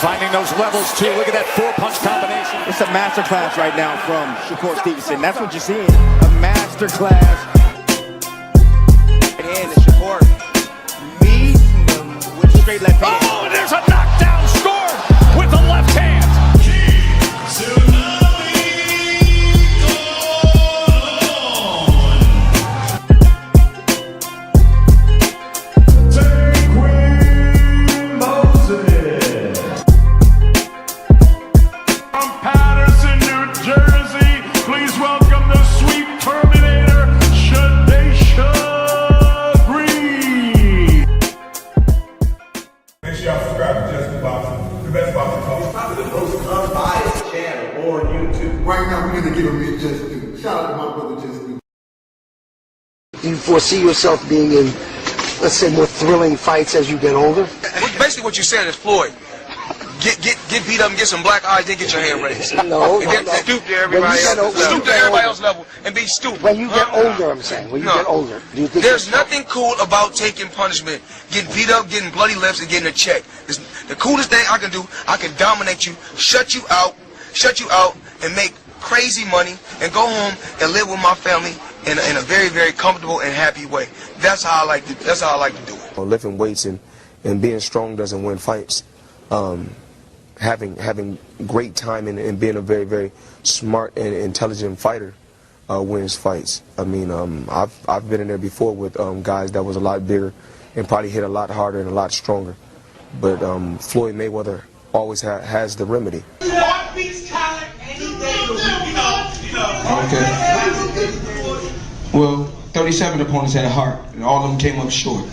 Finding those levels, too. Look at that four-punch combination. It's a masterclass right now from Shakur Stevenson. That's what you're seeing. A masterclass. And Shakur meets him with straight left hand. Oh, there's a knockdown scored with the left hand. Right now, we're going to give him his just due. Shout out to my brother, Just Due. Do you foresee yourself being in, let's say, more thrilling fights as you get older? Basically, what you said is Floyd. Get beat up and get some black eyes, then get your hand raised. No. Stoop to everybody else. Stoop to everybody else's level and be stupid. When you get older, I'm saying. When you get older, do you think there's nothing cool about taking punishment, getting beat up, getting bloody lips, and getting a check. The coolest thing I can do, I can dominate you, shut you out, and make crazy money, and go home and live with my family in a very, very comfortable and happy way. That's how I like to. That's how I like to do it. Lifting weights and being strong doesn't win fights. Having great timing and being a very, very smart and intelligent fighter wins fights. I mean, I've been in there before with guys that was a lot bigger and probably hit a lot harder and a lot stronger. But Floyd Mayweather always has the remedy. Okay. Well, 37 opponents had heart, and all of them came up short.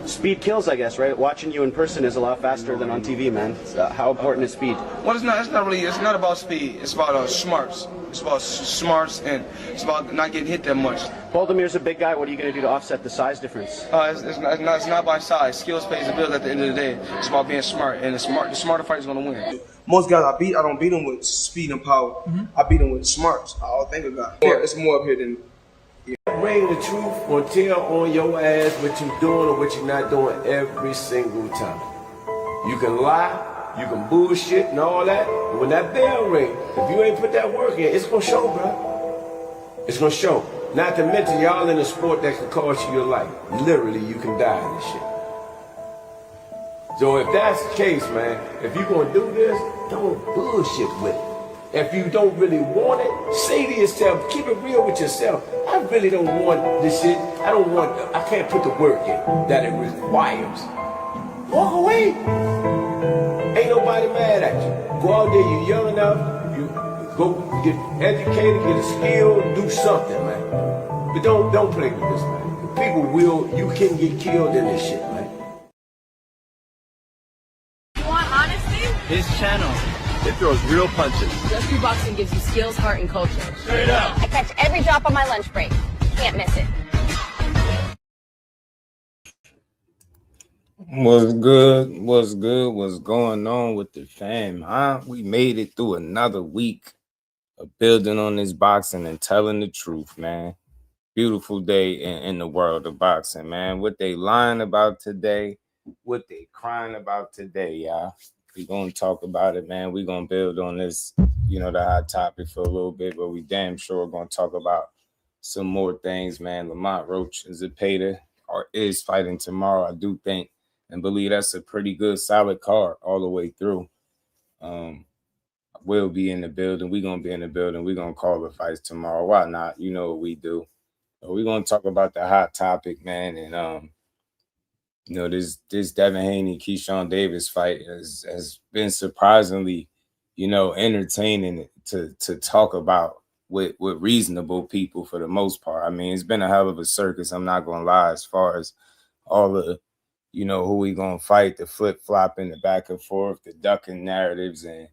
Speed kills, I guess, right? Watching you in person is a lot faster than on TV, man. How important is speed? Well, it's not really. It's not about speed. It's about smarts. It's about smarts, and it's about not getting hit that much. Baldamir's a big guy. What are you going to do to offset the size difference? It's not by size. Skills pays the bills at the end of the day. It's about being smart, and the smarter fighter is going to win. Most guys I don't beat them with speed and power. I beat them with smarts. I'll think about it. It's more up here than. Bring the truth or tell on your ass what you're doing or what you're not doing every single time. You can lie, you can bullshit and all that, but when that bell rings, if you ain't put that work in, it's gonna show, bro. It's gonna show. Not to mention y'all in a sport that can cost you your life. Literally, you can die in this shit. So if that's the case, man, if you're gonna do this, don't bullshit with it. If you don't really want it, say to yourself, keep it real with yourself. I really don't want this shit. I can't put the work in that it requires. Walk away. Ain't nobody mad at you. Go out there, you're young enough, you go get educated, get a skill, do something, man. But don't play with this, man. You can get killed in this shit, man. You want honesty? His channel. It throws real punches. Just Do Boxing gives you skills, heart, and culture. Straight up. I catch every drop on my lunch break. Can't miss it. What's good? What's going on with the fam, huh? We made it through another week of building on this boxing and telling the truth, man. Beautiful day in the world of boxing, man. What they lying about today, what they crying about today, y'all. We're going to talk about it, man. We're going to build on this, the hot topic for a little bit, but we damn sure going to talk about some more things, man. Lamont, Roach, and Zepeda is fighting tomorrow, I do think, and believe that's a pretty good, solid card all the way through. We'll be in the building. We're going to be in the building. We're going to call the fights tomorrow. Why not? You know what we do. But we're going to talk about the hot topic, man, and this Devin Haney, Keyshawn Davis fight has been surprisingly, entertaining to talk about with reasonable people for the most part. I mean, it's been a hell of a circus. I'm not gonna lie, as far as all the, who we gonna fight, the flip-flopping, the back and forth, the ducking narratives, and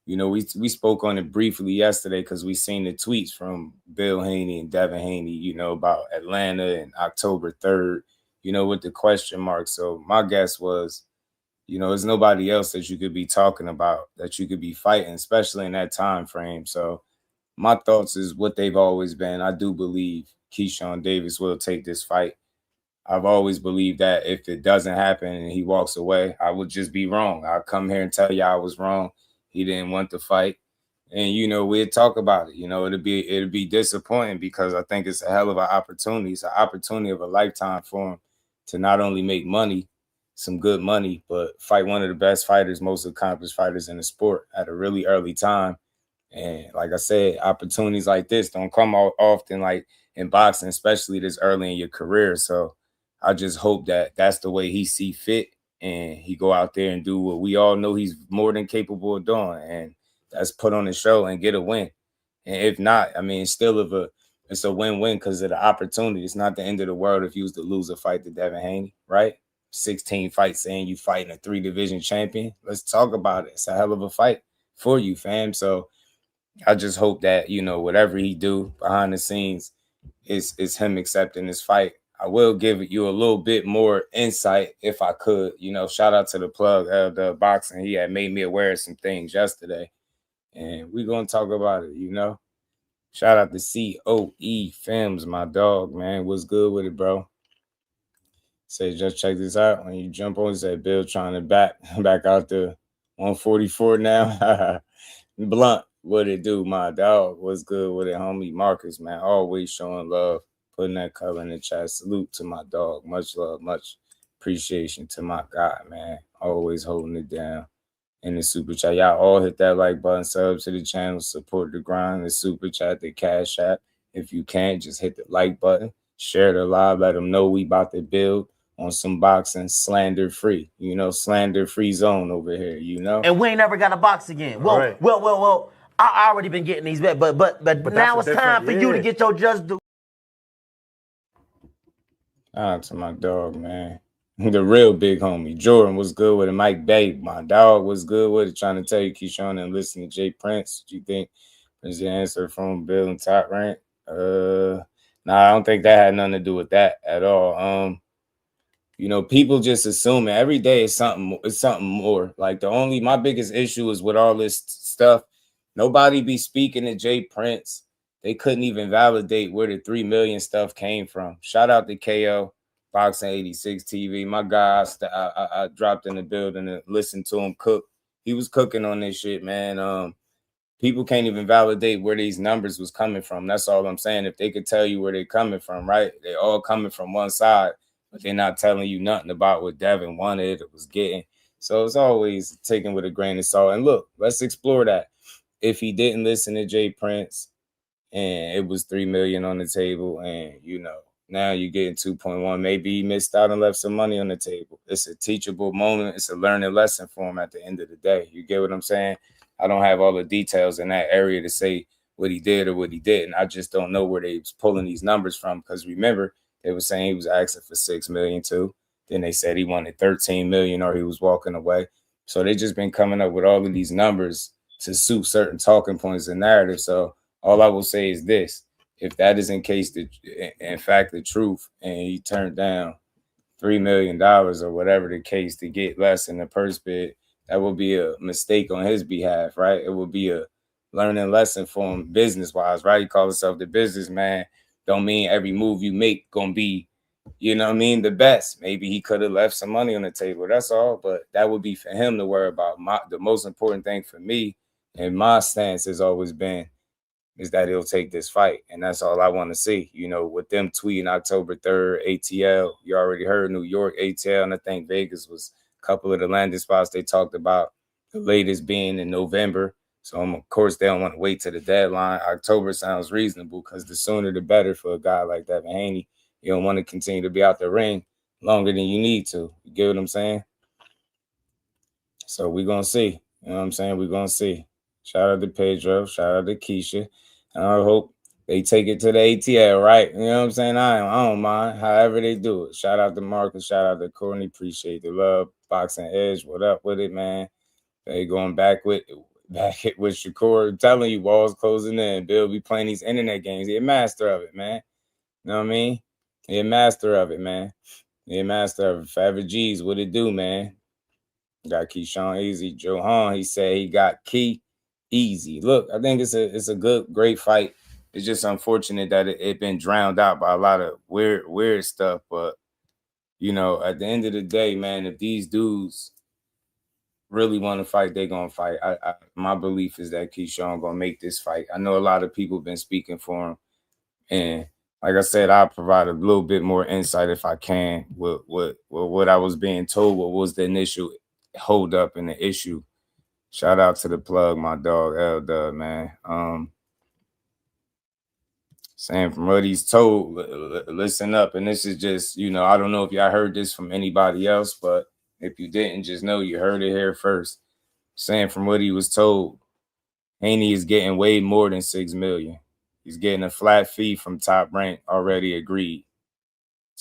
we spoke on it briefly yesterday because we seen the tweets from Bill Haney and Devin Haney, about Atlanta and October 3rd. With the question mark. So my guess was, there's nobody else that you could be talking about, that you could be fighting, especially in that time frame. So my thoughts is what they've always been. I do believe Keyshawn Davis will take this fight. I've always believed that if it doesn't happen and he walks away, I would just be wrong. I'll come here and tell you I was wrong. He didn't want to fight. And, you know, we'd talk about it. You know, it'd be disappointing because I think it's a hell of an opportunity. It's an opportunity of a lifetime for him to not only make money, some good money, but fight one of the best fighters, most accomplished fighters in the sport at a really early time. And like I said, opportunities like this don't come often, like in boxing, especially this early in your career. So I just hope that that's the way he see fit and he go out there and do what we all know he's more than capable of doing. And that's put on the show and get a win. And if not, I mean, it's a win-win because of the opportunity. It's not the end of the world if you was to lose a fight to Devin Haney, right? 16 fights saying you fighting a 3-division champion. Let's talk about it. It's a hell of a fight for you, fam. So I just hope that, you know, whatever he do behind the scenes is him accepting this fight. I will give you a little bit more insight if I could. You know, shout out to the plug of the boxing. He had made me aware of some things yesterday. And we're going to talk about it, you know. Shout out to COE Films, my dog, man. What's good with it, bro? Say, just check this out. When you jump on, say, Bill trying to back out to 144 now. Blunt, what it do, my dog? What's good with it, homie? Marcus, man, always showing love, putting that color in the chat. Salute to my dog. Much love, much appreciation to my guy, man. Always holding it down. In the super chat, y'all all hit that like button, sub to the channel, support the grind, the super chat, the cash app. If you can't, just hit the like button, share the live, let them know we about to build on some boxing slander free, you know, slander free zone over here, you know. And we ain't never got a box again. Well, Right. well. I already been getting these, but now it's time for you to get your just due. Shout out to my dog, man. The real big homie. Jordan was good with it. Mike Bay, my dog, was good with it. Trying to tell you, Keyshawn, and listen to Jay Prince. What you think is the answer from Bill and Top Rank? Nah, I don't think that had nothing to do with that at all. You know, people just assuming every day is something more. Like my biggest issue is with all this stuff. Nobody be speaking to Jay Prince. They couldn't even validate where the 3 million stuff came from. Shout out to KO. Boxing 86 TV. My guy, I dropped in the building and listened to him cook. He was cooking on this shit, man. People can't even validate where these numbers was coming from. That's all I'm saying. If they could tell you where they're coming from, right? They all coming from one side, but they're not telling you nothing about what Devin wanted or was getting. So it's always taken with a grain of salt. And look, let's explore that. If he didn't listen to Jay Prince and it was 3 million on the table and, you know, now you're getting 2.1. Maybe he missed out and left some money on the table. It's a teachable moment. It's a learning lesson for him at the end of the day. You get what I'm saying? I don't have all the details in that area to say what he did or what he didn't. I just don't know where they was pulling these numbers from. Because remember, they were saying he was asking for 6 million too. Then they said he wanted 13 million or he was walking away. So they just been coming up with all of these numbers to suit certain talking points and narratives. So all I will say is this. If that is in fact the truth, and he turned down $3 million or whatever the case to get less in the purse bid, that would be a mistake on his behalf, right? It would be a learning lesson for him business-wise, right? He calls himself the businessman. Don't mean every move you make gonna be, you know what I mean, the best. Maybe he could have left some money on the table. That's all. But that would be for him to worry about. The most important thing for me and my stance has always been is that he'll take this fight. And that's all I want to see. You know, with them tweeting October 3rd, ATL, you already heard New York, ATL, and I think Vegas was a couple of the landing spots they talked about, the latest being in November. So, of course, they don't want to wait to the deadline. October sounds reasonable because the sooner the better for a guy like Devin Haney. You don't want to continue to be out the ring longer than you need to. You get what I'm saying? So we're going to see. You know what I'm saying? We're going to see. Shout out to Pedro. Shout out to Keisha. And I hope they take it to the ATL, right? You know what I'm saying? I don't mind. However they do it. Shout out to Marcus. Shout out to Courtney. Appreciate the love. Boxing Edge. What up with it, man? They going back with Shakur. I'm telling you, walls closing in. Bill be playing these internet games. He a master of it, man. You know what I mean? He a master of it, man. He a master of it. Forever G's. What it do, man? Got Keyshawn Easy. Johan, he said he got Key Easy. Look, I think it's a great fight. It's just unfortunate that it been drowned out by a lot of weird stuff. But you know, at the end of the day, man, if these dudes really want to fight, they're going to fight. My belief is that Keyshawn going to make this fight. I know a lot of people been speaking for him. And like I said, I'll provide a little bit more insight if I can with what I was being told, what was the initial hold up and the issue. Shout out to the plug, my dog, L-Dub, man. Saying from what he's told, listen up. And this is just, you know, I don't know if y'all heard this from anybody else, but if you didn't, just know you heard it here first. Saying from what he was told, Haney is getting way more than $6 million. He's getting a flat fee from Top Rank, already agreed.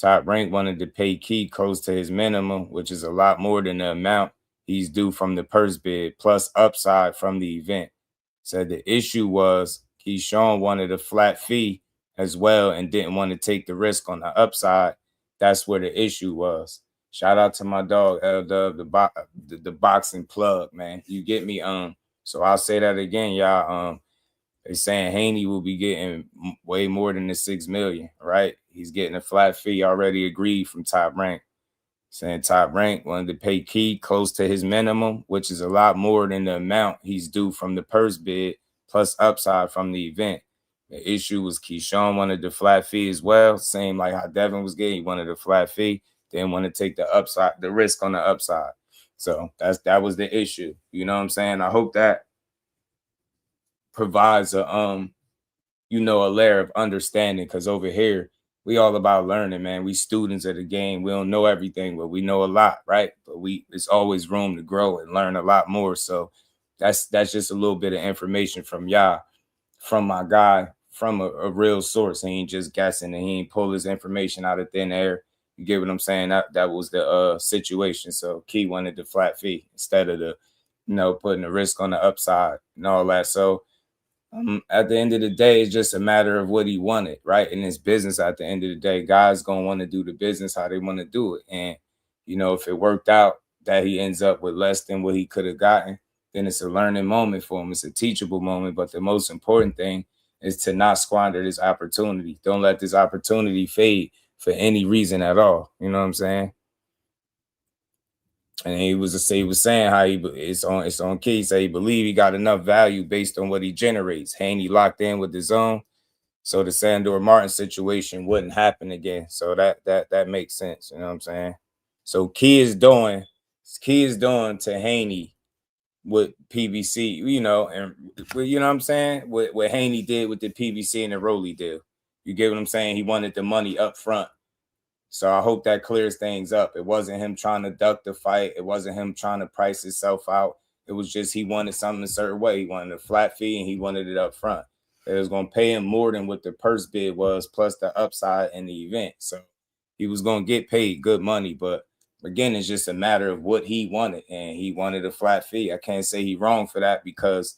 Top Rank wanted to pay Key close to his minimum, which is a lot more than the amount he's due from the purse bid, plus upside from the event. Said the issue was Keyshawn wanted a flat fee as well and didn't want to take the risk on the upside. That's where the issue was. Shout out to my dog, L-Dub, the boxing plug, man. You get me? So I'll say that again, y'all. They're saying Haney will be getting way more than the $6 million, right? He's getting a flat fee already agreed from Top Rank. Saying Top Rank wanted to pay Key close to his minimum, which is a lot more than the amount he's due from the purse bid, plus upside from the event. The issue was Keyshawn wanted the flat fee as well, same like how Devin was getting. He wanted a flat fee, didn't want to take the upside, the risk on the upside. So that was the issue. You know what I'm saying? I hope that provides a you know, a layer of understanding, because over here we all about learning, man. We students of the game. We don't know everything, but we know a lot, right? But it's always room to grow and learn a lot more. So that's just a little bit of information from y'all, from my guy, from a real source. He ain't just guessing and he ain't pull his information out of thin air. You get what I'm saying? That was the situation. So Key wanted the flat fee instead of the, you know, putting the risk on the upside and all that. So at the end of the day, it's just a matter of what he wanted, right? In his business, at the end of the day, guys gonna want to do the business how they want to do it. And, you know, if it worked out that he ends up with less than what he could have gotten, then it's a learning moment for him. It's a teachable moment. But the most important thing is to not squander this opportunity. Don't let this opportunity fade for any reason at all. You know what I'm saying? And he was saying how it's on Key. Say he believe he got enough value based on what he generates. Haney locked in with the zone, so the Sandor Martin situation wouldn't happen again. So that makes sense. You know what I'm saying? So Key is doing to Haney what PBC, you know, and you know what I'm saying? What Haney did with the PBC and the Rolly deal. You get what I'm saying? He wanted the money up front. So I hope that clears things up. It wasn't him trying to duck the fight. It wasn't him trying to price himself out. It was just he wanted something a certain way. He wanted a flat fee and he wanted it up front. It was going to pay him more than what the purse bid was, plus the upside in the event. So he was going to get paid good money. But again, it's just a matter of what he wanted. And he wanted a flat fee. I can't say he wrong for that, because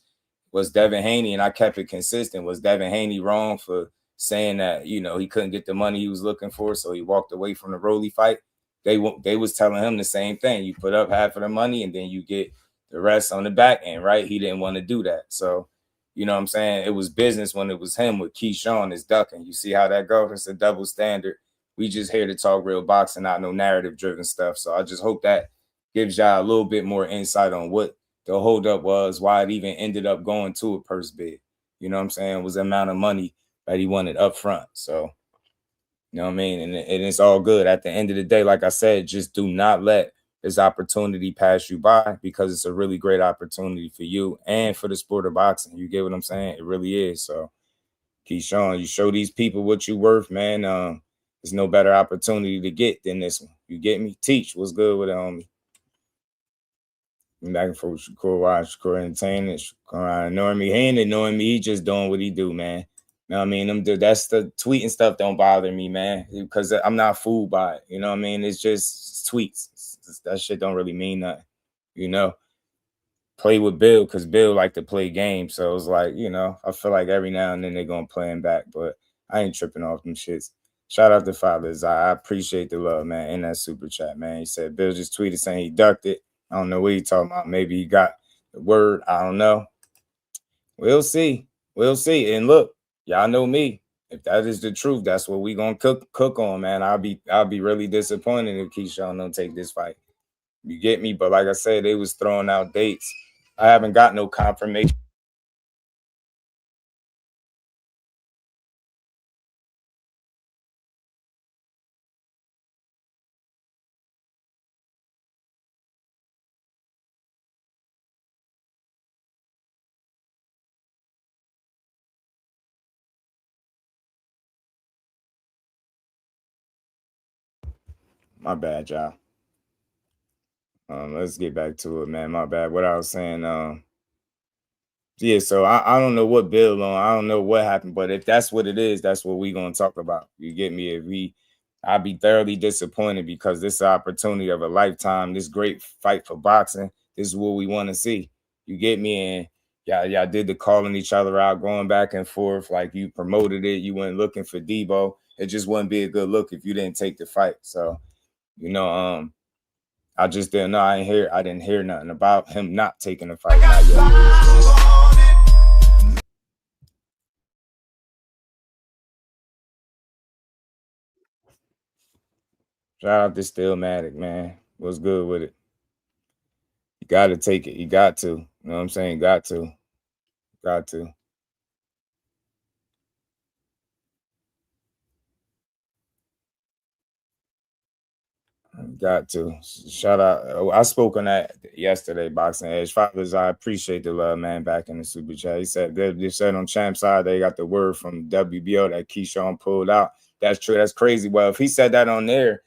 was Devin Haney, and I kept it consistent, was Devin Haney wrong for saying that, you know, he couldn't get the money he was looking for, so he walked away from the Rolly fight? They was telling him the same thing. You put up half of the money and then you get the rest on the back end, right? He didn't want to do that. So, you know what I'm saying? It was business when it was him. With Keyshawn is ducking. You see how that goes? It's a double standard. We just here to talk real boxing, not no narrative-driven stuff. So I just hope that gives y'all a little bit more insight on what the holdup was, why it even ended up going to a purse bid. You know what I'm saying? It was the amount of money that he wanted up front. So, you know what I mean? And it's all good. At the end of the day, like I said, just do not let this opportunity pass you by, because it's a really great opportunity for you and for the sport of boxing. You get what I'm saying? It really is. So, Keyshawn, you show these people what you worth, man. There's no better opportunity to get than this one. You get me? Teach. What's good with it, homie? I'm back and forth with Shakur. Watch Shakur entertaining. Shakur ignoring me. He ain't ignoring me. He just doing what he do, man. You know what I mean? That's the tweeting stuff don't bother me, man, because I'm not fooled by it. You know what I mean? It's just tweets. That shit don't really mean nothing. You know? Play with Bill, because Bill like to play games. So it's like, you know, I feel like every now and then they're going to play him back, but I ain't tripping off them shits. Shout out to Fathers. I appreciate the love, man, in that super chat, man. He said Bill just tweeted saying he ducked it. I don't know what he talking about. Maybe he got the word. I don't know. We'll see. We'll see. And look, y'all know me. If that is the truth, that's what we gonna cook on, man. I'll be really disappointed if Keyshawn don't take this fight. You get me? But like I said, they was throwing out dates. I haven't got no confirmation. My bad, y'all. Let's get back to it, man. My bad. What I was saying, yeah, so I don't know what bill on. I don't know what happened, but if that's what it is, that's what we gonna talk about. You get me? I'd be thoroughly disappointed because this is an opportunity of a lifetime. This great fight for boxing. This is what we want to see. You get me? And y'all did the calling each other out, going back and forth. Like you promoted it. You went looking for Debo. It just wouldn't be a good look if you didn't take the fight. So, I just didn't know. I didn't hear nothing about him not taking the fight. Not yet. Shout out to Stillmatic, man. What's good with it? You got to take it. You got to. You know what I'm saying? Got to. Got to. Got to. Shout out. I spoke on that yesterday, Boxing Edge. Fathers, I appreciate the love, man, back in the super chat. He said they said on Champ side they got the word from WBO that Keyshawn pulled out. That's true. That's crazy. Well, if he said that on there,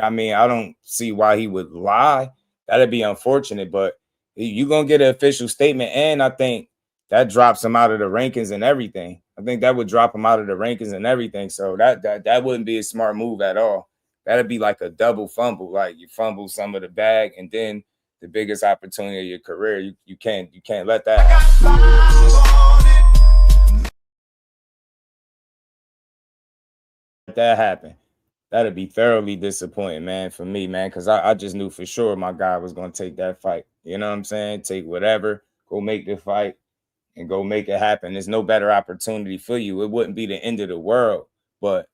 I mean, I don't see why he would lie. That'd be unfortunate, but you're gonna get an official statement, and I think that drops him out of the rankings and everything. I think that would drop him out of the rankings and everything. So that wouldn't be a smart move at all. That'd be like a double fumble. Like you fumble some of the bag, and then the biggest opportunity of your career. You can't let that happen. That happen. That'd be thoroughly disappointing, man, for me, man, because I just knew for sure my guy was going to take that fight. You know what I'm saying? Take whatever, go make the fight, and go make it happen. There's no better opportunity for you. It wouldn't be the end of the world, but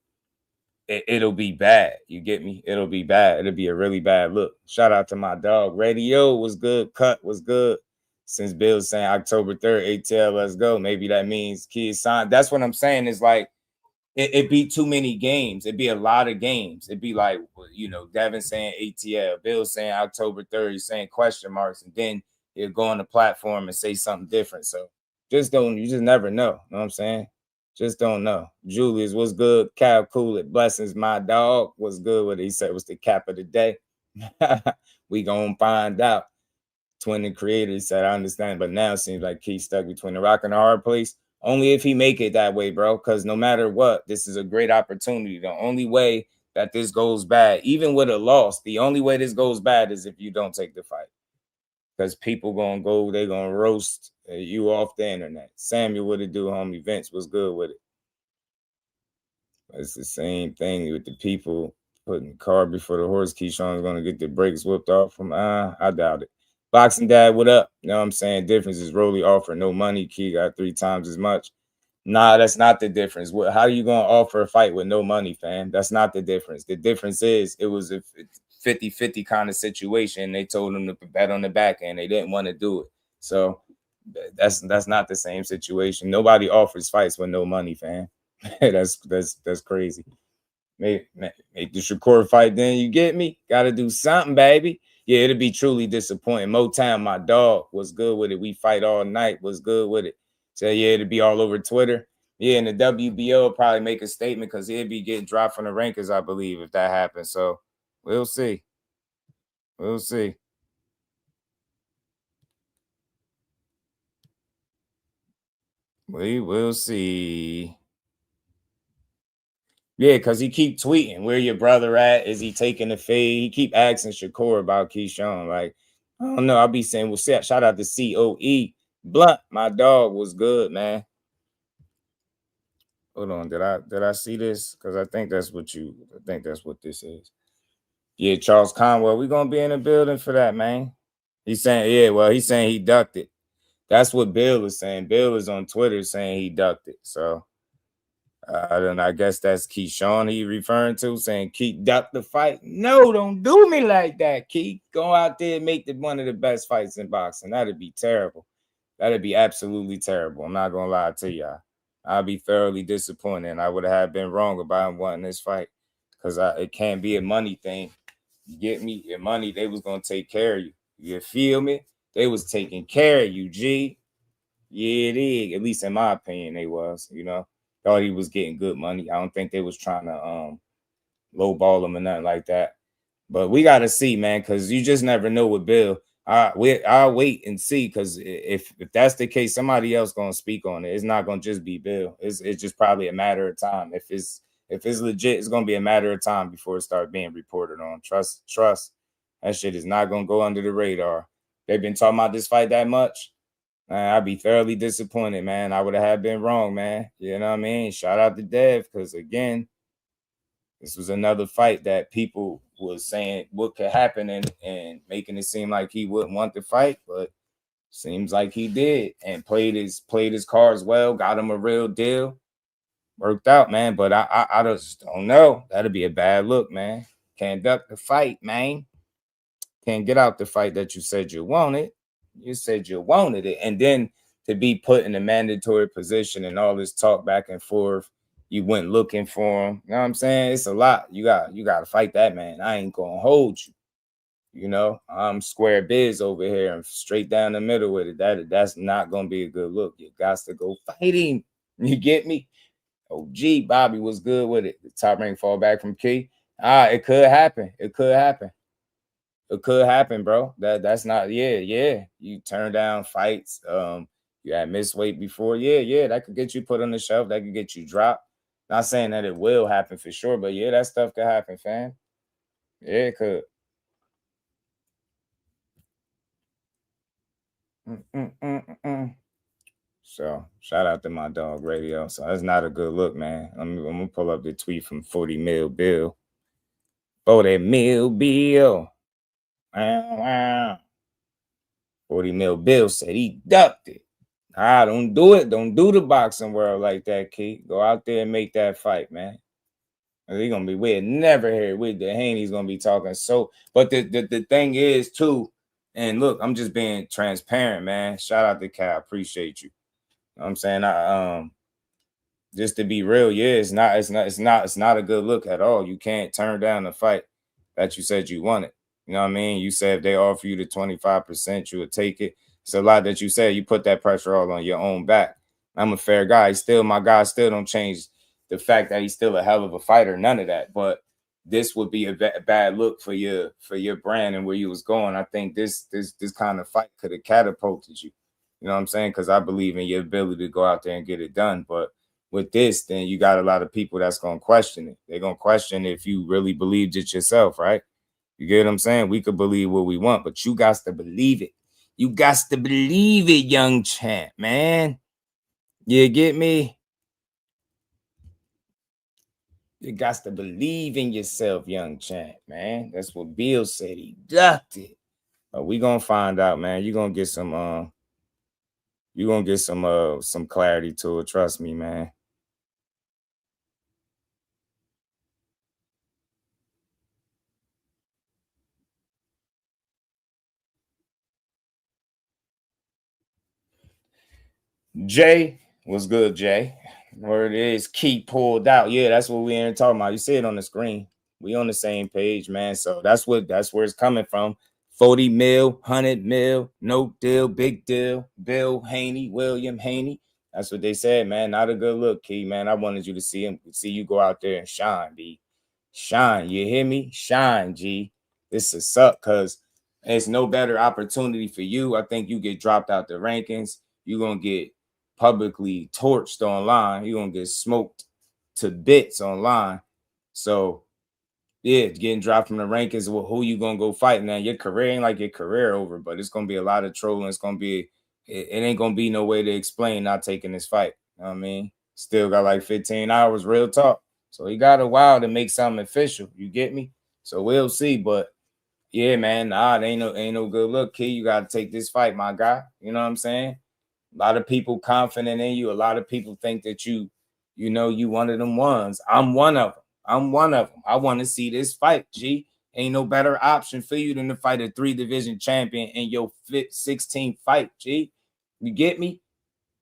it'll be bad. You get me? It'll be bad. It'll be a really bad look. Shout out to my dog. Radio was good. Cut was good. Since Bill's saying October 3rd, ATL, let's go. Maybe that means kids signed. That's what I'm saying is like, it'd be too many games. It'd be a lot of games. It'd be like, Devin saying ATL, Bill saying October 3rd, he's saying question marks, and then he'll go on the platform and say something different. So you just never know. You know what I'm saying? Just don't know. Julius, what's good? Cal Coolett, blessings, my dog. What's good with it? He said it was the cap of the day. We gonna find out. Twin the creator said, I understand, but now it seems like he's stuck between the rock and the hard place. Only if he make it that way, bro, because no matter what, this is a great opportunity. The only way that this goes bad, even with a loss, the only way this goes bad is if you don't take the fight. Because people they're going to roast you off the internet. Samuel, what it do, homie? Vince was good with it. It's the same thing with the people putting the car before the horse. Keyshawn's going to get the brakes whipped off from, I doubt it. Boxing Dad, what up? You know what I'm saying? Difference is Rolly offered no money. Key got 3 times as much. Nah, that's not the difference. How are you going to offer a fight with no money, fam? That's not the difference. The difference is it was a 50-50 kind of situation. They told them to bet on the back end. They didn't want to do it. So that's not the same situation. Nobody offers fights with no money, fam. That's crazy. Make the Shakur fight, then you get me? Got to do something, baby. Yeah, it'll be truly disappointing. Motown, my dog, was good with it. We fight all night. Was good with it. So yeah, it'll be all over Twitter. Yeah, and the WBO will probably make a statement because he'll be getting dropped from the rankings, I believe, if that happens. So we'll see. We'll see. We will see. Yeah, because he keep tweeting, where your brother at? Is he taking the fade? He keep asking Shakur about Keyshawn. Like, I don't know. I'll be saying, well, shout out to COE. Blunt, my dog, was good, man. Hold on, did I see this? Because I think that's what this is. Yeah, Charles Conwell, we gonna be in the building for that, man. He's saying, he's saying he ducked it. That's what Bill is saying. Bill is on Twitter saying he ducked it. So I guess that's Keyshawn he referring to, saying Keith duck the fight. No, don't do me like that, Keith. Go out there and make one of the best fights in boxing. That'd be terrible. That'd be absolutely terrible. I'm not gonna lie to y'all. I'd be thoroughly disappointed, and I would have been wrong about him wanting this fight, because it can't be a money thing. You get me? Your money, they was gonna take care of you. You feel me? They was taking care of you, G. Yeah, it is. At least in my opinion, they was. Thought he was getting good money. I don't think they was trying to lowball him or nothing like that. But we got to see, man, because you just never know with Bill. I'll wait and see, because if that's the case, somebody else gonna speak on it. It's not gonna just be Bill. It's just probably a matter of time. If it's legit, it's gonna be a matter of time before it starts being reported on. Trust. That shit is not gonna go under the radar. They've been talking about this fight that much. Man, I'd be thoroughly disappointed, man. I would have been wrong, man. You know what I mean? Shout out to Dev, because again, this was another fight that people was saying what could happen and making it seem like he wouldn't want to fight, but seems like he did and played his cards well, got him a real deal. Worked out, man. But I just don't know. That'd be a bad look, man. Can't duck the fight, man. Can't get out the fight that you said you wanted. You said you wanted it. And then to be put in a mandatory position and all this talk back and forth, you went looking for him. You know what I'm saying? It's a lot. You got to fight that, man. I ain't going to hold you. I'm square biz over here and straight down the middle with it. That's not going to be a good look. You got to go fight him. You get me? Oh, gee, Bobby was good with it. The top rank fall back from Key. It could happen. It could happen. It could happen, bro. That's not, yeah. You turn down fights. You had missed weight before. Yeah. That could get you put on the shelf. That could get you dropped. Not saying that it will happen for sure, but yeah, that stuff could happen, fam. Yeah, it could. So shout out to my dog Radio. So that's not a good look, man. I'm gonna pull up the tweet from 40 Mil Bill. 40 Mil Bill. Wow. 40 Mil Bill said he ducked it. Don't do it. Don't do the boxing world like that, Key. Go out there and make that fight, man. They're gonna be weird. Never hear with the Haney's gonna be talking. So, but the thing is too, and look, I'm just being transparent, man. Shout out to Cal. Appreciate you. You know what I'm saying? Just to be real, yeah, it's not a good look at all. You can't turn down the fight that you said you wanted. You know what I mean? You said if they offer you the 25%, you would take it. It's a lot that you said. You put that pressure all on your own back. I'm a fair guy. My guy still don't change the fact that he's still a hell of a fighter. None of that. But this would be a bad look for your brand and where you was going. I think this kind of fight could have catapulted you. You know what I'm saying? Because I believe in your ability to go out there and get it done. But with this, then you got a lot of people that's going to question it. They're going to question if you really believed it yourself, right? You get what I'm saying? We could believe what we want, but you got to believe it. You got to believe it, young champ, man. You get me? You got to believe in yourself, young champ, man. That's what Bill said. He ducked it. But we gonna find out, man. You're gonna get some some clarity to it. Trust me, man. Jay, what's good, Jay? Where it is, Key pulled out. Yeah, that's what we ain't talking about. You see it on the screen. We on the same page, man. So that's where it's coming from. 40 mil, 100 mil, no deal, big deal. Bill Haney, William Haney. That's what they said, man. Not a good look, Key, man. I wanted you to see you go out there and shine, B. Shine. You hear me? Shine, G. This is suck because there's no better opportunity for you. I think you get dropped out the rankings. You're going to get publicly torched online. You're going to get smoked to bits online. So, yeah, getting dropped from the rankings, well, who you going to go fight now? Your career ain't like your career over, but it's going to be a lot of trolling. It's going to be, it ain't going to be no way to explain not taking this fight. You know what I mean? Still got like 15 hours, real talk. So he got a while to make something official. You get me? So we'll see. But yeah, man, it ain't no good look, Key. You got to take this fight, my guy. You know what I'm saying? A lot of people confident in you. A lot of people think that you You know, you one of them ones. I'm one of them. I'm one of them. I want to see this fight, G. Ain't no better option for you than to fight a 3-division champion in your 16th fight, G. You get me?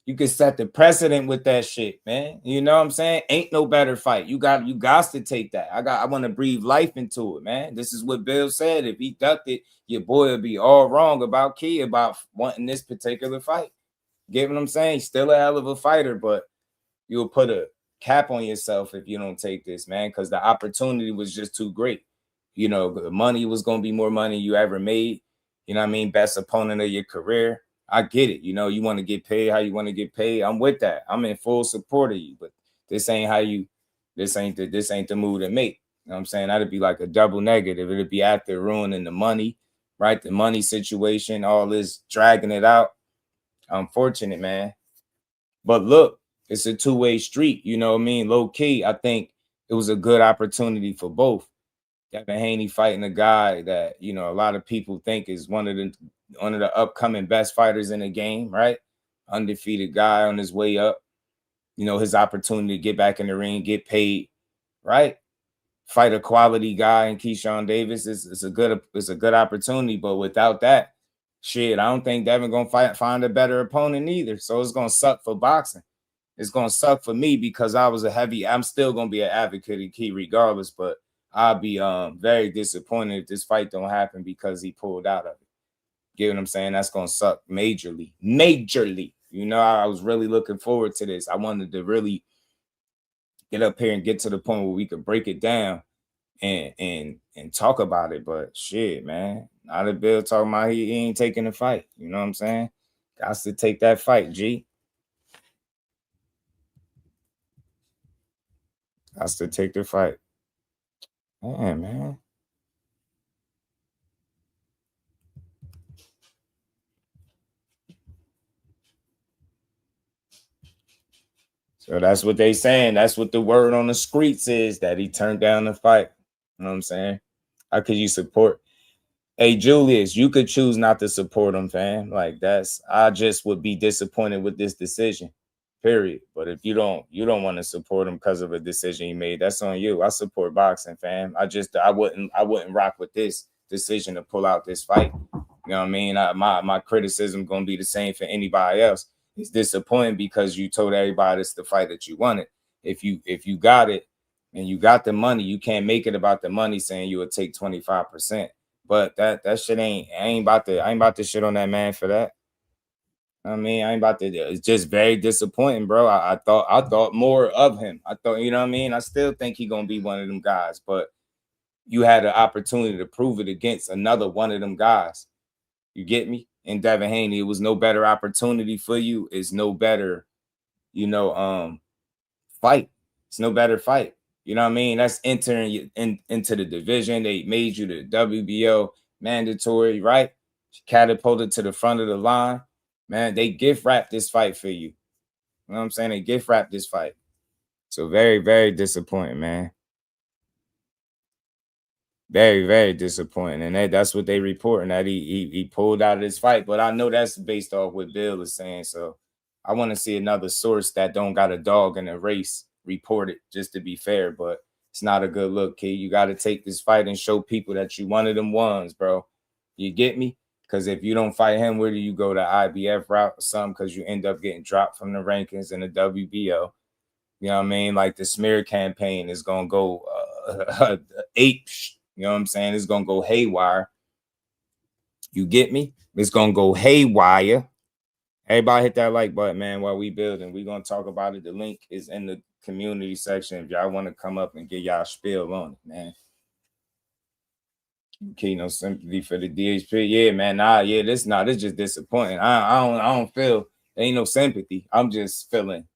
You can set the precedent with that shit, man. You know what I'm saying? Ain't no better fight. You got to take that. I want to breathe life into it, man. This is what Bill said. If he ducked it, your boy would be all wrong about Key about wanting this particular fight. Get what I'm saying? Still a hell of a fighter, but you'll put a cap on yourself if you don't take this, man, because the opportunity was just too great. You know, the money was going to be more money you ever made. You know what I mean? Best opponent of your career. I get it. You know, you want to get paid how you want to get paid. I'm with that. I'm in full support of you, but this ain't how you, this ain't the move to make. You know what I'm saying? That'd be like a double negative. It'd be after ruining the money, right? The money situation, all this dragging it out. Unfortunate, man. But look, it's a two-way street. You know what I mean? Low key, I think it was a good opportunity for both. Devin Haney fighting a guy that, you know, a lot of people think is one of the upcoming best fighters in the game, right? Undefeated guy on his way up. You know, his opportunity to get back in the ring, get paid, right? Fight a quality guy in Keyshawn Davis. It's a good opportunity, but without that, shit, I don't think Devin gonna find a better opponent either. So it's gonna suck for boxing. It's gonna suck for me because I'm still gonna be an advocate in Key regardless, but I'll be very disappointed if this fight don't happen because he pulled out of it. Get what I'm saying? That's gonna suck majorly. You know, I was really looking forward to this. I wanted to really get up here and get to the point where we could break it down and talk about it. But shit, man, now that Bill talking about he ain't taking the fight. You know what I'm saying? Got to take that fight, G. Got to take the fight. Man. So that's what they saying. That's what the word on the streets is, that he turned down the fight. You know what I'm saying? How could you support? Hey, Julius, you could choose not to support him, fam. Like I just would be disappointed with this decision, period. But if you don't want to support him because of a decision he made, that's on you. I support boxing, fam. I wouldn't rock with this decision to pull out this fight. You know what I mean? My criticism gonna be the same for anybody else. It's disappointing because you told everybody it's the fight that you wanted. If you got it and you got the money, you can't make it about the money saying you would take 25%. But that shit I ain't about to shit on that man for that. I mean, I ain't about to. It's just very disappointing, bro. I thought more of him. I thought, you know what I mean? I still think he gonna be one of them guys, but you had an opportunity to prove it against another one of them guys. You get me? And Devin Haney, it was no better opportunity for you. It's no better, fight. It's no better fight. You know what I mean? That's entering you into the division. They made you the WBO mandatory, right? Catapulted to the front of the line. Man, they gift wrapped this fight for you. You know what I'm saying? They gift wrapped this fight. So very, very disappointing, man. Very, very disappointing. And that's what they reporting, that he pulled out of this fight. But I know that's based off what Bill is saying. So I want to see another source that don't got a dog in a race report it, just to be fair. But it's not a good look, kid. You got to take this fight and show people that you one of them ones, bro. You get me? Because if you don't fight him, where do you go? The IBF route or something? Because you end up getting dropped from the rankings in the WBO. You know what I mean? Like the smear campaign is going to go ape. You know what I'm saying? It's going to go haywire. You get me? It's going to go haywire. Everybody hit that like button, man, while we building. We're going to talk about it. The link is in the community section if y'all want to come up and get y'all spiel on it, man. Okay, no sympathy for the DHP. Yeah, man. This just disappointing. I don't feel, there ain't no sympathy. I'm just feeling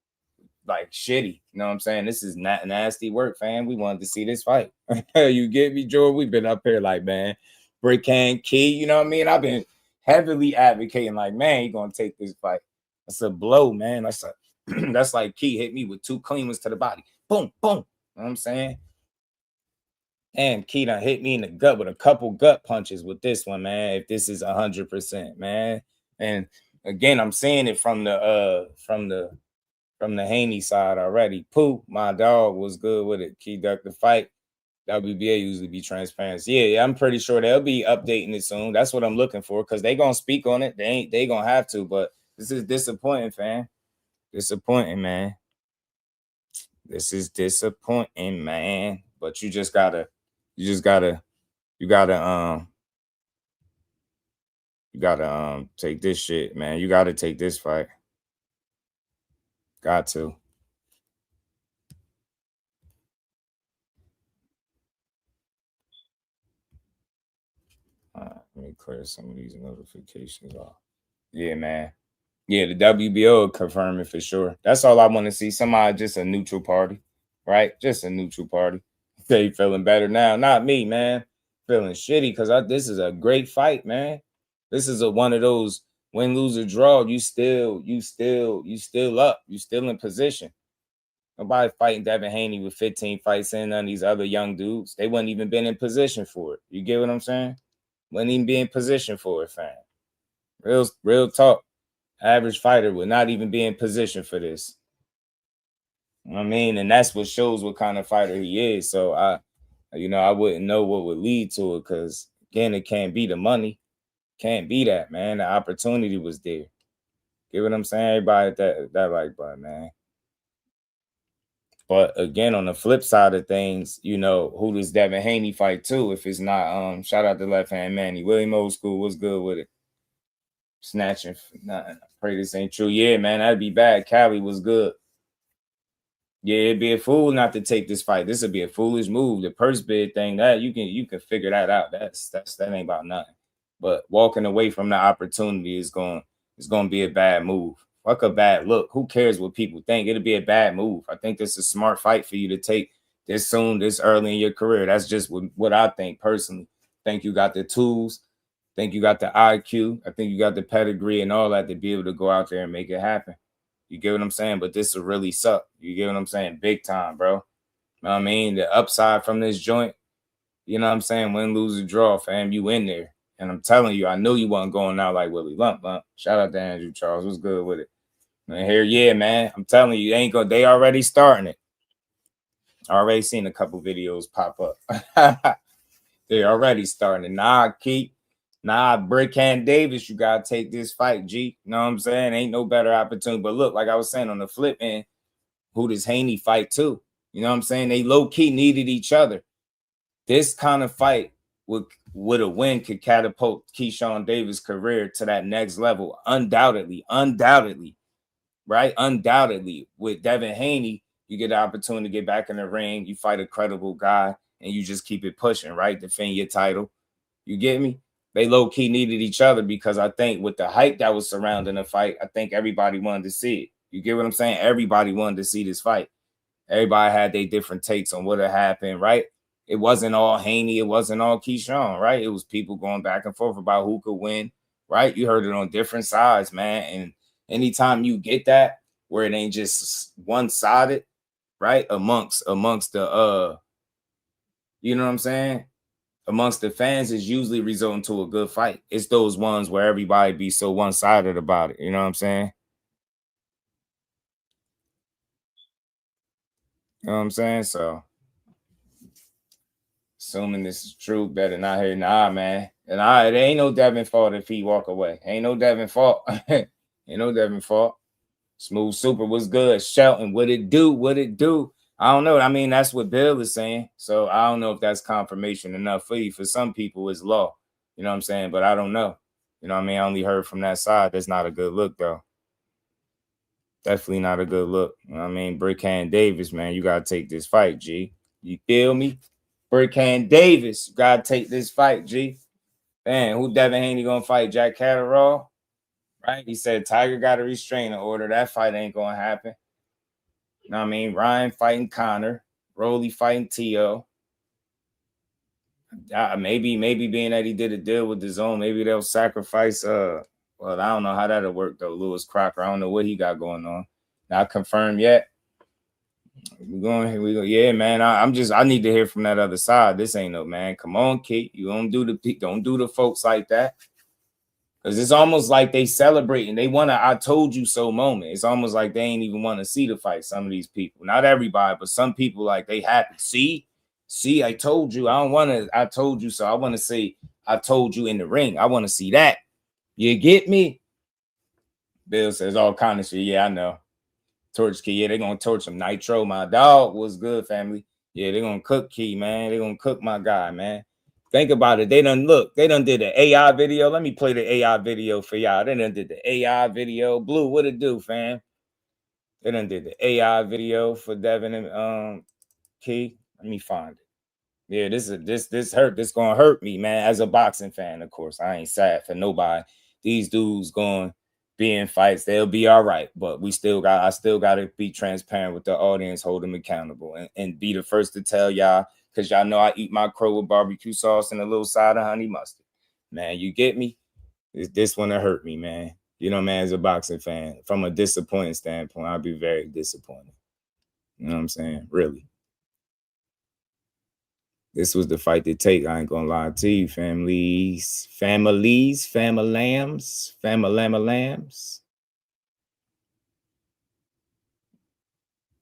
like shitty. You know what I'm saying? This is not nasty work, fam. We wanted to see this fight. You get me, Jordan? We've been up here like, man, Brickhand Key, you know what I mean? I've been heavily advocating like, man, he gonna take this fight. That's a blow, man. That's like Key hit me with 2 clean ones to the body. Boom, boom. You know what I'm saying? And Key done hit me in the gut with a couple gut punches with this one, man. If this is 100%, man. And again, I'm seeing it from the from the Haney side already. Pooh, my dog, was good with it. Key duck the fight. WBA usually be transparent. Yeah, I'm pretty sure they'll be updating it soon. That's what I'm looking for because they gonna speak on it. They gonna have to, but this is disappointing, fam. Disappointing, man. This is disappointing, man. But you gotta take this shit, man. You gotta take this fight. Got to. Let me clear some of these notifications off. Yeah, man. Yeah, the WBO will confirm it for sure. That's all I want to see. Somebody, just a neutral party, right? Just a neutral party. They feeling better now. Not me, man. Feeling shitty because this is a great fight, man. This is one of those win, lose, or draw. You still up. You still in position. Nobody fighting Devin Haney with 15 fights in. None of these other young dudes. They wouldn't even been in position for it. You get what I'm saying? Wouldn't even be in position for it, fam. Real talk. Average fighter would not even be in position for this. You know what I mean? And that's what shows what kind of fighter he is. So I wouldn't know what would lead to it because again, it can't be the money. Can't be that, man. The opportunity was there. Get what I'm saying? Everybody that like button, man. But again, on the flip side of things, who does Devin Haney fight to if it's not shout out to Left Hand Manny. William Old School, what's good with it? Snatching. Nah, I pray this ain't true. Yeah, man, that'd be bad. Cali was good. Yeah, it'd be a fool not to take this fight. This would be a foolish move. The purse bid thing, that you can figure that out. That ain't about nothing. But walking away from the opportunity is going to be a bad move. Fuck a bad look. Who cares what people think? It'll be a bad move. I think this is a smart fight for you to take this soon, this early in your career. That's just what I think personally. Think you got the tools. Think you got the IQ. I think you got the pedigree and all that to be able to go out there and make it happen. You get what I'm saying? But this will really suck. You get what I'm saying? Big time, bro. You know what I mean? The upside from this joint, you know what I'm saying? Win, lose, or draw, fam. You in there. And I'm telling you, I knew you wasn't going out like Willie Lump. Shout out to Andrew Charles. What's good with it? And here, yeah, man. I'm telling you, they already starting it. I already seen a couple videos pop up. They already starting it. Nah, Keith. Nah, Brickhand Davis, you gotta take this fight, G. You know what I'm saying? Ain't no better opportunity. But look, like I was saying on the flip end, who does Haney fight to? You know what I'm saying? They low-key needed each other. This kind of fight with a win could catapult Keyshawn Davis' career to that next level. Undoubtedly, right? Undoubtedly. With Devin Haney, you get the opportunity to get back in the ring. You fight a credible guy, and you just keep it pushing, right? Defend your title. You get me? They low-key needed each other because I think with the hype that was surrounding the fight, I think everybody wanted to see it. You get what I'm saying? Everybody wanted to see this fight. Everybody had their different takes on what had happened, right? It wasn't all Haney. It wasn't all Keyshawn, right? It was people going back and forth about who could win, right? You heard it on different sides, man. And anytime you get that, where it ain't just one-sided, right? Amongst the, you know what I'm saying? Amongst the fans is usually resulting to a good fight. It's those ones where everybody be so one-sided about it. You know what I'm saying? You know what I'm saying? So, assuming this is true, better not hear nah, man. And it ain't no Devin fault if he walk away. Ain't no Devin fault. Ain't no Devin fault. Smooth Super was good. Shelton, what it do? What it do? I don't know. I mean, that's what Bill is saying. So I don't know if that's confirmation enough for you. For some people, it's law. You know what I'm saying? But I don't know. You know what I mean? I only heard from that side. That's not a good look, though. Definitely not a good look. You know what I mean? Brickhand Davis, man, you got to take this fight, G. You feel me? Brickhand Davis, you got to take this fight, G. Man, who Devin Haney going to fight? Jack Catterall? Right? He said Tiger got a restraining order. That fight ain't going to happen. You know what I mean? Ryan fighting Connor. Rolly fighting T.O. Maybe being that he did a deal with the zone, maybe they'll sacrifice. Well, I don't know how that'll work though. Lewis Crocker, I don't know what he got going on. Not confirmed yet. We go. Yeah, man. I need to hear from that other side. This ain't no man. Come on, Kate. You don't do the folks like that. Because it's almost like they celebrating. They want to I told you so moment. It's almost like they ain't even want to see the fight. Some of these people, not everybody, but some people, like, they happy. See, I told you. I don't want to. I told you so. I want to say I told you in the ring. I want to see that. You get me? Bill says all kind of shit. Yeah, I know. Torch Key. Yeah, they're going to torch him. Nitro, my dog. Was good, family. Yeah, they're going to cook Key, man. They're going to cook my guy, man. Think about it. They done did the AI video. Let me play the AI video for y'all. They done did the AI video. Blue, what it do, fam? They done did the AI video for Devin and Key. Let me find it. Yeah, this gonna hurt me, man. As a boxing fan, of course. I ain't sad for nobody. These dudes going be in fights, they'll be all right. But I still gotta be transparent with the audience, hold them accountable, and be the first to tell y'all, because y'all know I eat my crow with barbecue sauce and a little side of honey mustard. Man, you get me? This one to hurt me, man. You know, man, as a boxing fan, from a disappointing standpoint, I'll be very disappointed. You know what I'm saying? Really. This was the fight to take. I ain't gonna lie to you, families, famalams.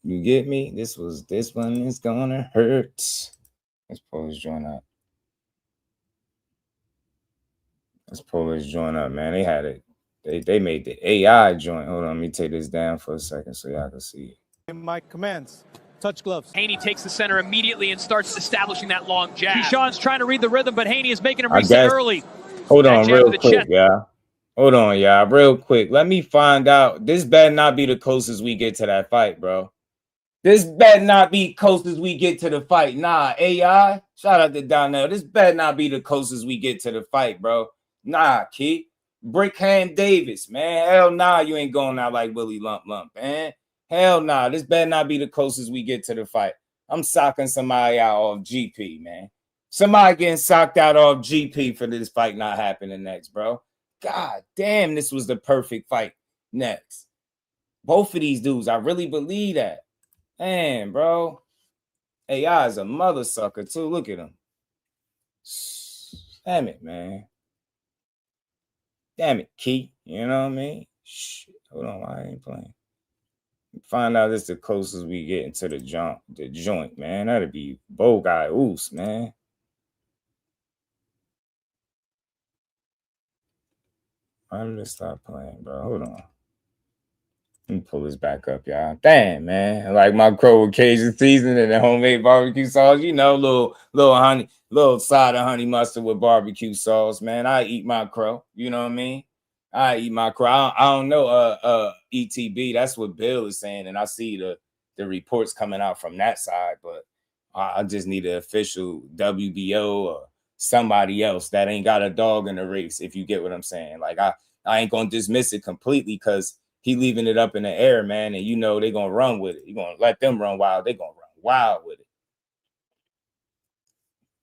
You get me? This one is gonna hurt. Let's pull this joint up. Man. They had it. They made the AI joint. Hold on, let me take this down for a second so y'all can see it. In my commands. Touch gloves. Haney takes the center immediately and starts establishing that long jab. Keyshawn's trying to read the rhythm, but Haney is making him reset early. Hold on real quick, y'all. Hold on, y'all. Real quick. Let me find out. This better not be the closest we get to that fight, bro. This better not be closest we get to the fight. Nah, AI. Shout out to Donnell. This better not be the closest we get to the fight, bro. Nah, Key. Brickhand Davis, man. Hell nah, you ain't going out like Willie Lump, man. Hell nah, this better not be the closest we get to the fight. I'm socking somebody out off GP, man. Somebody getting socked out off GP for this fight not happening next, bro. God damn, this was the perfect fight next. Both of these dudes, I really believe that. Man, bro. AI is a mother sucker, too. Look at him. Damn it, man. Damn it, Key. You know what I mean? Shit. Hold on, I ain't playing. Find out it's the closest we get into the joint, man. That'd be Bo Guy Oos, man. Why did it stop playing, bro? Hold on. Let me pull this back up, y'all. Damn, man. Like my crow with Cajun seasoning and the homemade barbecue sauce. You know, little side of honey mustard with barbecue sauce, man. I eat my crow. You know what I mean? I eat my crow. I don't know ETB. That's what Bill is saying, and I see the reports coming out from that side, but I just need an official WBO or somebody else that ain't got a dog in the race, if you get what I'm saying. Like, I ain't gonna dismiss it completely because he leaving it up in the air, man, and you know they're gonna run with it. You're gonna let them run wild. They're gonna run wild with it.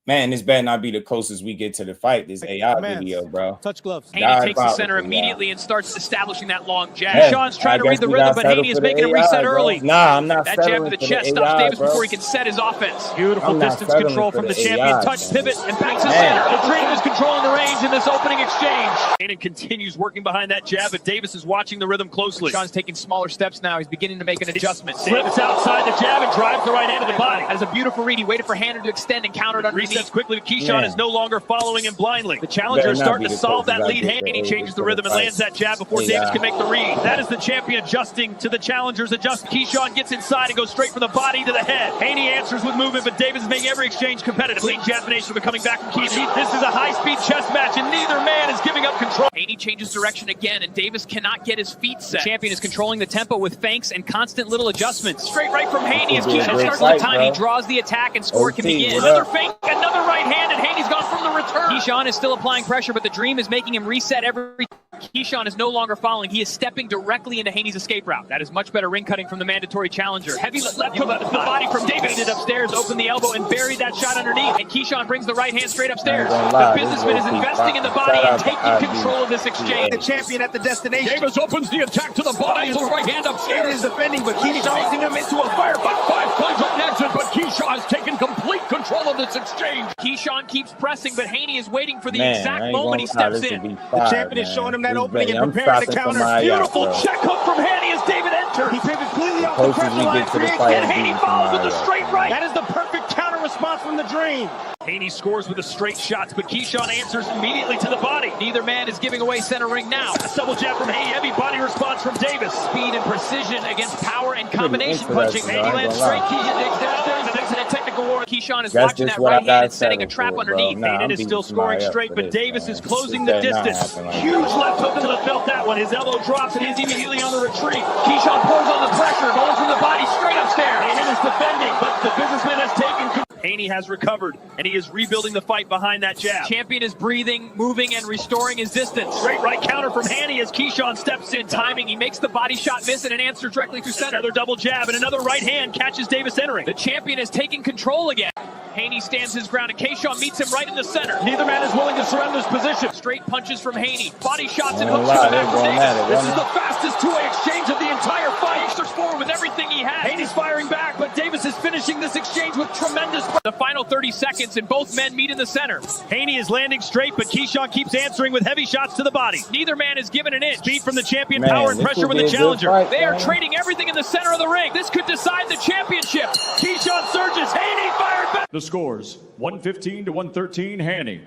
Man, this better not be the closest we get to the fight. This AI video, bro. Touch gloves. Haney takes the center immediately and starts establishing that long jab. Keyshawn's trying to read the rhythm, but Haney is making him reset early. Nah, I'm not. That jab to the chest stops Davis before he can set his offense. Beautiful distance control from the champion. Touch, pivot, and backs his center. The Dream is controlling the range in this opening exchange. Haney continues working behind that jab, but Davis is watching the rhythm closely. Keyshawn's taking smaller steps now. He's beginning to make an adjustment. Slips outside the jab and drives the right hand to the body. That is a beautiful read. He waited for Haney to extend and countered underneath. Resets quickly. Keyshawn is no longer following him blindly. The challenger is starting to solve that lead. Haney changes the rhythm and lands that jab before Davis can make the read. That is the champion adjusting to the challenger's adjustment. Keyshawn gets inside and goes straight from the body to the head. Haney answers with movement, but Davis is making every exchange competitive. Clean jab nation, but coming back from Keyshawn. This is a high-speed chess match, and neither man is giving up control. Haney changes direction again, and Davis cannot get his feet set. The champion is controlling the tempo with feints and constant little adjustments. Straight right from Haney as Keyshawn starts the time. He draws the attack, and score can begin. Another feint, another right hand, and Haney's gone from the return. Keyshawn is still applying pressure, but the Dream is making him reset every Keyshawn is no longer following. He is stepping directly into Haney's escape route. That is much better ring cutting from the mandatory challenger. Heavy left to the body from Davis. Ended upstairs, opened the elbow, and buried that shot underneath. And Keyshawn brings the right hand straight upstairs. The businessman is investing in the body and taking control of this exchange. The champion at the destination. Davis opens the attack to the body and right hand upstairs. It is defending, but Keyshawn forcing him into a firefight. 5 points on exit, but Keyshawn has taken complete control of this exchange. Keyshawn keeps pressing, but Haney is waiting for the exact moment he steps in. The champion is showing him that opening and preparing to counter. Beautiful check hook from Haney as David enters. He pivots completely off the pressure line, and Haney follows with a straight right. That is the perfect counter response from the Dream. Haney scores with the straight shots, but Keyshawn answers immediately to the body. Neither man is giving away center ring now. A double jab from Haney, heavy body response from Davis. Speed and precision against power and combination punching. Haney lands straight. Keyshawn digs downstairs and makes it a technical war. Keyshawn is watching that right hand and setting a trap underneath. Hayden is still scoring straight, but Davis is closing the distance. Huge left hook to the felt that one. His elbow drops and he's immediately on the retreat. Keyshawn pulls on the pressure, going from the body straight upstairs. Hayden is defending, but the businessman has taken control. Haney has recovered, and he is rebuilding the fight behind that jab. Champion is breathing, moving, and restoring his distance. Straight right counter from Haney as Keyshawn steps in. Timing, he makes the body shot miss and an answer directly through center. Another double jab, and another right hand catches Davis entering. The champion is taking control again. Haney stands his ground, and Keyshawn meets him right in the center. Neither man is willing to surrender his position. Straight punches from Haney. Body shots and hooks to the back from Davis. This is the fastest two-way exchange of the entire fight. He starts forward with everything he has. Haney's firing back, but Davis is finishing this exchange with tremendous... The final 30 seconds, and both men meet in the center. Haney is landing straight, but Keyshawn keeps answering with heavy shots to the body. Neither man is given an inch. Speed from the champion, power and pressure with the challenger. They are trading everything in the center of the ring. This could decide the championship. Keyshawn surges. Haney fired back. The scores, 115 to 113, Haney.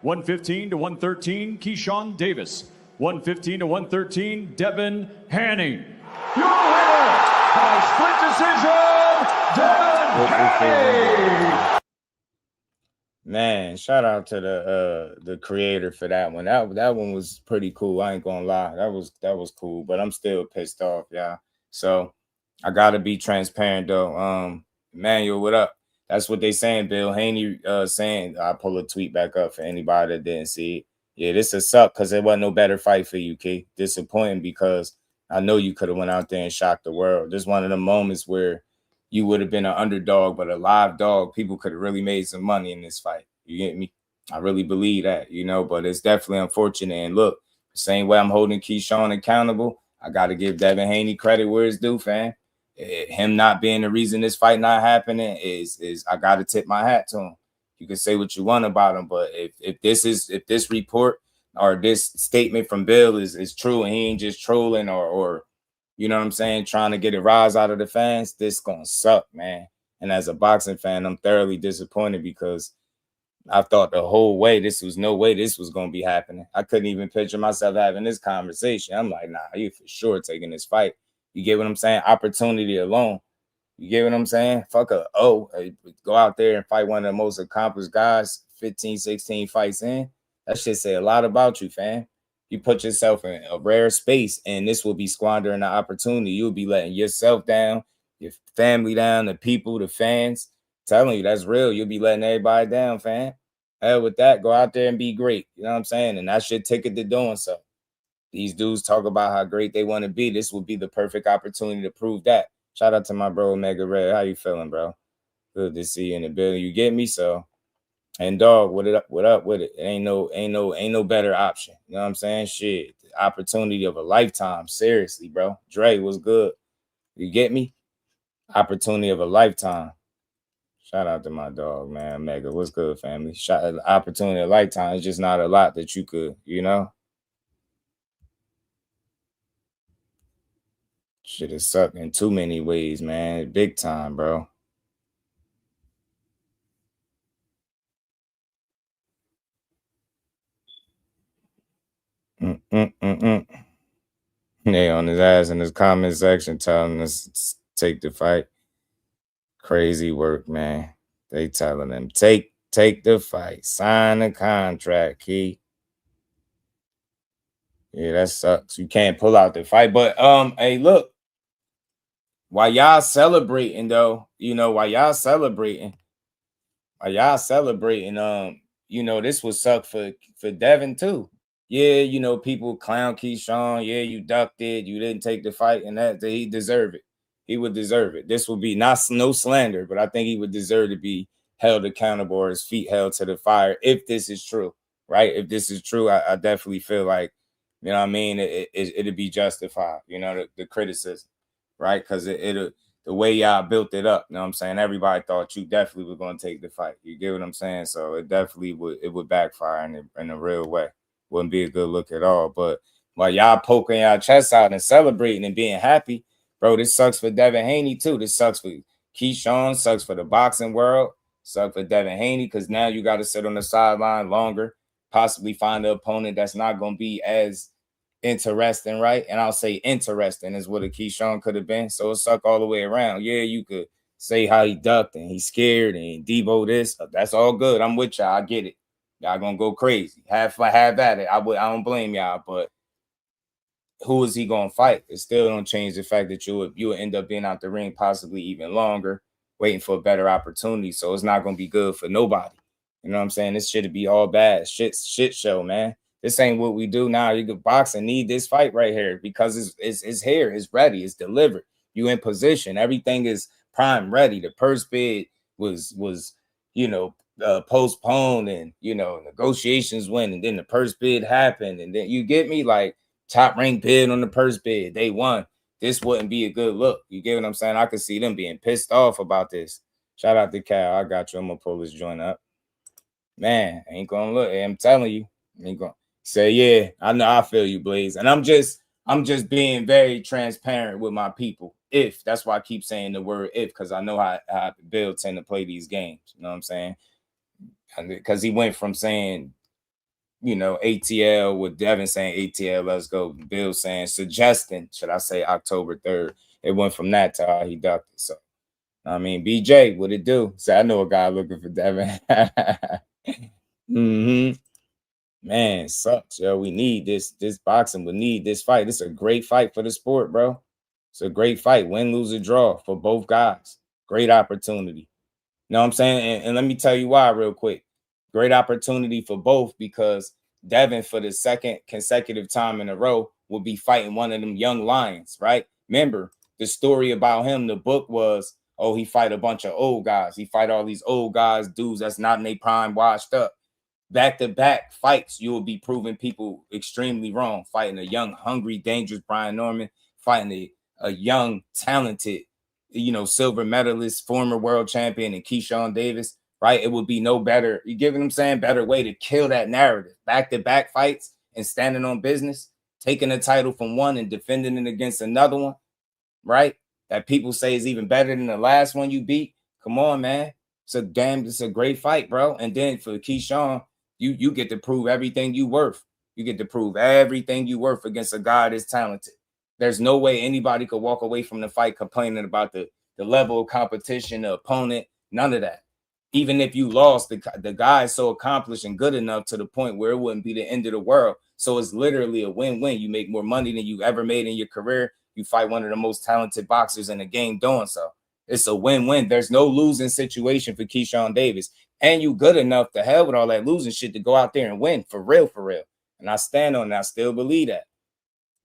115 to 113, Keyshawn Davis. 115 to 113, Devin Haney. Your winner by split decision, Devin Haney. Man, shout out to the creator for that one. That one was pretty cool. I ain't gonna lie. That was cool, but I'm still pissed off, y'all. So I gotta be transparent though. Emmanuel, what up? That's what they saying, Bill. Haney saying, I'll pull a tweet back up for anybody that didn't see it. Yeah, this is suck because there wasn't no better fight for you, Key. Disappointing because I know you could have went out there and shocked the world. This is one of the moments where you would have been an underdog, but a live dog. People could have really made some money in this fight. You get me? I really believe that, you know, but it's definitely unfortunate. And look, the same way I'm holding Keyshawn accountable, I got to give Devin Haney credit where it's due, fam. Him not being the reason this fight not happening is I got to tip my hat to him. You can say what you want about him, but if this report or this statement from Bill is true and he ain't just trolling or you know what I'm saying, trying to get a rise out of the fans, this gonna suck, man. And as a boxing fan, I'm thoroughly disappointed because I thought the whole way this was no way this was gonna be happening. I couldn't even picture myself having this conversation. I'm like, nah, you for sure taking this fight. You get what I'm saying? Opportunity alone. You get what I'm saying? Fuck go out there and fight one of the most accomplished guys 15, 16 fights in. That shit say a lot about you, fam. You put yourself in a rare space, and this will be squandering the opportunity. You'll be letting yourself down, your family down, the people, the fans. Telling you, that's real. You'll be letting everybody down, fam. Hell with that. Go out there and be great. You know what I'm saying? And that's your ticket to doing so. These dudes talk about how great they want to be. This will be the perfect opportunity to prove that. Shout out to my bro, Mega Red. How you feeling, bro? Good to see you in the building. You get me? So, and dog, what up with it? Ain't no better option. You know what I'm saying? Shit, the opportunity of a lifetime. Seriously, bro. Dre, what's good? You get me? Opportunity of a lifetime. Shout out to my dog, man. Mega, what's good, family? Opportunity of a lifetime. It's just not a lot that you could, you know? Shit is sucked in too many ways, man. Big time, bro. They on his ass in his comment section telling us take the fight. Crazy work, man. They telling them take the fight. Sign the contract, Key. Yeah, that sucks. You can't pull out the fight. But hey, look. While y'all celebrating, though, you know, while y'all celebrating, you know, this would suck for Devin too. yeah, you know, people clown Keyshawn. Yeah, you ducked it. You didn't take the fight, and that he deserved it. He would deserve it. This would be no slander, but I think he would deserve to be held accountable or his feet held to the fire if this is true, right? If this is true, I definitely feel like, you know what I mean, it'd be justified, you know, the criticism, right? Because the way y'all built it up, you know what I'm saying? Everybody thought you definitely were going to take the fight. You get what I'm saying? So it definitely would backfire in a real way. Wouldn't be a good look at all. But while y'all poking y'all chests out and celebrating and being happy, bro, this sucks for Devin Haney too. This sucks for Keyshawn, sucks for the boxing world, sucks for Devin Haney, because now you got to sit on the sideline longer, possibly find an opponent that's not going to be as interesting, right? And I'll say interesting is what a Keyshawn could have been. So it sucked all the way around. Yeah, you could say how he ducked and he's scared and Debo this. That's all good. I'm with y'all. I get it. Y'all gonna go crazy. Have at it. I don't blame y'all, but who is he gonna fight? It still don't change the fact that you would end up being out the ring possibly even longer, waiting for a better opportunity. So it's not gonna be good for nobody. You know what I'm saying? This should be all bad. Shit show, man. This ain't what we do now. You could boxing need this fight right here because it's here, it's ready, it's delivered. You in position, everything is prime ready. The purse bid was postponed, and negotiations went, and then the purse bid happened, and then you get me, like top rank bid on the purse bid, they won. This wouldn't be a good look. You get what I'm saying? I could see them being pissed off about this. Shout out to Cal. I got you. I'm gonna pull this joint up. Man, ain't gonna look. I'm telling you, ain't gonna say, yeah, I know, I feel you, Blaze. And I'm just being very transparent with my people. If that's why I keep saying the word if, because I know how Bill tend to play these games. You know what I'm saying? Because he went from saying, ATL, with Devin saying ATL, let's go. Bill saying, suggesting, should I say October 3rd. It went from that to how he ducked it. So, I mean, BJ, what it do? So I know a guy looking for Devin. Man, it sucks, yo. We need this boxing. We need this fight. This is a great fight for the sport, bro. It's a great fight. Win, lose, or draw for both guys. Great opportunity. You know what I'm saying? And let me tell you why real quick. Great opportunity for both, because Devin, for the second consecutive time in a row, will be fighting one of them young lions, right? Remember, the story about him, the book was, oh, he fight a bunch of old guys. He fight all these old guys, dudes that's not in their prime, washed up. Back-to-back fights, you will be proving people extremely wrong. Fighting a young, hungry, dangerous Brian Norman, fighting a young, talented, silver medalist, former world champion, and Keyshawn Davis, right? It would be no better, you get what I'm saying, better way to kill that narrative. Back-to-back fights and standing on business, taking a title from one and defending it against another one, right? That people say is even better than the last one you beat. Come on, man. It's a great fight, bro. And then for Keyshawn, you get to prove everything you worth. You get to prove everything you worth against a guy that's talented. There's no way anybody could walk away from the fight complaining about the level of competition, the opponent, none of that. Even if you lost, the guy is so accomplished and good enough to the point where it wouldn't be the end of the world. So it's literally a win-win. You make more money than you ever made in your career. You fight one of the most talented boxers in the game doing so. It's a win-win. There's no losing situation for Keyshawn Davis. And you good enough to hell with all that losing shit to go out there and win for real, for real. And I stand on that. I still believe that.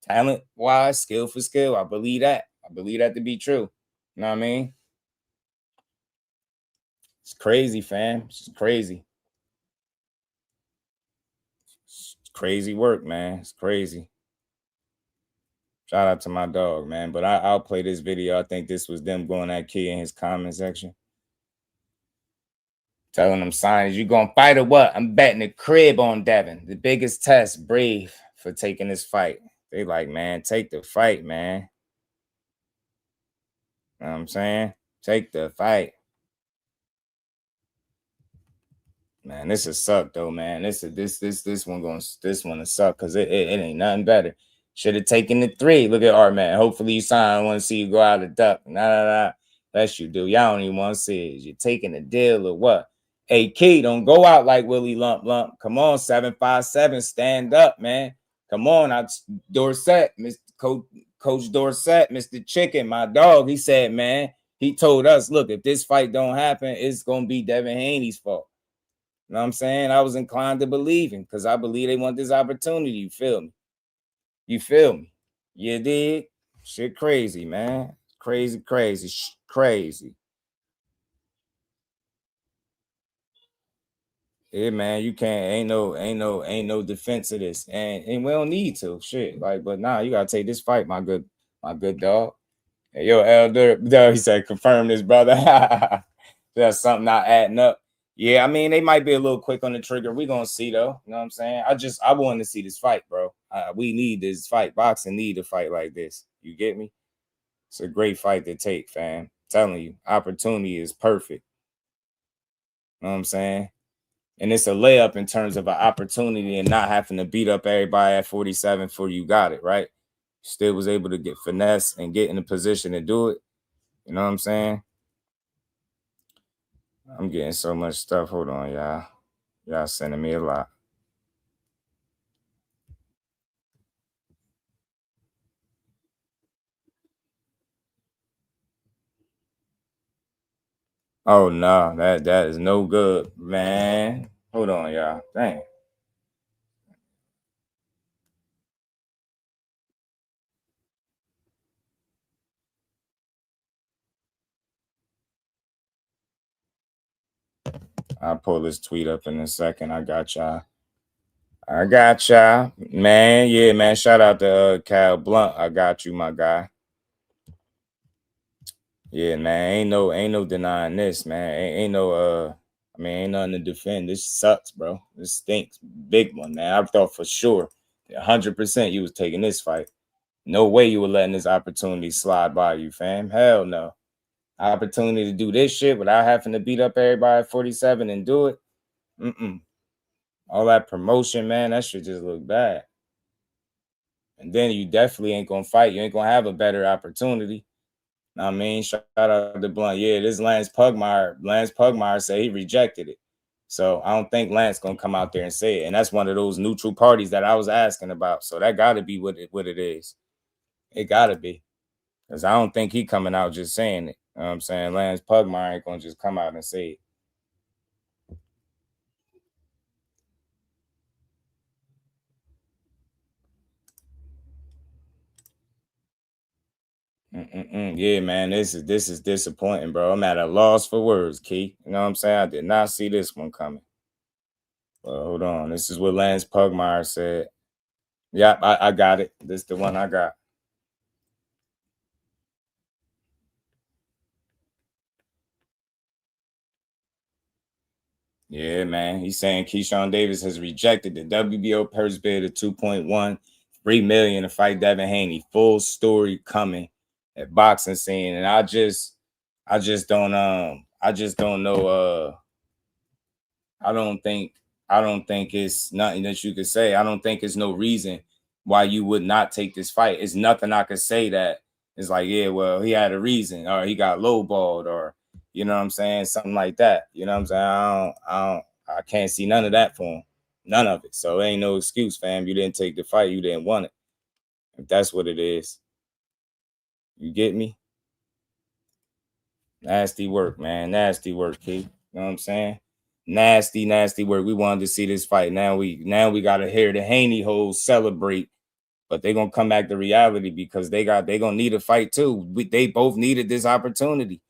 Talent-wise, skill for skill, I believe that. I believe that to be true. You know what I mean? It's crazy, fam. It's just crazy. It's crazy work, man. It's crazy. Shout out to my dog, man. But I'll play this video. I think this was them going at Key in his comment section. Telling them signs, you gonna fight or what? I'm betting the crib on Devin. The biggest test, brave for taking this fight. They like, man, take the fight, man. You know what I'm saying? Take the fight. Man, this is suck though, man. This one to suck because it ain't nothing better. Should have taken the 3. Look at Art, man. Hopefully you sign. I want to see you go out of duck. Nah. That's you do. Y'all don't even want to see it. You're taking a deal or what? Hey, Key, don't go out like Willie Lump. Come on, 757. Stand up, man. Come on. Dorsett, Mr. Coach Dorsett, Mr. Chicken, my dog. He said, man, he told us, look, if this fight don't happen, it's gonna be Devin Haney's fault. You know what I'm saying? I was inclined to believe him because I believe they want this opportunity. You feel me? You feel me? You dig? Shit crazy, man. Crazy, crazy, crazy. Yeah, man, you can't. Ain't no defense of this, and we don't need to. Shit, like, but nah, you gotta take this fight, my good dog. Hey, yo, Elder, he said, confirm this, brother. That's something not adding up. Yeah, I mean, they might be a little quick on the trigger. We gonna see though. You know what I'm saying? I want to see this fight, bro. We need this fight. Boxing need a fight like this. You get me? It's a great fight to take, fam. I'm telling you, opportunity is perfect. You know what I'm saying? And it's a layup in terms of an opportunity and not having to beat up everybody at 47 before you got it, right? Still was able to get finesse and get in a position to do it. You know what I'm saying? I'm getting so much stuff. Hold on, y'all. Y'all sending me a lot. Oh no, that is no good, man. Hold on, y'all. Dang. I'll pull this tweet up in a second. I got y'all. Man. Yeah, man. Shout out to Cal Blunt. I got you, my guy. Yeah, man. Ain't no denying this, man. Ain't no ain't nothing to defend. This sucks, bro. This stinks. Big one, man. I thought for sure 100% you was taking this fight. No way you were letting this opportunity slide by you, fam. Hell no. Opportunity to do this shit without having to beat up everybody at 47 and do it. All that promotion, man, that shit just look bad. And then you definitely ain't gonna fight. You ain't gonna have a better opportunity. I mean, shout out to Blunt. Yeah, this Lance Pugmire said he rejected it. So I don't think Lance gonna come out there and say it. And that's one of those neutral parties that I was asking about. So that gotta be what it is. It gotta be. Because I don't think he coming out just saying it. You know what I'm saying? Lance Pugmire ain't gonna just come out and say it. Yeah, man, this is disappointing, bro. I'm at a loss for words, Key. You know what I'm saying? I did not see this one coming. Well, hold on. This is what Lance Pugmire said. Yep, I got it. This is the one I got. Yeah, man. He's saying Keyshawn Davis has rejected the WBO purse bid of $2.13 million to fight Devin Haney. Full story coming at boxing scene. And I just don't know. I don't think it's nothing that you could say. I don't think it's no reason why you would not take this fight. It's nothing I could say that is like, yeah, well, he had a reason, or he got lowballed, or you know what I'm saying, something like that. You know what I'm saying? I can't see none of that for him. None of it. So it ain't no excuse, fam. You didn't take the fight, you didn't want it. If that's what it is. You get me? Nasty work, man. Nasty work, Key. You know what I'm saying? Nasty work. We wanted to see this fight. Now we gotta hear the Haney hoes celebrate, but they're gonna come back to reality because they gonna need a fight too. They both needed this opportunity.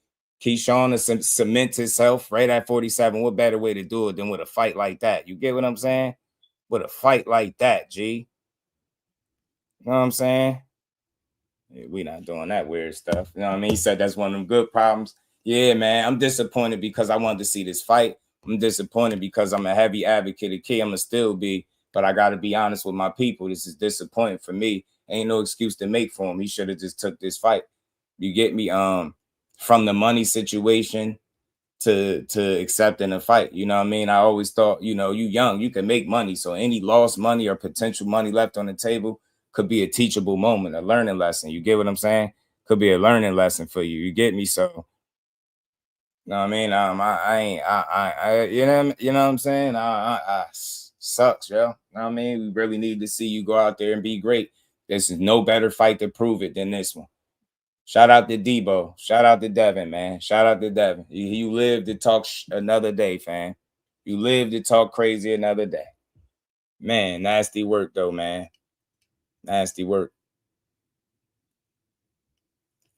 Keyshawn to cement himself right at 47. What better way to do it than with a fight like that? You get what I'm saying? With a fight like that, G. You know what I'm saying? We not doing that weird stuff. You know what I mean? He said that's one of them good problems. Yeah, man. I'm disappointed because I wanted to see this fight. I'm disappointed because I'm a heavy advocate of Key. I'm going to still be, but I got to be honest with my people. This is disappointing for me. Ain't no excuse to make for him. He should have just took this fight. You get me? From the money situation to accepting a fight. You know what I mean? I always thought, you young, you can make money. So any lost money or potential money left on the table could be a teachable moment, a learning lesson. You get what I'm saying? Could be a learning lesson for you. You get me? So, you know what I mean? You know what I'm saying? Sucks, yo. You know what I mean? We really need to see you go out there and be great. This is no better fight to prove it than this one. Shout out to Debo. Shout out to Devin, man. Shout out to Devin. You live to talk another day, fam. You live to talk crazy another day. Man, nasty work, though, man. Nasty work.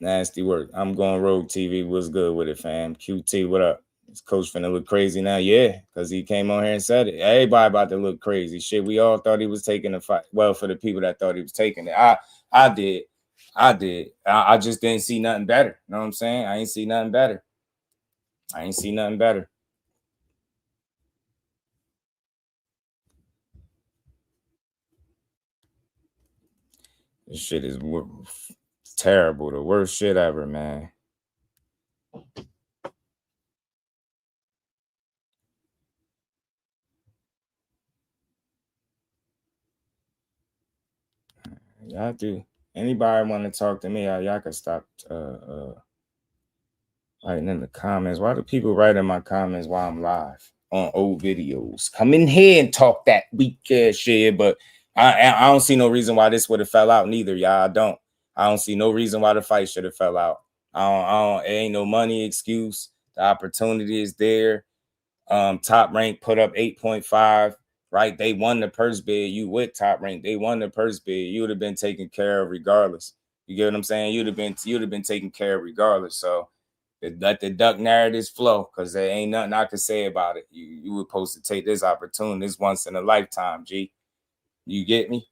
Nasty work. I'm going Rogue TV. What's good with it, fam? QT, what up? Is Coach finna look crazy now? Yeah, because he came on here and said it. Everybody about to look crazy. Shit, we all thought he was taking the fight. Well, for the people that thought he was taking it. I did. I just didn't see nothing better. You know what I'm saying? I ain't see nothing better. This shit is terrible. The worst shit ever, man. Y'all do. Anybody want to talk to me? Y'all can stop writing in the comments. Why do people write in my comments while I'm live on old videos? Come in here and talk that weak ass shit. But I don't see no reason why this would have fell out neither, y'all. I don't see no reason why the fight should have fell out. It ain't no money excuse. The opportunity is there. Top Rank put up 8.5. Right, they won the purse bid. You with Top Rank, they won the purse bid. You would have been taken care of regardless. You get what I'm saying? You'd have been taken care of regardless. So let the duck narratives flow, because there ain't nothing I could say about it. You were supposed to take this opportunity. This once in a lifetime, G. You get me?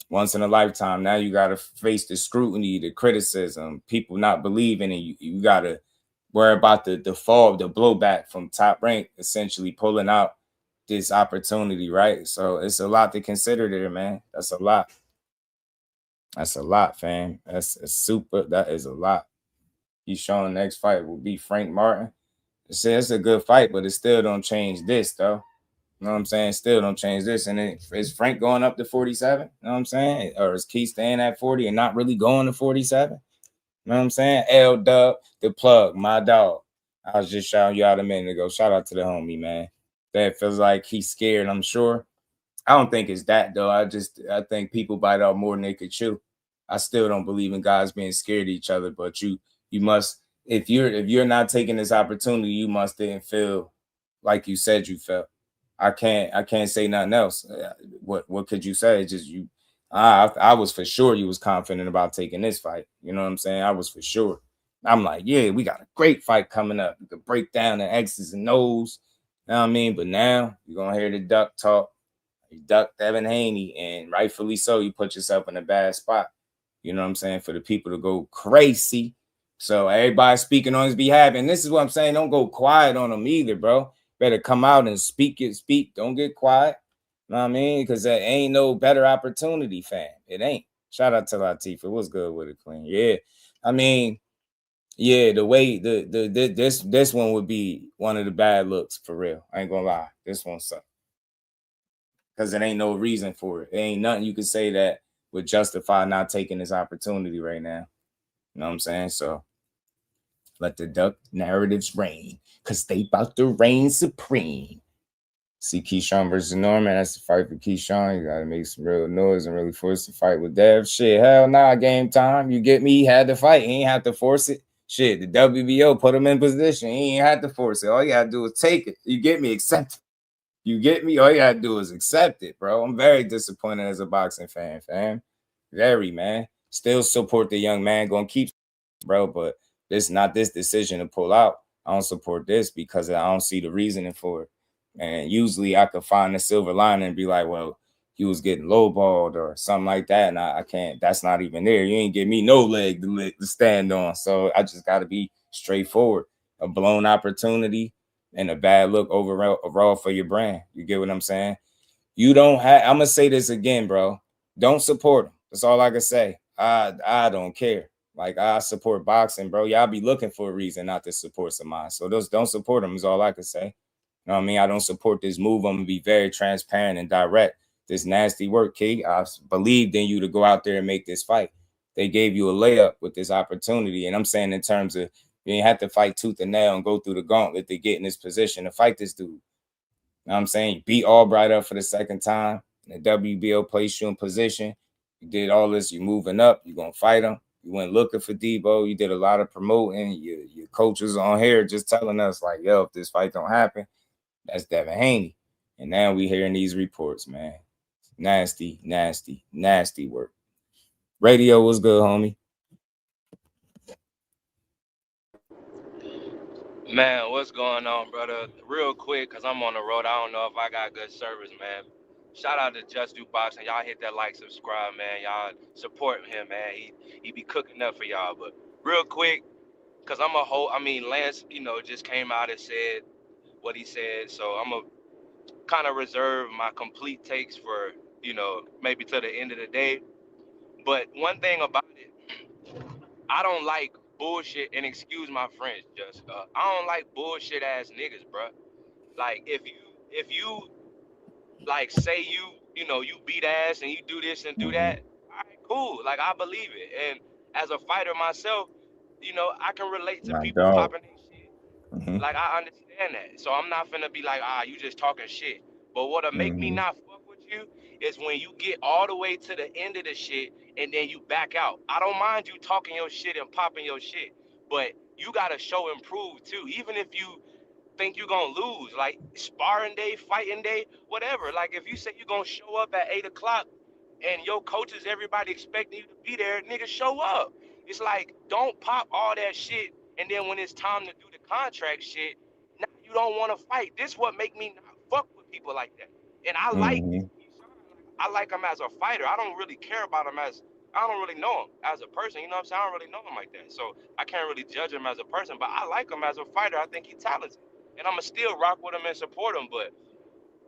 Once in a lifetime. Now you gotta face the scrutiny, the criticism, people not believing in you. You gotta worry about the fall, the blowback from Top Rank, essentially pulling out this opportunity, right? So it's a lot to consider there, man. That's a lot. That's a lot, fam. That is a lot. Keyshawn next fight will be Frank Martin. It's a good fight, but it still don't change this, though. You know what I'm saying? Still don't change this. And then is Frank going up to 47? You know what I'm saying? Or is Key staying at 40 and not really going to 47? You know what I'm saying? L-Dub, the plug, my dog. I was just shouting you out a minute ago. Shout out to the homie, man. That feels like he's scared, I'm sure. I don't think it's that, though. I think people bite off more than they could chew. I still don't believe in guys being scared of each other, but you must, if you're not taking this opportunity, you must didn't feel like you said you felt. I can't say nothing else. What could you say? It's just you. I was for sure you was confident about taking this fight. You know what I'm saying? I was for sure. I'm like, yeah, we got a great fight coming up. You could break down the X's and O's. You know what I mean? But now you're going to hear the duck talk. You duck Devin Haney, and rightfully so, you put yourself in a bad spot. You know what I'm saying? For the people to go crazy. So everybody speaking on his behalf. And this is what I'm saying. Don't go quiet on him either, bro. Better come out and speak. Don't get quiet. You know what I mean? Because there ain't no better opportunity, fam. It ain't. Shout out to Latifah. What's good with it, Queen? Yeah. I mean, yeah, the way this one would be one of the bad looks for real. I ain't gonna lie. This one sucks. Because there ain't no reason for it. There ain't nothing you can say that would justify not taking this opportunity right now. You know what I'm saying? So let the duck narratives reign, because they about to reign supreme. See Keyshawn versus Norman. That's the fight for Keyshawn. You got to make some real noise and really force the fight with Dev. Shit, hell nah, game time. You get me? He had to fight. He ain't have to force it. Shit, the WBO put him in position. He ain't had to force it. All you got to do is take it. You get me? Accept it. You get me? All you got to do is accept it, bro. I'm very disappointed as a boxing fan, fam. Very, man. Still support the young man. Gonna keep, bro, but this not this decision to pull out. I don't support this because I don't see the reasoning for it. And usually I could find the silver lining and be like, well, he was getting lowballed or something like that. And I can't, that's not even there. You ain't give me no leg to stand on. So I just got to be straightforward. A blown opportunity and a bad look overall for your brand. You get what I'm saying? You don't have, I'm going to say this again, bro. Don't support him. That's all I can say. I don't care. Like, I support boxing, bro. Y'all be looking for a reason not to support somebody. So those don't support him is all I can say. You know what I mean? I don't support this move. I'm going to be very transparent and direct. This nasty work, Key. I believed in you to go out there and make this fight. They gave you a layup with this opportunity. And I'm saying in terms of you ain't have to fight tooth and nail and go through the gauntlet to get in this position to fight this dude. You know what I'm saying? You beat Albright up for the second time. The WBO placed you in position. You did all this. You're moving up. You're going to fight him. You went looking for Debo. You did a lot of promoting. Your coaches on here just telling us, like, yo, if this fight don't happen, That's Devin Haney. And now we hearing these reports, man. Nasty, nasty, nasty work. Radio was good, homie. Man, what's going on, brother? Real quick, because I'm on the road. I don't know if I got good service, man. Shout out to Just Do Boxing. Y'all hit that like, subscribe, man. Y'all support him, man. He be cooking up for y'all. But real quick, because Lance, just came out and said what he said. So I'm going to kind of reserve my complete takes for, maybe to the end of the day. But one thing about it, I don't like bullshit, and excuse my French, Jessica. I don't like bullshit ass niggas, bro. Like if you like say you beat ass and you do this and do that, all right, cool. Like I believe it. And as a fighter myself, I can relate to people popping their shit. Like I understand that. So I'm not finna be like, you just talking shit. But what'll make me not fuck with you is when you get all the way to the end of the shit and then you back out. I don't mind you talking your shit and popping your shit, but you gotta show and prove too. Even if you think you're gonna lose, like sparring day, fighting day, whatever. Like if you say you're gonna show up at 8 o'clock and your coaches, everybody expecting you to be there, nigga, show up. It's like, don't pop all that shit and then when it's time to do the contract shit, now you don't want to fight. This what make me not fuck with people like that. And I like him as a fighter. I don't really care about him I don't really know him as a person. You know what I'm saying? I don't really know him like that. So I can't really judge him as a person, but I like him as a fighter. I think he's talented. And I'm going to still rock with him and support him. But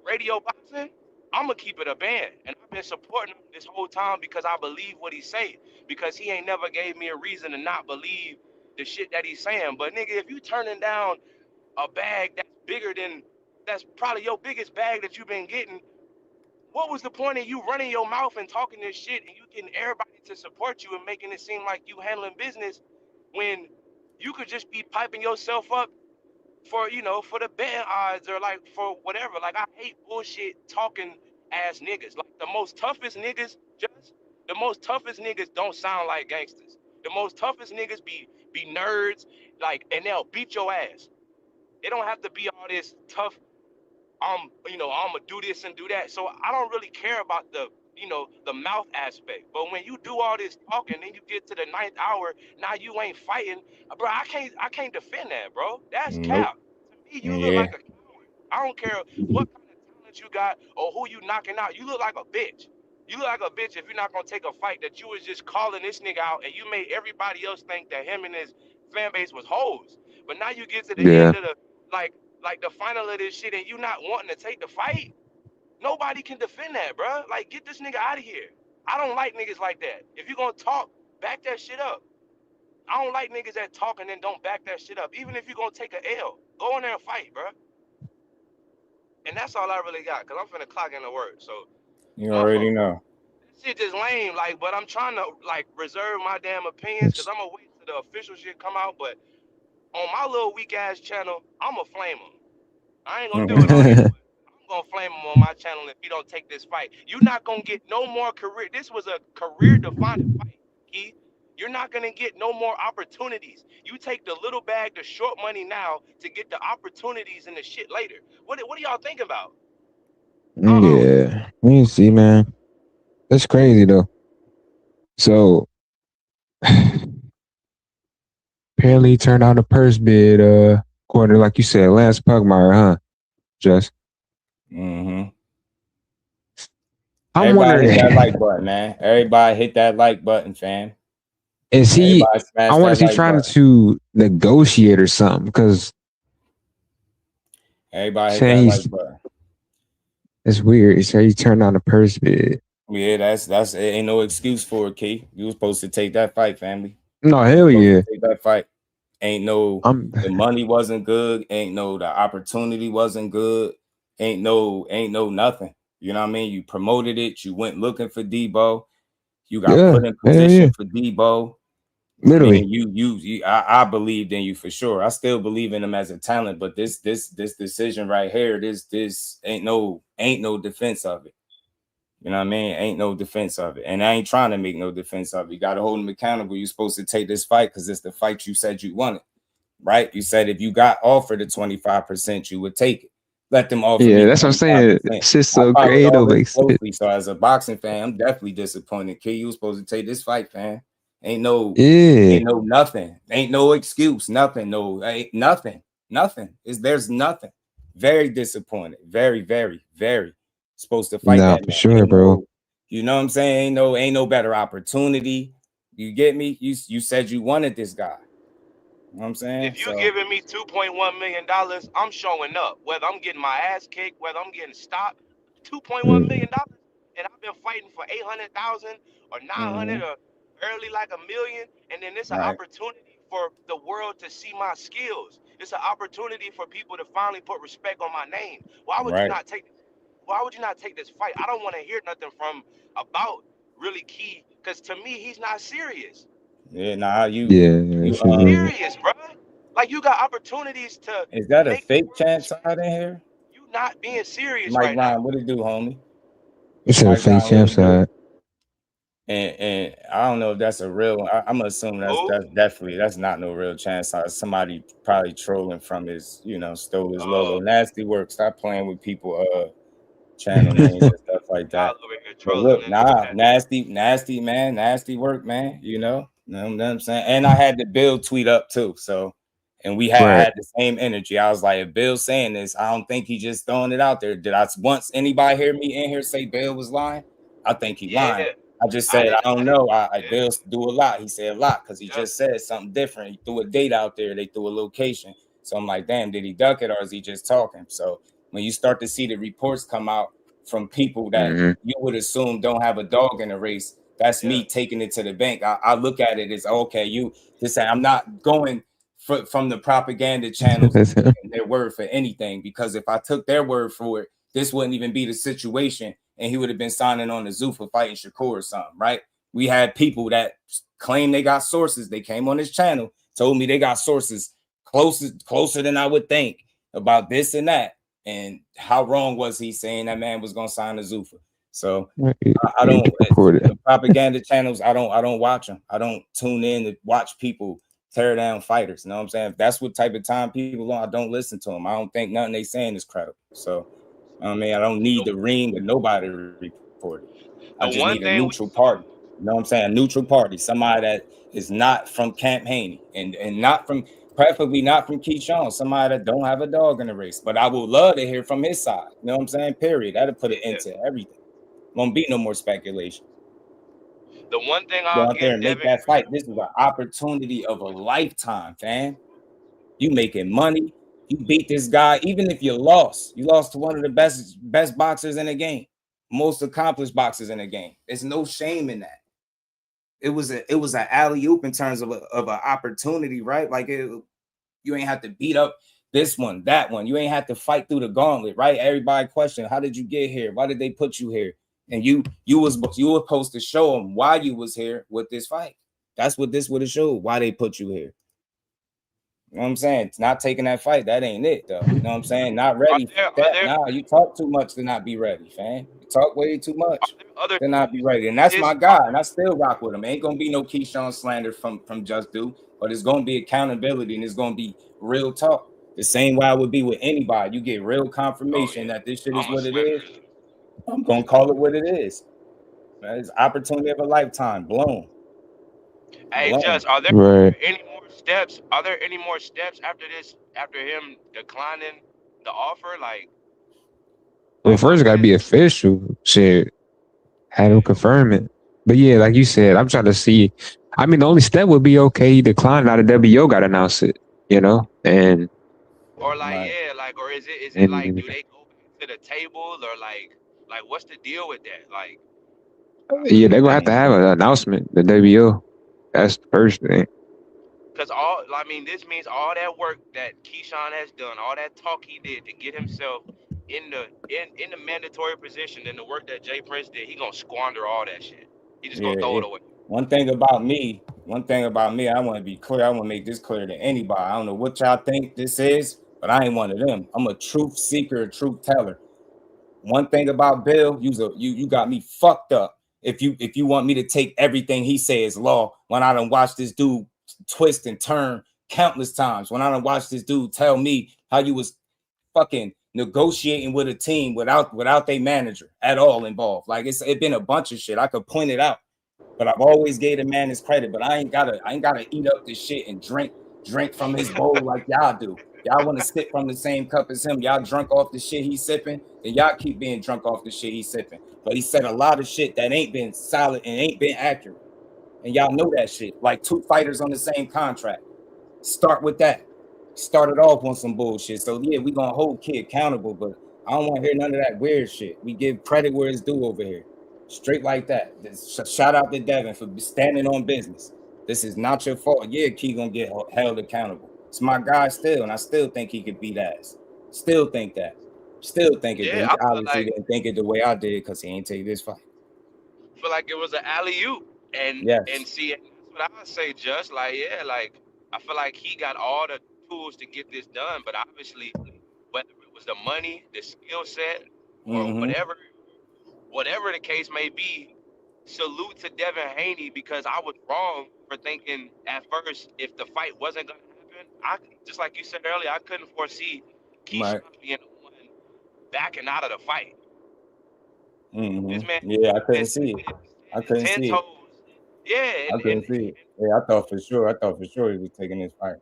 radio boxing, I'm going to keep it a band. And I've been supporting him this whole time because I believe what he's saying. Because he ain't never gave me a reason to not believe the shit that he's saying. But nigga, if you turning down a bag that's probably your biggest bag that you've been getting, what was the point of you running your mouth and talking this shit and you getting everybody to support you and making it seem like you handling business when you could just be piping yourself up for, for the betting odds or like for whatever. Like I hate bullshit talking ass niggas. Like the most toughest niggas don't sound like gangsters. The most toughest niggas be nerds, like, and they'll beat your ass. It don't have to be all this tough, I'm gonna do this and do that. So I don't really care about the mouth aspect. But when you do all this talking, then you get to the 9th hour, now you ain't fighting, bro. I can't defend that, bro. That's cap. To me, you look like a coward. I don't care what kind of talent you got or who you knocking out. You look like a bitch. You look like a bitch if you're not gonna take a fight that you was just calling this nigga out and you made everybody else think that him and his fan base was hoes. But now you get to the end of the like the final of this shit and you not wanting to take the fight, nobody can defend that, bro. Like, get this nigga out of here. I don't like niggas like that. If you gonna talk, back that shit up. I don't like niggas that talk and then don't back that shit up. Even if you're gonna take a L, go in there and fight, bro. And that's all I really got, because I'm finna clock into work. So you already know. This shit just lame, like, but I'm trying to like reserve my damn opinions because I'm gonna wait till the official shit come out. But on my little weak ass channel, I'm gonna flame him. I ain't gonna do it on here, but I'm gonna flame him on my channel if he don't take this fight. You're not gonna get no more career. This was a career-defining fight, Keith. You're not gonna get no more opportunities. You take the little bag, the short money now to get the opportunities and the shit later. What do y'all think about? Yeah, you see, man, that's crazy though. So apparently he turned out a purse bid, according to, like you said, Lance Pugmire, huh? Just. I'm wondering. Hit that like button, man. Everybody hit that like button, fam. Is he? I wonder if he's trying to negotiate or something, because everybody hit that like button. It's weird. He said he turned down a purse bid. Yeah, that's it. Ain't no excuse for it, Key. You was supposed to take that fight, family. No, hell yeah. Take that fight. Ain't no the money wasn't good. Ain't no the opportunity wasn't good. Ain't no nothing. You know what I mean? You promoted it. You went looking for Debo. You got put in position for Debo. Literally, I believed in you for sure. I still believe in him as a talent, but this decision right here, this ain't no defense of it. You know what I mean? Ain't no defense of it. And I ain't trying to make no defense of it. You got to hold him accountable. You're supposed to take this fight because it's the fight you said you wanted, right? You said if you got offered the 25%, you would take it. let them offer Yeah, me that's what I'm saying. 25%. Shit's I so followed great all over. this closely, so as a boxing fan, I'm definitely disappointed. Kid, you was supposed to take this fight, fam. Ain't no nothing. Ain't no excuse. Nothing. No, ain't nothing. Nothing. There's nothing. Very disappointed. Very, very, very. Supposed to fight Nah, that for man. sure, Ain't bro. no, you know what I'm saying? Ain't no better opportunity. You get me? You said you wanted this guy. You know what I'm saying? If you're giving me $2.1 million, I'm showing up. Whether I'm getting my ass kicked, whether I'm getting stopped, $2.1 million, and I've been fighting for 800,000 or 900 or barely like $1 million, and then it's an opportunity for the world to see my skills. It's an opportunity for people to finally put respect on my name. Why would you not take? Why would you not take this fight? I don't want to hear nothing about really Key, because to me he's not serious. Yeah, nah, you Serious, bro. Like, you got opportunities to is that a make fake chance out in here? you not being serious Mike right Ryan, now. what it do, homie? It's a fake champ side. And I don't know if that's a real. I'm assuming that's not no real chance. Somebody probably trolling from his, stole his logo. Nasty work. Stop playing with people channel names and stuff like that. But look, nasty man, nasty work, man. You know what I'm saying? And I had the Bill tweet up too. So, and we had the same energy. I was like, if Bill's saying this, I don't think he just throwing it out there. Did I once anybody hear me in here say Bill was lying? I think he lying. I just said, I don't know. Bill do a lot. He said a lot because he just said something different. He threw a date out there. They threw a location. So I'm like, damn, did he duck it or is he just talking? So when you start to see the reports come out from people that you would assume don't have a dog in the race, that's me taking it to the bank. I look at it as, okay, you just say, I'm not going from the propaganda channels and their word for anything, because if I took their word for it, this wouldn't even be the situation. And he would have been signing on the Zuffa fighting Shakur or something, right? We had people that claim they got sources. They came on this channel, told me they got sources closer than I would think about this and that. And how wrong was he saying that man was going to sign the Zuffa? So I don't the propaganda channels. I don't watch them. I don't tune in to watch people tear down fighters. You know what I'm saying? If that's what type of time people on, I don't listen to them. I don't think nothing they saying is credible. So I mean, I don't need the ring with nobody to report it. I just need a neutral party. You know what I'm saying? A neutral party. Somebody that is not from Camp Haney and not from, preferably not from Keyshawn. Somebody that don't have a dog in the race. But I would love to hear from his side. You know what I'm saying? Period. That'll put an end to everything. Won't be no more speculation. The one thing Go out there and make that fight. This is an opportunity of a lifetime, fam. You making money. You beat this guy, even if you lost to one of the best boxers in the game, most accomplished boxers in the game. There's no shame in that. It was an alley-oop in terms of an opportunity, right? Like you ain't have to beat up this one, that one. You ain't have to fight through the gauntlet, right? Everybody question, how did you get here? Why did they put you here? And you were supposed to show them why you was here with this fight. That's what this would have showed, why they put you here. You know what I'm saying? It's not taking that fight. That ain't it, though. You know what I'm saying? Not ready. Nah, you talk too much to not be ready, fam. You talk way too much to not be ready. And that's my guy. And I still rock with him. Ain't gonna be no Keyshawn slander from Just Do, but it's gonna be accountability and it's gonna be real talk. The same way I would be with anybody. You get real confirmation that this shit is what it is. I'm gonna call it what it is. It's opportunity of a lifetime. Blown. Hey, Just, are there any more steps? Are there any more steps after this? After him declining the offer, like? Well, first it gotta be official. Shit, have him confirm it. But yeah, like you said, I'm trying to see. I mean, the only step would be he declined. Now the WO got to announce it, and or like or is it like, do they go back to the table or like what's the deal with that? Like, yeah, they're gonna have an announcement. The WO, that's the first thing. Because this means all that work that Keyshawn has done, all that talk he did to get himself in the mandatory position, and the work that Jay Prince did, he gonna squander all that shit. He just gonna throw it away. One thing about me, I want to be clear. I want to make this clear to anybody. I don't know what y'all think this is, but I ain't one of them. I'm a truth seeker, a truth teller. One thing about Bill, you got me fucked up. If you want me to take everything he says law, when I done watch this dude twist and turn countless times, when I done watch this dude tell me how you was fucking negotiating with a team without their manager at all involved. Like it's been a bunch of shit. I could point it out, but I've always gave the man his credit. But I ain't gotta eat up this shit and drink from his bowl like y'all do. Y'all want to sip from the same cup as him. Y'all drunk off the shit he's sipping, and y'all keep being drunk off the shit he's sipping. But he said a lot of shit that ain't been solid and ain't been accurate. And y'all know that shit. Like 2 fighters on the same contract. Start with that. Started off on some bullshit. So yeah, we gonna hold kid accountable, but I don't want to hear none of that weird shit. We give credit where it's due over here. Straight like that. Shout out to Devin for standing on business. This is not your fault. Yeah, Key gonna get held accountable. It's my guy still, and I still think he could beat ass. Still think that. Still think it. Yeah, He obviously didn't think it the way I did because he ain't take this fight. Feel like it was an alley-oop. And Yes. see, that's what I would say, just like, yeah, like I feel like he got all the tools to get this done, but obviously whether it was the money, the skill set, or whatever the case may be, salute to Devin Haney, because I was wrong for thinking at first if the fight wasn't gonna happen. I just like you said earlier, I couldn't foresee Keyshawn being the one backing out of the fight. This man, Yeah, I couldn't see it. I couldn't see it. Yeah, I couldn't see it. Yeah, I thought for sure he was taking this fight.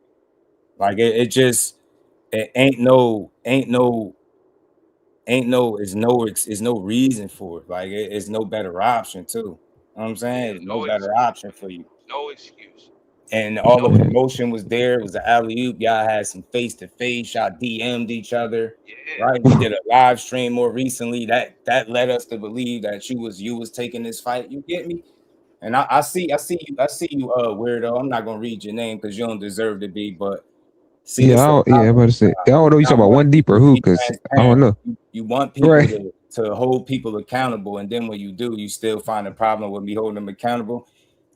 Like it just ain't no reason for it. Like it's no better option too. You know what I'm saying? There's no better option for you. No excuse. And all the promotion was there. It was an alley-oop. Y'all had some face-to-face. Y'all DM'd each other. Yeah. Right? We did a live stream more recently. That led us to believe that you was taking this fight. You get me? And I see you, weirdo. I'm not gonna read your name because you don't deserve to be, but see, I'm about to say. I don't know you talking about one deep or who, because I don't know. You want people to hold people accountable, and then when you do, you still find a problem with me holding them accountable.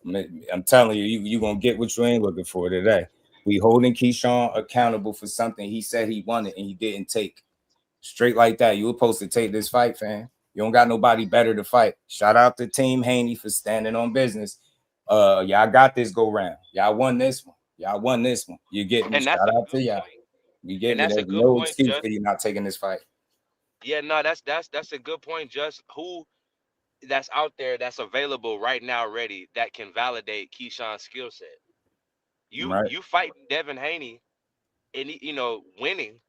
I'm telling you, you're gonna get what you ain't looking for today. We holding Keyshawn accountable for something he said he wanted and he didn't take. Straight like that. You were supposed to take this fight, fam. You don't got nobody better to fight. Shout out to Team Haney for standing on business. Y'all got this go round. Y'all won this one. You get me? Shout out to y'all. You get me? There's no excuse for you not taking this fight. Yeah, no, that's a good point. Just who that's out there that's available right now, ready, that can validate Keyshawn's skill set. You fight Devin Haney, and winning,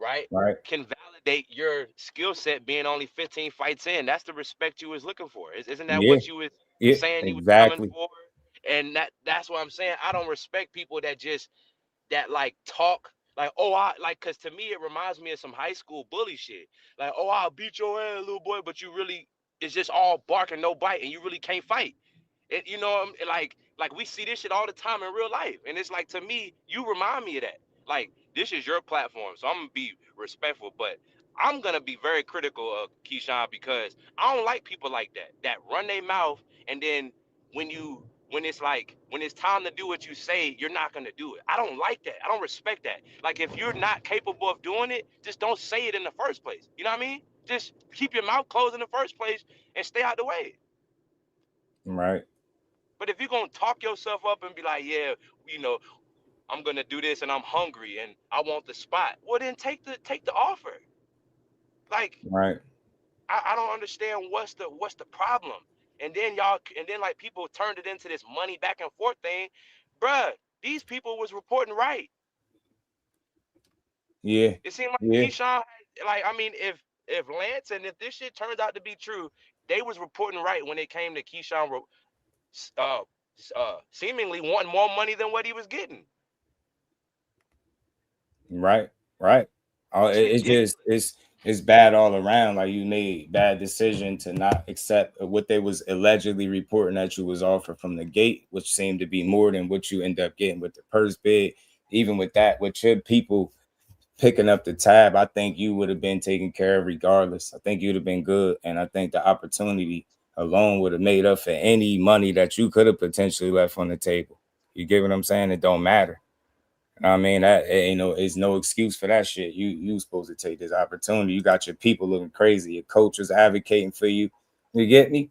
right? Can validate your skill set being only 15 fights in. That's the respect you was looking for. Isn't that what you was saying you was coming for? And that's what I'm saying. I don't respect people that like talk like, because to me it reminds me of some high school bully shit. Like, I'll beat your ass, little boy, but you really, it's just all bark and no bite, and you really can't fight. It, like we see this shit all the time in real life, and it's like, to me, you remind me of that. Like, this is your platform, so I'm gonna be respectful, but I'm gonna be very critical of Keyshawn, because I don't like people like that run their mouth, and then when it's time to do what you say, you're not gonna do it. I don't like that. I don't respect that. Like, if you're not capable of doing it, just don't say it in the first place. You know what I mean? Just keep your mouth closed in the first place and stay out the way. Right. But if you're gonna talk yourself up and be like, yeah, I'm gonna do this and I'm hungry and I want the spot, well then take the offer. Like, right. I don't understand what's the problem. And then like people turned it into this money back and forth thing. Bruh, these people was reporting right. Yeah. It seemed like Keyshawn, like, I mean, if Lance, and if this shit turns out to be true, they was reporting right when it came to Keyshawn seemingly wanting more money than what he was getting. Right. It's bad all around. Like, you made bad decision to not accept what they was allegedly reporting that you was offered from the gate, which seemed to be more than what you end up getting with the purse bid. Even with that, with your people picking up the tab, I think you would have been taken care of regardless. I think you'd have been good, and I think the opportunity alone would have made up for any money that you could have potentially left on the table. You get what I'm saying? It don't matter. I mean, that it's no excuse for that shit. You supposed to take this opportunity. You got your people looking crazy. Your coach was advocating for you. You get me?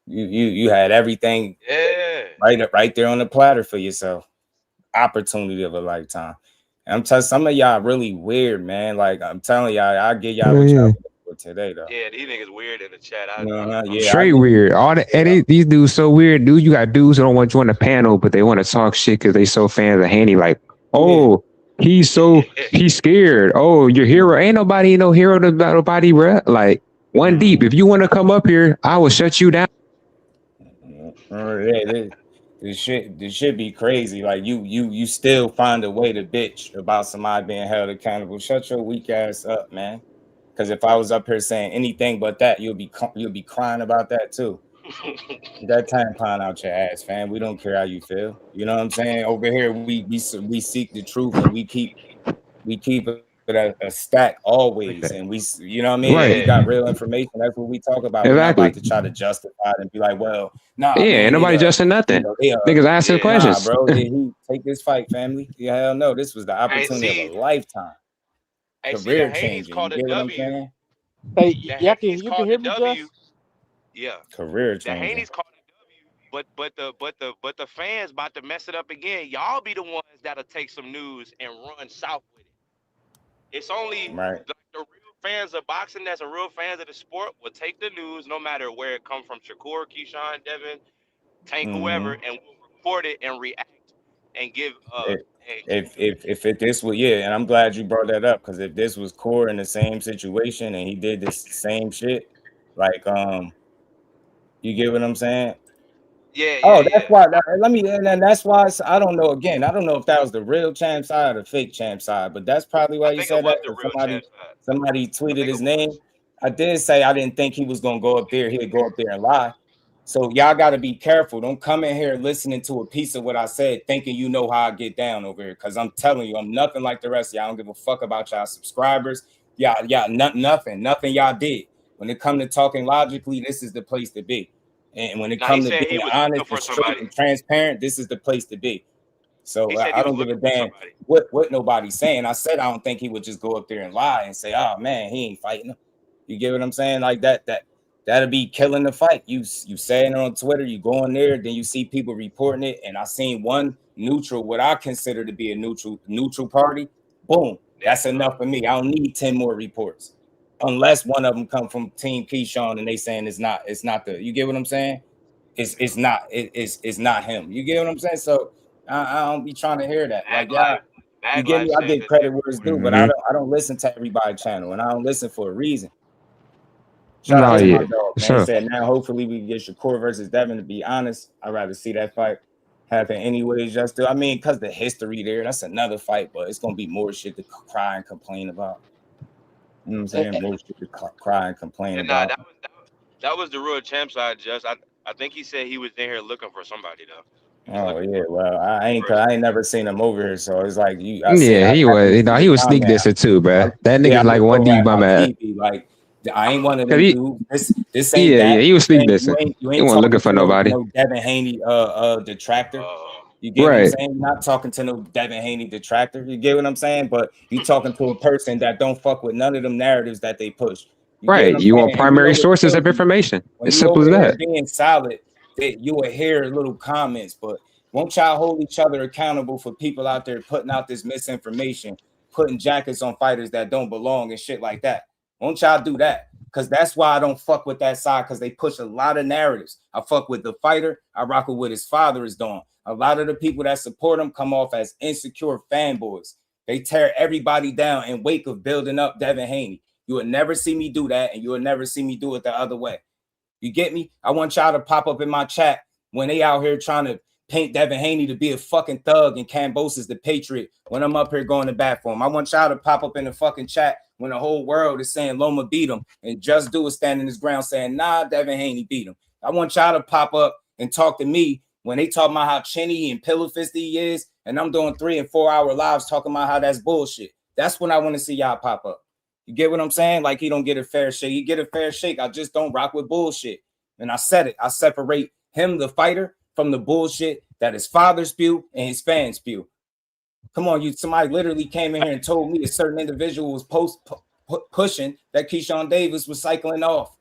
You had everything right there on the platter for yourself. Opportunity of a lifetime. I'm telling some of y'all really weird, man. Like I'm telling y'all, I get y'all what y'all for today, though. Yeah, these niggas weird in the chat. Yeah, straight weird. All the these dudes so weird, dude. You got dudes who don't want to join the panel, but they want to talk shit because they so fans of Haney. Like, oh, he's scared. Oh, your hero ain't no hero to nobody, bruh. Like one deep. If you want to come up here, I will shut you down. This shit be crazy. Like you still find a way to bitch about somebody being held accountable. Shut your weak ass up, man. Because if I was up here saying anything but that, you'll be crying about that too. That tampon out your ass, fam. We don't care how you feel. You know what I'm saying? Over here, we seek the truth and we keep it a stack always, and you know what I mean? Right. We got real information. That's what we talk about. We're not about to try to justify it and be like, well, nah, yeah, man, ain't nobody justifying nothing. Niggas asking questions. Nah, bro, did he take this fight, family? Yeah, hell no. This was the opportunity of a lifetime. Career changing. You get what I'm saying? Hey, you can hear me, Jeff? Yeah. Career changing. The Haney's called a W, but the fans about to mess it up again. Y'all be the ones that'll take some news and run south with it. It's only like the real fans of boxing that's a real fans of the sport will take the news no matter where it comes from. Shakur, Keyshawn, Devin, Tank, whoever, and we'll report it and react and give if this was and I'm glad you brought that up, because if this was Core in the same situation and he did this same shit, like you get what I'm saying? That's why. And that's why I don't know. Again, I don't know if that was the real champ side or the fake champ side, but that's probably why he said that. Somebody tweeted his name. I did say I didn't think he was gonna go up there. He'd go up there and lie. So y'all got to be careful. Don't come in here listening to a piece of what I said, thinking you know how I get down over here. Because I'm telling you, I'm nothing like the rest of y'all. I don't give a fuck about y'all subscribers. Nothing y'all did. When it comes to talking logically, this is the place to be. And when it comes to being honest and straight and transparent, this is the place to be. So I don't give a damn what nobody's saying. I said I don't think he would just go up there and lie and say, "Oh man, he ain't fighting." You get what I'm saying? Like that'll be killing the fight. You saying it on Twitter, you go in there, then you see people reporting it, and I seen one neutral, what I consider to be a neutral party. Boom, that's enough for me. I don't need 10 more reports. Unless one of them come from Team Keyshawn and they saying it's not the, you get what I'm saying? It's not him. You get what I'm saying? So I don't be trying to hear that. Like you get me? I give credit where it's due, but I don't listen to everybody's channel, and I don't listen for a reason. Shout out to my dog, man. Sure. He said now hopefully we can get Shakur versus Devin. To be honest, I'd rather see that fight happen anyways. I mean, because the history there, that's another fight, but it's gonna be more shit to cry and complain about. You know what I'm saying? More shit to cry and complain about. That was the real champ side, Just. I think he said he was in here looking for somebody though. Oh yeah, well I ain't never seen him over here, so it's like you. He was sneak dissing too, bro. That nigga's like one deep, my man. Like I ain't one of them dudes. This ain't that. He was sneak dissing. He wasn't looking for nobody. No Devin Haney detractor. You get what I'm saying? You're not talking to no Devin Haney detractor. You get what I'm saying? But you talking to a person that don't fuck with none of them narratives that they push. You want primary sources of information. It's simple as that. Being solid, you will hear little comments, but won't y'all hold each other accountable for people out there putting out this misinformation, putting jackets on fighters that don't belong and shit like that? Won't y'all do that? Because that's why I don't fuck with that side, because they push a lot of narratives. I fuck with the fighter. I rock with what his father is doing. A lot of the people that support him come off as insecure fanboys. They tear everybody down in wake of building up Devin Haney. You will never see me do that, and you will never see me do it the other way. You get me? I want y'all to pop up in my chat when they out here trying to paint Devin Haney to be a fucking thug and Cambosis the patriot when I'm up here going to bat for him. I want y'all to pop up in the fucking chat when the whole world is saying Loma beat him and Just Do is standing his ground saying, nah, Devin Haney beat him. I want y'all to pop up and talk to me when they talk about how chinny and pillow fisty he is, and I'm doing 3 and 4 hour lives talking about how that's bullshit. That's when I want to see y'all pop up. You get what I'm saying? Like he don't get a fair shake. You get a fair shake. I just don't rock with bullshit. And I said it. I separate him, the fighter, from the bullshit that his father spew and his fans spew. Come on, somebody literally came in here and told me a certain individual was pushing that Keyshawn Davis was cycling off.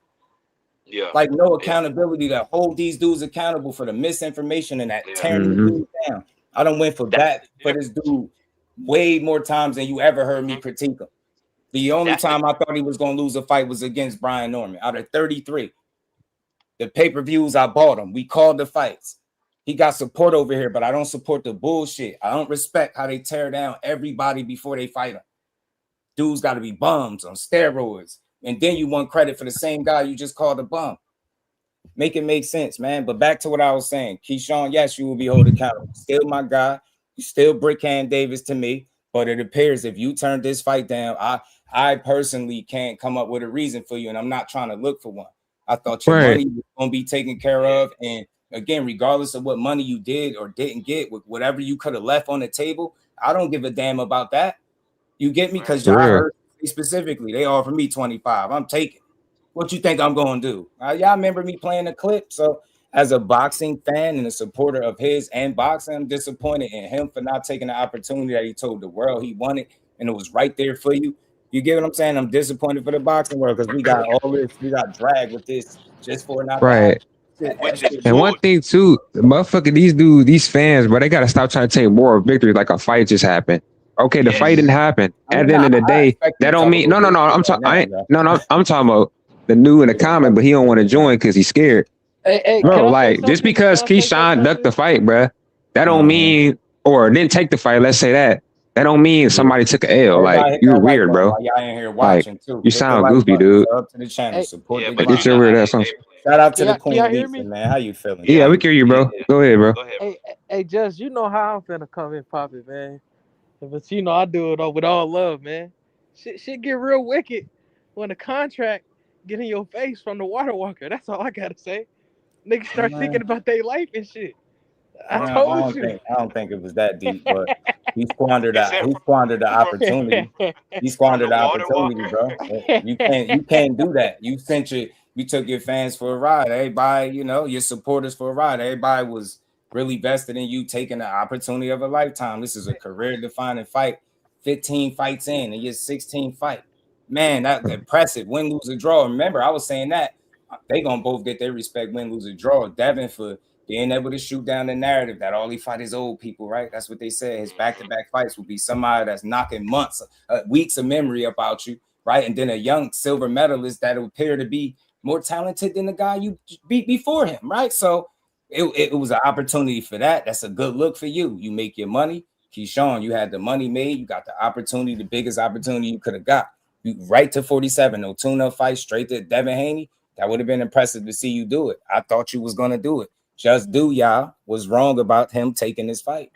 Yeah. Like no accountability to hold these dudes accountable for the misinformation and that tearing the dude down. I don't went for that for this dude way more times than you ever heard me critique him. The only time I thought he was going to lose a fight was against Brian Norman. Out of 33, the pay-per-views, I bought him. We called the fights. He got support over here, but I don't support the bullshit. I don't respect how they tear down everybody before they fight him. Dudes got to be bums on steroids. And then you want credit for the same guy you just called a bum. Make it make sense, man. But back to what I was saying. Keyshawn, yes, you will be held accountable. Still my guy. You still Brickhand Davis to me. But it appears if you turn this fight down, I personally can't come up with a reason for you. And I'm not trying to look for one. I thought your money was going to be taken care of. And again, regardless of what money you did or didn't get, with whatever you could have left on the table, I don't give a damn about that. You get me? Because y'all heard specifically, they offered me 25. I'm taking. What you think I'm going to do? Y'all remember me playing the clip? So as a boxing fan and a supporter of his and boxing, I'm disappointed in him for not taking the opportunity that he told the world he wanted, and it was right there for you. You get what I'm saying? I'm disappointed for the boxing world because we got all this, we got dragged with this just for not right. And one thing too, motherfucker, these fans, but they gotta stop trying to take more victories like a fight just happened. Okay, the fight didn't happen. At the end of the day, that don't mean no. I'm talking. I'm talking about the new in the comment, but he don't want to join because he's scared. Hey, bro, like just because Keyshawn ducked the fight, bro, that don't mean or didn't take the fight. Let's say that don't mean somebody took an L. Like you're weird, bro. Y'all in here watching like, too. You sound goofy, dude. Up to the channel, support the Get your weird ass on. Shout out to the Queen Lisa, man. How you feeling? Yeah, we hear you, bro. Go ahead, bro. Hey, Just, you know how I'm finna come and pop it, man. But you know I do it with all love, man. Shit get real wicked when the contract get in your face from the water walker. That's all I gotta say. Niggas start thinking about their life and shit. I told you. I don't think it was that deep, but he squandered the opportunity. He squandered the opportunity, bro. You can't do that. You took your fans for a ride. Everybody, your supporters for a ride. Everybody was really vested in you taking the opportunity of a lifetime. This is a career-defining fight. 15 fights in, and you're 16 fight. Man, that's impressive. Win, lose, or draw. Remember, I was saying that they gonna both get their respect. Win, lose, or draw. Devin for being able to shoot down the narrative that all he fight is old people, right? That's what they said. His back-to-back fights will be somebody that's knocking months, weeks of memory about you, right? And then a young silver medalist that will appear to be more talented than the guy you beat before him, right? So it was an opportunity for that. That's a good look for you. You make your money. Keyshawn, you had the money made. You got the opportunity, the biggest opportunity you could have got. You right to 47, no tune-up fight, straight to Devin Haney. That would have been impressive to see you do it. I thought you was going to do it. Just do, y'all. Was wrong about him taking this fight.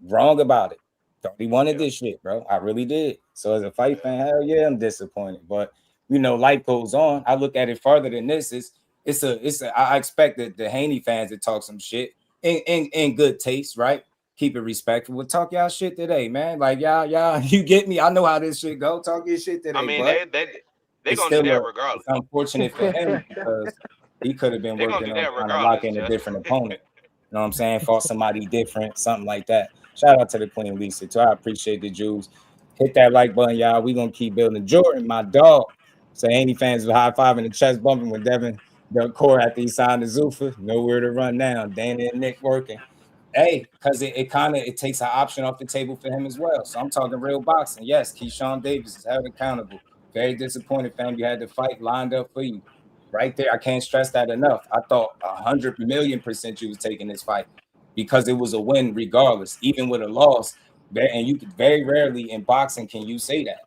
Wrong about it. Thought he wanted this shit, bro. I really did. So as a fight fan, hell yeah, I'm disappointed. But, life goes on. I look at it farther than this. I expect that the Haney fans to talk some shit in good taste, right? Keep it respectful. We'll talk y'all shit today, man. Like y'all, you get me. I know how this shit go. Talk your shit today. I mean, they gonna do that regardless. It's unfortunate for him because he could have been working on trying to lock in a different opponent. You know what I'm saying? Fought somebody different, something like that. Shout out to the Queen Lisa too. I appreciate the Jews. Hit that like button, y'all. We gonna keep building. Jordan, my dog. So any fans with high five and the chest bumping with Devin the core after he signed the Zuffa. Nowhere to run now. Dana and Nick working. Hey, because it takes an option off the table for him as well. So I'm talking real boxing. Yes, Keyshawn Davis is held accountable. Very disappointed, fam. You had the fight lined up for you. Right there. I can't stress that enough. I thought 100,000,000% you was taking this fight because it was a win regardless, even with a loss. And you could very rarely in boxing can you say that.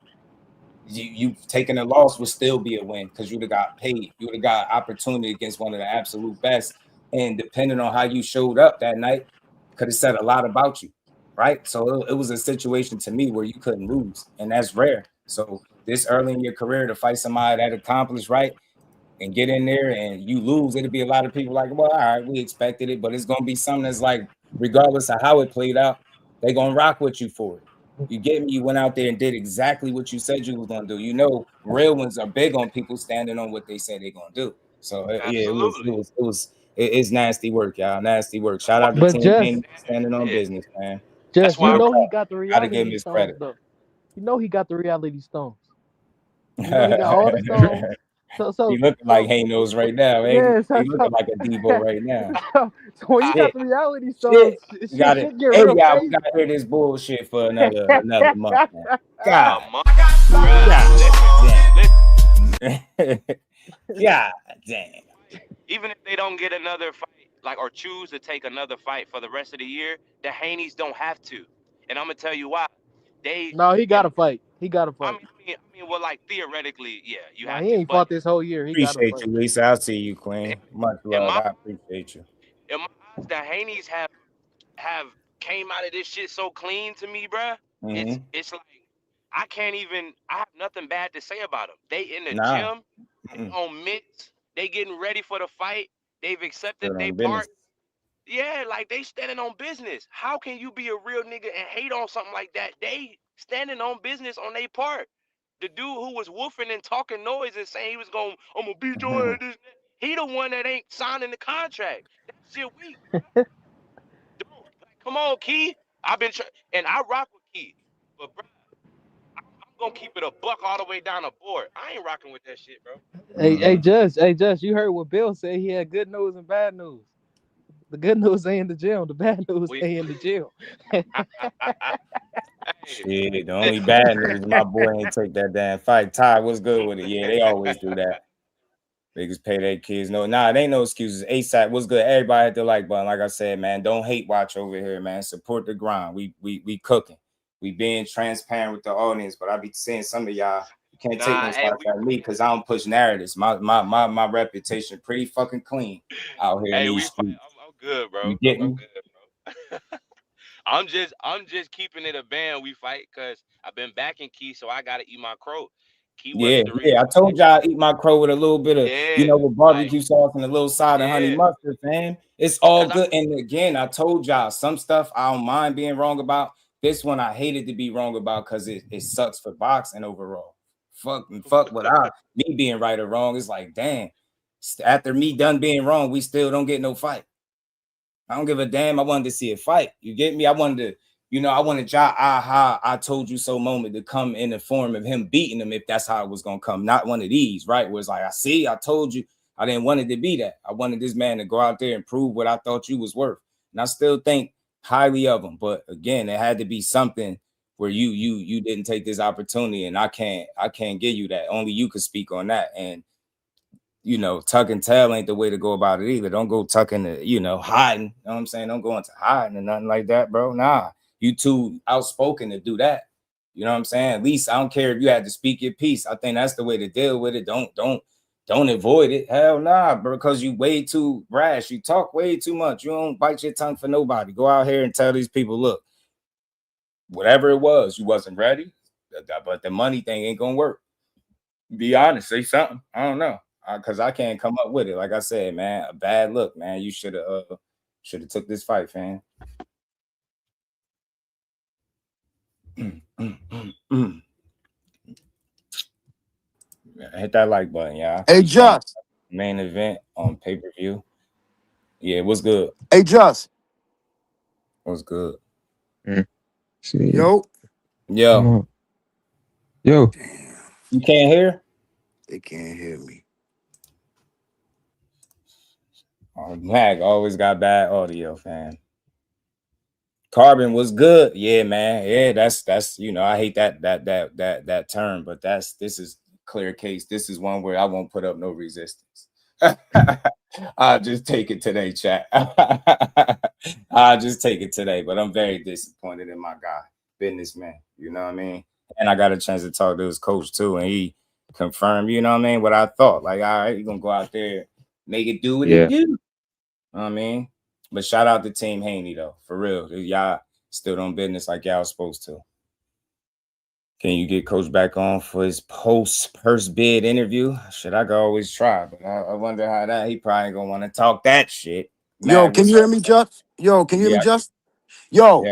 You taking a loss would still be a win because you would have got paid. You would have got opportunity against one of the absolute best. And depending on how you showed up that night, could have said a lot about you, right? So it was a situation to me where you couldn't lose, and that's rare. So this early in your career to fight somebody that accomplished, right, and get in there and you lose, it'll be a lot of people like, well, all right, we expected it, but it's going to be something that's like, regardless of how it played out, they're going to rock with you for it. You get me? You went out there and did exactly what you said you was going to do. Real ones are big on people standing on what they say they're going to do. So it's nasty work, y'all. Nasty work. Shout out to Team standing on business, man. Just he got the reality give him his stones, credit. though. He got the reality stones. He got all the stones, So He looking like Hanos right now, ain't yeah, he? He looking like a Debo right now. so when you got Shit, the reality shit. shows, We shit, got it. shit get Hey, real y'all, we crazy. gotta hear this bullshit for another month, man. God, God, God damn. Even if they don't get another fight, like, or choose to take another fight for the rest of the year, the Haneys don't have to. And I'm gonna tell you why. No, he got to fight. He got to I mean, mean, well, like theoretically, yeah, you no, have he to. ain't But fought this whole year. He got to Appreciate fight. you, Lisa. I'll see you, Queen. Much in love. my I appreciate you. eyes, the Haneys have came out of this shit so clean to me, bruh. Mm-hmm. It's like I have nothing bad to say about them. They in the Nah. gym, they on mitts, they getting ready for the fight. They've accepted Still their on business. part. Yeah, like they standing on business. How can you be a real nigga and hate on something like that? They standing on business on their part. The dude who was woofing and talking noise and saying he was I'm gonna beat your ass, he the one that ain't signing the contract. That shit weak, bro. Like, come on, Key. And I rock with Key, but bro, I'm gonna keep it a buck all the way down the board. I ain't rocking with that shit, bro. Hey, Judge, you heard what Bill said. He had good news and bad news. The good news ain't in the gym. The bad news ain't in the gym. Shit, the only bad news, my boy ain't take that damn fight. Ty, what's good with it? Yeah, they always do that. Niggas pay their kids. No, nah, it ain't no excuses. ASAP, what's good? Everybody hit the like button. Like I said, man, don't hate watch over here, man. Support the grind. We cooking. We being transparent with the audience, but I be saying some of y'all, you can't take no shots at me because I don't push narratives. My reputation pretty fucking clean out here in these streets. I'm good, bro. You getting? I'm good, bro. I'm just keeping it a band we fight because I've been backing Key, so I gotta eat my crow. Key Yeah, wasn't the reason. I told y'all I eat my crow with a little bit of, with barbecue sauce and a little side of honey mustard, fam. It's all good. And again, I told y'all some stuff I don't mind being wrong about. This one I hated to be wrong about because it sucks for boxing overall. Fuck me being right or wrong. It's like, damn, after me done being wrong, we still don't get no fight. I don't give a damn. I wanted to see a fight. You get me? I wanted to, I wanted y'all I told you so moment to come in the form of him beating him if that's how it was gonna come. Not one of these, right? Where it's like, I told you. I didn't want it to be that. I wanted this man to go out there and prove what I thought you was worth. And I still think highly of him. But again, it had to be something where you didn't take this opportunity, and I can't give you that. Only you could speak on that. And tuck and tail ain't the way to go about it either. Don't go tucking, hiding. You know what I'm saying? Don't go into hiding and nothing like that, bro. Nah, you too outspoken to do that. You know what I'm saying? At least I don't care if you had to speak your piece. I think that's the way to deal with it. Don't avoid it. Hell nah, bro, because you way too brash. You talk way too much. You don't bite your tongue for nobody. Go out here and tell these people, look, whatever it was, you wasn't ready, but the money thing ain't gonna work. Be honest, say something. I don't know. Because I can't come up with it. Like I said, man, a bad look, man. You should have took this fight, fam. Hit that like button, y'all. Hey, Just. Main event on pay-per-view. Yeah, what's good? Hey, Just. What's good? See. Yo. Yo. Damn. You can't hear? They can't hear me. Oh, Mag always got bad audio, fam. Carbon was good. Yeah, man. Yeah, that's I hate that term, but this is clear case. This is one where I won't put up no resistance. I'll just take it today, chat. I'll just take it today, but I'm very disappointed in my guy, businessman. You know what I mean? And I got a chance to talk to his coach too, and he confirmed, you know what I mean, what I thought. Like, all right, you're gonna go out there, make it do what it do. You know what I mean? But shout out to Team Haney though, for real. Y'all still on business like y'all supposed to. Can you get Coach back on for his post-purse bid interview? Shit, I could always try, but I wonder how that he probably ain't gonna want to talk that shit. Yo, can you hear me, Just? Yo, can you hear me, Just? Yo,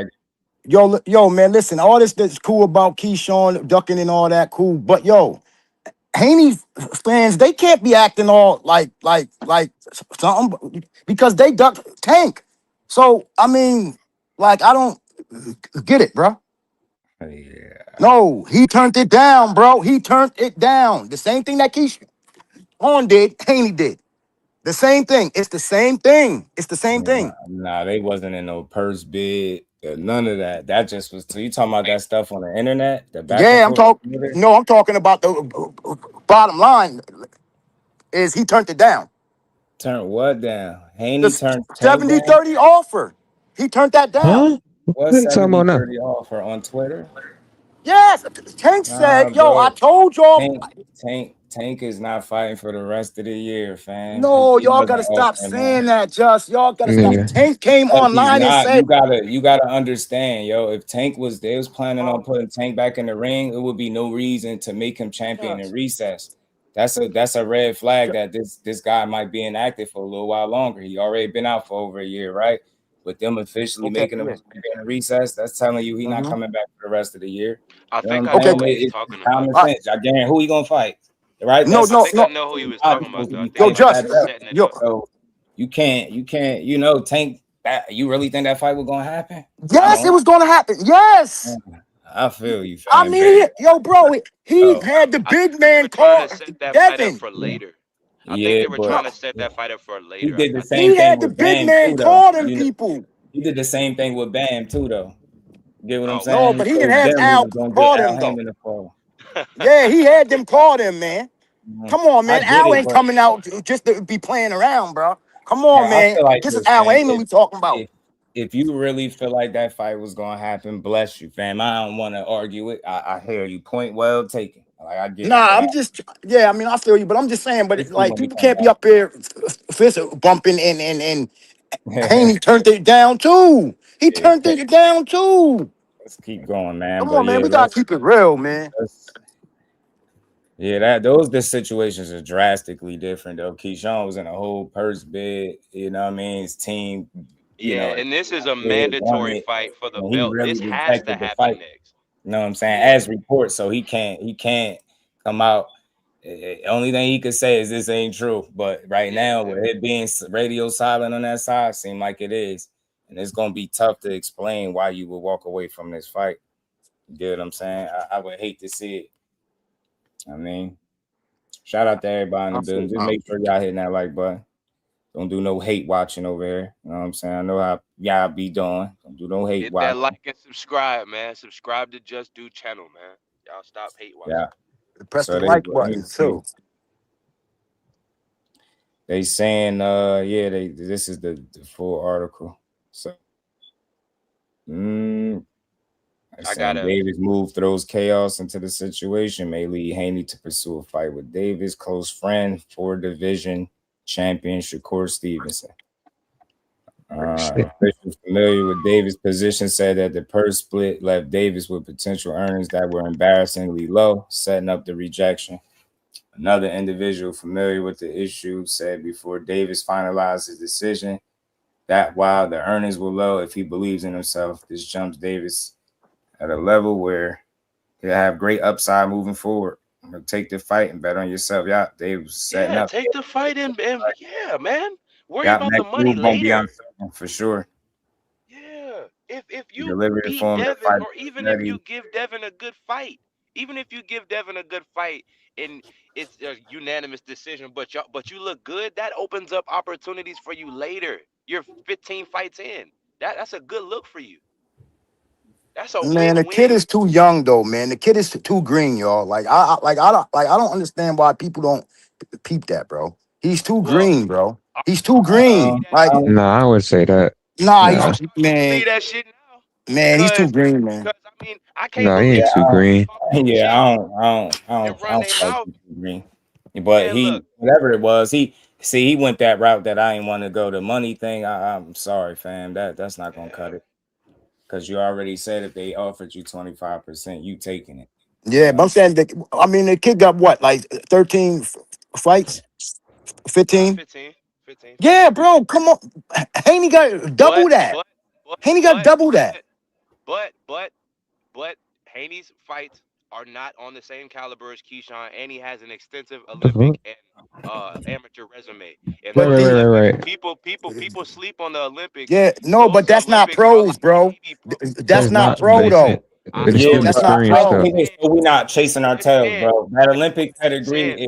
man, listen, all this that's cool about Keyshawn ducking and all that, cool, but yo, Haney fans, they can't be acting all like something because they ducked Tank. So, I mean, like, I don't get it, bro. Yeah. No, he turned it down, bro. He turned it down. The same thing that Keyshawn. Horn did, Haney did. The same thing. It's the same thing. It's the same thing. Nah, they wasn't in no purse bid. None of that. That just was. So you talking about that stuff on the internet? The back and Yeah, forth. I'm talking about the bottom line is he turned it down. Turn what down? Haney The turned Tank 70-30 down? offer. He turned that down. Huh? What What are you talking about now? 70-30 offer on Twitter? Yes. Tank Nah, said, yo, I bro. told y'all. Tank is not fighting for the rest of the year, fam. No, He y'all wasn't gotta stop offering that. saying that, Just. Y'all gotta stop. Yeah. Tank came If he's online and not, said, you gotta understand, yo. If Tank was they was planning on putting Tank back in the ring, it would be no reason to make him champion in recess. That's a red flag that this guy might be inactive for a little while longer. He already been out for over a year, right? With them officially making him champion in recess, that's telling you he's not coming back for the rest of the year. I You know think what I I'm know saying? what he's It's talking about. common sense. I guarantee who he gonna fight, right? No, That's I think I know who he was talking about, though. I think yo, he might Just, be setting it up. So you can't, you know, Tank. That you really think that fight was gonna happen? yes, it was gonna happen. Yes. I feel you, fam. I mean, yo, bro, he had the big man Trying call to set that fight up Devin. for later. I Yeah, think they were but trying to set that fight up for he later. did the I same He thing had the with big Bam man too, call though. them You know, people. he did the same thing with Bam too, though. Get what I'm Oh, No, saying? He but he didn't told have them he Al was gonna call get Al them though. Haymon to fall. Yeah, he had them call them, man. Come on, I man. get Al it, ain't but coming out just to be playing around, bro. Come on, I man. feel like This is this, Al fam. Heyman we talking about. If you really feel like that fight was gonna happen, bless you, fam. I don't want to argue it. I hear you. Point well taken. Like I get it. Nah, But I'm just, yeah, I mean, I feel you, but I'm just saying, but this is like, gonna be people coming can't be up here fist bumping and back. Haney turned it down too. He Yeah, turned it down too. let's keep going, man. Come But on, man. yeah, We gotta keep it real, man. the situations are drastically different though. Keyshawn was in a whole purse bid, you know what I mean? His team, you know, and this is a won mandatory it, fight for the and he belt. really This has to rejected the happen fight. next. You know what I'm saying? As reports, so he can't come out. Only thing he could say is this ain't true. But right now, with it being radio silent on that side, seem like it is, and it's gonna be tough to explain why you would walk away from this fight. You get what I'm saying? I would hate to see it. I mean, shout out to everybody in the building. Just make sure y'all hitting that like button. Don't do no hate watching over here. You know what I'm saying? I know how y'all be doing. Don't do no hate Hit watching. that like and subscribe, man. Subscribe to Just Do channel, man. Y'all stop hate watching. Yeah. Press the like button too. They saying this is the full article. So Davis' move throws chaos into the situation, may lead Haney to pursue a fight with Davis' close friend, 4 division champion Shakur Stevenson. Officials familiar with Davis' position said that the purse split left Davis with potential earnings that were embarrassingly low, setting up the rejection. Another individual familiar with the issue said before Davis finalized his decision that while the earnings were low, if he believes in himself, this jumps Davis at a level where he'll have great upside moving forward. He'll take the fight and bet on yourself. Yeah, Davis setting up. Take the fight and yeah, man. Worry Yeah, about next the money move won't be later. on for sure. Yeah, if you Deliver it beat for him to Devin, fight or even ready. if you give Devin a good fight, and it's a unanimous decision, but you look good, that opens up opportunities for you later. You're 15 fights in. That's a good look for you. That's a Man, the kid is too young though, man. The kid is too green, y'all. I don't understand why people don't peep that, bro. He's too green, bro. He's too green. Like, Nah, I would say that. nah, Nah, he's man. that shit now. Man, he's too green, man. I mean, I can't nah, he believe ain't too green. Yeah, I don't like green. But whatever it was, he went that route that I didn't want to go. The money thing, I'm sorry, fam. That's not gonna cut it. Because you already said if they offered you 25%, you taking it. Yeah, but I'm saying that, I mean, the kid got what, like 13 fights? 15? 15. Yeah, bro, come on. Haney got double that. Haney got double that. But Haney's fights are not on the same caliber as Keyshawn, and he has an extensive Olympic and amateur resume. And Right. People sleep on the Olympics. Yeah, no, but that's not pros, bro. That's not pro though. It's still That's not experience pro. though. So we're not chasing our tails, bro. That Olympic pedigree,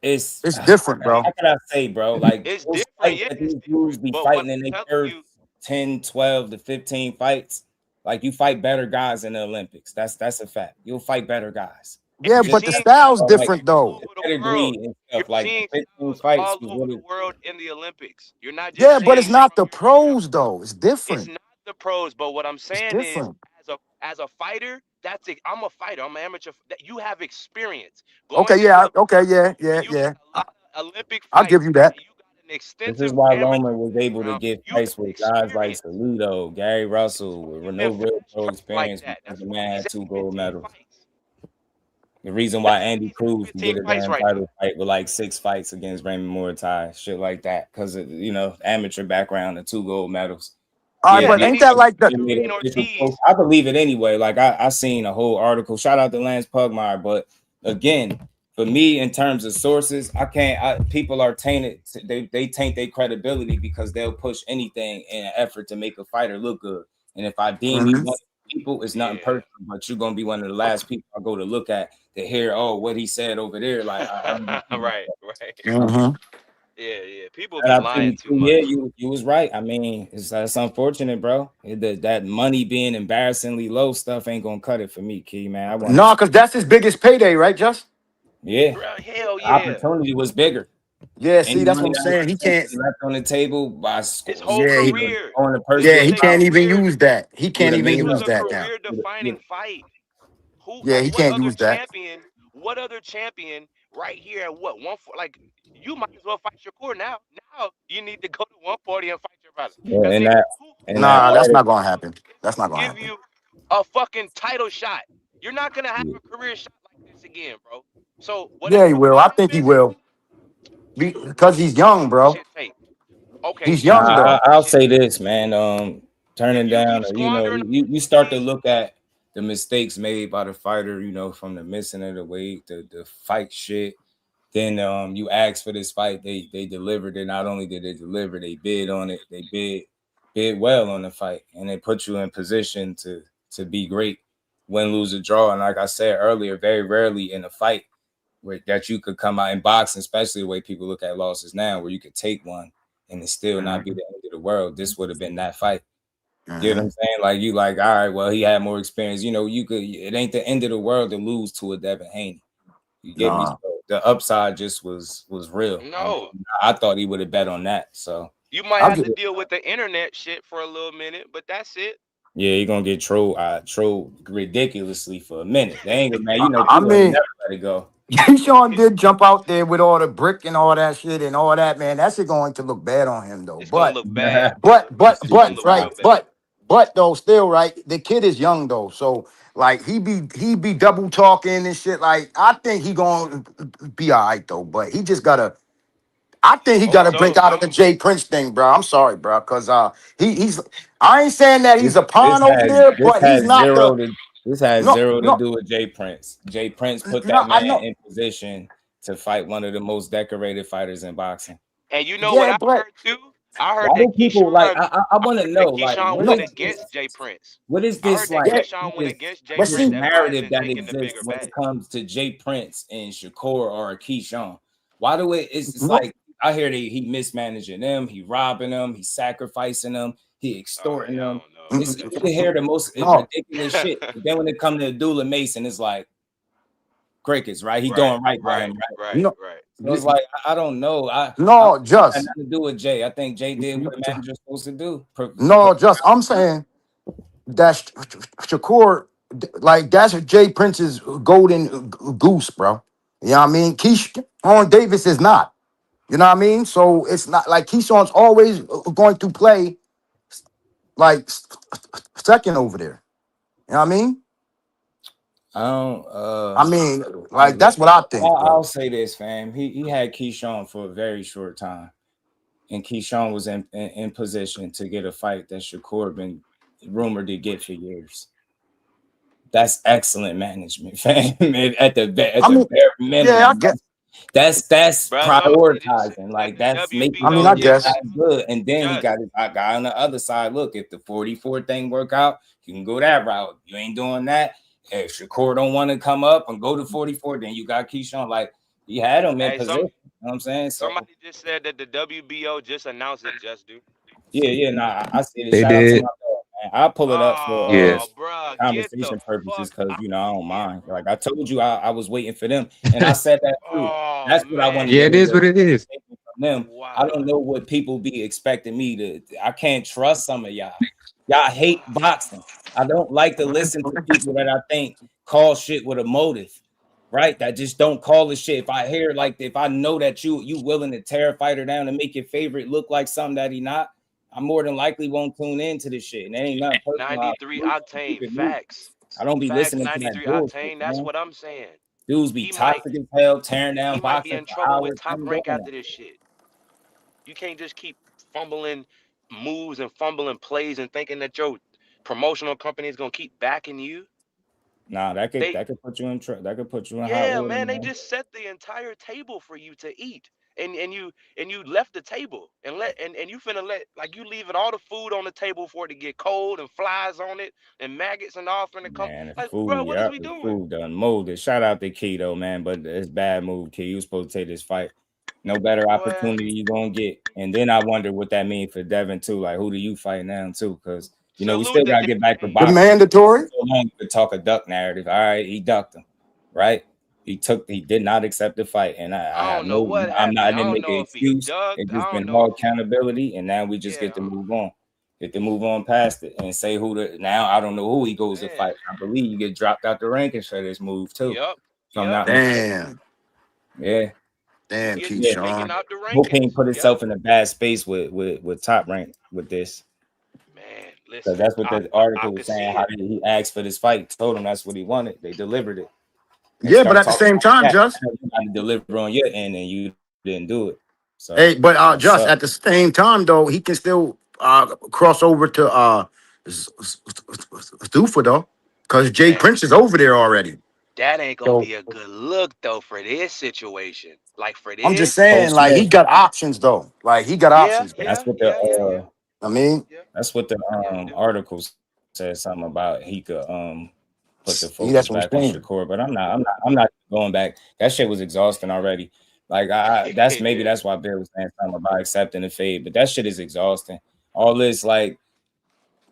it's different, bro. how can I say, bro? Like It's those different, fights yeah, that it's these dudes different. be But what fighting in I'm their telling first you, 10, 12 to 15 fights, like you fight better guys in the Olympics. That's a fact. You'll fight better guys. and Yeah, you're but the seeing style's styles Like different all though. the over the world. pedigree and You're stuff. Like seeing 15 styles fights all was over what the it. world in the Olympics. You're not just Yeah, but it's seeing not from the your hometown. pros though. It's It's different. not the pros, but what I'm It's saying is, different. as a fighter, that's it. I'm a fighter. I'm an amateur. That you have experience going Okay, into yeah, the okay, Olympics. yeah. You got a lot of Olympic I'll give fights, you that. and you got an This is extensive why amateur Roman was able to background. get You fights got with guys like experience. Cejudo, Gary That's Russell, why with you've no been real fast pro tracked like experience that. because That's the why man he's had at 2 gold 15 medals. fights. The reason That's why why Andy he's at Cruz could 15 get a fights damn right now. title fight with like 6 fights against Raymond Muay shit like that, because of amateur background and 2 gold medals. All right, Yeah, Yeah, but they, and ain't even that like they the made an Shane official post. Ortiz. I believe it anyway. Like I seen a whole article. Shout out to Lance Pugmire, but again, for me, in terms of sources, I can't. People are tainted. They taint their credibility because they'll push anything in an effort to make a fighter look good. And if I deem you Mhm. one of the people, it's nothing Yeah. personal, but you're gonna be one of the last people I go to look at to hear, oh, what he said over there. Like I don't be feeling Right, that. right. Mhm. Yeah. People Shout be out to lying you too too. Yeah, much. you was right. I mean, that's unfortunate, bro. That money being embarrassingly low stuff ain't gonna cut it for me, Key man. I want to No, see. because that's his biggest payday, right, Just? Yeah, Bro, hell the yeah. opportunity was bigger. Yeah, see, Any that's what money I'm that saying. He was can't. left on the table by His whole Yeah, he, career. on the This yeah, personal was he a can't account, even career. use that. He he would can't have even This made was use a money. that now. career defining fight. Yeah, he What can't other use that. champion? What other champion right here at what like you might as well fight Shakur now. Now you need to go to 140 and fight your brother. Yeah, Cause and nigga, that and that who Nah, else that's article. not gonna happen. is That's not gonna gonna give happen. you a fucking title shot? You're not gonna have Yeah. a career shot like this again, bro. So Yeah, he whatever's will. gonna I think he happen, will. Because he's young, bro. shit take. Okay, He's young shit, though. I'll shit say take. this, man. If Turning you down, keep or, squandering you start to opportunities, look at the mistakes made by the fighter, from the missing of the weight, the fight shit. Then you ask for this fight, they delivered it. Not only did they deliver, they bid on it. They bid well on the fight, and they put you in position to be great, win, lose, or draw. And like I said earlier, very rarely in a fight that you could come out in boxing, especially the way people look at losses now, where you could take one and it still not be the end of the world. This would have been that fight. You know what I'm saying? Like you all right, well, he had more experience. It ain't the end of the world to lose to a Devin Haney. You get me? Nah. So the upside just was real. no. I thought he would have bet on that. So You might I'll have get to deal with the internet shit for a little minute, but that's it. yeah, you're gonna get trolled ridiculously for a minute. They ain't man, I people ain't mean, never let it go. Keyshawn did jump out there with all the brick and all that shit and all that, man. That's going to look bad on him though. It's gonna look bad, brother. It's gonna look real Right, bad. but though, still right. The kid is young though, so like he be double talking and shit. Like I think he gonna be all right though, but he just gotta. I think he Hope gotta break so. out of the Jay Prince thing, bro. I'm sorry, bro, cause he's. I ain't saying that he's This a pawn over there, this but he's has not the. No, zero to no, do with Jay Prince. Jay Prince put no. that I man know. in position to fight one of the most decorated fighters in boxing. And you know what Yeah, I but heard too? I heard Why that do people like? Keyshawn. I I want to heard know that like Keyshawn what no. went is this? against Jay Prince. What is I heard this that like? Yeah, Keyshawn went against Jay but This Prince, see, narrative advising that taking the exists bigger when it bag. comes to Jay Prince and Shakur or Keyshawn. Why do it's no, like I hear he mismanaging them, he robbing them, he sacrificing them, he Oh extorting yeah, I them. don't know about It's that you shit. hear the most no. ridiculous shit. But then when it comes to Abdullah Mason, it's like crickets, right? He Right, doing right by right, him, right? right, No, right. So it's like I don't know. I no, it had just nothing to do with Jay. I think Jay did what a manager's supposed to do. no, just I'm saying that Shakur, like that's Jay Prince's golden goose, bro. You know what I mean? Keyshawn Davis is not. You know what I mean? So it's not like Keyshawn's always going to play like second over there. You know what I mean? I don't. I mean, like that's what I think, I'll bro. say this, fam. He had Keyshawn for a very short time, and Keyshawn was in position to get a fight that Shakur been rumored to get for years. That's excellent management, fam. At the I mean, bare yeah, I minimum, get. that's Brother, it's prioritizing. Like the that's making I mean, I sure this guess. WBO. guy's good. And then he Just got his guy on the other side. Look, if the 44 thing work out, you can go that route. You ain't doing that. If Shakur don't want to come up and go to 44, then you got Keyshawn. Like, He had him in Hey, position. You know what I'm saying? So somebody just said that the WBO just announced it, just dude. yeah, nah, I see it. They Shout out to did. my dog, man. I'll pull it up for Yeah. Oh, bruh, get the conversation purposes fuck because out you know I of don't here, mind. bro. Like I told you, I was waiting for them, and I said that too. Oh That's what I want to Yeah, get it is what into it is. from them. I wow. don't know what people be expecting me to. I can't trust some of y'all. Y'all hate boxing. I don't like to listen to people that I think call shit with a motive, right? That just don't call the shit. If I hear like, if I know that you willing to tear a fighter down and make your favorite look like something that he not, I more than likely won't tune into this shit. And it ain't nothing personal. 93 octane, facts. I don't be Facts, listening to that 93 bullshit, octane. That's man. what I'm saying. Dudes be He might toxic as hell, tearing down he might be boxing in for trouble with hours. I Top ain't Rank doing that. after this shit. You can't just keep fumbling moves and fumbling plays and thinking that your promotional company is gonna keep backing you. Nah, that They could put you in that could put you in hot Yeah, water, man, they man. just set the entire table for you to eat. And you left the table and you finna let like you leaving all the food on the table for it to get cold and flies on it and maggots and all finna come. Man, Like, bro, what is we the doing? food done molded. Shout out to Key though, man. But it's bad move, Key. You was supposed to take this fight. No better Boy, opportunity you gonna get. And then I wonder what that means for Devin too. Like, who do you fight now too? Because you know we salute still to gotta get back to Devin The boxing. mandatory. So long you could talk a duck narrative. All right, he ducked him, right? He did not accept the fight, and I I have don't know no. what I'm happened. not I gonna don't make an know if he excuse. ducked. It's I just don't been know all if he accountability, and now we just get to move on. Get to move on past it and say who the now I don't know who he goes to man. fight. I believe you get dropped out the rankings for this move too. Yep. If I'm not Damn. yeah. Damn, He gets Yeah. taken Keyshawn. out the Hope he ain't rankings. put Yep. himself in a bad space with top rank with this. Man, Because listen, that's what the I article was could see saying. How it. did he asked for this fight? Told him that's what he wanted. They delivered it. And Yeah, but start at the talking same about time, that. Just, You got to deliver on your end and you didn't do it. So hey, but that Just sucks. at the same time though, he can still cross over to Stufa though, because Jay Man, Prince is over there already. that ain't gonna So be a good look though for this situation. Like for I'm just this, saying, like he got options though. Like he got yeah, options, man. That's yeah, what yeah, yeah, yeah, I mean, yeah, that's what the yeah, dude. article said something about. He could put the see, focus that's what I'm back on saying. Shakur, but I'm not going back. That shit was exhausting already. Like that's why Bill was saying something about accepting the fade, but that shit is exhausting. All this like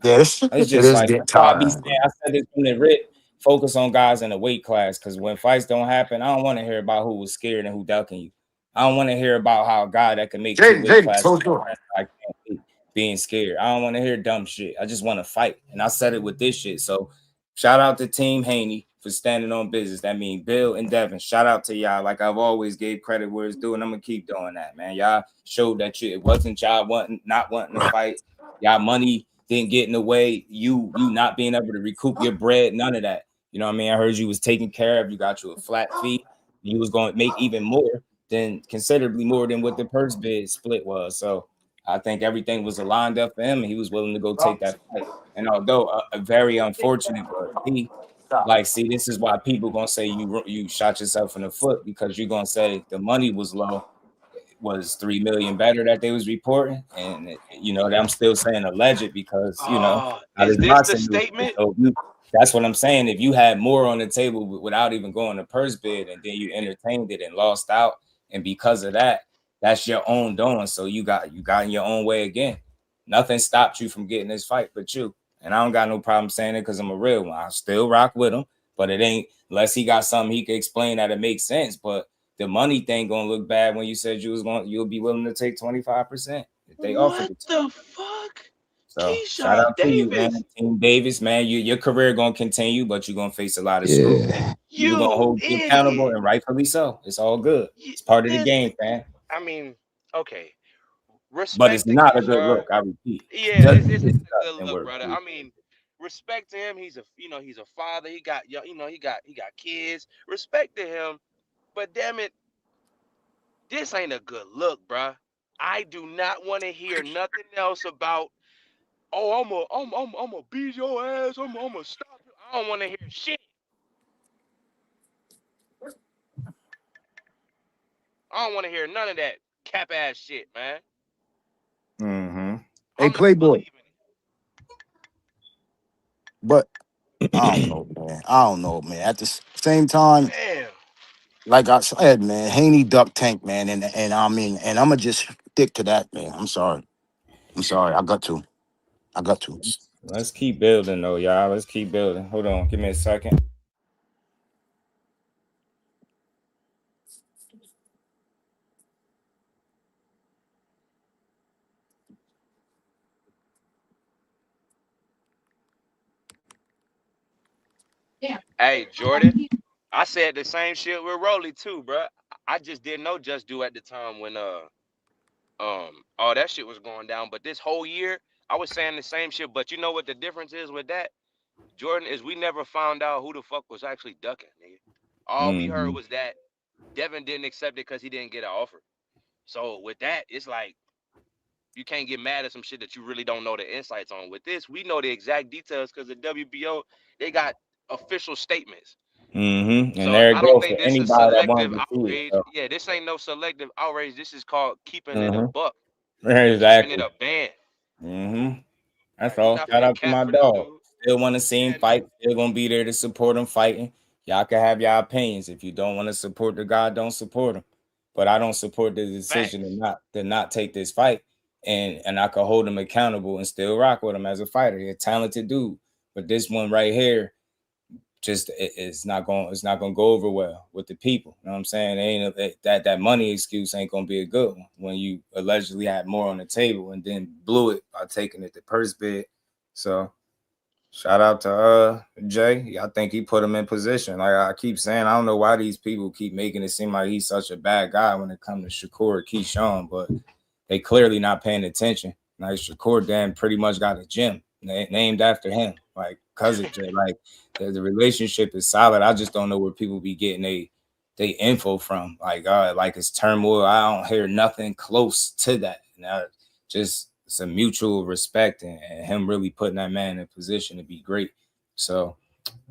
Yeah, this it's it just is like getting I be tiring. saying. I said this from the rip. Focus on guys in the weight class because when fights don't happen, I don't want to hear about who was scared and who ducking you. I don't want to hear about how a guy that can make two weight Jaden, classes so good. I can't beat being scared. I don't want to hear dumb shit. I just want to fight, and I said it with this shit. So shout out to Team Haney for standing on business. That means Bill and Devin. Shout out to y'all. Like I've always gave credit where it's due, and I'm gonna keep doing that, man. Y'all showed that it wasn't y'all not wanting to fight. Y'all money didn't get in the way. You not being able to recoup your bread. None of that. You know what I mean? I heard you was taken care of. You got you a flat fee. You was going to make even more than considerably more than what the purse bid split was. So I think everything was aligned up for him, and he was willing to go take that fight. And although a very unfortunate, but he like see this is why people gonna say you shot yourself in the foot because you're gonna say the money was low. Was 3 million better that they was reporting, and you know I'm still saying alleged because you know Oh, how is this this the boxing news. statement? So that's what I'm saying. If you had more on the table without even going to purse bid, and then you entertained it and lost out, and because of that, that's your own doing. So you got in your own way again. Nothing stopped you from getting this fight, but you. And I don't got no problem saying it because I'm a real one. I still rock with him, but it ain't unless he got something he could explain that it makes sense. But the money thing gonna look bad when you said you'll be willing to take 25% if they offered What it to you. the fuck? So shout Keyshawn out to you, man. Davis, Team Davis, man. Your career gonna continue, but you're gonna face a lot of scrutiny. Yeah. People gonna you hold you accountable, idiot. and rightfully so. It's all good. You, It's part of the listen, game, man. I mean, okay. But Respect it's to not a good Keyshawn. look. I repeat, Yeah, it's not a good doesn't look, work. brother. I mean, respect to him. He's a father. He got he got kids. Respect to him. But damn it, this ain't a good look, bruh. I do not want to hear nothing else about. Oh, I'm a beat your ass. I'm a stop you. I don't want to hear shit. I don't want to hear none of that cap ass shit, man. Mm-hmm. Hey, I'm not Playboy, believing it. but I don't know, man. I don't know, man. At the same time, Damn. like I said, man, Haney duck tank, man, and I mean, and I'ma just stick to that, man. I'm sorry. I got to. Let's keep building though, y'all. Let's keep building. Hold on, give me a second. Hey, Jordan, I said the same shit with Rolly too, bro. I just didn't know Just Do at the time when all that shit was going down. But this whole year, I was saying the same shit. But you know what the difference is with that, Jordan, is we never found out who the fuck was actually ducking, nigga. All we heard was that Devin didn't accept it because he didn't get an offer. So with that, it's like you can't get mad at some shit that you really don't know the insights on. With this, we know the exact details because the WBO, they got official statements. And So there I it don't goes think for this is anybody that selective wanted to see it. outrage. So. Yeah, this ain't no selective outrage. This is called keeping it a buck. Exactly. Keeping it a band. That's Like, we all. not Shout finna out to cap my for this dog. dude. Still want to see him fight. Still gonna be there to support him fighting. Y'all can have y'all opinions. If you don't want to support the guy, don't support him. But I don't support the decision to not take this fight. And I could hold him accountable and still rock with him as a fighter. He's a talented dude. But this one right here, just it's not gonna go over well with the people. You know what I'm saying? That money excuse ain't gonna be a good one when you allegedly had more on the table and then blew it by taking it to purse bid. So shout out to Jay. I think he put him in position. Like I keep saying, I don't know why these people keep making it seem like he's such a bad guy when it comes to Shakur or Keyshawn, but they clearly not paying attention. Like Shakur Dan pretty much got a gym named after him. Like cousin Jay. Like the relationship is solid. I just don't know where people be getting they info from. Like it's turmoil. I don't hear nothing close to that. Now just some mutual respect and him really putting that man in a position to be great. So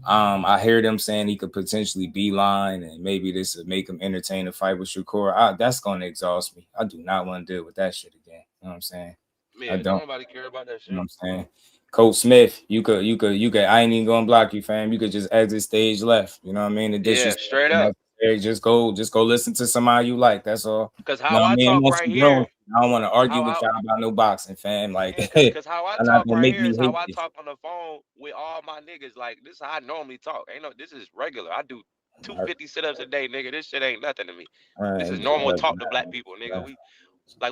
I hear them saying he could potentially beeline and maybe this would make him entertain a fight with Shakur. That's going to exhaust me. I do not want to deal with that shit again. You know what I'm saying? Yeah, I don't. nobody care about that shit. You know what I'm saying? Coach Smith, you could. I ain't even gonna block you, fam. You could just exit stage left. You know what I mean? The disrespect. Straight up. Just go listen to somebody you like. That's all. Because You know how what I I mean? talk right here, I don't want to argue with y'all about no boxing, fam. Like, because how I I'm not talk gonna right make here me is how hate I this. talk on the phone with all my niggas. Like, this is how I normally talk. Ain't no, this is regular. I do 250 sit-ups a day, nigga. This shit ain't nothing to me. This is normal talk to black people, nigga.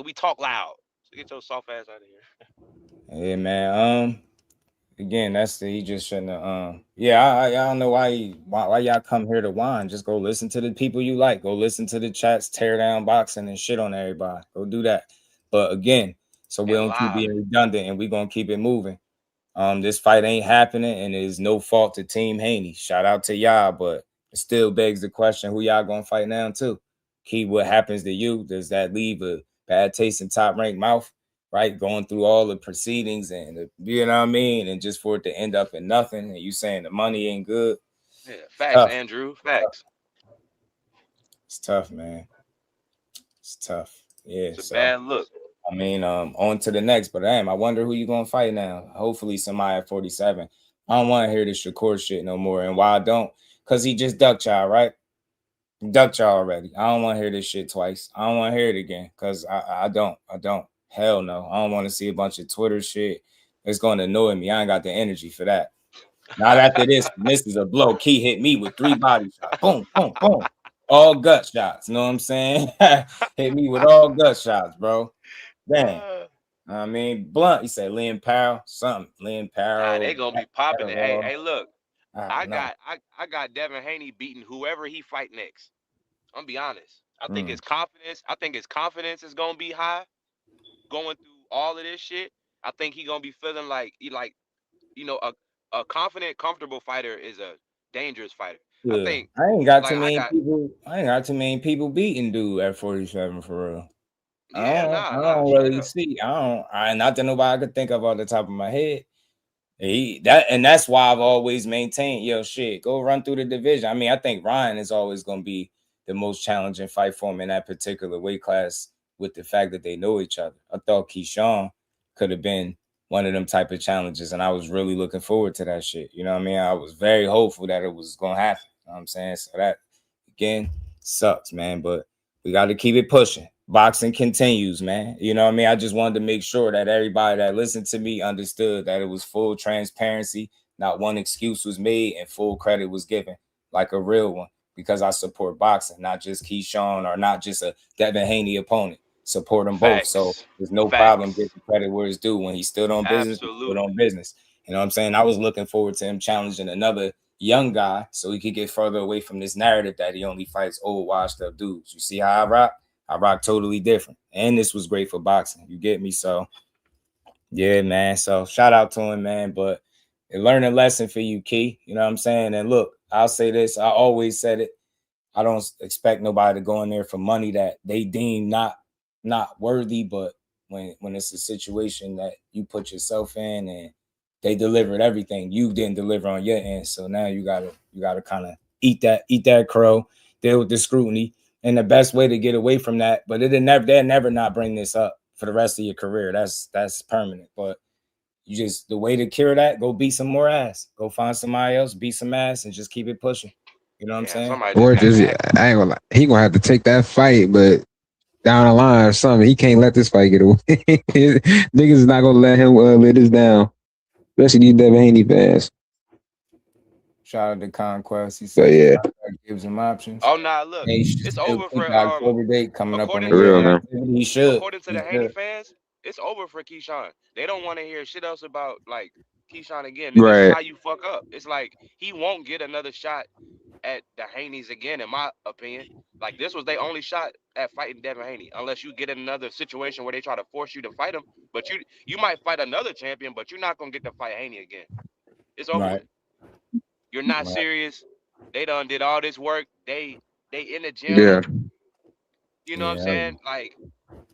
We talk loud. So get your soft ass out of here. Yeah, man. Again, he just shouldn't have. I don't know why y'all come here to whine. Just go listen to the people you like. Go listen to the chats, tear down boxing and shit on everybody. Go do that. But again, so we don't keep being redundant and we gonna keep it moving. This fight ain't happening and it is no fault to Team Haney. Shout out to y'all, but it still begs the question: who y'all gonna fight now too? Key, what happens to you? Does that leave a bad taste in Top Rank mouth? Right, going through all the proceedings and you know what I mean, and just for it to end up in nothing, and you saying the money ain't good. Yeah, facts, Andrew. Facts. It's tough, man. It's tough. Yeah, it's a bad look. I mean, on to the next, but damn, I wonder who you gonna fight now. Hopefully, somebody at 47. I don't want to hear this Shakur shit no more. And why I don't? Because he just ducked y'all, right? Ducked y'all already. I don't want to hear this shit twice. I don't want to hear it again because I don't. Hell no. I don't want to see a bunch of Twitter shit. It's going to annoy me. I ain't got the energy for that. Not after this. This is a blow. Key hit me with 3 body shots. Boom, boom, boom. All gut shots. You know what I'm saying? Hit me with all gut shots, bro. Damn. I mean, Blunt, you say Lynn Powell, something. Lynn Powell. They gonna be popping it. Hey, look. I got Devin Haney beating whoever he fight next. I'm gonna be honest. I think his confidence is gonna be high going through all of this shit. I think he gonna be feeling like a confident, comfortable fighter is a dangerous fighter. Yeah. I ain't got too many people beating dude at 47 for real. I don't really see. Not that nobody could think of off the top of my head. That's why I've always maintained, shit, go run through the division. I mean, I think Ryan is always going to be the most challenging fight for him in that particular weight class with the fact that they know each other. I thought Keyshawn could have been one of them type of challenges, and I was really looking forward to that shit. You know what I mean? I was very hopeful that it was going to happen. You know what I'm saying? So that, again, Sucks, man. But we got to keep it pushing. Boxing continues, man. You know what I mean? I just wanted to make sure that everybody that listened to me understood that it was full transparency. Not one excuse was made and full credit was given like a real one, because I support boxing, not just Keyshawn or not just a Devin Haney opponent. Support them both. So there's no problem getting credit where it's due. When he stood on business, he stood on business. You know what I'm saying? I was looking forward to him challenging another young guy so he could get further away from this narrative that he only fights old washed up dudes. You see how I rock? I rock totally different. And this was great for boxing. You get me? So yeah, man. So shout out to him, man. But a learning lesson for you, Key. You know what I'm saying? And look, I'll say this. I always said it. I don't expect nobody to go in there for money that they deem not worthy. But when it's a situation that you put yourself in and they delivered everything, you didn't deliver on your end. So now you gotta kind of eat that crow, deal with the scrutiny. And the best way to get away from that, but they'll never not bring this up for the rest of your career. That's permanent. But the way to cure that, go beat some more ass. Go find somebody else, beat some ass, and just keep it pushing. You know what I'm saying? Or just, I ain't gonna lie, he gonna have to take that fight, but down the line or something, he can't let this fight get away. Niggas is not gonna let him let this down. Especially these Devin Haney fans. Shout out to Conquest. He said, yeah, gives him options. Oh, nah, look, it's over for October date coming up on the real. He should. According to the Haney fans, it's over for Keyshawn. They don't want to hear shit else about like Keyshawn again. This is how you fuck up. It's like he won't get another shot at the Haneys again, in my opinion. Like, this was their only shot at fighting Devin Haney, unless you get in another situation where they try to force you to fight him. But you might fight another champion, but you're not gonna get to fight Haney again. It's over with. You're not serious. They done did all this work. They in the gym. Yeah. You know what I'm saying? Like,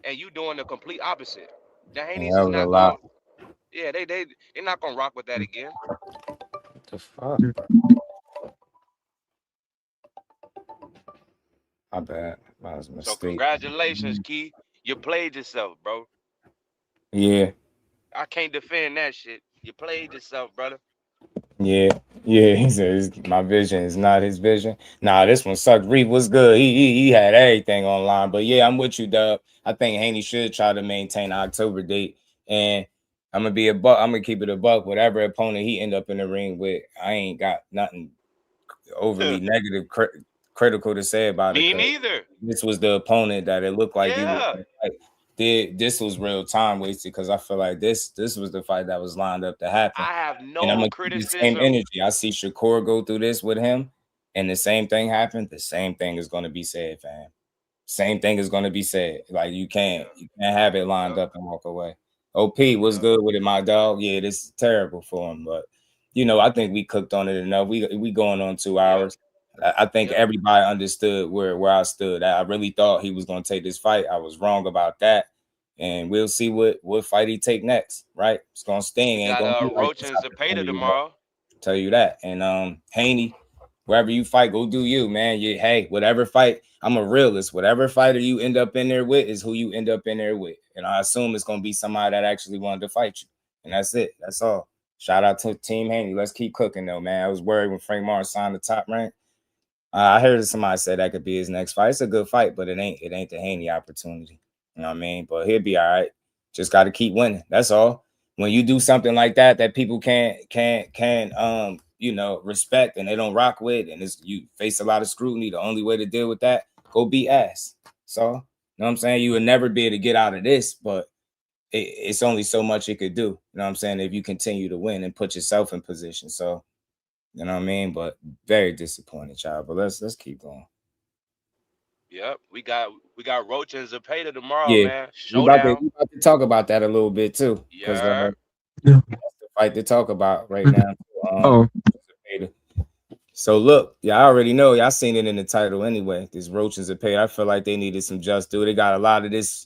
and you doing the complete opposite. The Haneys is not going. Yeah, they're not gonna rock with that again. What the fuck? My bad. That was a mistake. So congratulations, Key. You played yourself, bro. Yeah. I can't defend that shit. You played yourself, brother. Yeah. He says my vision is not his vision. Nah, this one sucked. Reed was good. He had everything online. But yeah, I'm with you, Dub. I think Haney should try to maintain an October date. And I'm gonna be a buck. I'm gonna keep it a buck. Whatever opponent he end up in the ring with, I ain't got nothing overly negative, critical to say about it. Me neither. This was the opponent that it looked like he was like. This was real time wasted, because I feel like this was the fight that was lined up to happen. I have no criticism. The same energy. I see Shakur go through this with him, and the same thing happened. The same thing is going to be said, fam. Same thing is going to be said. Like, you can't have it lined up and walk away. OP, what's good with it, my dog? Yeah, this is terrible for him, but I think we cooked on it enough. We going on 2 hours. I think everybody understood where I stood. I really thought he was going to take this fight. I was wrong about that. And we'll see what fight he take next, right? It's going to sting. Ain't going to Roach and Zepeda tomorrow. Tell you that. And Haney, wherever you fight, go do you, man. Hey, whatever fight, I'm a realist. Whatever fighter you end up in there with is who you end up in there with. And I assume it's going to be somebody that actually wanted to fight you. And that's it. That's all. Shout out to Team Haney. Let's keep cooking, though, man. I was worried when Frank Martin signed the Top Rank. I heard somebody say that could be his next fight. It's a good fight, but it ain't the Haney opportunity. You know what I mean? But he'll be all right. Just got to keep winning. That's all. When you do something like that people can't respect, and they don't rock with, and you face a lot of scrutiny, the only way to deal with that, go beat ass. So, you know what I'm saying? You would never be able to get out of this, but it's only so much it could do. You know what I'm saying? If you continue to win and put yourself in position. So, you know what I mean? But very disappointed, child. But let's keep going. Yep, we got Roach and Zepeda tomorrow, man. We about to talk about that a little bit too. Because that's the fight to talk about right now. So look, y'all already know. Y'all seen it in the title anyway. This Roach and Zepeda. I feel like they needed some just due. They got a lot of this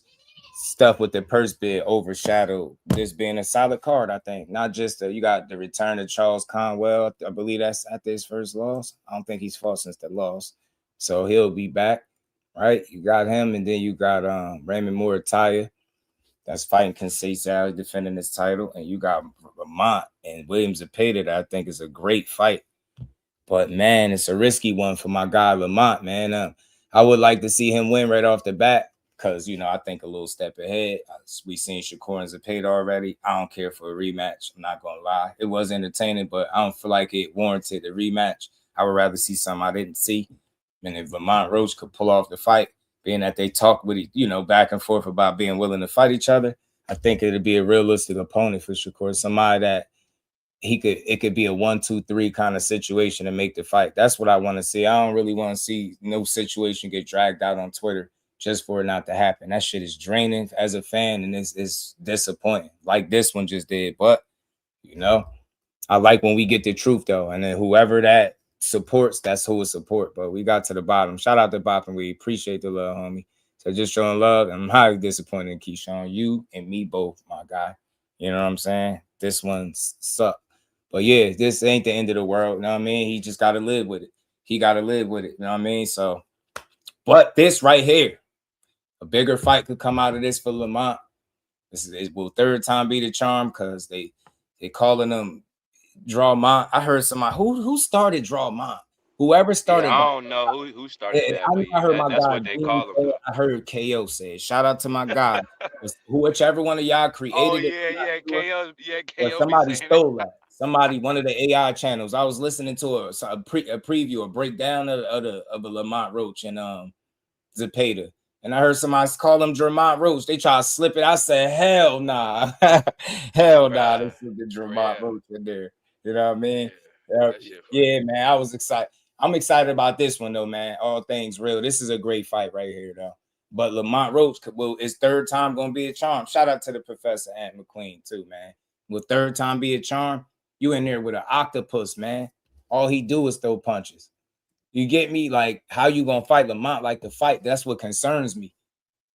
stuff with the purse bid overshadowed this being a solid card. I think not just you got the return of Charles Conwell. I believe that's after his first loss. I don't think he's fought since the loss, so he'll be back. Right, you got him, and then you got Raymond Murataya, that's fighting Conceição, defending his title, and you got Lamont and William Zepeda, that I think is a great fight. But man, it's a risky one for my guy Lamont, man. I I would like to see him win right off the bat because, you know, I think a little step ahead. We seen Shakur and Zepeda already. I don't care for a rematch. I'm not going to lie. It was entertaining, but I don't feel like it warranted a rematch. I would rather see something I didn't see. And if Lamont Roach could pull off the fight, being that they talk with, you know, back and forth about being willing to fight each other, I think it'd be a realistic opponent for Shakur. Somebody that it could be a 1-2-3 kind of situation to make the fight. That's what I want to see. I don't really want to see no situation get dragged out on Twitter just for it not to happen. That shit is draining as a fan, and it's disappointing, like this one just did. But, you know, I like when we get the truth, though, and then whoever that supports, that's who will support. But we got to the bottom. Shout out to Bop, and we appreciate the love, homie. So just showing love. I'm highly disappointed in Keyshawn. You and me both, my guy. You know what I'm saying? This one sucked. But yeah, this ain't the end of the world. You know what I mean? He just got to live with it. He got to live with it. You know what I mean? So, but this right here, a bigger fight could come out of this for Lamont. Will third time be the charm because they calling them Draw Mont. I heard somebody who started Draw Mont. Whoever started. Yeah, I don't know who started that, but I heard my that's guy. what they call him. I heard KO say. Shout out to my guy. Whichever one of y'all created it. KO. Yeah, KO. Somebody stole that. Somebody, one of the AI channels. I was listening to a preview, a breakdown of the Lamont Roach and Zepeda. And I heard somebody call him Dermont Roach. They try to slip it. I said, hell nah. Hell nah. They slipped the Dermont Roach in there. You know what I mean? Yeah, man. I was excited. I'm excited about this one, though, man. All things real. This is a great fight right here, though. But Lamont Roach, his third time going to be a charm. Shout out to the Professor Ant McQueen, too, man. Will third time be a charm? You in there with an octopus, man. All he do is throw punches. You get me? Like, how you gonna fight Lamont like the fight? That's what concerns me,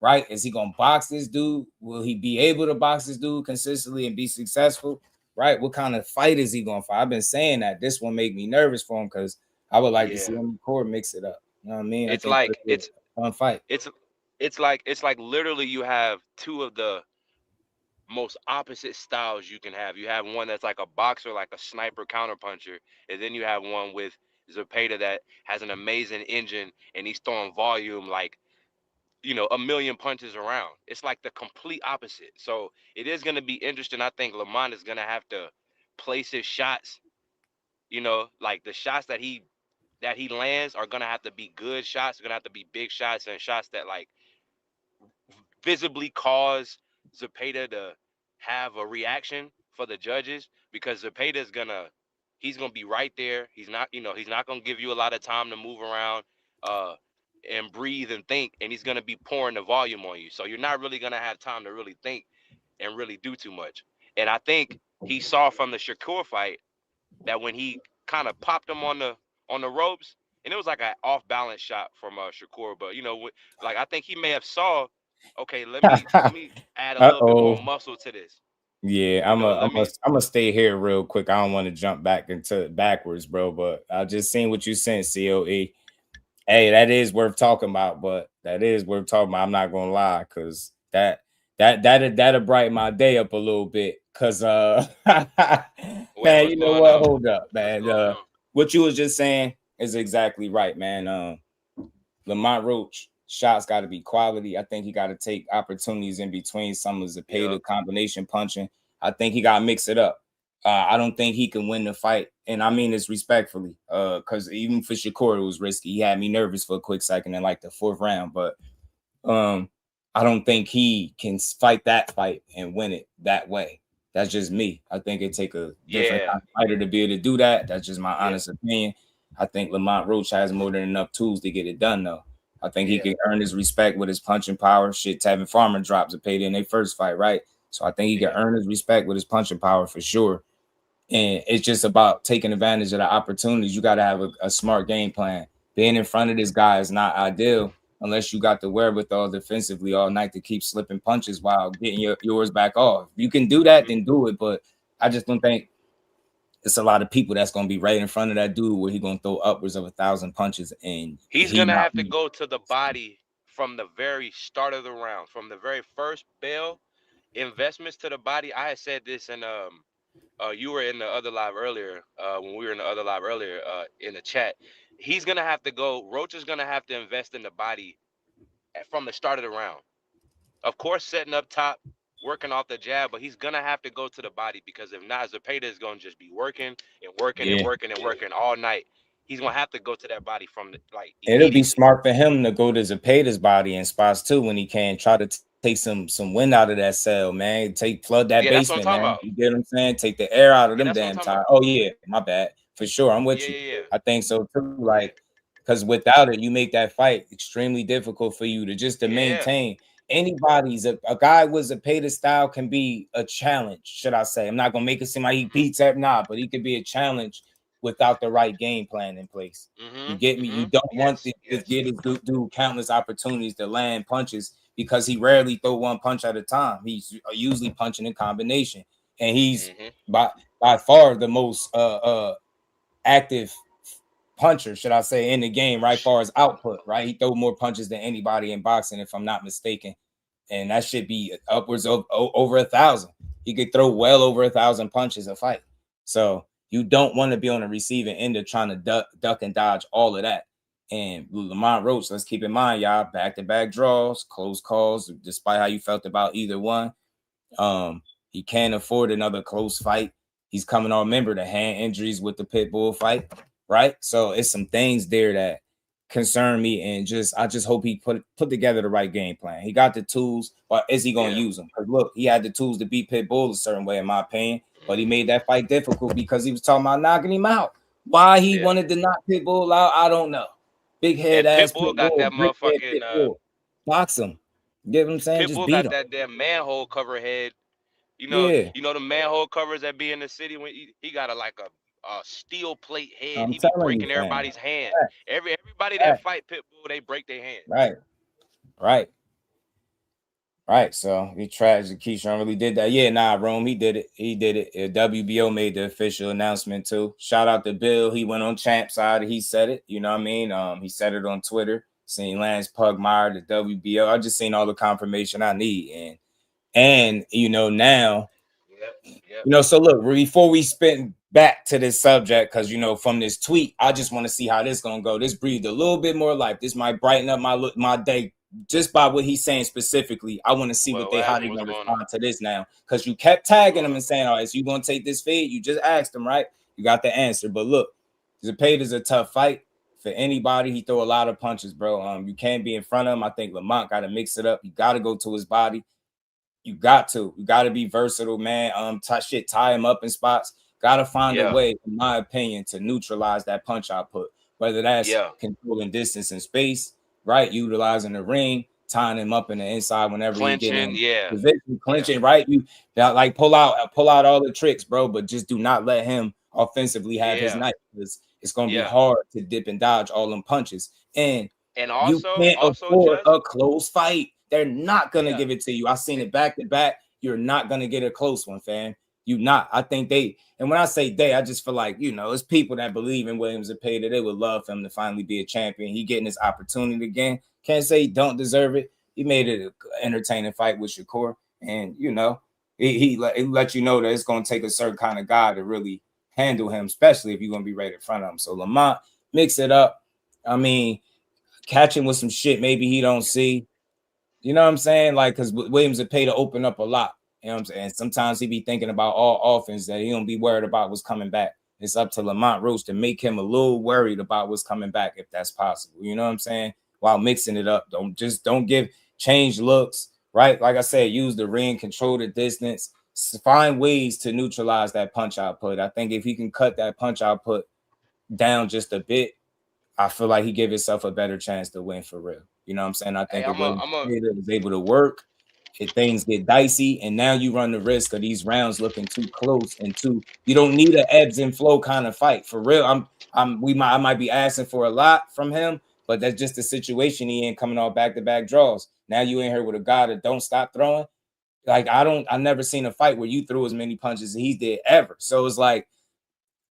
right? Is he gonna box this dude? Will he be able to box this dude consistently and be successful? Right? What kind of fight is he gonna fight? I've been saying that this one make me nervous for him because I would like to see him core mix it up. You know what I mean? It's like it's fun fight. It's like literally you have two of the most opposite styles you can have. You have one that's like a boxer, like a sniper counterpuncher, and then you have one with Zepeda that has an amazing engine and he's throwing volume like, you know, a million punches around. It's like the complete opposite. So it is going to be interesting. I think Lamont is going to have to place his shots, you know, like the shots that he lands are going to have to be good shots. They're going to have to be big shots and shots that like visibly cause Zepeda to have a reaction for the judges, because Zepeda's he's gonna be right there. He's not gonna give you a lot of time to move around and breathe and think, and he's gonna be pouring the volume on you. So you're not really gonna have time to really think and really do too much. And I think he saw from the Shakur fight that when he kind of popped him on the ropes, and it was like an off balance shot from Shakur, but you know, like I think he may have saw, okay, let me add a little bit more muscle to this. Yeah, I'm gonna stay here real quick. I don't want to jump backwards, bro. But I just seen what you sent, COE. Hey, that is worth talking about. But that is worth talking about. I'm not gonna lie, cause that'll brighten my day up a little bit. Cause man, you know what? Hold up, man. What you was just saying is exactly right, man. Lamont Roach shots got to be quality. I think he got to take opportunities in between some of Zepeda combination punching. I think he got to mix it up. I don't think he can win the fight, and I mean this respectfully, because even for Shakur, it was risky. He had me nervous for a quick second in like the fourth round, but I don't think he can fight that fight and win it that way. That's just me. I think it take a different kind of fighter to be able to do that. That's just my honest opinion. I think Lamont Roach has more than enough tools to get it done, though. I think he can earn his respect with his punching power. Shit, Tevin Farmer dropped Zepeda in their first fight, right? So I think he can earn his respect with his punching power for sure. And it's just about taking advantage of the opportunities. You got to have a smart game plan. Being in front of this guy is not ideal unless you got the wherewithal defensively all night to keep slipping punches while getting yours back off. You can do that, then do it. But I just don't think it's a lot of people that's going to be right in front of that dude where he's going to throw upwards of 1,000 punches. And he's going to have to go to the body from the very start of the round, from the very first bell, investments to the body. I had said this in You were in the other live earlier. When we were in the other live earlier, in the chat, he's gonna have to go. Roach is gonna have to invest in the body from the start of the round. Of course, setting up top, working off the jab, but he's gonna have to go to the body because if not, Zepeda is gonna just be working and working and Yeah. working and working all night. He's gonna have to go to that body from It'll be immediately. smart for him to go to Zepeda's body in spots too when he can. Try to take some wind out of that cell, man. Flood that Yeah, that's what I'm basement, talking man. about. You get what I'm saying? Take the air out of them That's what I'm damn talking tires. about. Oh yeah, my bad. For sure, I'm with you. Yeah. I think so too. Like, because without it, you make that fight extremely difficult for you to maintain. Anybody's a guy with Zepeda style can be a challenge, should I say? I'm not gonna make it seem like he beats that, but he could be a challenge without the right game plan in place. You get me? You don't want to get his dude countless opportunities to land punches because he rarely throw one punch at a time. He's usually punching in combination, and he's by far the most active puncher, should I say, in the game, right? Far as output, right? He throw more punches than anybody in boxing, if I'm not mistaken, and that should be upwards of over 1,000. He could throw well over 1,000 punches a fight. So you don't want to be on the receiving end of trying to duck and dodge all of that. And Lamont Roach, let's keep in mind, y'all, back-to-back draws, close calls, despite how you felt about either one. He can't afford another close fight. He's coming on, remember, the hand injuries with the pit bull fight, right? So it's some things there that concern me, and I just hope he put together the right game plan. He got the tools, but is he going to use them? Because look, he had the tools to beat Pitbull a certain way, in my opinion, but he made that fight difficult because he was talking about knocking him out. Why he wanted to knock Pitbull out, I don't know. Big head ass Pitbull got that motherfucking box him. Get what I'm saying? Just Pitbull beat got him. that damn manhole cover head. You know the manhole covers that be in the city when he got a steel plate head. He be breaking everybody's hand. Everybody that fight Pitbull, they break their hand. Right. So he tragic. Keyshawn really did that. Yeah, Rome, he did it. WBO made the official announcement too. Shout out to Bill. He went on Champ side. He said it. You know what I mean? He said it on Twitter. Seen Lance Pugmire, the WBO. I just seen all the confirmation I need. And now, so look, before we spin back to this subject, because from this tweet, I just want to see how this gonna go. This breathed a little bit more life. This might brighten up my day just by what he's saying specifically. I want to see how they gonna respond to this now, because you kept tagging them and saying, "All right, so you gonna take this fade?" You just asked him, right? You got the answer. But look, Zepeda's a tough fight for anybody. He throw a lot of punches, bro. You can't be in front of him. I think Lamont got to mix it up. You got to go to his body. You got to be versatile, man. Tie him up in spots. Got to find a way, in my opinion, to neutralize that punch output. Whether that's controlling distance and space, right? Utilizing the ring, tying him up in the inside whenever clinching, you get in position, clinching, right? You pull out all the tricks, bro, but just do not let him offensively have his night, because it's gonna be hard to dip and dodge all them punches. And also, you can't afford a close fight. They're not gonna give it to you. I seen it back to back. You're not gonna get a close one, fam. You not. I think and when I say they, I just feel like it's people that believe in William Zepeda. They would love for him to finally be a champion. He getting his opportunity again. Can't say he don't deserve it. He made it an entertaining fight with Shakur, and he let you know that it's gonna take a certain kind of guy to really handle him, especially if you're gonna be right in front of him. So Lamont, mix it up. I mean, catch him with some shit maybe he don't see. You know what I'm saying? Like, because Williams Zepeda open up a lot. You know what I'm saying? Sometimes he be thinking about all offense that he don't be worried about what's coming back. It's up to Lamont Roach to make him a little worried about what's coming back, if that's possible. You know what I'm saying? While mixing it up. Don't give change looks, right? Like I said, use the ring, control the distance, find ways to neutralize that punch output. I think if he can cut that punch output down just a bit, I feel like he gave himself a better chance to win for real. You know what I'm saying? I think if Zepeda was able to work, if things get dicey, and now you run the risk of these rounds looking too close and you don't need an ebbs and flow kind of fight for real. I might be asking for a lot from him, but that's just the situation he in, coming off back-to-back draws. Now you in here with a guy that don't stop throwing. Like, I never seen a fight where you threw as many punches as he did ever. So it's like,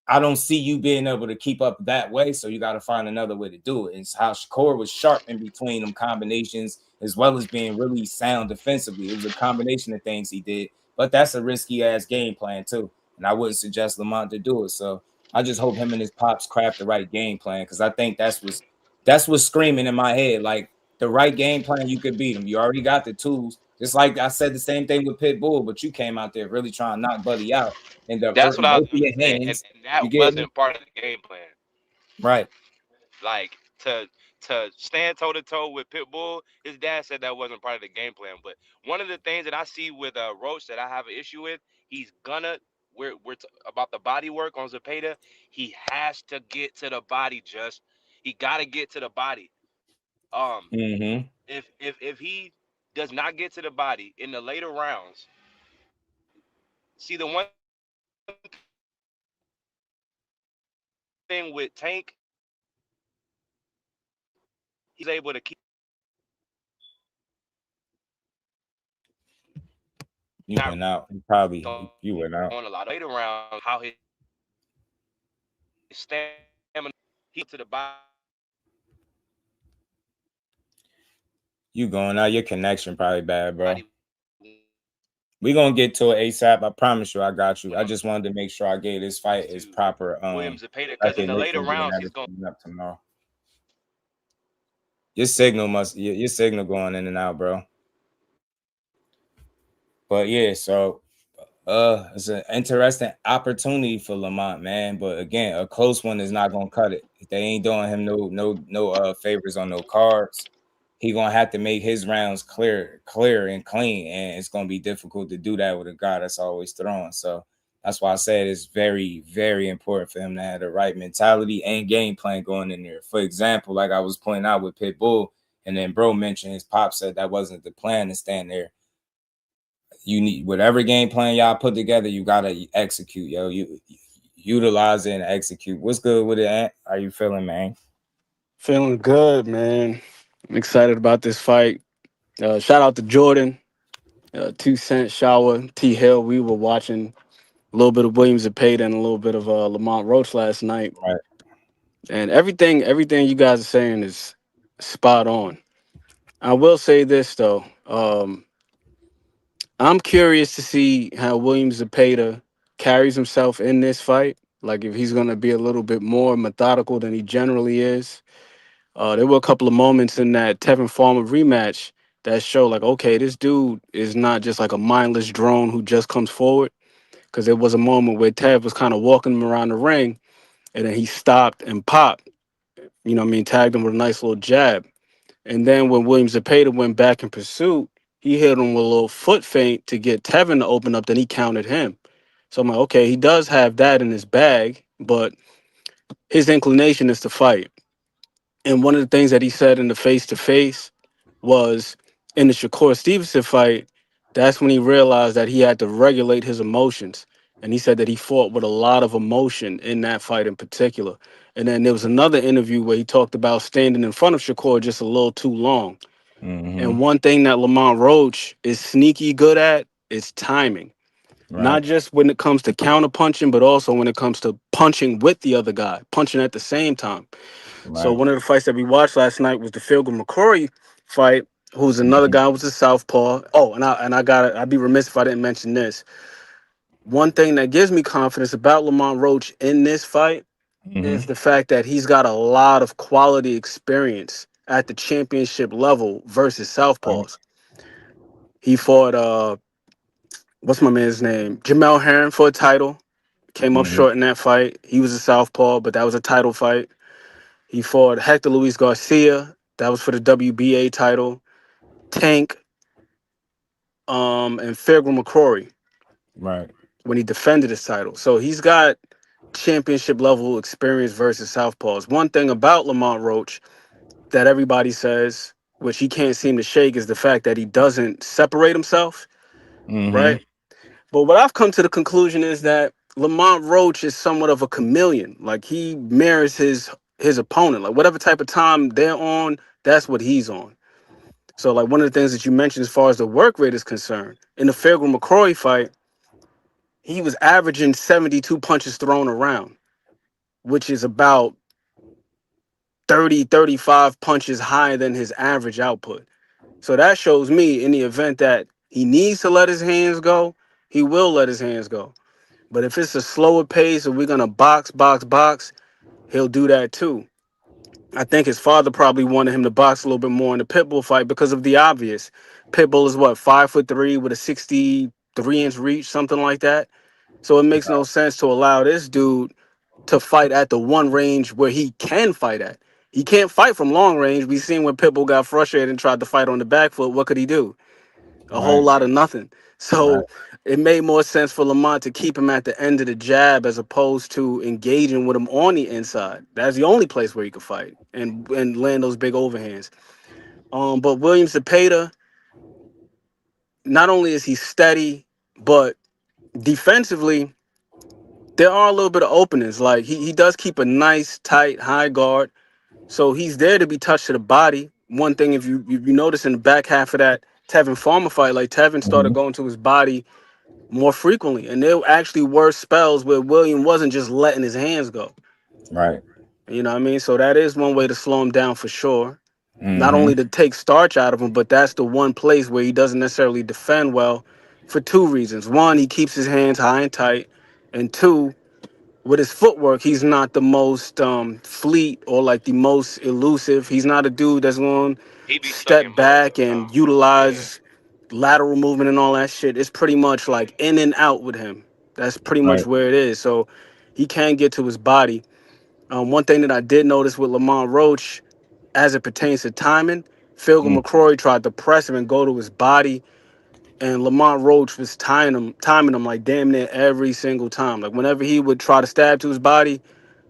I don't see you being able to keep up that way, so you got to find another way to do it. It's how Shakur was sharp in between them combinations, as well as being really sound defensively. It was a combination of things he did, but that's a risky-ass game plan, too. and I wouldn't suggest Lamont to do it. So I just hope him and his pops craft the right game plan, because I think that's what's screaming in my head. Like, the right game plan, you could beat him. You already got the tools. Just like I said the same thing with Pitbull, but you came out there really trying to knock Buddy out, end up That's what hurting I was both of gonna your say, and hands. You that get me? wasn't part of the game plan. Right. Like, to stand toe to toe with Pitbull, his dad said that wasn't part of the game plan. But one of the things that I see with Roach that I have an issue with, he's gonna about the body work on Zepeda. He has to get to the body. He got to get to the body. Mm-hmm. If he does not get to the body in the later rounds, see, the one thing with Tank, he's able to keep. You went out. You went out. On a lot of later rounds, how his stamina, he to the body. You going out. Your connection probably bad, bro. We're gonna get to it ASAP. I promise you, I got you. I just wanted to make sure I gave this fight its proper Zepeda, because in the later rounds he's going up tomorrow. Your signal going in and out, bro. But yeah, so it's an interesting opportunity for Lamont, man. But again, a close one is not gonna cut it. They ain't doing him no favors on no cards. He gonna have to make his rounds clear and clean, and it's gonna be difficult to do that with a guy that's always throwing. So that's why I said it's very, very important for him to have the right mentality and game plan going in there. For example, like I was pointing out with Pitbull, and then bro mentioned his pop said that wasn't the plan to stand there. You need whatever game plan y'all put together, you gotta execute, yo. You utilize it and execute. What's good with it, Ant? How you feeling, man? Feeling good, man. I'm excited about this fight. Shout out to Jordan, 2 Cent, Shower, T Hill. We were watching a little bit of Williams Zepeda and a little bit of Lamont Roach last night. Right. And everything you guys are saying is spot on. I will say this though. I'm curious to see how Williams Zepeda carries himself in this fight. Like, if he's gonna be a little bit more methodical than he generally is. There were a couple of moments in that Tevin Farmer rematch that show, like, okay, this dude is not just like a mindless drone who just comes forward. Because there was a moment where Tev was kind of walking him around the ring, and then he stopped and popped. You know what I mean? Tagged him with a nice little jab. And then when Williams Zepeda went back in pursuit, he hit him with a little foot feint to get Tevin to open up. Then he countered him. So I'm like, okay, he does have that in his bag, but his inclination is to fight. And one of the things that he said in the face-to-face was, in the Shakur Stevenson fight, that's when he realized that he had to regulate his emotions. And he said that he fought with a lot of emotion in that fight in particular. And then there was another interview where he talked about standing in front of Shakur just a little too long. Mm-hmm. And one thing that Lamont Roach is sneaky good at is timing. Right. Not just when it comes to counter punching, but also when it comes to punching with the other guy, punching at the same time. Right. So one of the fights that we watched last night was the Philgood McCrory fight, who's another guy who was a southpaw. Oh, and I'd be remiss if I didn't mention this. One thing that gives me confidence about Lamont Roach in this fight is the fact that he's got a lot of quality experience at the championship level versus southpaws. He fought what's my man's name? Jamel Herring for a title. Came up short in that fight. He was a southpaw, but that was a title fight. He fought Hector Luis Garcia. That was for the WBA title. Tank, and Philgood McCrory. Right. When he defended his title. So he's got championship level experience versus southpaws. One thing about Lamont Roach that everybody says, which he can't seem to shake, is the fact that he doesn't separate himself. Right? But what I've come to the conclusion is that Lamont Roach is somewhat of a chameleon. Like, he mirrors his opponent. Like, whatever type of time they're on, that's what he's on. So, like, one of the things that you mentioned as far as the work rate is concerned, in the Philgood McCrory fight, he was averaging 72 punches thrown around, which is about 30, 35 punches higher than his average output. So that shows me, in the event that he needs to let his hands go, he will let his hands go. But if it's a slower pace and we're gonna box, he'll do that too. I think his father probably wanted him to box a little bit more in the Pitbull fight because of the obvious. Pitbull is what, 5'3" with a 63-inch reach, something like that. So it makes no sense to allow this dude to fight at the one range where he can fight at. He can't fight from long range. We seen when Pitbull got frustrated and tried to fight on the back foot. What could he do? A whole Right. lot of nothing. Right. So it made more sense for Lamont to keep him at the end of the jab as opposed to engaging with him on the inside. That's the only place where he could fight and land those big overhands. But William Zepeda, not only is he steady, but defensively, there are a little bit of openings. Like he does keep a nice, tight, high guard. So he's there to be touched to the body. One thing, if you notice in the back half of that Tevin Farmer fight, like Tevin started going to his body more frequently. And there actually were spells where William wasn't just letting his hands go. Right. You know what I mean? So that is one way to slow him down for sure. Not Mm-hmm. only to take starch out of him, but that's the one place where he doesn't necessarily defend well for two reasons. One, he keeps his hands high and tight. And two, with his footwork, he's not the most fleet or like the most elusive. He's not a dude that's going to He be stuck step in mud back sometimes. and utilize lateral movement and all that shit. It's pretty much like in and out with him. That's pretty much Right. where it is. So he can get to his body. One thing that I did notice with Lamont Roach, as it pertains to timing, Phil McCrory tried to press him and go to his body, and Lamont Roach was timing him like damn near every single time. Like whenever he would try to stab to his body,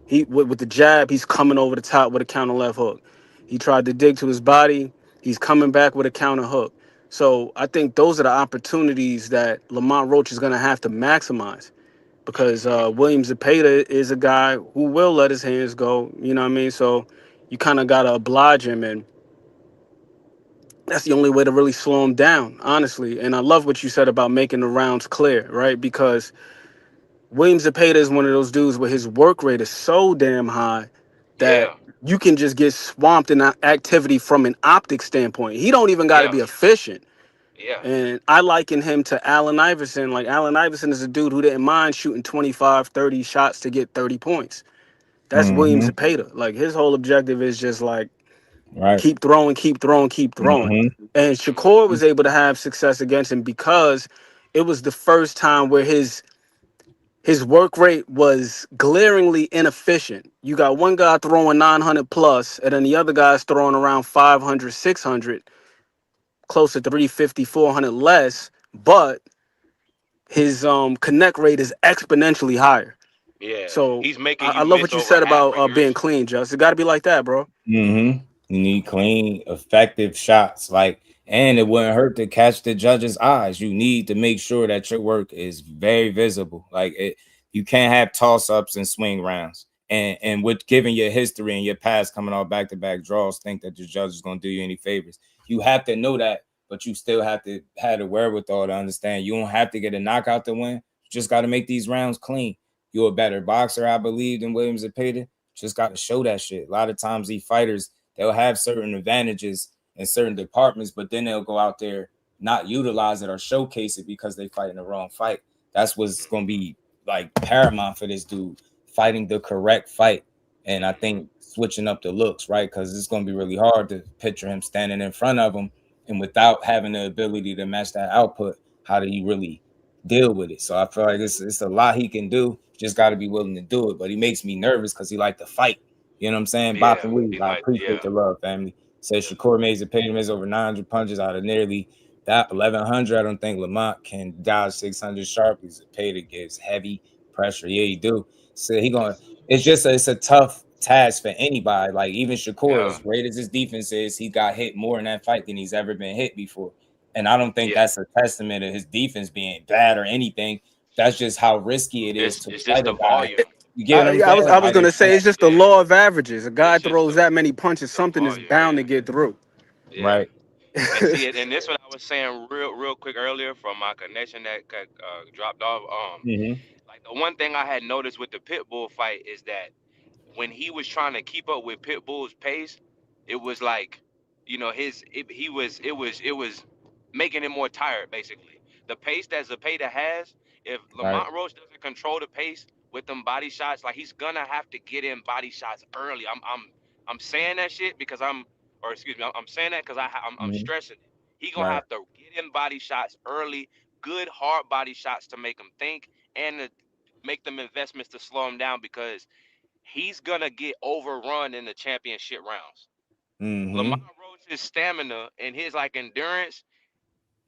he with the jab, he's coming over the top with a counter left hook. He tried to dig to his body, he's coming back with a counter hook. So I think those are the opportunities that Lamont Roach is going to have to maximize because William Zepeda is a guy who will let his hands go. You know what I mean? So you kind of got to oblige him, and that's the only way to really slow him down, honestly. And I love what you said about making the rounds clear, right? Because William Zepeda is one of those dudes where his work rate is so damn high that you can just get swamped in activity from an optic standpoint. He don't even got to be efficient. And I liken him to Allen Iverson. Like Allen Iverson is a dude who didn't mind shooting 25, 30 shots to get 30 points. That's William Mm-hmm. Zepeda. Like his whole objective is just like Right. keep throwing. Mm-hmm. And Shakur was able to have success against him because it was the first time where his work rate was glaringly inefficient. You got one guy throwing 900 plus, and then the other guy's throwing around 500, 600, close to 350, 400 less, but his connect rate is exponentially higher. Yeah, So he's making I you love miss what you over said half about being regression. clean, Just. It got to be like that, bro. Mm-hmm. You need clean, effective shots. And it wouldn't hurt to catch the judge's eyes. You need to make sure that your work is very visible. You can't have toss-ups and swing rounds. And with giving your history and your past coming off back-to-back draws, think that the judge is going to do you any favors. You have to know that, but you still have to have the wherewithal to understand you don't have to get a knockout to win. You just got to make these rounds clean. You're a better boxer, I believe, than William Zepeda. Just got to show that shit. A lot of times these fighters, they'll have certain advantages in certain departments, but then they'll go out there, not utilize it or showcase it because they fight in the wrong fight. That's what's going to be like paramount for this dude, fighting the correct fight. And I think switching up the looks, right? Because it's going to be really hard to picture him standing in front of him and without having the ability to match that output, how do you really deal with it? So I feel like it's a lot he can do. Just got to be willing to do it. But he makes me nervous because he like to fight. You know what I'm saying? Bop and weave. I appreciate the love, family. Says Shakur made Zepeda miss over 900 punches out of nearly that 1,100. I don't think Lamont can dodge 600 sharply. Zepeda gives heavy pressure. Yeah, he do. So it's a tough task for anybody. Like even Shakur, as great as his defense is, he got hit more in that fight than he's ever been hit before. And I don't think that's a testament of his defense being bad or anything. That's just how risky it is to fight a guy. You get what I'm saying? I was going to say it's just the law of averages. A guy throws that many punches, something is bound to get through. Right. And see it, and this what I was saying real quick earlier from my connection that dropped off. Like the one thing I had noticed with the Pitbull fight is that when he was trying to keep up with Pitbull's pace, it was like, you know, it was making him more tired basically. the pace that Zepeda has, if Right. Lamont Roach doesn't control the pace with them body shots, like he's gonna have to get in body shots early. I'm saying that shit because I'm saying that because I'm Mhm. stressing it. He gonna Right. have to get in body shots early, good hard body shots to make him think and to make them investments to slow him down because he's gonna get overrun in the championship rounds. Lamont Mhm. Roach's stamina and his like endurance,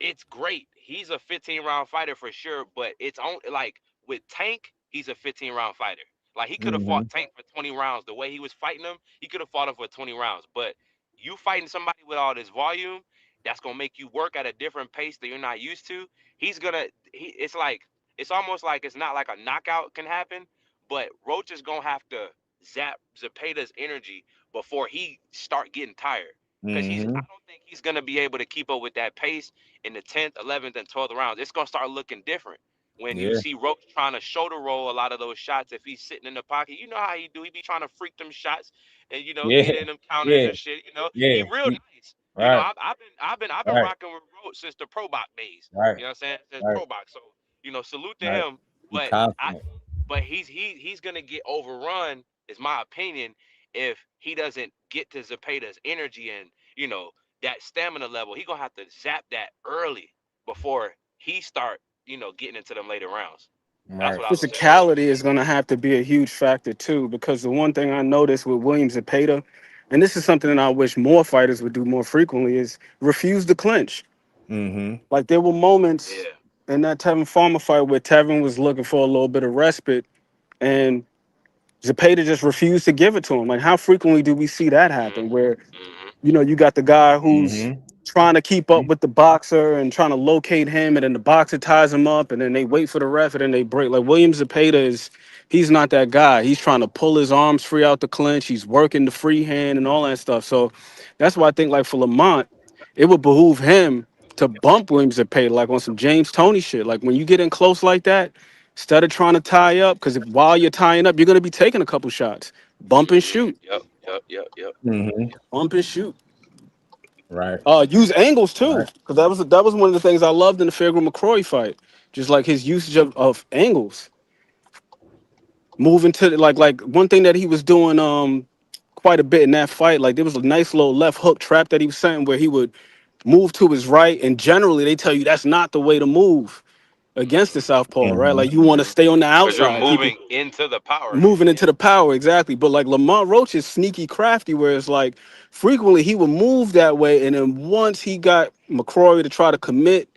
it's great. He's a 15-round fighter for sure, but it's on like with Tank, he's a 15-round fighter. Like he could have fought Mhm. Tank for 20 rounds. The way he was fighting him, he could have fought him for 20 rounds. But you fighting somebody with all this volume, that's gonna make you work at a different pace that you're not used to. He's gonna it's like it's almost like it's not like a knockout can happen, but Roach is gonna have to zap Zepeda's energy before he start getting tired. Because I Mhm. don't think he's gonna be able to keep up with that pace in the 10th, 11th, and 12th rounds. It's gonna start looking different when you Yeah. see Roach trying to shoulder roll a lot of those shots. If he's sitting in the pocket, you know how he do. He be trying to freak them shots and Yeah. get in them counters Yeah. and shit. He Yeah. real nice. Right. I've been Right. rocking with Roach since the Pro Box days. Right. You know what I'm saying? Since Right. Pro Box. So salute to Right. him. Be But confident. he's gonna get overrun, is my opinion, if he doesn't get to Zepeda's energy and that stamina level. He gonna have to zap that early before he start getting into them later rounds. That's Right. what I would say. Physicality is going to have to be a huge factor too, because the one thing I noticed with William Zepeda, and this is something that I wish more fighters would do more frequently, is refuse to clinch. Mhm. Like there were moments Yeah. in that Tevin Farmer fight where Tevin was looking for a little bit of respite, and Zepeda just refused to give it to him. Like how frequently do we see that happen? Where you got the guy who's Mhm. trying to keep up with the boxer and trying to locate him, and then the boxer ties him up, and then they wait for the ref, and then they break. Like William Zepeda he's not that guy. He's trying to pull his arms free out the clinch. He's working the free hand and all that stuff. So that's why I think like for Lamont, it would behoove him to bump William Zepeda like on some James Toney shit. Like when you get in close like that, instead of trying to tie up, because while you're tying up, you're gonna be taking a couple shots. Bump and shoot. Yep. Mhm. Bump and shoot. Right. Use angles too, Right. because that was one of the things I loved in the Fairground McCrory fight. Just like his usage of angles, moving to like one thing that he was doing quite a bit in that fight. Like there was a nice little left hook trap that he was setting where he would move to his right, and generally they tell you that's not the way to move against the southpaw, right? Mhm. Like you want to stay on the Because you're outside, keep it moving into the power hand. moving into the power, exactly. But like Lamont Roach is sneaky crafty, where it's like frequently he would move that way, and then once he got McCrory to try to commit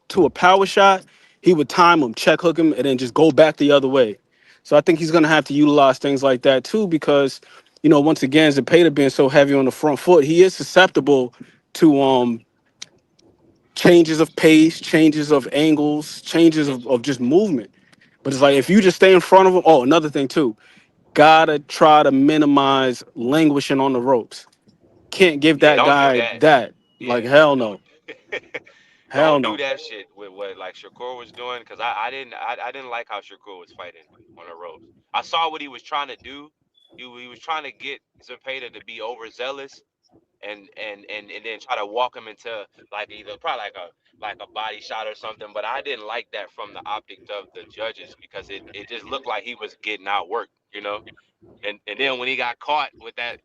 to a power shot, he would time him, check hook him, and then just go back the other way. So I think he's gonna have to utilize things like that too, because once again, Zepeda being so heavy on the front foot, he is susceptible to changes of pace, changes of angles, changes of just movement. But it's like if you just stay in front of him. Oh, another thing too, gotta try to minimize languishing on the ropes. Can't give Yeah, that don't do guy that. that. Like Yeah, hell don't no, hell do no. that shit with what like Shakur was doing because I didn't like how Shakur was fighting on the ropes. I saw what he was trying to do. He was trying to get Zepeda to be overzealous and then try to walk him into like either probably like a body shot or something. But I didn't like that from the optics of the judges because it just looked like he was getting outworked. And then when he got caught with that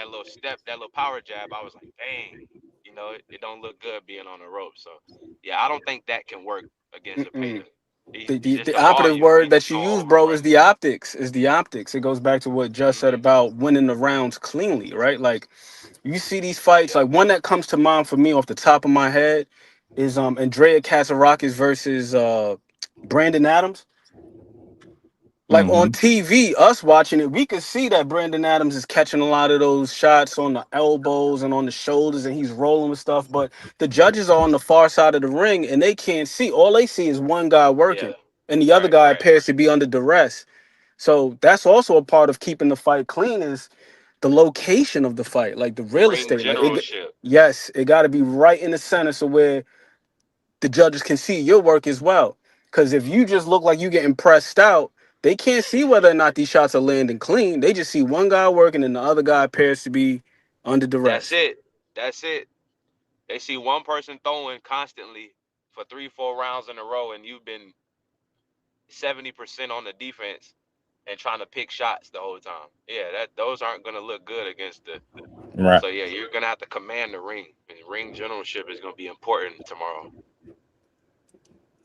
little step, that little power jab, I was like, dang, it don't look good being on the rope. So yeah, I don't think that can work against Zepeda. Mm-mm. He The, the just the the operative volume. word He's that just you so use, bro, overrun. is the optics. Is the optics. It goes back to what Just said about winning the rounds cleanly, right? Like you see these fights. Like one that comes to mind for me off the top of my head is Andrea Kasarakis versus Brandon Adams. Like on Mhm. TV, us watching it, we could see that Brandon Adams is catching a lot of those shots on the elbows and on the shoulders, and he's rolling with stuff. But the judges are on the far side of the ring, and they can't see. All they see is one guy Yeah. working, and the other guy appears to be under duress. So that's also a part of keeping the fight clean is the location of the fight, like the real Ring estate. generalship. Yes, it got to be right in the center, so where the judges can see your work as well. Because if you just look like you getting pressed out, they can't see whether or not these shots are landing clean. They just see one guy working and the other guy appears to be under That's duress. it. That's it. They see one person throwing constantly, for 3-4 rounds in a row, and you've been 70% on the defense and trying to pick shots the whole time. Yeah, those aren't gonna look good against the. Right. So yeah, you're gonna have to command the ring, and ring generalship is gonna be important tomorrow.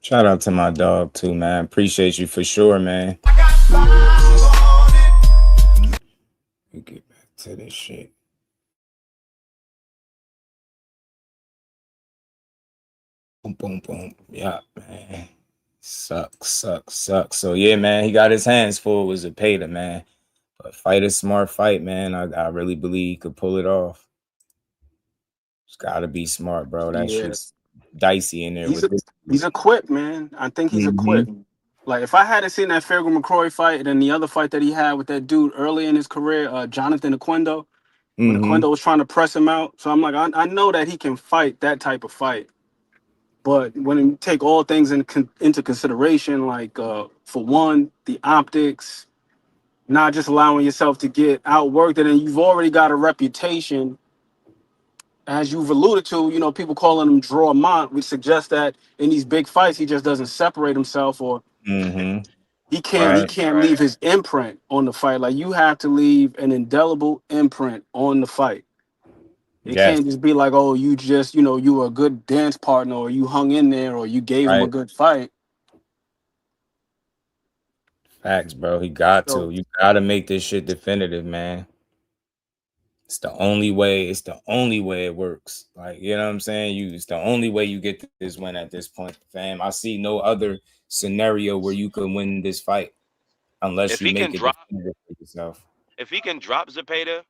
Shout out to my dog too, man. Appreciate you for sure, man. We get back to this shit. Boom, boom, boom. Yeah, man. Sucks. So yeah, man, he got his hands full with Zepeda, man. But fight a smart fight, man. I really believe he could pull it off. It's gotta be smart, bro. That Yeah, shit's dicey in there with this. he's equipped, man. I think he's equipped. Like if I hadn't seen that Fergal McCrory fight and then the other fight that he had with that dude early in his career, Jonathan Aquendo, when Aquendo was trying to press him out. So I'm like, I know that he can fight that type of fight. But when you take all things into consideration, like for one, the optics, not just allowing yourself to get outworked, and then you've already got a reputation, as you've alluded to, you know, people calling him Draw Mont, which suggests that in these big fights, he just doesn't separate himself, or he can't leave his imprint on the fight. Like you have to leave an indelible imprint on the fight. It can't just be like, oh, you just, you know, you were a good dance partner, or you hung in there, or you gave him a good fight. Facts, bro. He got to. You gotta make this shit definitive, man. It's the only way. It's the only way it works. Like, you know what I'm saying? It's the only way you get this win at this point, fam. I see no other scenario where you can win this fight unless you make it definitive for yourself. If he can drop Zepeda,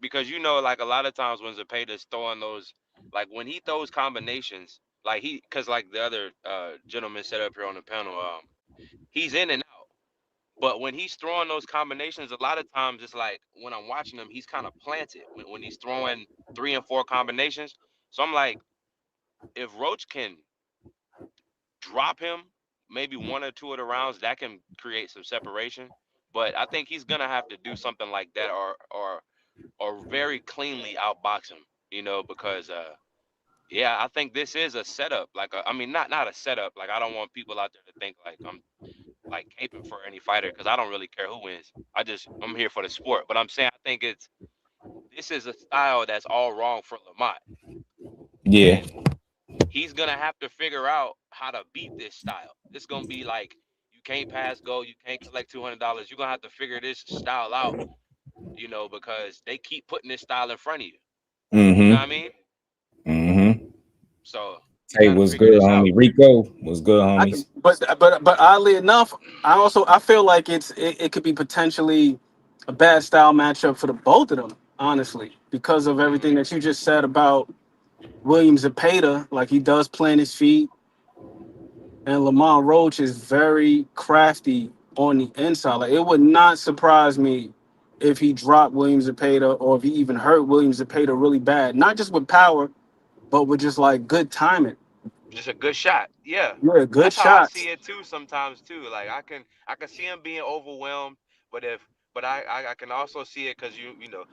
because you know, like a lot of times when Zepeda's throwing those, like when he throws combinations, like because like the other gentleman set up here on the panel, he's in and out. But when he's throwing those combinations, a lot of times it's like when I'm watching him, he's kind of planted when he's throwing 3 and 4 combinations. So I'm like, if Roach can drop him, maybe 1 or 2 of the rounds, that can create some separation. But I think he's gonna have to do something like that, or very cleanly outbox him, you know, because yeah, I think this is a setup. Like I mean, not a setup. Like I don't want people out there to think like I'm like caping for any fighter, because I don't really care who wins. I'm here for the sport. But I'm saying I think this is a style that's all wrong for Lamont. Yeah. And he's gonna have to figure out how to beat this style. It's gonna be like you can't pass go, you can't collect $200. You're gonna have to figure this style out, you know, because they keep putting this style in front of you. You know what I mean? So hey, what's good, homie? Rico, what's good, homies? But oddly enough, I feel like it could be potentially a bad style matchup for the both of them, honestly, because of everything that you just said about William Zepeda. Like he does plant his feet, and Lamont Roach is very crafty on the inside. Like it would not surprise me if he dropped William Zepeda, or if he even hurt William Zepeda really bad, not just with power, but with just like good timing. Just a good shot. Yeah. Yeah, good That's shots. how I see it too sometimes too. Like I can see him being overwhelmed, but I can also see it because you know,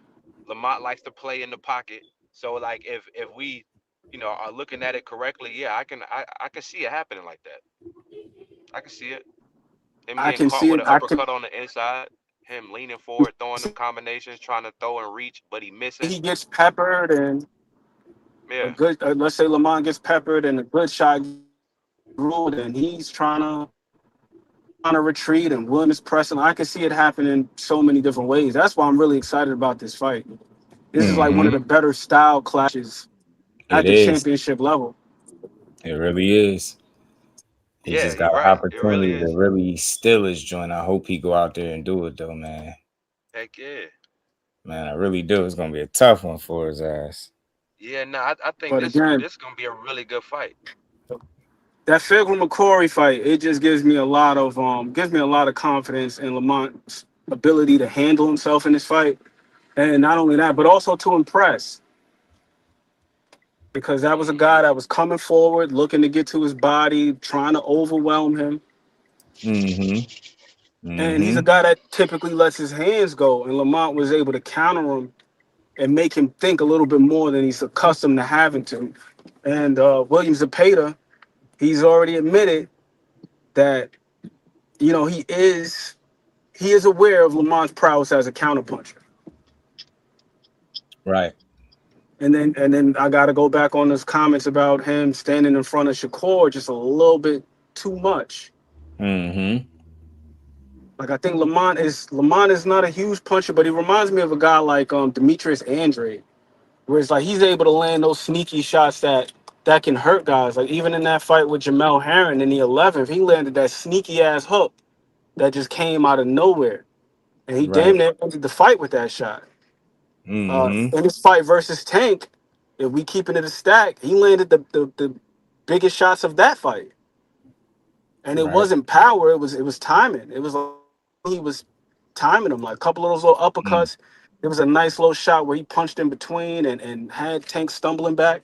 Lamont likes to play in the pocket. So like if we, you know, are looking at it correctly, yeah, I can see it happening like that. I can see it. Him getting caught with an uppercut on the inside, him leaning forward, throwing them combinations, trying to throw and reach, but he missing. He gets peppered, and a good, let's say Lamont gets peppered and a good shot ruled, and he's trying to retreat, and William is pressing. I can see it happen in so many different ways. That's why I'm really excited about this fight. This is like one of the better style clashes at the championship level. It really is. He just got an opportunity to really steal his joint. I hope he go out there and do it though, man. Heck yeah. Man, I really do. It's gonna be a tough one for his ass. Yeah, no, I think this is gonna be a really good fight. That Fergal McCrory fight, it just gives me a lot of confidence in Lamont's ability to handle himself in this fight, and not only that, but also to impress. Because that was a guy that was coming forward, looking to get to his body, trying to overwhelm him. And he's a guy that typically lets his hands go, and Lamont was able to counter him and make him think a little bit more than he's accustomed to having to. And William Zepeda, he's already admitted that, you know, he is aware of Lamont's prowess as a counterpuncher. Right. And then I got to go back on those comments about him standing in front of Shakur just a little bit too much. Mm-hmm. Like, I think Lamont is not a huge puncher, but he reminds me of a guy like Demetrius Andre, where it's like he's able to land those sneaky shots that can hurt guys. Like even in that fight with Jamel Herring in the 11th, he landed that sneaky ass hook that just came out of nowhere, and he damn Right. near ended the fight with that shot. Mm-hmm. In his fight versus Tank, if we keeping it a stack, he landed the biggest shots of that fight, and it Right. wasn't power. It was timing. It was like he was timing him, like a couple of those little uppercuts. It was a nice little shot where he punched in between and had Tank stumbling back.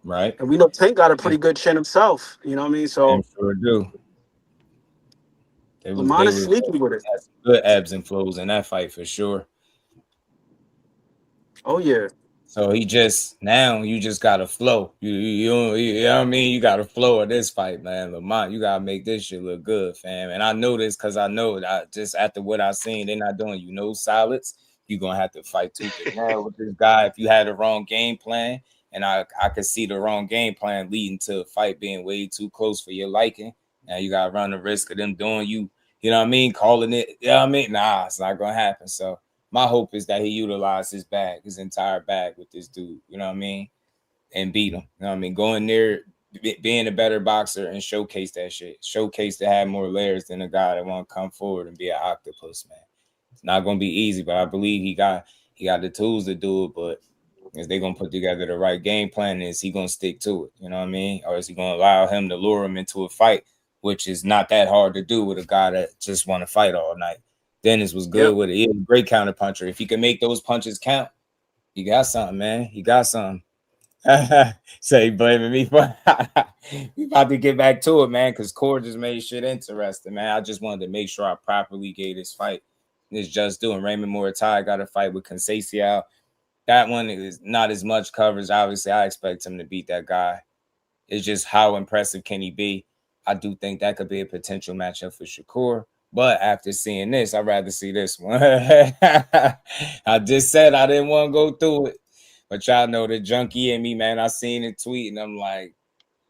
Right. And we know Tank got a pretty good chin himself. You know what I mean? So And sure do. Lamont They is was sneaky with it. had some good ebbs and flows in that fight for sure. Oh yeah. So you just gotta flow. You know what I mean? You gotta flow at this fight, man. Lamont, you gotta make this shit look good, fam. And I know this because I know that just after what I seen, they're not doing you no solids. You're gonna have to fight tooth and nail with this guy if you had the wrong game plan. And I could see the wrong game plan leading to a fight being way too close for your liking. Now you gotta run the risk of them doing you know what I mean, calling it, you know what I mean? Nah, it's not gonna happen. So my hope is that he utilized his entire bag with this dude, you know what I mean, and beat him. You know what I mean? Go in there, being a better boxer and showcase that shit. Showcase to have more layers than a guy that want to come forward and be an octopus, man. It's not gonna be easy, but I believe he got the tools to do it. But is they gonna put together the right game plan? Is he gonna stick to it? You know what I mean? Or is he gonna allow him to lure him into a fight, which is not that hard to do with a guy that just want to fight all night? Dennis was good with it. He was a great counter puncher. If he can make those punches count, he got something, man. He got something. Say blaming me for we about to get back to it, man, because Core just made shit interesting, man. I just wanted to make sure I properly gave this fight. It's just doing Raymond Moritai got a fight with Conceição. That one is not as much coverage. Obviously, I expect him to beat that guy. It's just how impressive can he be? I do think that could be a potential matchup for Shakur. But after seeing this, I'd rather see this one. I just said I didn't want to go through it. But y'all know the junkie in me, man. I seen it tweet and I'm like,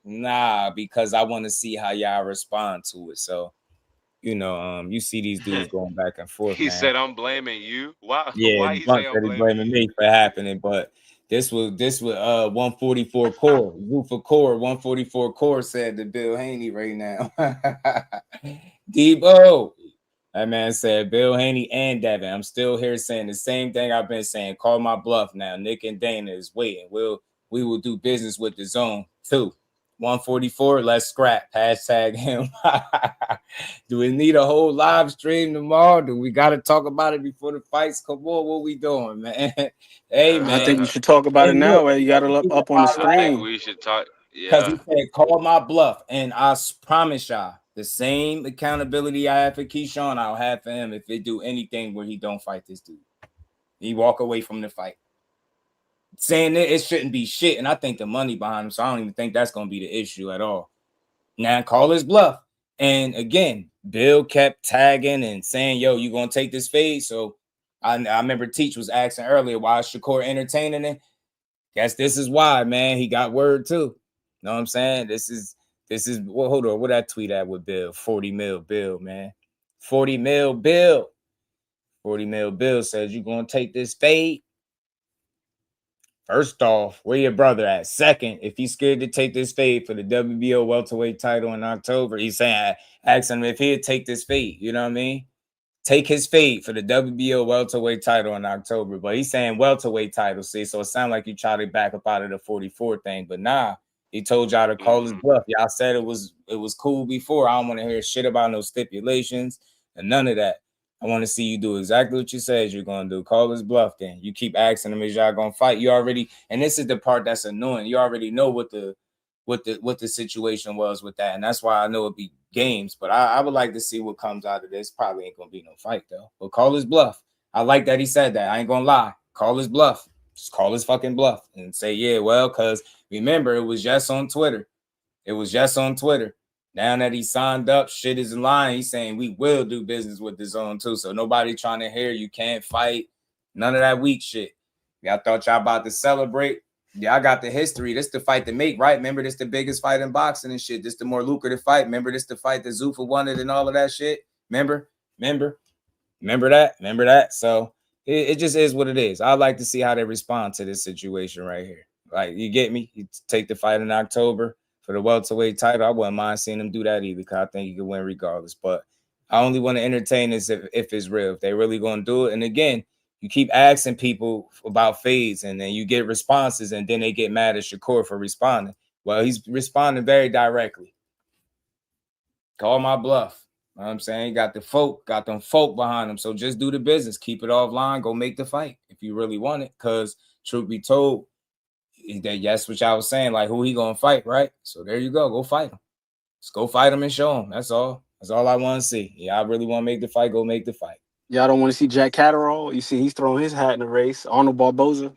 nah, because I want to see how y'all respond to it. So, you know, you see these dudes going back and forth, He man. said, "I'm blaming you." Why? Yeah, Why he say I'm blaming me for happening, but this was 144 core. Rufa Core, 144 core said to Bill Haney right now. Debo. That man said Bill Haney and Devin. I'm still here saying the same thing I've been saying. Call my bluff now. Nick and Dana is waiting. We will do business with the zone too. 144, let's scrap. Hashtag him. Do we need a whole live stream tomorrow? Do we got to talk about it before the fights? Come on, what we doing, man? Hey, man. I think we should talk about it now. You got it up on the I think screen. we should talk. Because Yeah. he said, call my bluff. And I promise y'all, the same accountability I have for Keyshawn, I'll have for him if they do anything where he don't fight this dude. He walk away from the fight. Saying that it shouldn't be shit. And I think the money behind him, so I don't even think that's going to be the issue at all. Now, call his bluff. And again, Bill kept tagging and saying, yo, you going to take this fade? So I remember Teach was asking earlier, why is Shakur entertaining it? Guess this is why, man. He got word too. Know what I'm saying? This is well, hold on. What I tweet at with Bill? 40 mil Bill, man. 40 mil Bill. 40 mil Bill says you gonna take this fade. First off, where your brother at? Second, if he's scared to take this fade for the WBO welterweight title in October, he's saying, ask him if he'd take this fade. You know what I mean? Take his fade for the WBO welterweight title in October. But he's saying welterweight title, see? So it sounds like you try to back up out of the 44 thing. But nah, he told y'all to call his bluff. Y'all said it was cool before. I don't want to hear shit about no stipulations and none of that. I want to see you do exactly what you said you're going to do. Call his bluff then. You keep asking him, is y'all going to fight? You already, and this is the part that's annoying. You already know what the situation was with that. And that's why I know it'd be games. But I would like to see what comes out of this. Probably ain't going to be no fight, though. But call his bluff. I like that he said that. I ain't going to lie. Call his bluff. Just call his fucking bluff and say, yeah, well, because remember, it was just on Twitter. It was just on Twitter. Now that he signed up, shit is in line. He's saying we will do business with DAZN too. So nobody trying to hear you can't fight. None of that weak shit. Y'all thought y'all about to celebrate. Yeah, I got the history. This the fight to make, right? Remember, this the biggest fight in boxing and shit. This the more lucrative fight. Remember, this the fight that Zuffa wanted and all of that shit. Remember that. So it just is what it is. I'd like to see how they respond to this situation right here. Like, you get me? You take the fight in October for the welterweight title. I wouldn't mind seeing them do that either, because I think you could win regardless. But I only want to entertain this if it's real, if they really going to do it. And again, you keep asking people about fades, and then you get responses, and then they get mad at Shakur for responding. Well, he's responding very directly. Call my bluff. You know what I'm saying? Got them folk behind him. So just do the business. Keep it offline. Go make the fight if you really want it. Because truth be told, that's what y'all was saying. Like, who he gonna fight, right? So there you go. Go fight him. Just go fight him and show him. That's all. That's all I want to see. Yeah, I really want to make the fight. Go make the fight. Y'all don't want to see Jack Catterall? You see, he's throwing his hat in the race. Arnold Barboza.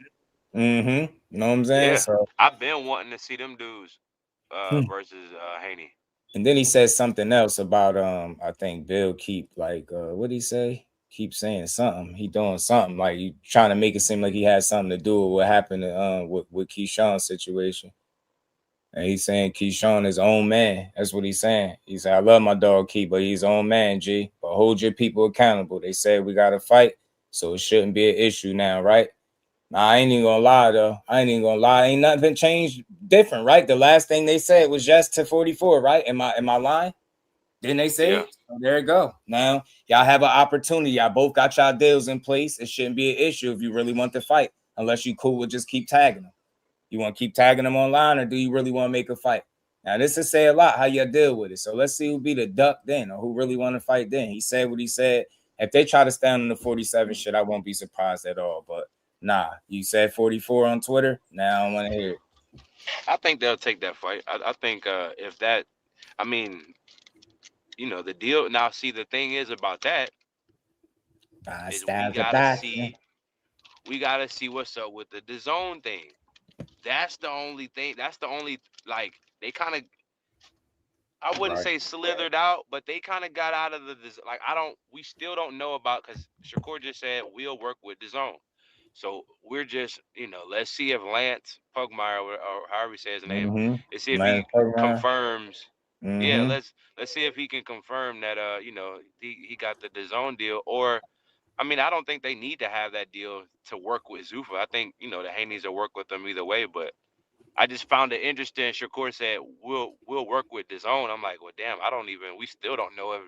You know what I'm saying? Yeah, so I've been wanting to see them dudes versus Haney. And then he says something else about I think Bill keep like what did he say? Keep saying something. He doing something like you trying to make it seem like he has something to do with what happened with Keyshawn's situation. And he's saying Keyshawn is own man. That's what he's saying. He said, I love my dog Key, but he's own man, G. But hold your people accountable. They said we got to fight, so it shouldn't be an issue now, right? Now, I ain't even gonna lie, though. Ain't nothing changed different, right? The last thing they said was just to 44, right? Am I lying? Didn't they say it? So there you go. Now, y'all have an opportunity. Y'all both got y'all deals in place. It shouldn't be an issue if you really want to fight, unless you cool with just keep tagging them. You want to keep tagging them online, or do you really want to make a fight? Now, this will say a lot how you deal with it. So let's see who be the duck then, or who really want to fight then. He said what he said. If they try to stand on the 47 shit, I won't be surprised at all. But nah, you said 44 on Twitter. Now I don't want to hear it. I think they'll take that fight. I think if that, I mean, you know, the deal. Now, see, the thing is about that is we gotta see what's up with the DAZN thing. That's the only thing. That's the only, like, they kind of, I wouldn't say slithered out, but they kind of got out of the, like, we still don't know about, because Shakur just said we'll work with DAZN. So we're just, you know, let's see if Lance Pugmire, or however he says his name, let's see if he confirms. Yeah, let's see if he can confirm that, you know, he got the DAZN deal. Or, I mean, I don't think they need to have that deal to work with Zuffa. I think, you know, the Haneys will work with them either way. But I just found it interesting. Shakur said we'll work with DAZN. I'm like, well, damn, we still don't know if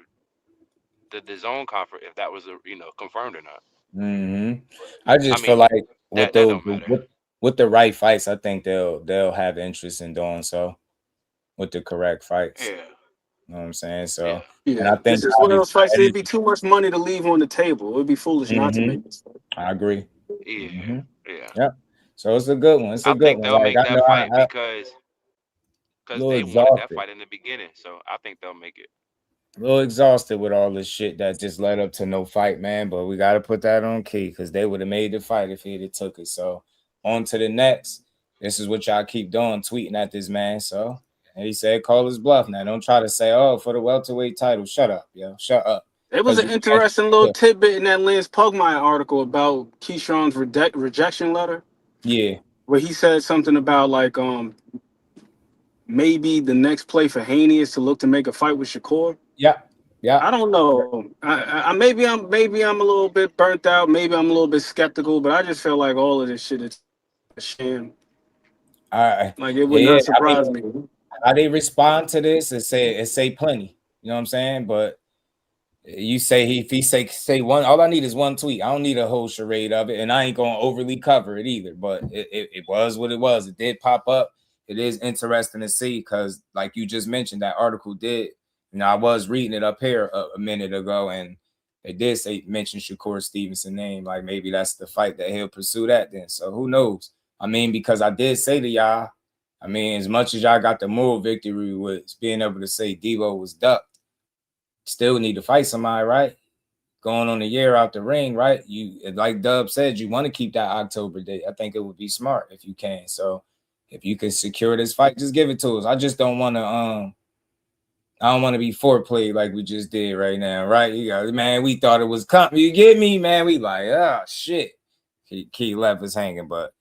the DAZN conference, if that was confirmed or not. I just feel like with the right fights, I think they'll have interest in doing so with the correct fights. Yeah. You know what I'm saying? So yeah. And I think this is one of those fights. It'd be too much money to leave on the table. It would be foolish not to make this fight. I agree. Yeah. Yeah. So it's a good one. I think they'll make that fight because they wanted that fight in the beginning. So I think they'll make it. A little exhausted with all this shit that just led up to no fight, man. But we got to put that on Key, because they would have made the fight if he'd have took it. So on to the next. This is what y'all keep doing, tweeting at this man. So and he said, call his bluff. Now, don't try to say, oh, for the welterweight title. Shut up, yo. Shut up. It was an interesting little tidbit in that Lance Pugmire article about Keyshawn's rejection letter. Yeah. Where he said something about, like, maybe the next play for Haney is to look to make a fight with Shakur. Yeah. I don't know. Maybe I'm a little bit burnt out. Maybe I'm a little bit skeptical, but I just feel like all of this shit is a sham. Like, it would not surprise me. How they respond to this is say plenty. You know what I'm saying? But you say if he say one, all I need is one tweet. I don't need a whole charade of it, and I ain't gonna overly cover it either. But it was what it was. It did pop up. It is interesting to see, because, like you just mentioned, that article did. You know, I was reading it up here a minute ago, and they did mention Shakur Stevenson name. Like, maybe that's the fight that he'll pursue that then. So who knows? I mean, because I did say to y'all, I mean, as much as y'all got the moral victory with being able to say Devo was ducked, still need to fight somebody, right? Going on a year out the ring, right? You, like Dub said, you want to keep that October date. I think it would be smart if you can. So If you can secure this fight, just give it to us. I just don't want to I don't want to be foreplay like we just did right now, right? You got, man, we thought it was coming. You get me, man? We like, oh shit. Key left us hanging, but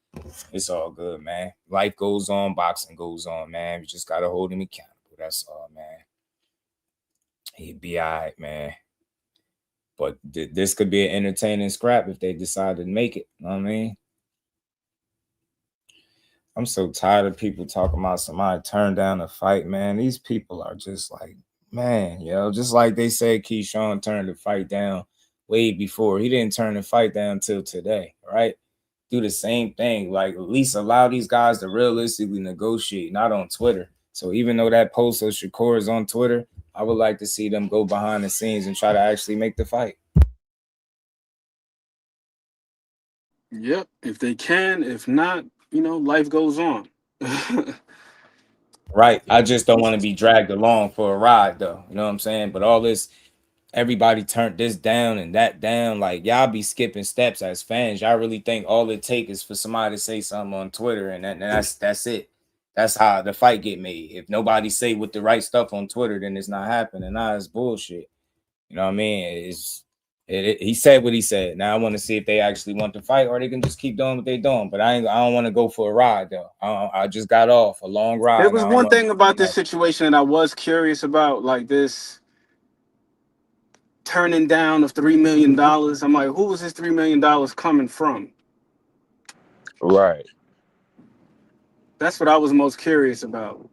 it's all good, man. Life goes on, boxing goes on, man. We just gotta hold him accountable. That's all, man. He'd be all right, man. But this could be an entertaining scrap if they decide to make it. You know what I mean? I'm so tired of people talking about somebody turned down a fight, man. These people are just like, man, just like they said Keyshawn turned the fight down way before. He didn't turn the fight down till today, right? Do the same thing. Like, at least allow these guys to realistically negotiate, not on Twitter. So even though that post of Shakur is on Twitter, I would like to see them go behind the scenes and try to actually make the fight. Yep, if they can. If not, life goes on. Right. I just don't want to be dragged along for a ride, though. You know what I'm saying? But all this, everybody turned this down and that down. Like, y'all be skipping steps as fans. Y'all really think all it takes is for somebody to say something on Twitter, and that's it. That's how the fight get made. If nobody say with the right stuff on Twitter, then it's not happening. Nah, it's bullshit. You know what I mean? He said what he said. Now I want to see if they actually want to fight, or they can just keep doing what they're doing. But I don't want to go for a ride though. I just got off a long ride. There was one thing about this situation that I was curious about, like this turning down of $3 million. I'm like, who was this $3 million coming from? Right. That's what I was most curious about.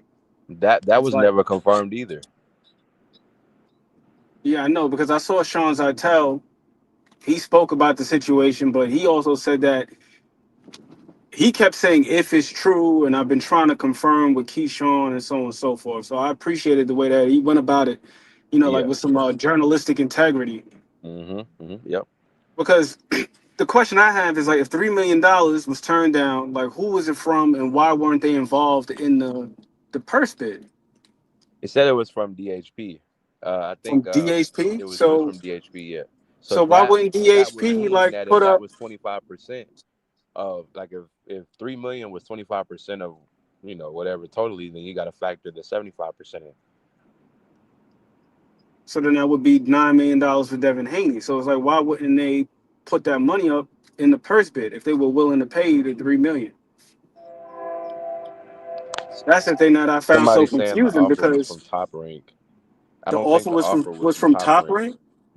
That was never confirmed either. Yeah, I know, because I saw Sean Zytel. He spoke about the situation, but he also said that he kept saying if it's true, and I've been trying to confirm with Keyshawn and so on and so forth. So I appreciated the way that he went about it, like with some journalistic integrity. Yep. Because the question I have is, like, if $3 million was turned down, like, who was it from, and why weren't they involved in the purse bid? It said it was from DHP. I think from DHP. it was from DHP. Yeah. So why wouldn't DHP put up? That was 25% of, like, if 3 million was 25% of whatever totally, then you got to factor the 75% in. So then that would be $9 million for Devin Haney. So it's like, why wouldn't they put that money up in the purse bid if they were willing to pay the $3 million? That's the thing that I found so confusing, because from Top Rank. The offer was from Top Rank.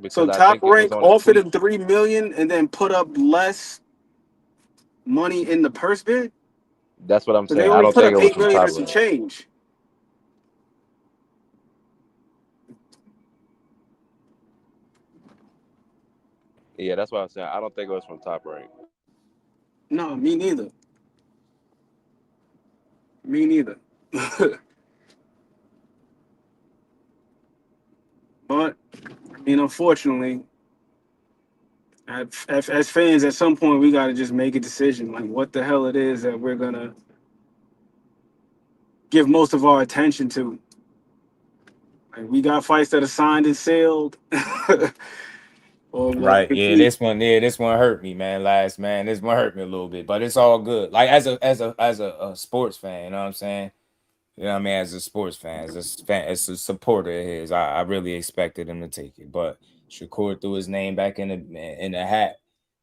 So Top Rank offered him $3 million and then put up less money in the purse bid. That's what I'm saying. They only put up $8 million and some change. Yeah, that's what I'm saying. I don't think it was from Top Rank. No, me neither. Me neither. But, unfortunately, as fans, at some point, we got to just make a decision, like what the hell it is that we're going to give most of our attention to. Like, we got fights that are signed and sealed. Right. Yeah, this one hurt me, man. This one hurt me a little bit, but it's all good. Like, as a sports fan, you know what I'm saying? You know what I mean? As a sports fan, as a supporter of his, I really expected him to take it. But Shakur threw his name back in the hat.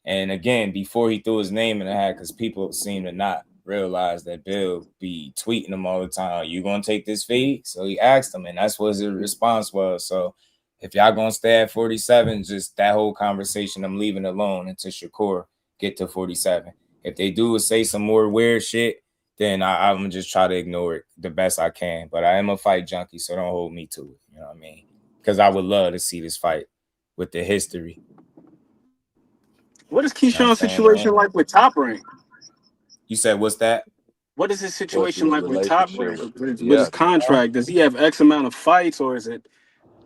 And again, before he threw his name in the hat, because people seem to not realize that Bill be tweeting him all the time, "Are you gonna take this fee?" So he asked him, and that's what his response was. So if y'all gonna stay at 47, just that whole conversation, I'm leaving alone until Shakur get to 47. If they do say some more weird shit, then I'm gonna just try to ignore it the best I can. But I am a fight junkie, so don't hold me to it. You know what I mean? Because I would love to see this fight with the history. What is Keyshawn's situation like with Top Rank? You said, what's that? What is his situation like with Top Rank? With his contract? Does he have X amount of fights, or is it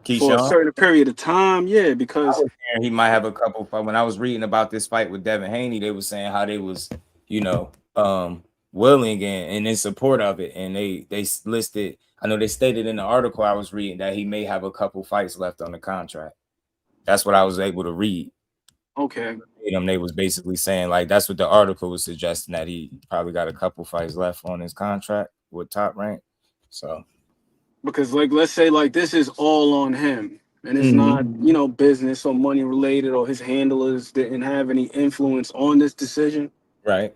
Keyshawn? For a certain period of time? Yeah, because he might have a couple. When I was reading about this fight with Devin Haney, they were saying how they was, willing and in support of it, and they listed. I know they stated in the article I was reading that he may have a couple fights left on the contract. That's what I was able to read. Okay. They was basically saying like that's what the article was suggesting, that he probably got a couple fights left on his contract with Top Rank. So because like let's say like this is all on him and it's not, you know, business or money related, or his handlers didn't have any influence on this decision. Right.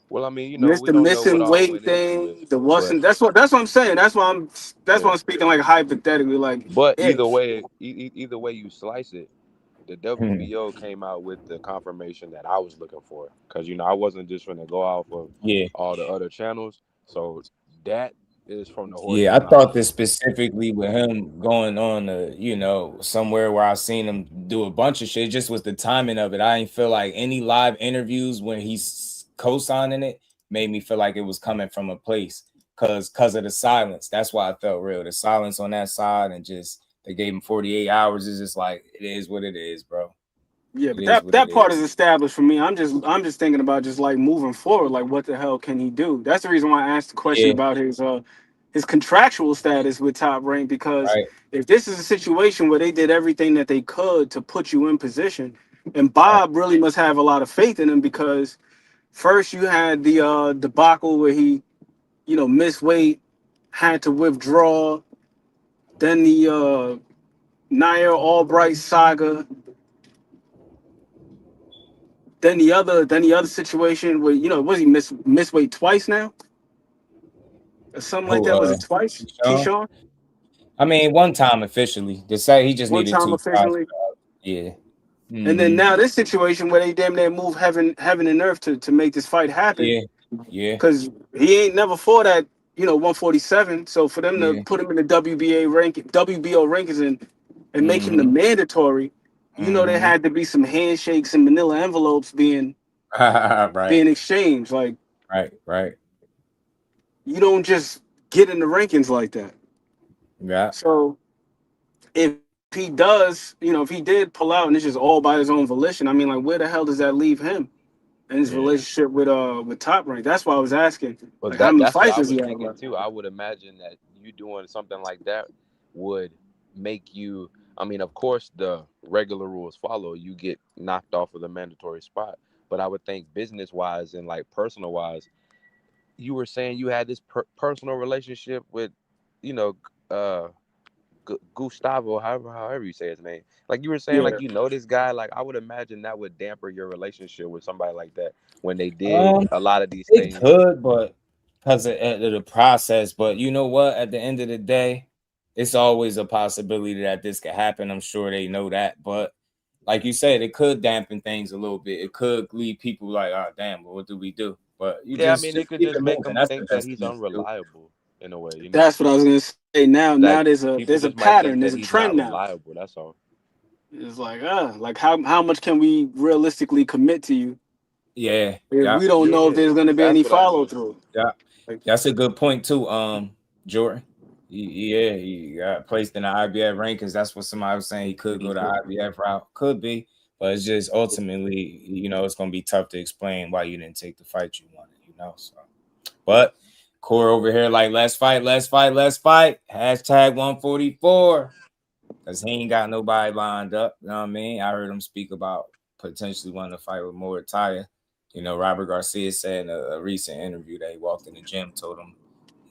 Well, I mean, you know, we The don't know what missing all weight went into thing, it, the but wasn't. That's what I'm saying. That's why I'm speaking like hypothetically. Like, but either if way, either way you slice it, the WBO came out with the confirmation that I was looking for, because you know I wasn't just going to go off of all the other channels. So that is from the horse's I mouth. thought this specifically with him going on, you know, somewhere where I seen him do a bunch of shit. It just was the timing of it. I didn't feel like any live interviews when he's co-signing it made me feel like it was coming from a place because of the silence. That's why I felt real. The silence on that side, and just they gave him 48 hours. Is just like, it is what it is, bro. yeah, but that part is established for me. I'm just thinking about just like moving forward. Like, what the hell can he do? That's the reason why I asked the question about his contractual status with Top Rank, because if this is a situation where they did everything that they could to put you in position, and Bob really must have a lot of faith in him, because first you had the debacle where he, you know, missed weight, had to withdraw, then the Nair Albright saga, then the other situation where, you know, was he miss weight twice now? Or something like that. Was it twice? Keyshawn? I mean, one time officially. They say he just One needed time 2 tries. officially. Yeah. And then now this situation where they damn near move heaven and earth to make this fight happen. Yeah. Because he ain't never fought at, you know, 147. So for them to put him in the WBO rankings and make him the mandatory, you know, there had to be some handshakes and manila envelopes being exchanged. Like, right. You don't just get in the rankings like that. Yeah. So if he does, you know, if he did pull out and it's just all by his own volition, I mean, like, where the hell does that leave him and his relationship with Top Rank? That's why I was asking. But like, how many that's what fights I does was he have thinking left? too. I would imagine that you doing something like that would make you. I mean, of course, the regular rules follow. You get knocked off of the mandatory spot. But I would think business-wise and like personal-wise, you were saying you had this personal relationship with, you know, Gustavo, however you say his name. Like you were saying, like, you know, this guy. Like, I would imagine that would damper your relationship with somebody like that when they did a lot of these things. It could, but because of the process. But you know what? At the end of the day, it's always a possibility that this could happen. I'm sure they know that. But like you said, it could dampen things a little bit. It could leave people like, oh, damn, well, what do we do? But you I mean, it could just make them That's the think that best he's thing to do. unreliable in a way. You know? That's what I was gonna say. Now Like, there's a pattern, there's a trend now. Reliable. That's all. It's like how much can we realistically commit to you? Yeah. If we don't know if there's gonna be any follow through. Yeah, that's a good point too, Jordan. He got placed in the IBF rankings. That's what somebody was saying. He could go the IBF route, could be, but it's just ultimately, you know, it's gonna be tough to explain why you didn't take the fight you wanted, you know. So, but Core over here, like, let's fight. Hashtag 144, because he ain't got nobody lined up. You know what I mean? I heard him speak about potentially wanting to fight with Moritaya. You know, Robert Garcia said in a recent interview that he walked in the gym, told him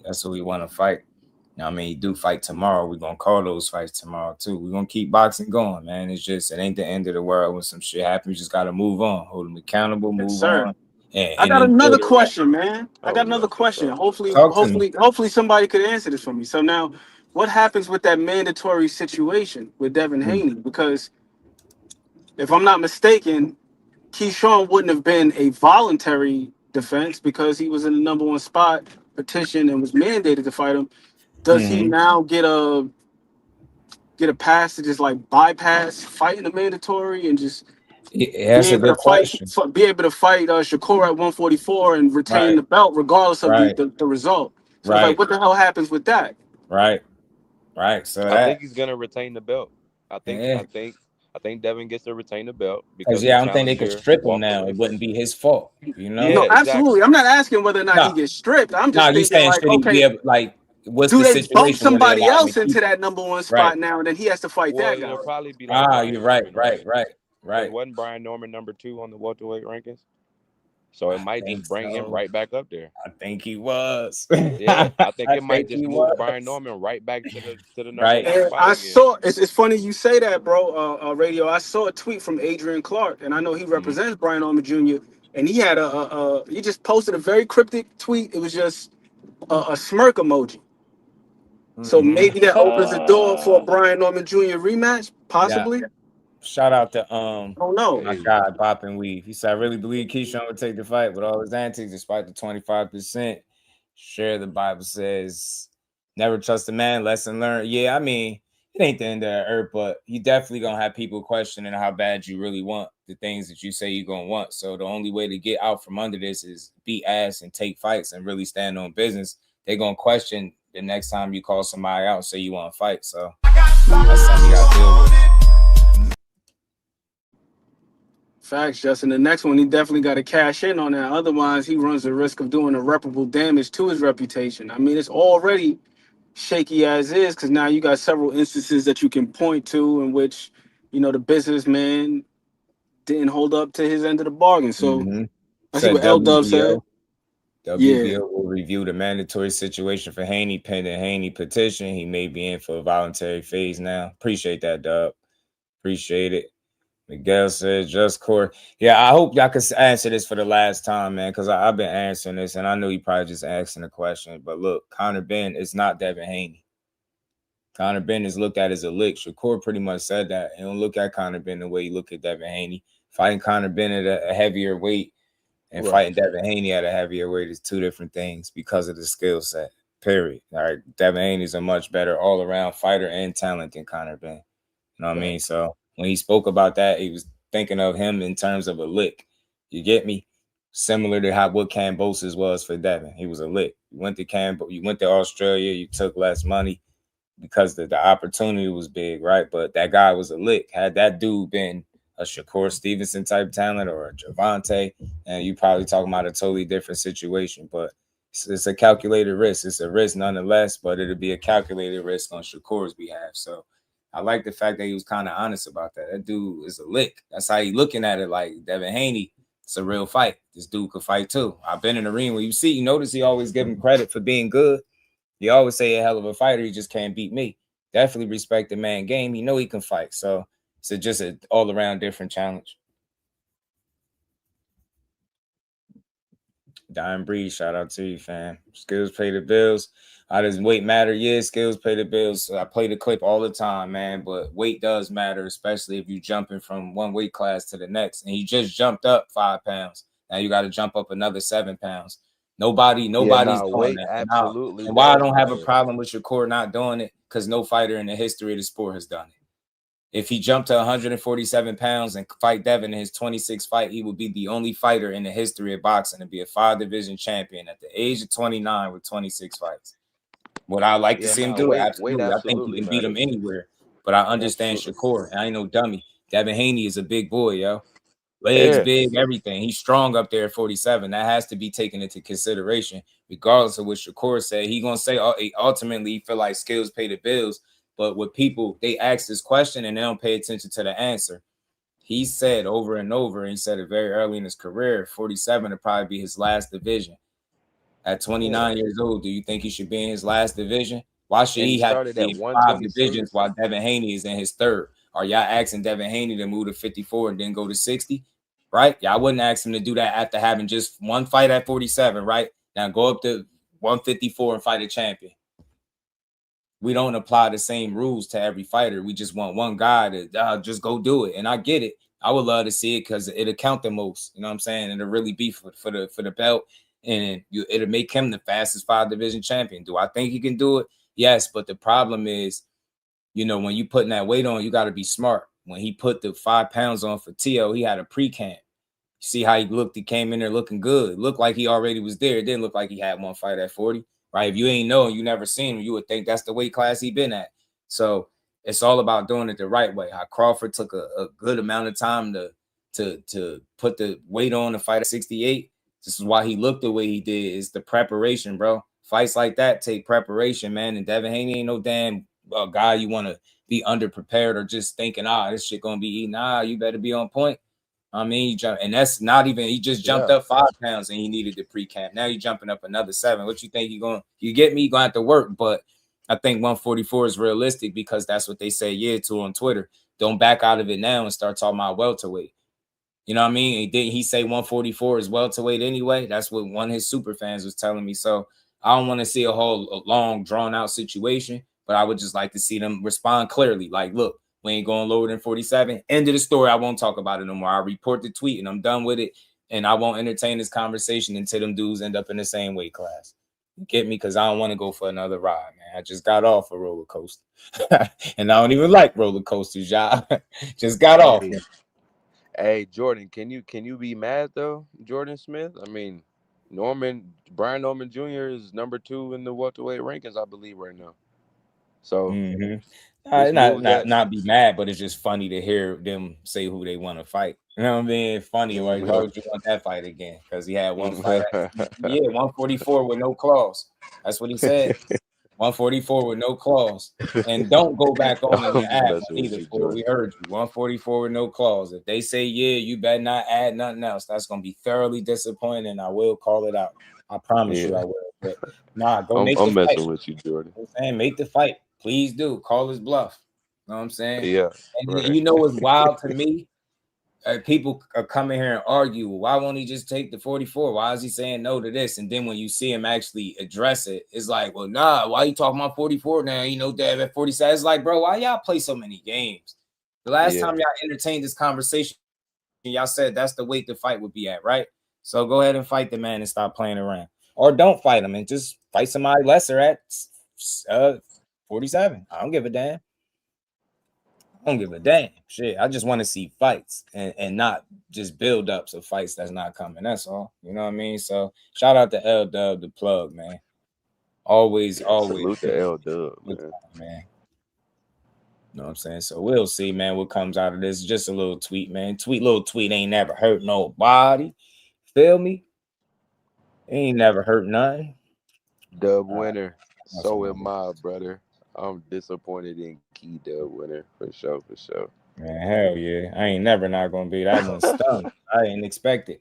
that's who he want to fight. You know, I mean, he do fight tomorrow. We're going to call those fights tomorrow, too. We're going to keep boxing going, man. It's just, it ain't the end of the world when some shit happens. You just got to move on. Hold them accountable, move on. I got another question, man. I got another question. Hopefully somebody could answer this for me. So now, what happens with that mandatory situation with Devin Haney? Because if I'm not mistaken, Keyshawn wouldn't have been a voluntary defense because he was in the number one spot, petition, and was mandated to fight him. Does he now get a pass to just like bypass fighting the mandatory and just that's a good question. Be able to fight Shakur at 144 and retain the belt regardless of the result? So it's like, what the hell happens with that? Right. So I think he's gonna retain the belt. I think Devin gets to retain the belt because I don't think they could strip him now. It wouldn't be his fault, you know. No, absolutely. I'm not asking whether or not he gets stripped. I'm just thinking like, okay, what's do the they situation? bump somebody else into that number one spot now, and then he has to fight that guy? It'll probably be like you're right. Right. Wasn't Brian Norman number 2 on the welterweight rankings? So it might just bring him right back up there. I think he was. Yeah, I think it might think just he move was. Brian Norman right back to the number Right. 1 And spot I again. saw it's funny you say that, bro. Radio. I saw a tweet from Adrian Clark, and I know he represents Brian Norman Jr. And he had he just posted a very cryptic tweet. It was just a smirk emoji. So maybe that opens the door for a Brian Norman Jr. rematch, possibly. Yeah. Shout out to Oh no, my guy Bop and Weave. He said, I really believe Keyshawn would take the fight with all his antics, despite the 25%. Share the Bible says, never trust a man, lesson learned. Yeah, I mean, it ain't the end of the earth, but you definitely gonna have people questioning how bad you really want the things that you say you're gonna want. So the only way to get out from under this is beat ass and take fights and really stand on business. They're gonna question the next time you call somebody out and say you want to fight. So that's something you gotta deal with. facts, Justin. The next one, he definitely got to cash in on that. Otherwise, he runs the risk of doing irreparable damage to his reputation. I mean, it's already shaky as is because now you got several instances that you can point to in which, the businessman didn't hold up to his end of the bargain. So I see Said what L Dub said. WBO will review the mandatory situation for Haney pending Haney petition. He may be in for a voluntary phase now. Appreciate that, Dub. Appreciate it. Miguel says, just court. Yeah, I hope y'all can answer this for the last time, man, because I've been answering this, and I know you probably just asking the question. But look, Conor Benn is not Devin Haney. Conor Benn is looked at as a lick. Shakur pretty much said that. He don't look at Conor Benn the way you look at Devin Haney. Fighting Conor Benn at a heavier weight and fighting Devin Haney at a heavier weight is two different things because of the skill set, period. All right, Devin Haney is a much better all-around fighter and talent than Conor Benn. You know what I mean? So when he spoke about that, he was thinking of him in terms of a lick. You get me? Similar to what Kambosos was for Devin. He was a lick. You went to Australia, you took less money because the opportunity was big, right? But that guy was a lick. Had that dude been a Shakur Stevenson type talent or a Javante, and you probably talking about a totally different situation. But it's a calculated risk. It's a risk nonetheless, but it'll be a calculated risk on Shakur's behalf. So I like the fact that he was kind of honest about that. That dude is a lick. That's how he looking at it. Like Devin Haney, it's a real fight. This dude could fight too. I've been in the ring where you notice he always give him credit for being good. He always say a hell of a fighter. He just can't beat me. Definitely respect the man game. He know he can fight. So it's just an all around different challenge. Dying Breed, shout out to you, fam. Skills pay the bills. How does weight matter? Yeah, skills pay the bills. I play the clip all the time, man, but weight does matter, especially if you're jumping from one weight class to the next. And he just jumped up 5 pounds. Now you got to jump up another 7 pounds. Nobody's doing that. Absolutely. And why I don't have a problem with Shakur not doing it, because no fighter in the history of the sport has done it. If he jumped to 147 pounds and fight Devin in his 26th fight, he would be the only fighter in the history of boxing to be a 5-division champion at the age of 29 with 26 fights. Would I like to see him do it? Absolutely. I think he can beat him anywhere. But I understand Shakur, and I ain't no dummy. Devin Haney is a big boy, yo. Legs big, everything. He's strong up there at 47. That has to be taken into consideration, regardless of what Shakur said. He gonna say ultimately he feel like skills pay the bills. But with people, they ask this question and they don't pay attention to the answer. He said over and over, and he said it very early in his career, 47 would probably be his last division. At 29 years old, do you think he should be in his last division? Why should he have to be in 5 divisions while Devin Haney is in his 3rd? Are y'all asking Devin Haney to move to 54 and then go to 60? Right? Y'all wouldn't ask him to do that after having just one fight at 47, right? Now go up to 154 and fight a champion. We don't apply the same rules to every fighter. We just want one guy to just go do it. And I get it. I would love to see it because it'll count the most. You know what I'm saying? And it'll really be for the belt. And it'll make him the fastest 5-division champion. Do I think he can do it? Yes. But the problem is, when you putting that weight on, you got to be smart. When he put the 5 pounds on for Tio, he had a pre-camp. See how he looked? He came in there looking good. It looked like he already was there. It didn't look like he had one fight at 40. Right? If you ain't know, you never seen him, you would think that's the weight class he been at. So it's all about doing it the right way. How Crawford took a good amount of time to put the weight on to fight at 68. This is why he looked the way he did. Is the preparation, bro. Fights like that take preparation, man. And Devin Haney ain't no damn a guy you want to be underprepared or just thinking, this shit gonna be eating. You better be on point. I mean, and that's not even. He just jumped up 5 pounds and he needed the pre-camp. Now you're jumping up another 7. What you think you get me? You're gonna have to work, but I think 144 is realistic because that's what they say to on Twitter. Don't back out of it now and start talking about welterweight. You know what I mean? Didn't he say 144 is welterweight anyway? That's what one of his super fans was telling me. So I don't want to see a long, drawn-out situation, but I would just like to see them respond clearly. Like, look, we ain't going lower than 47. End of the story. I won't talk about it no more. I report the tweet, and I'm done with it, and I won't entertain this conversation until them dudes end up in the same weight class. You get me? Because I don't want to go for another ride, man. I just got off a roller coaster, and I don't even like roller coasters, y'all. Just got off. Hey, Jordan, can you be mad though, Jordan Smith? I mean, Brian Norman Jr. is number 2 in the welterweight rankings, I believe, right now. So not be mad, but it's just funny to hear them say who they want to fight. You know what I mean? Funny. Why would you want that fight again? Because he had one fight. 144 with no clause. That's what he said. 144 with no clause. And don't go back on in the app either. We heard you. 144 with no clause. If they say, you better not add nothing else. That's going to be thoroughly disappointing, and I will call it out. I promise you I will. But go make the fight. I'm messing with you, Jordan. Make the fight. Please do. Call his bluff. You know what I'm saying? Yeah. And you know what's wild to me? People are coming here and argue, why won't he just take the 44? Why is he saying no to this? And then when you see him actually address it, it's like, well, why you talking about 44 now? Dad at 47. It's like, bro, why y'all play so many games? The last time y'all entertained this conversation, y'all said that's the weight the fight would be at, right? So go ahead and fight the man and stop playing around. Or don't fight him and just fight somebody lesser at 47. I don't give a damn. I don't give a damn. Shit, I just want to see fights and not just build-ups of fights that's not coming. That's all. You know what I mean? So shout out to L Dub, the plug, man. Always. Salute to L Dub, man. You know what I'm saying? So we'll see, man, what comes out of this. Just a little tweet, man. Little tweet ain't never hurt nobody. Feel me? Ain't never hurt nothing. Dub winner. So am I, brother. I'm disappointed in Key Dub winner for sure. Man, hell yeah. I ain't never not gonna be that one stung. I ain't expect it.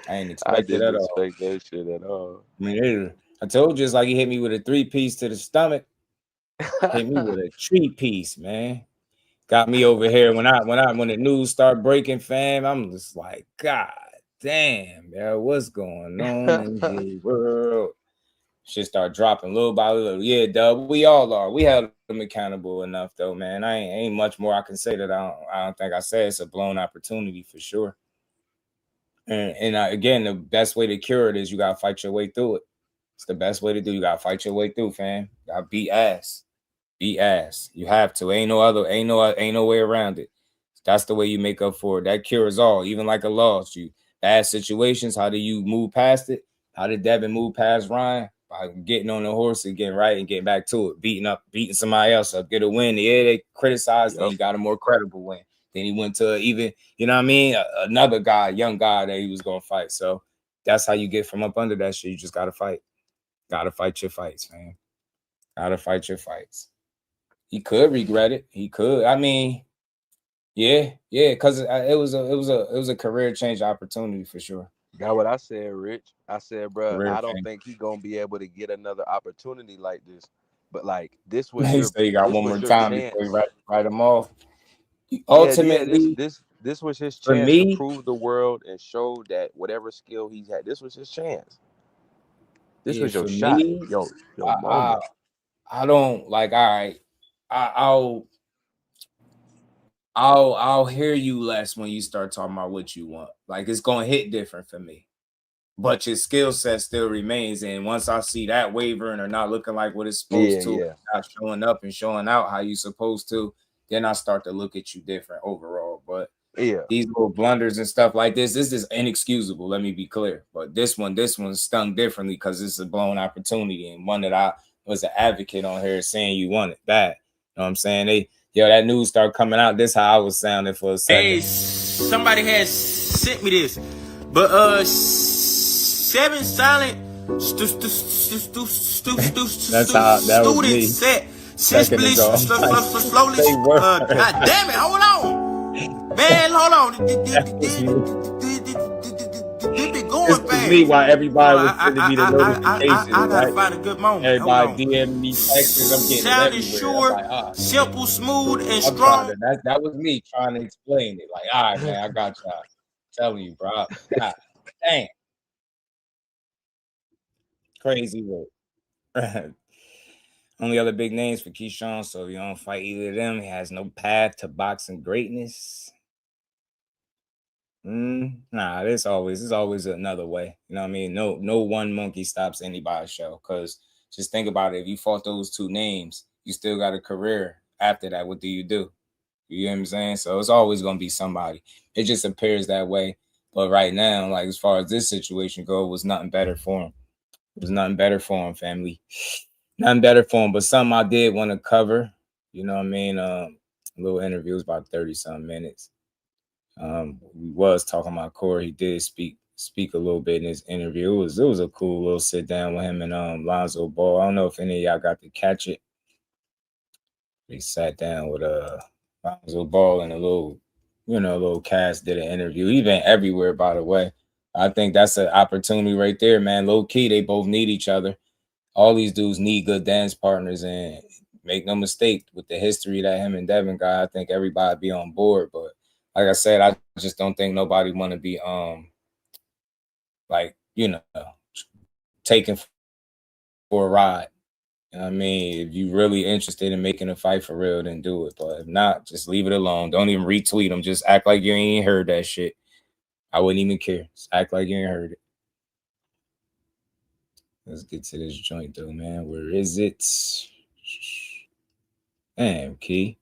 I didn't expect that shit at all. I mean, I told you it's like he hit me with a 3-piece to the stomach. Hit me with a 3-piece, man. Got me over here when the news start breaking, fam. I'm just like, God damn, man, what's going on in the world? Shit start dropping little by little. Yeah, Dub, we all are. We held them accountable enough, though, man. I ain't much more I can say that I don't think I said. It's a blown opportunity for sure. And again, the best way to cure it is you gotta fight your way through it. It's the best way to do. You gotta fight your way through, fam. You gotta beat ass. Beat ass. You have to. Ain't no way around it. That's the way you make up for it. That cures all. Even like a loss, bad situations. How do you move past it? How did Devin move past Ryan? By getting on the horse and getting right and getting back to it, beating somebody else up, get a win. Yeah, they criticized, and he got a more credible win. Then he went to even, you know what I mean, another guy, young guy that he was gonna fight. So that's how you get from up under that shit. You just gotta fight. Gotta fight your fights, man. Gotta fight your fights. He could regret it. He could. I mean, yeah, because it was a career change opportunity for sure. That's what I said, Rich. I said, bro, I don't think he's gonna be able to get another opportunity like this. But like this was you got one more time before you write him off. Ultimately, this was his chance to prove the world and show that whatever skill he's had, this was his chance. This was your shot. Yo, moment. I don't like. All right, I'll hear you less when you start talking about what you want. Like it's gonna hit different for me. But your skill set still remains. And once I see that wavering or not looking like what it's supposed to, not showing up and showing out how you supposed to, then I start to look at you different overall. But these little blunders and stuff like this is inexcusable. Let me be clear. But this one stung differently because it's a blown opportunity and one that I was an advocate on here saying you want it bad. You know what I'm saying? That news started coming out. This how I was sounding for a second. Hey, somebody has sent me this, but 7 silent students said Slowly. God damn it, hold on. Man, hold on. This be going fast. Me, while everybody was sending me the notifications, I gotta right? find a good moment. Everybody DM me texts. I'm getting it Sounding everywhere. sure, I'm like, simple, smooth, and I'm strong. trying to, that was me trying to explain it. Like, all right, man, I got y'all. I'm telling you, bro. God, dang. Crazy work. Only other big names for Keyshawn, so if you don't fight either of them, he has no path to boxing greatness. Nah, there's always another way. You know what I mean? No one monkey stops anybody's show. Because just think about it. If you fought those two names, you still got a career after that. What do? You know what I'm saying? So it's always gonna be somebody. It just appears that way. But right now, like as far as this situation goes, it was nothing better for him. It was nothing better for him, family. Nothing better for him. But something I did want to cover. You know what I mean? A little interview, was about 30-something minutes. We was talking about Corey. He did speak a little bit in his interview. It was a cool little sit down with him and Alonzo Ball. I don't know if any of y'all got to catch it. They sat down with Alonzo Ball and a little cast did an interview. Even everywhere, by the way. I think that's an opportunity right there, man. Low key, they both need each other. All these dudes need good dance partners, and make no mistake, with the history that him and Devin got, I think everybody be on board. But like I said, I just don't think nobody want to be taken for a ride. You know what I mean? If you really interested in making a fight for real, then do it. But if not, just leave it alone. Don't even retweet them. Just act like you ain't heard that shit. I wouldn't even care. Just act like you ain't heard it. Let's get to this joint though, man. Where is it? Damn, Key.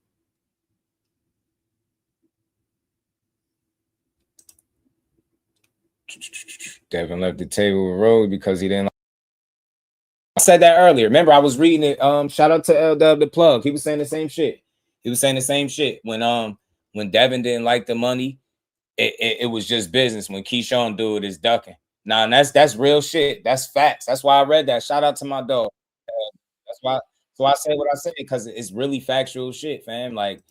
Devin left the table with Roach because he didn't. I said that earlier. Remember, I was reading it. Shout out to LW the plug. He was saying the same shit. When Devin didn't like the money, it was just business. When Keyshawn do it, it's ducking. Nah, and that's real shit. That's facts. That's why I read that. Shout out to my dog. That's why. So I say what I say because it's really factual shit, fam. Like,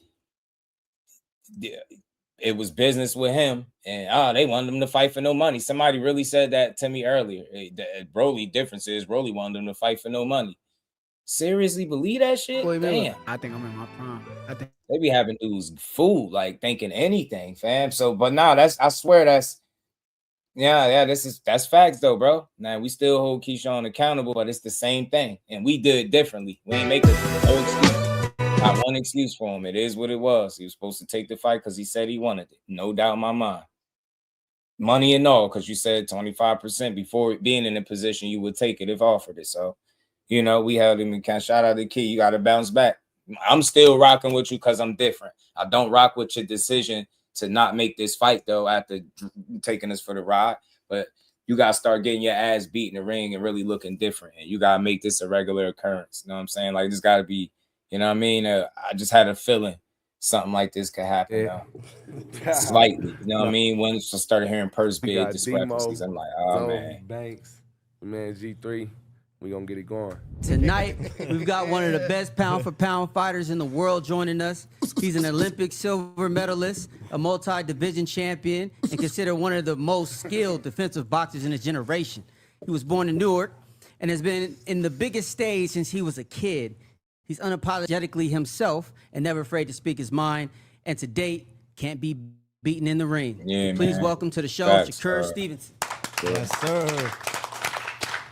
it was business with him, and they wanted him to fight for no money. Somebody really said that to me earlier. The Broly difference is Broly wanted him to fight for no money. Seriously, believe that shit? Boy, damn. I think I'm in my prime. I think they be having dudes fooled, like thinking anything, fam. So, but no, I swear that's that's facts though, bro. Now we still hold Keyshawn accountable, but it's the same thing, and we did it differently. We ain't make no excuse. Not one excuse for him. It is what it was. He was supposed to take the fight because he said he wanted it. No doubt in my mind. Money and all, because you said 25% before being in a position you would take it if offered it. So, we held him and kind of shout out the key. You got to bounce back. I'm still rocking with you because I'm different. I don't rock with your decision to not make this fight, though, after taking us for the ride. But you got to start getting your ass beat in the ring and really looking different. And you got to make this a regular occurrence. You know what I'm saying? Like, this got to be, you know what I mean? I just had a feeling something like this could happen. Slightly. You know what I mean? Once I started hearing purse bid discrepancies, I'm like, man. Banks, man, G3. We gonna get it going. Tonight, we've got one of the best pound-for-pound fighters in the world joining us. He's an Olympic silver medalist, a multi-division champion, and considered one of the most skilled defensive boxers in his generation. He was born in Newark and has been in the biggest stage since he was a kid. He's unapologetically himself and never afraid to speak his mind, and to date, can't be beaten in the ring. Yeah, Please welcome to the show, Shakur Stevenson. Yes, sir.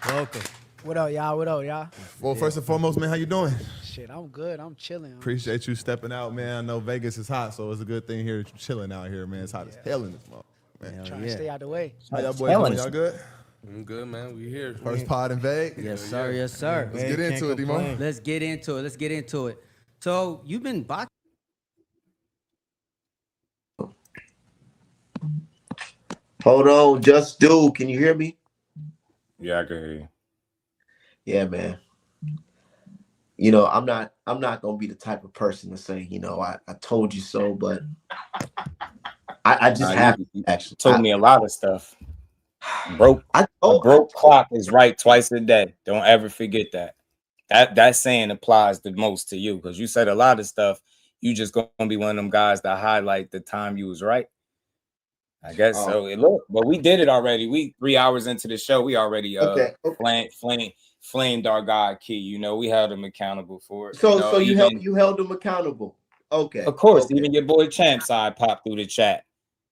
Welcome. What up, y'all? What up, y'all? Well, first and foremost, man, how you doing? Shit, I'm good. I'm chilling. Appreciate you stepping out, man. I know Vegas is hot, so it's a good thing here that you're chilling out here, man. It's hot as hell in this motherfucker, man. Trying to stay out the way. How y'all boys doing? Y'all good? I'm good, man. We here. First pod in Vegas? Yes, sir. Yes, sir. Let's get into it, D-Mo. Let's get into it. So, you've been boxing. Hold on, just do. Can you hear me? Yeah, I can hear you. Yeah, man. I'm not gonna be the type of person to say, I told you so, but I just have actually told me a lot of stuff. A broke clock is right twice a day. Don't ever forget that. that saying applies the most to you because you said a lot of stuff. You just gonna be one of them guys that highlight the time you was right. I guess so. Look, but we did it already. We 3 hours into the show, we already flamed our guy Key. You know, we held him accountable for it. So you held him accountable. Okay. Of course, even your boy Champ side popped through the chat.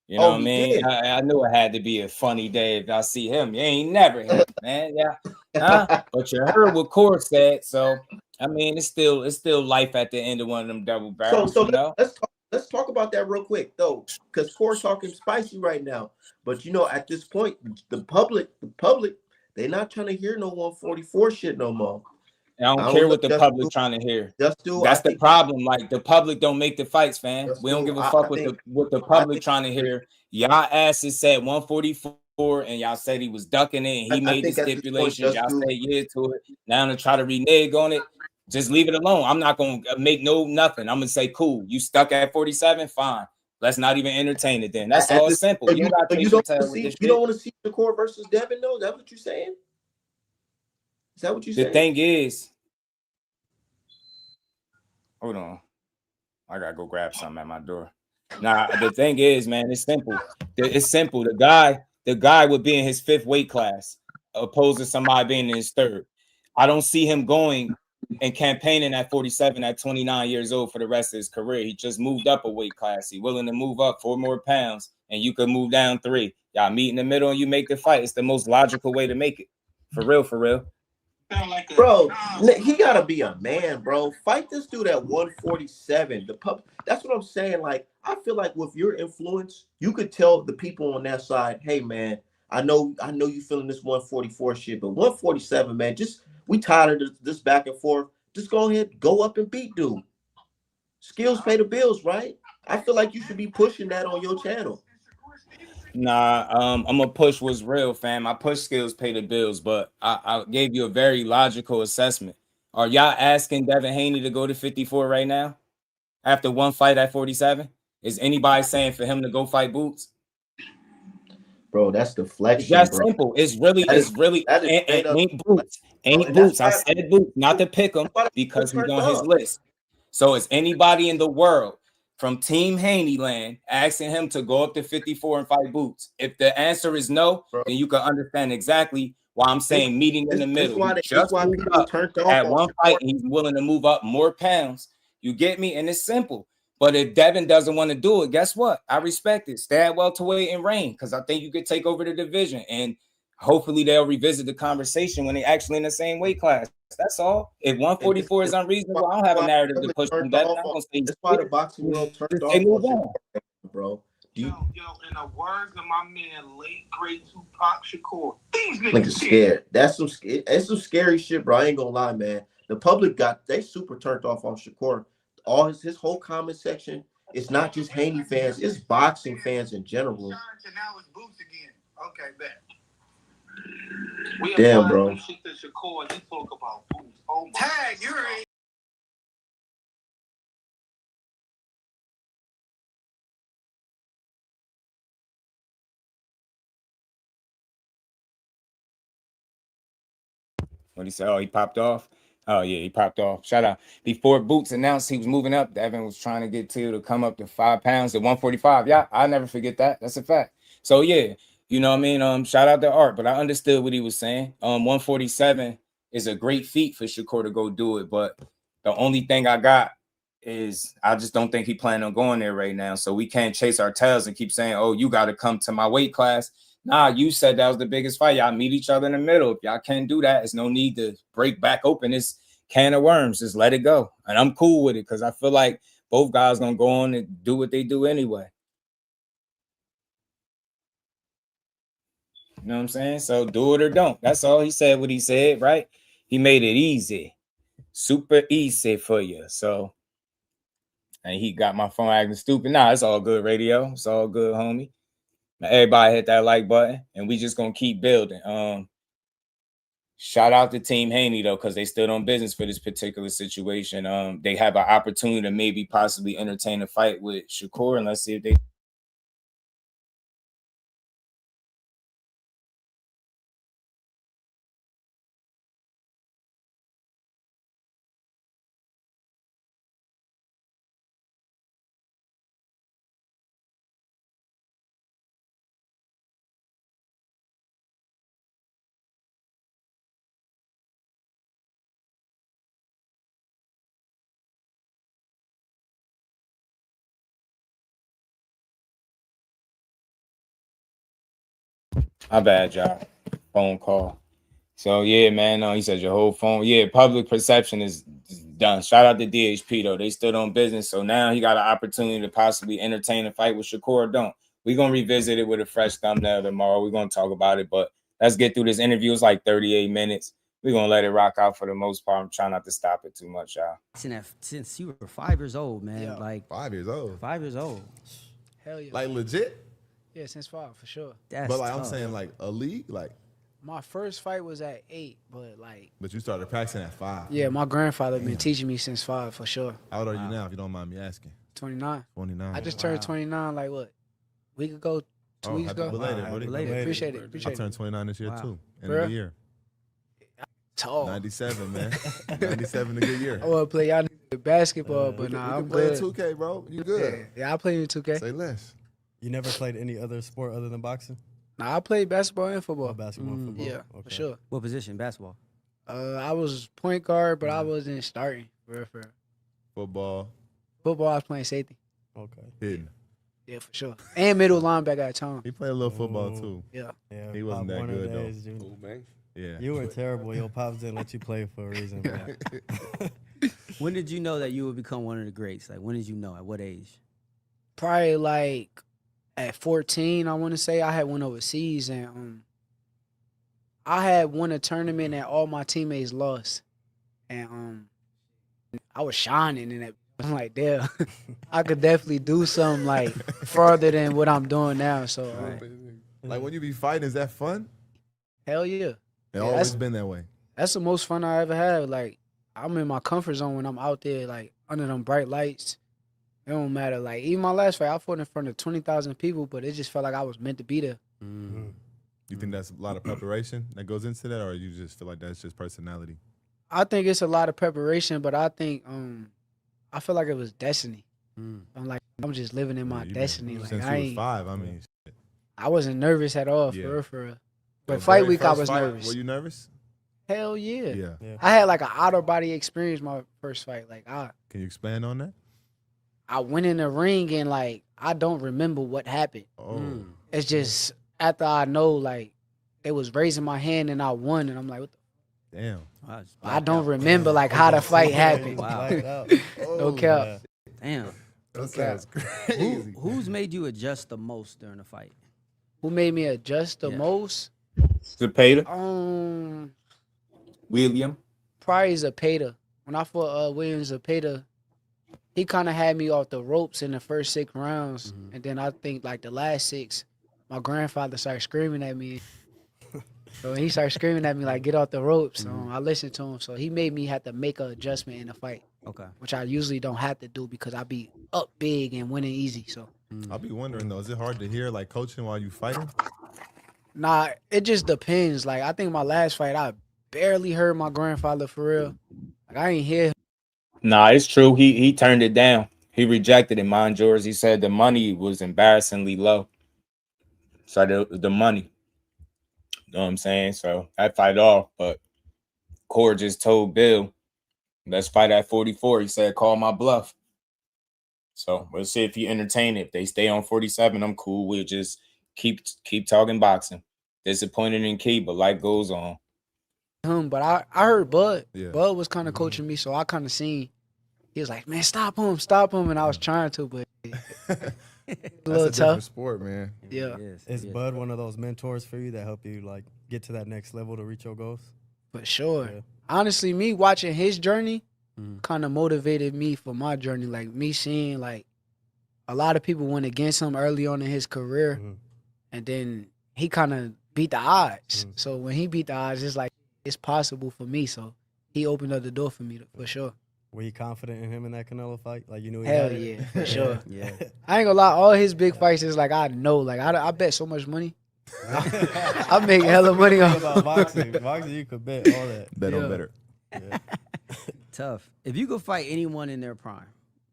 You know what I mean? Did. I knew it had to be a funny day if I see him. You ain't never him, man. Yeah. But you heard what Core said. So I mean, it's still life at the end of one of them double barrels. So you know? let's talk about that real quick though, because Core's talking spicy right now. But you know, at this point, the public, they're not trying to hear no 144 shit no more. I don't care what the public trying to hear. That's the problem. Like the public don't make the fights, fam. We don't give a fuck what the public trying to hear. Y'all asses said 144, and y'all said he was ducking it, and he made the stipulations. Y'all say yeah to it. Now to try to renege on it, just leave it alone. I'm not gonna make nothing. I'm gonna say cool. You stuck at 47, fine. Let's not even entertain it then. That's all simple. You don't want to see Shakur versus Devin, though? Is that what you're saying? Is that what you saying? The thing is, hold on. I gotta go grab something at my door. Nah, the thing is, man, it's simple. It's simple. The guy would be in his 5th weight class, opposed to somebody being in his 3rd. I don't see him going and campaigning at 47 at 29 years old for the rest of his career. He just moved up a weight class. He's willing to move up 4 more pounds, and you could move down 3. Y'all meet in the middle and you make the fight. It's the most logical way to make it. For real. Bro, he gotta be a man, bro. Fight this dude at 147. That's what I'm saying. Like, I feel like with your influence, you could tell the people on that side, hey man, I know you feeling this 144 shit, but 147, man, we tired of this back and forth. Just go ahead, go up and beat dude. Skills pay the bills, right? I feel like you should be pushing that on your channel. Nah, I'm a push was real, fam. I push skills pay the bills, but I gave you a very logical assessment. Are y'all asking Devin Haney to go to 54 right now after one fight at 47? Is anybody saying for him to go fight Boots? Bro, that's deflection. It's that simple. It's really ain't Boots. Ain't Boots. I said Boots, not to pick him because he's on his list. So is anybody in the world from Team Haney land asking him to go up to 54 and fight Boots? If the answer is no, then you can understand exactly why I'm saying meeting in the middle. Just moved up at one fight, and he's willing to move up more pounds. You get me? And it's simple. But if Devin doesn't want to do it, guess what? I respect it. Stay at welterweight and reign because I think you could take over the division. And hopefully they'll revisit the conversation when they're actually in the same weight class. That's all. If 144 is unreasonable, I don't have a narrative to push from Devin. I'm gonna say that's why the boxing world turned off, bro. Yo, in the words of my man, late great Tupac Shakur, these niggas scared. That's some scary shit, bro. I ain't gonna lie, man. The public they super turned off on Shakur. All his whole comment section, it's not just Haney fans, it's boxing fans in general. Okay, bet. Damn, bro. Tag, you're right. What he said? Oh, he popped off. Oh yeah, he popped off. Shout out. Before Boots announced he was moving up, Devin was trying to get to come up to 5 pounds to 145. Yeah, I never forget that. That's a fact. So yeah, you know what I mean? Shout out to Art, but I understood what he was saying. 147 is a great feat for Shakur to go do it, but the only thing I got is I just don't think he planning on going there right now. So we can't chase our tails and keep saying, oh, you got to come to my weight class. Nah, you said that was the biggest fight. Y'all meet each other in the middle. If y'all can't do that, there's no need to break back open this can of worms. Just let it go. And I'm cool with it because I feel like both guys going to go on and do what they do anyway. You know what I'm saying? So do it or don't. That's all. He said what he said, right? He made it easy. Super easy for you. So, and he got my phone acting stupid. Nah, it's all good, radio. It's all good, homie. Now, everybody hit that like button, and we just gonna keep building. Shout out to Team Haney though, because they stood on business for this particular situation. They have an opportunity to maybe possibly entertain a fight with Shakur, and let's see if they My bad, y'all. Phone call. So yeah, man. He said your whole phone. Yeah, public perception is done. Shout out to DHP though. They stood on business. So now he got an opportunity to possibly entertain a fight with Shakur. Don't. We're gonna revisit it with a fresh thumbnail tomorrow. We're gonna talk about it, but let's get through this interview. It's like 38 minutes. We're gonna let it rock out for the most part. I'm trying not to stop it too much, y'all. Since you were 5 years old, man. Yeah. Like 5 years old. 5 years old. Hell yeah. Like legit? Yeah, since 5 for sure. That's but like tough. I'm saying, like a league, like. My first fight was at 8, but like. But you started practicing at 5. Yeah, my grandfather been teaching me since 5 for sure. How old are you now, if you don't mind me asking? 29. 29. I just turned 29 like what? Week ago, 2 weeks ago. Belated. Appreciate it. I turned 29 this year too. End Bro. of the year. Tall. 97, man. 97 a good year. I want to play y'all basketball, but nah, I'm play good. 2K, bro. You good? Yeah, I play in 2K. Say less. You never played any other sport other than boxing? Nah, I played basketball and football. Basketball, football. Yeah, for sure. What position? Basketball. I was point guard, but I wasn't starting. For real. Football. Football, I was playing safety. Okay. Hidden. Yeah, for sure. And middle linebacker at time. He played a little football too. Yeah. He wasn't that good though. Cool, man. Yeah. You were terrible. Your pops didn't let you play for a reason. When did you know that you would become one of the greats? Like, when did you know? At what age? Probably like at 14, I want to say. I had went overseas and I had won a tournament and all my teammates lost. And I was shining in it. I'm like, damn, I could definitely do something like farther than what I'm doing now. So, Like when you be fighting, is that fun? hell yeah. It always been that way. That's the most fun I ever had. Like, I'm in my comfort zone when I'm out there, like, under them bright lights. It don't matter. Like, even my last fight, I fought in front of 20,000 people, but it just felt like I was meant to be there. You think that's a lot of preparation that goes into that, or you just feel like that's just personality? I think it's a lot of preparation, but I think I feel like it was destiny. I'm just living in my destiny. Like Since I you was ain't, 5, I mean, shit. I wasn't nervous at all, Yeah. for real. But Your fight very week, I first was fight, nervous. Were you nervous? Hell yeah. Yeah. I had like an outer body experience my first fight. Like Can you expand on that? I went in the ring and like I don't remember what happened. Oh. It's just after I know like they was raising my hand and I won and I'm like, what the Damn. I don't remember like how the fight happened. Wow. No cap. Damn. That sounds crazy. Who's made you adjust the most during the fight? Who made me adjust the most? Zepeda. William. Probably Zepeda. When I fought William Zepeda, he kind of had me off the ropes in the first 6 rounds. And then I think like the last 6, my grandfather started screaming at me. So he started screaming at me like, get off the ropes. I listened to him. So he made me have to make an adjustment in the fight. Okay. Which I usually don't have to do because I be up big and winning easy. So I'll be wondering though, is it hard to hear like coaching while you fighting? nah, it just depends. Like I think my last fight, I barely heard my grandfather for real. Like I ain't hear him. Nah, it's true. He turned it down. He rejected it, mind yours. He said the money was embarrassingly low. So the money. You know what I'm saying? So I fight off, but Core just told Bill, let's fight at 44. He said, call my bluff. So we'll see if he entertain it. If they stay on 47, I'm cool. We'll just keep talking boxing. Disappointed in Key, but life goes on. But I heard Bud. Yeah. Bud was kind of coaching me, so I kind of seen. He was like, "Man, stop him," and I was trying to, but a little That's a tough. different sport, man. Yeah. Is Bud one of those mentors for you that help you like get to that next level to reach your goals? For sure. Yeah. Honestly, me watching his journey kind of motivated me for my journey. Like me seeing like a lot of people went against him early on in his career, and then he kind of beat the odds. So when he beat the odds, it's like it's possible for me. So he opened up the door for me for sure. Were you confident in him in that Canelo fight? Like you knew he Hell had it? yeah, for sure. Yeah. I ain't gonna lie, all his big fights is like I know, like I bet so much money. I make hella money off About boxing. Boxing, you could bet all that. Bet on better. Yeah. Tough. If you could fight anyone in their prime,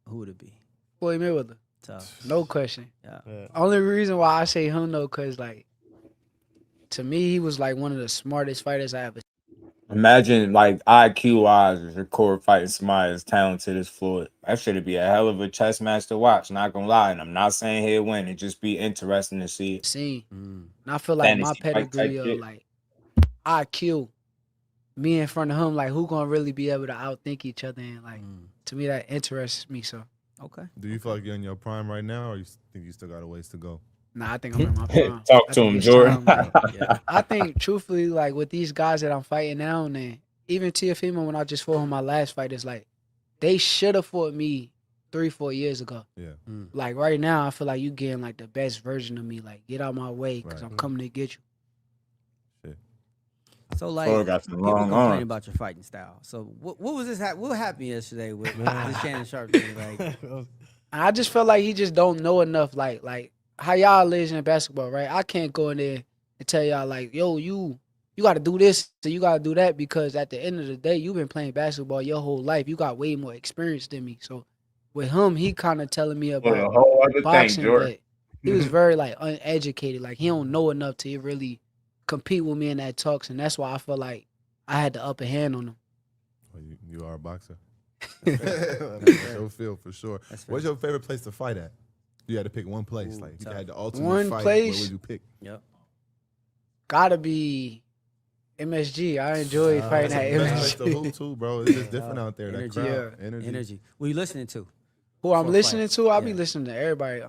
who would it be? Floyd Mayweather. Tough. No question. Yeah. Only reason why I say him though, cause like to me he was like one of the smartest fighters I ever seen. Imagine like IQ wise, Shakur fighting somebody as talented as Floyd. That should be a hell of a chess match to watch. Not gonna lie, and I'm not saying he'll win. It just be interesting to see. And I feel like my Fantasy fight type pedigree of shit. like IQ, me in front of him, like who gonna really be able to outthink each other, and like to me that interests me. So okay. Do you feel like you're in your prime right now, or you think you still got a ways to go? Nah, I think I'm in my prime. Talk I to think him, it's Jordan. time, like, I think truthfully, like with these guys that I'm fighting now, and even Teofimo when I just fought him my last fight, it's like they should have fought me 3-4 years ago. Yeah. Like right now, I feel like you getting like the best version of me. Like get out my way because I'm coming to get you. So like Floyd got some people long complain arms. about your fighting style. So what was this? What happened yesterday with the Shannon Sharp thing? Like, I just felt like he just don't know enough. Like how y'all lives in basketball, right? I can't go in there and tell y'all like, yo, you got to do this, so you got to do that, because at the end of the day, you've been playing basketball your whole life. You got way more experience than me. So with him, he kind of telling me a about whole other thing, boxing, Jordan. but he was very like uneducated. Like he don't know enough to really compete with me in that talks, and that's why I feel like I had the upper hand on him. Oh, you are a boxer. That's your feel for sure. What's your favorite place to fight at? You had to pick one place. Like if you had the ultimate One fight, place? where would you pick? Yep. Gotta be MSG. I enjoy fighting that's at the best place to MSG. hoop too, bro. It's just different out there. Energy. That crowd, Energy. What you listening to? Who I'm Before a listening fight? to, I be listening to everybody.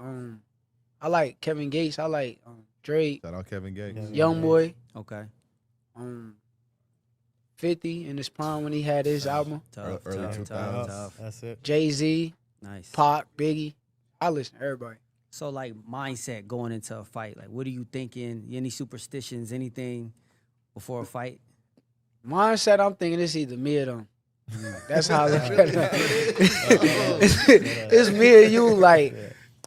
I like Kevin Gates. I like Drake. Shout out Kevin Gates. Young Boy. Okay. 50 in his prime when he had his album. Early 2000s. That's it. Jay-Z. Nice. Pac, Biggie. I listen to everybody. So like mindset going into a fight, like what are you thinking? Any superstitions, anything before a fight? Mindset, I'm thinking it's either me or them. That's how I look at it. It's me or you. Like,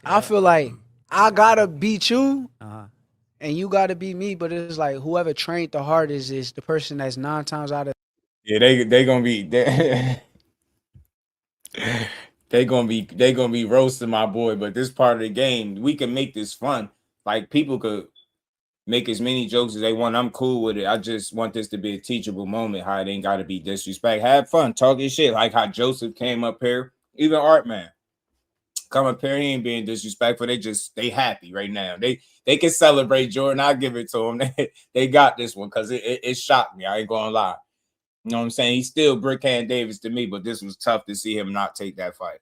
I feel like I gotta beat you, and you gotta beat me. But it's like whoever trained the hardest is the person that's 9 times out of. Yeah, they gonna be they gonna be roasting my boy. But this part of the game, we can make this fun. Like people could make as many jokes as they want. I'm cool with it. I just want this to be a teachable moment. How it ain't got to be disrespect. Have fun, talk your shit. Like how Joseph came up here, even Art Man come up here. He ain't being disrespectful. They happy right now. They can celebrate Jordan. I'll give it to them. They got this one because it shocked me. I ain't gonna lie. You know what I'm saying? He's still Brickhand Davis to me, but this was tough to see him not take that fight.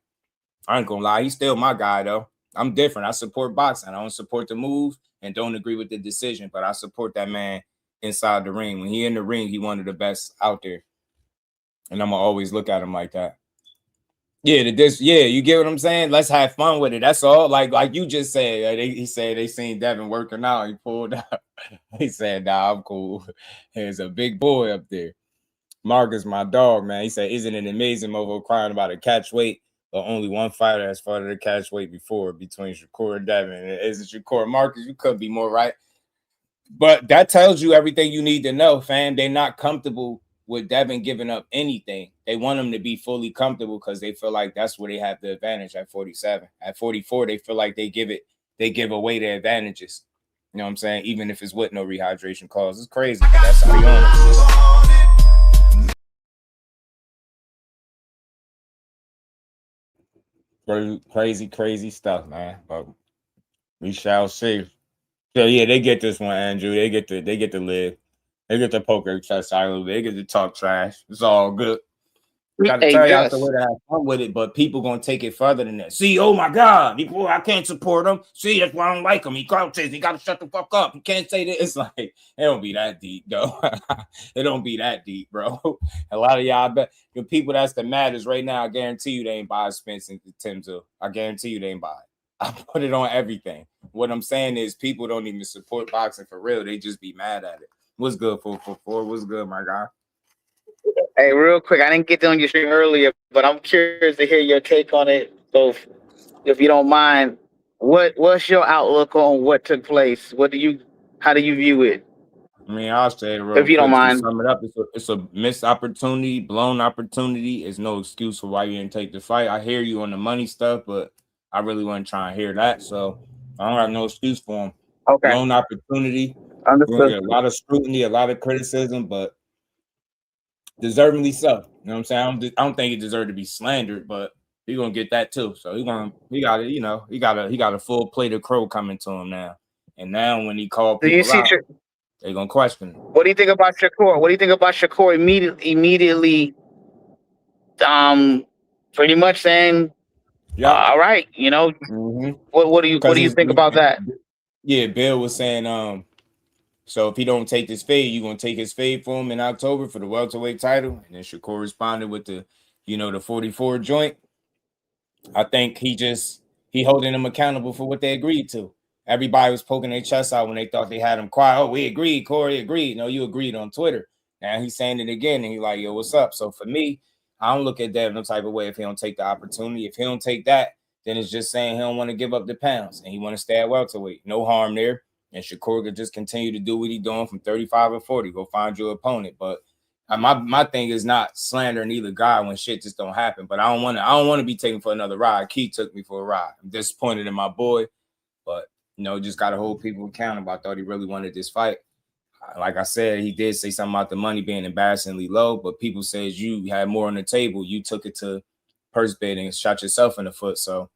I ain't gonna lie. He's still my guy though. I'm different. I support boxing. I don't support the move and don't agree with the decision, but I support that man inside the ring. When he in the ring, he one of the best out there. And I'm gonna always look at him like that. Yeah, you get what I'm saying? Let's have fun with it. That's all. Like you just said, he said they seen Devin working out. He pulled out. He said, nah, I'm cool. There's a big boy up there. Mark is my dog, man. He said, isn't it amazing Movo crying about a catch weight? But only one fighter has fought at a catch weight before between Shakur and Devin. Is it Shakur? Marcus, you could be more right. But that tells you everything you need to know, fam. They're not comfortable with Devin giving up anything. They want him to be fully comfortable because they feel like that's where they have the advantage at 47. At 44, they feel like they give away their advantages. You know what I'm saying? Even if it's with no rehydration calls. It's crazy, but that's how they on it. Crazy stuff, man. But we shall see. So yeah, they get this one, Andrew. They get to live. They get the poker chest idol. They get to talk trash. It's all good. Got to tell you out the way to have fun with it, but people gonna take it further than that. See, oh my God, I can't support him. See, that's why I don't like him. He crouches. He gotta shut the fuck up. You can't say that. It's like it don't be that deep, though. It don't be that deep, bro. A lot of y'all, bet the people that's the maddest right now. I guarantee you they ain't buy Spence and Timzo. I guarantee you they ain't buy it. I put it on everything. What I'm saying is people don't even support boxing for real. They just be mad at it. What's good, 444? What's good, my guy? Hey, real quick, I didn't get on your stream earlier, but I'm curious to hear your take on it. So, if you don't mind, what's your outlook on what took place? How do you view it? I mean, I'll say it real If you don't quick to mind. sum it up. It's a missed opportunity, blown opportunity. It's no excuse for why you didn't take the fight. I hear you on the money stuff, but I really wasn't trying to hear that. So I don't have no excuse for him. Okay. Blown opportunity. Understood. A lot of scrutiny, a lot of criticism, but deservingly so. You know what I'm saying? I don't think he deserved to be slandered, but he's gonna get that too. So he got it. You know, he got a full plate of crow coming to him now. And now when he called Do you people see? out, they're gonna question him. What do you think about Shakur? What do you think about Shakur immediately? Pretty much saying, all right, you know, what do you think about that? Yeah, Bill was saying, so if he don't take this fade, you're gonna take his fade for him in October for the welterweight title. And then Shakur responded with the 44 joint. I think he holding them accountable for what they agreed to. Everybody was poking their chest out when they thought they had him quiet. Oh, we agreed, Corey agreed. No, you agreed on Twitter. Now he's saying it again, and he's like, yo, what's up? So for me, I don't look at that no type of way if he don't take the opportunity. If he don't take that, then it's just saying he don't want to give up the pounds and he want to stay at welterweight. No harm there. And Shakur could just continue to do what he's doing from 35 and 40. Go find your opponent. But my thing is not slandering either guy when shit just don't happen. But I don't want to be taken for another ride. Key took me for a ride. I'm disappointed in my boy, but just got to hold people accountable. I thought he really wanted this fight. Like I said, he did say something about the money being embarrassingly low, but people said you had more on the table. You took it to purse bid and shot yourself in the foot. So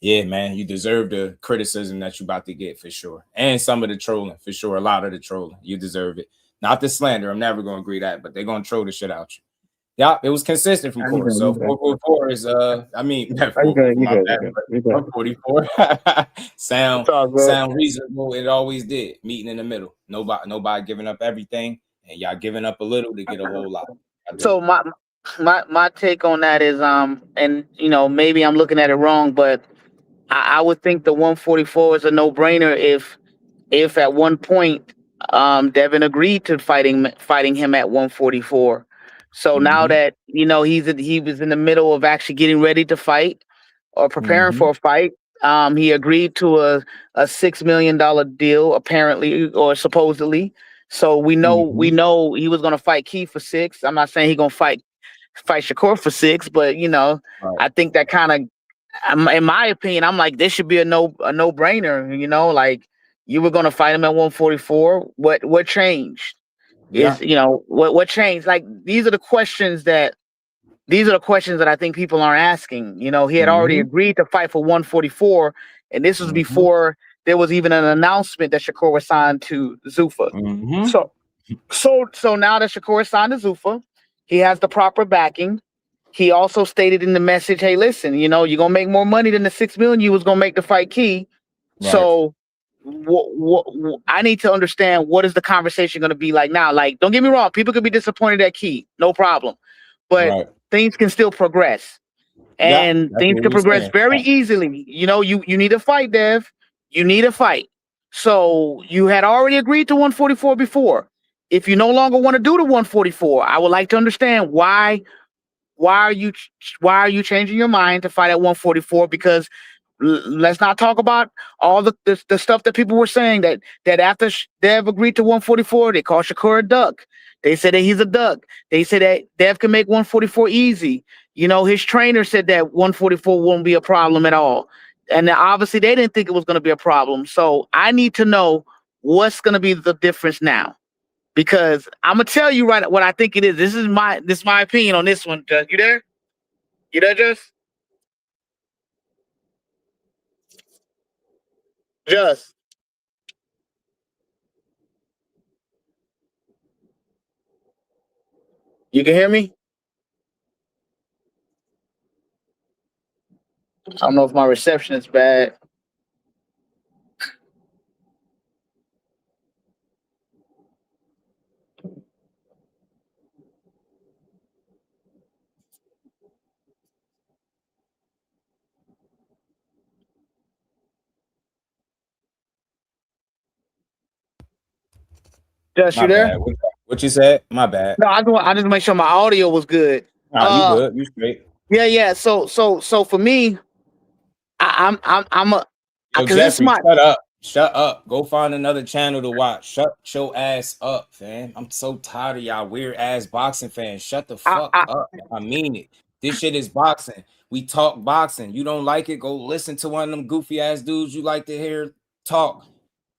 yeah, man, you deserve the criticism that you about to get for sure. And some of the trolling, for sure. A lot of the trolling. You deserve it. Not the slander. I'm never going to agree that, but they're going to troll the shit out you. Yeah, it was consistent from court. So 444 is, I mean, 144 sound reasonable. It always did. Meeting in the middle. Nobody giving up everything, and y'all giving up a little to get a whole lot. So my take on that is, and maybe I'm looking at it wrong, but I would think the 144 is a no-brainer if at one point Devin agreed to fighting him at 144. So now that he was in the middle of actually getting ready to fight or preparing for a fight, he agreed to a $6 million deal apparently or supposedly. So we know he was going to fight Key for 6. I'm not saying he's going to fight Shakur for 6, but I think that kind of, in my opinion, I'm like, this should be a no-brainer. Like, you were going to fight him at 144. What changed? Yeah. What changed? Like, these are the questions that I think people aren't asking. He had already agreed to fight for 144, and this was before there was even an announcement that Shakur was signed to Zuffa. So now that Shakur is signed to Zuffa, he has the proper backing. He also stated in the message, hey, listen, you're going to make more money than the $6 million you was going to make to fight Key. Right. So I need to understand, what is the conversation going to be like now? Like, don't get me wrong. People could be disappointed at Key. No problem. But things can still progress. And things can progress very easily. You need a fight, Dev. You need a fight. So you had already agreed to 144 before. If you no longer want to do the 144, I would like to understand why are you changing your mind to fight at 144? Because let's not talk about all the stuff that people were saying that after Dev agreed to 144, they called Shakur a duck. They said that he's a duck. They said that Dev can make 144 easy. His trainer said that 144 won't be a problem at all. And obviously they didn't think it was going to be a problem. So I need to know what's going to be the difference now. Because I'm gonna tell you right what I think it is. This is my opinion on this one. Just, you there? You there, Just? You can hear me? I don't know if my reception is bad. Just, you there? What you said? My bad. No, I just make sure my audio was good. Nah, you good? You straight? Yeah. So for me, I'm a. Yo, Jeffrey, shut up. Go find another channel to watch. Shut your ass up, fam. I'm so tired of y'all weird ass boxing fans. Shut the fuck up. I mean it. This shit is boxing. We talk boxing. You don't like it? Go listen to one of them goofy ass dudes you like to hear talk.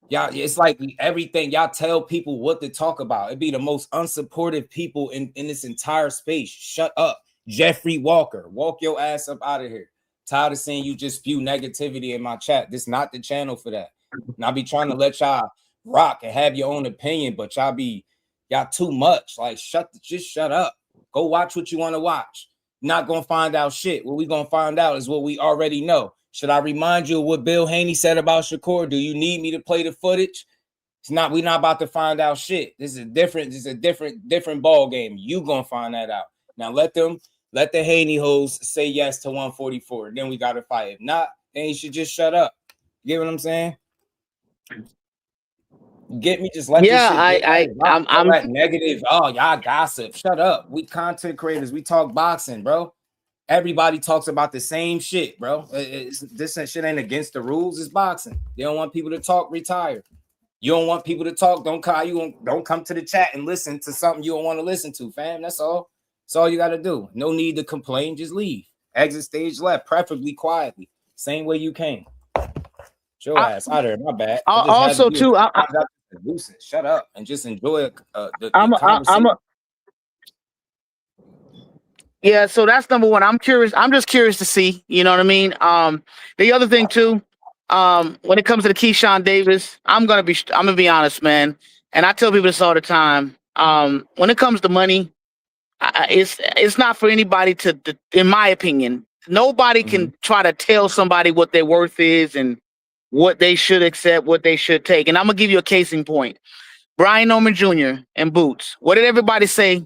Y'all, it's like everything y'all tell people what to talk about. It'd be the most unsupportive people in this entire space. Shut up. Jeffrey Walker, walk your ass up out of here. Tired of seeing you just spew negativity in my chat. This is not the channel for that. And I be trying to let y'all rock and have your own opinion, but y'all too much. Like, just shut up. Go watch what you want to watch. Not gonna find out shit. What we gonna find out is what we already know. Should I remind you of what Bill Haney said about Shakur? Do you need me to play the footage? We're not about to find out shit. This is a different ball game. You gonna find that out. Now let the Haney hoes say yes to 144. Then we gotta fight. If not, then you should just shut up. You get what I'm saying? Get me, just let this shit I'm that negative. Oh, y'all gossip. Shut up. We content creators, we talk boxing, bro. Everybody talks about the same shit, bro. This shit ain't against the rules. It's boxing. They don't want people to talk. Retire. You don't want people to talk. Don't come to the chat and listen to something you don't want to listen to, fam. That's all. That's all you got to do. No need to complain. Just leave. Exit stage left, preferably quietly. Same way you came. Your ass out there. My bad. Also, too, shut up and just enjoy the conversation. Yeah, so that's number one. I'm curious. I'm just curious to see. You know what I mean? The other thing too, when it comes to the Keyshawn Davis, I'm gonna be honest, man. And I tell people this all the time. When it comes to money, it's not for anybody to in my opinion. Nobody can try to tell somebody what their worth is and what they should accept, what they should take. And I'm gonna give you a case in point. Brian Norman Jr. and Boots. What did everybody say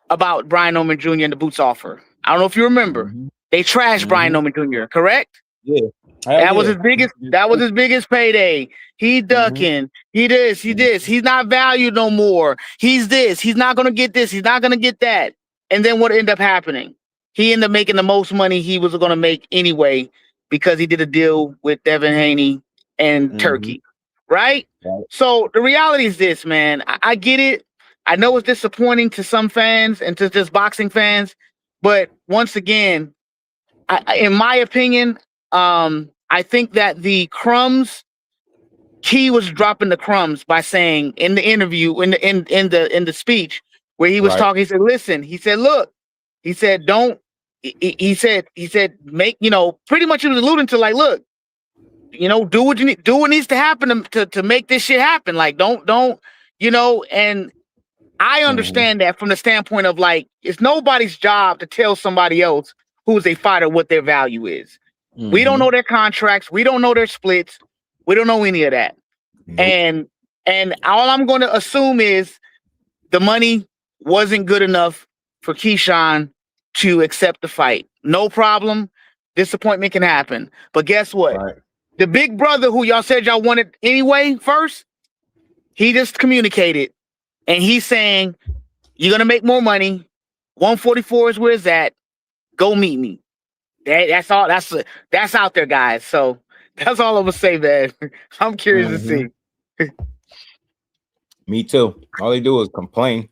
about Brian Norman Jr. and the Boots offer? I don't know if you remember. They trashed Brian Norman Jr., correct? Yeah. That was his biggest payday. He ducking. He this. He's not valued no more. He's this. He's not gonna get this. He's not gonna get that. And then what ended up happening? He ended up making the most money he was gonna make anyway because he did a deal with Devin Haney and Turkey. Right? So the reality is this, man. I get it. I know it's disappointing to some fans and to just boxing fans, but once again, in my opinion, I think that the crumbs, Key was dropping the crumbs by saying in the interview, in the speech where he was talking, he said, "Listen," he said, "Look," he said, "Don't," he said, "Make," pretty much he was alluding to like, look, do what needs to happen to make this shit happen. Like, don't, and I understand that from the standpoint of like, it's nobody's job to tell somebody else who's a fighter what their value is. We don't know their contracts. We don't know their splits. We don't know any of that. And all I'm going to assume is the money wasn't good enough for Keyshawn to accept the fight. No problem. Disappointment can happen. But guess what? The big brother who y'all said y'all wanted anyway first, he just communicated. And he's saying, you're going to make more money. 144 is where it's at. Go meet me. That's all. That's out there, guys. So that's all I'm going to say, man. I'm curious to see. Me too. All they do is complain.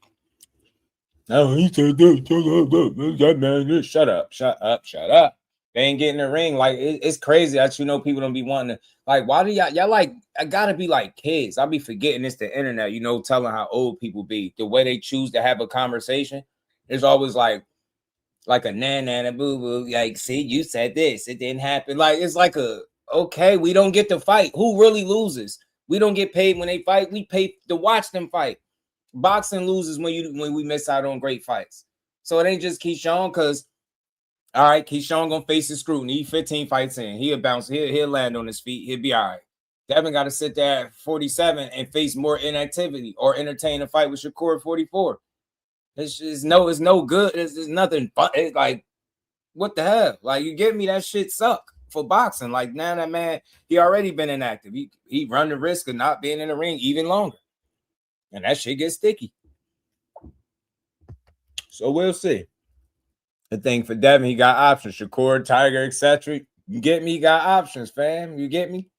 Oh, he said that man. Shut up. They ain't getting the ring. Like, it's crazy that people don't be wanting to. Like, why do y'all like, I gotta be like kids. I'll be forgetting it's the internet, telling how old people be. The way they choose to have a conversation is always like a nana boo boo. Like, see, you said this, it didn't happen. Like, it's like okay, we don't get to fight. Who really loses? We don't get paid when they fight. We pay to watch them fight. Boxing loses when we miss out on great fights. So it ain't just Keyshawn, because all right, Keyshawn gonna face his scrutiny. 15 fights in, he'll bounce. He'll land on his feet. He'll be all right. Devin got to sit there at 47 and face more inactivity or entertain a fight with Shakur at 44. It's no good. It's nothing fun. It's like, what the hell? Like, you give me that shit suck for boxing. Like, now that man, he already been inactive. He run the risk of not being in the ring even longer, and that shit gets sticky. So we'll see. The thing for Devin, he got options. Shakur, Tiger, etc. You get me? He got options, fam. You get me?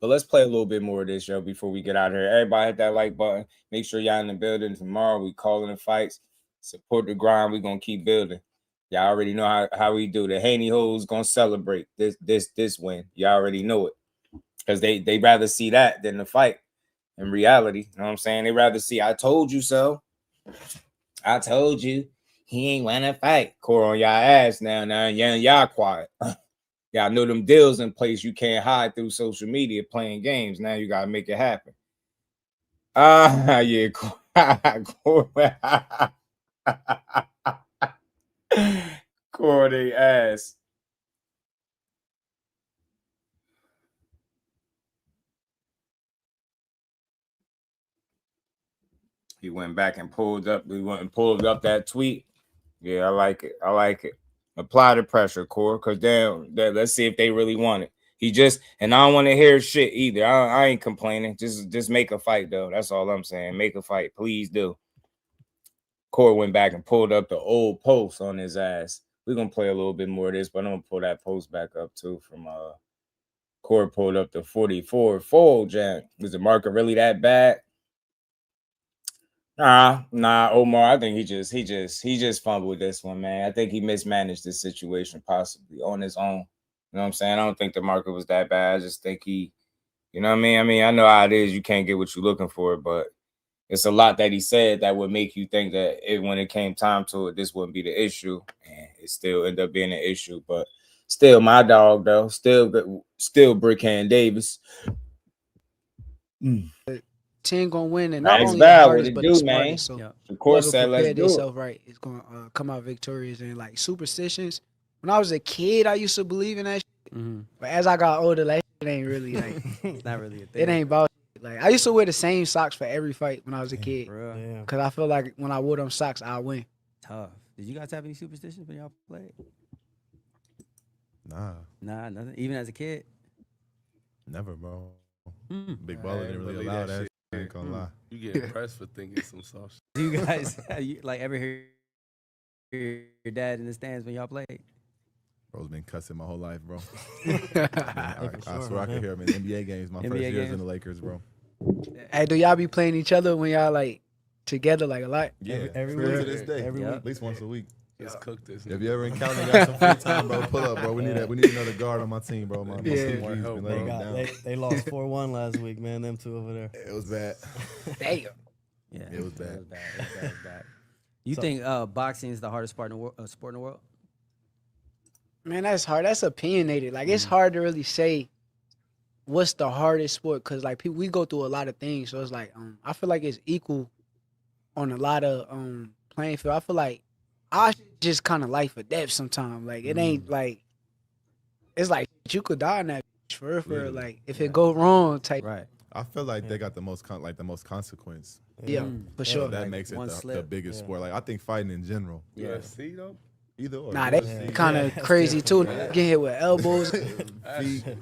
But let's play a little bit more of this, yo, before we get out of here. Everybody hit that like button. Make sure y'all in the building tomorrow. We calling the fights. Support the grind. We're going to keep building. Y'all already know how we do. The Haney hoes going to celebrate this win. Y'all already know it. because they rather see that than the fight. In reality, you know what I'm saying? They rather see, I told you so. I told you he ain't want to fight. Core on y'all ass now. Now y'all quiet. Y'all know them deals in place. You can't hide through social media playing games. Now you gotta make it happen. Yeah, Core they ass. He went back and pulled up. We went and pulled up that tweet. Yeah, I like it. I like it. Apply the pressure, Core, because let's see if they really want it. He just, and I don't want to hear shit either. I ain't complaining. Just make a fight, though. That's all I'm saying. Make a fight. Please do. Core went back and pulled up the old post on his ass. We're going to play a little bit more of this, but I'm going to pull that post back up, too, from Core pulled up the 44 fold jam. Was the market really that bad? Nah, Omar. I think he just fumbled this one, man. I think he mismanaged this situation possibly on his own. You know what I'm saying? I don't think the market was that bad. I just think he, you know what I mean? I mean, I know how it is. You can't get what you're looking for, but it's a lot that he said that would make you think that when it came time to it, this wouldn't be the issue, and it still ended up being an issue. But still, my dog though, still Brickhand Davis. 10 gonna win, and not only the the hardest, but the smartest. So of course, whoever let's prepared do themselves it. right is gonna come out victorious. And like superstitions, when I was a kid, I used to believe in that shit. But as I got older, like it ain't really like It's not really a thing. it ain't about shit. Like I used to wear the same socks for every fight when I was a kid, Real. because I feel like when I wore them socks, I win. Tough. Did you guys have any superstitions when y'all played? Nah, Nothing. Even as a kid. never, bro. Big I baller ain't didn't really believe allow that that. shit. I ain't gonna lie. You get pressed for thinking some soft shit. Do you guys like ever hear your dad in the stands when y'all played? Bro's been cussing my whole life, bro. I swear I can hear him in NBA games. My NBA first years games? in the Lakers, bro. Hey, do y'all be playing each other when y'all like together like a lot? Yeah, Every still week. to this day, Every week. at least once a week. Let's cook this. If you ever encounter got some free time, bro, pull up, bro. We need another guard on my team, bro. My CG's been letting them down. They lost 4-1 last week, man. Them two over there. It was bad. Damn. Yeah, it was bad. It was bad. You think boxing is the hardest sport in the world? Man, that's hard. That's opinionated. Like it's hard to really say what's the hardest sport, because like people, we go through a lot of things. So it's like I feel like it's equal on a lot of playing field. I feel like I just kind of life or death sometimes. Like it ain't like it's like you could die in that bitch for real. Like if it go wrong, type. Right. I feel like they got the most consequence. Yeah, for sure. That Like makes it one the slip. biggest sport. Like I think fighting in general. Yeah. See though. Either or. Nah, they UFC. kind of crazy too. Get hit with elbows.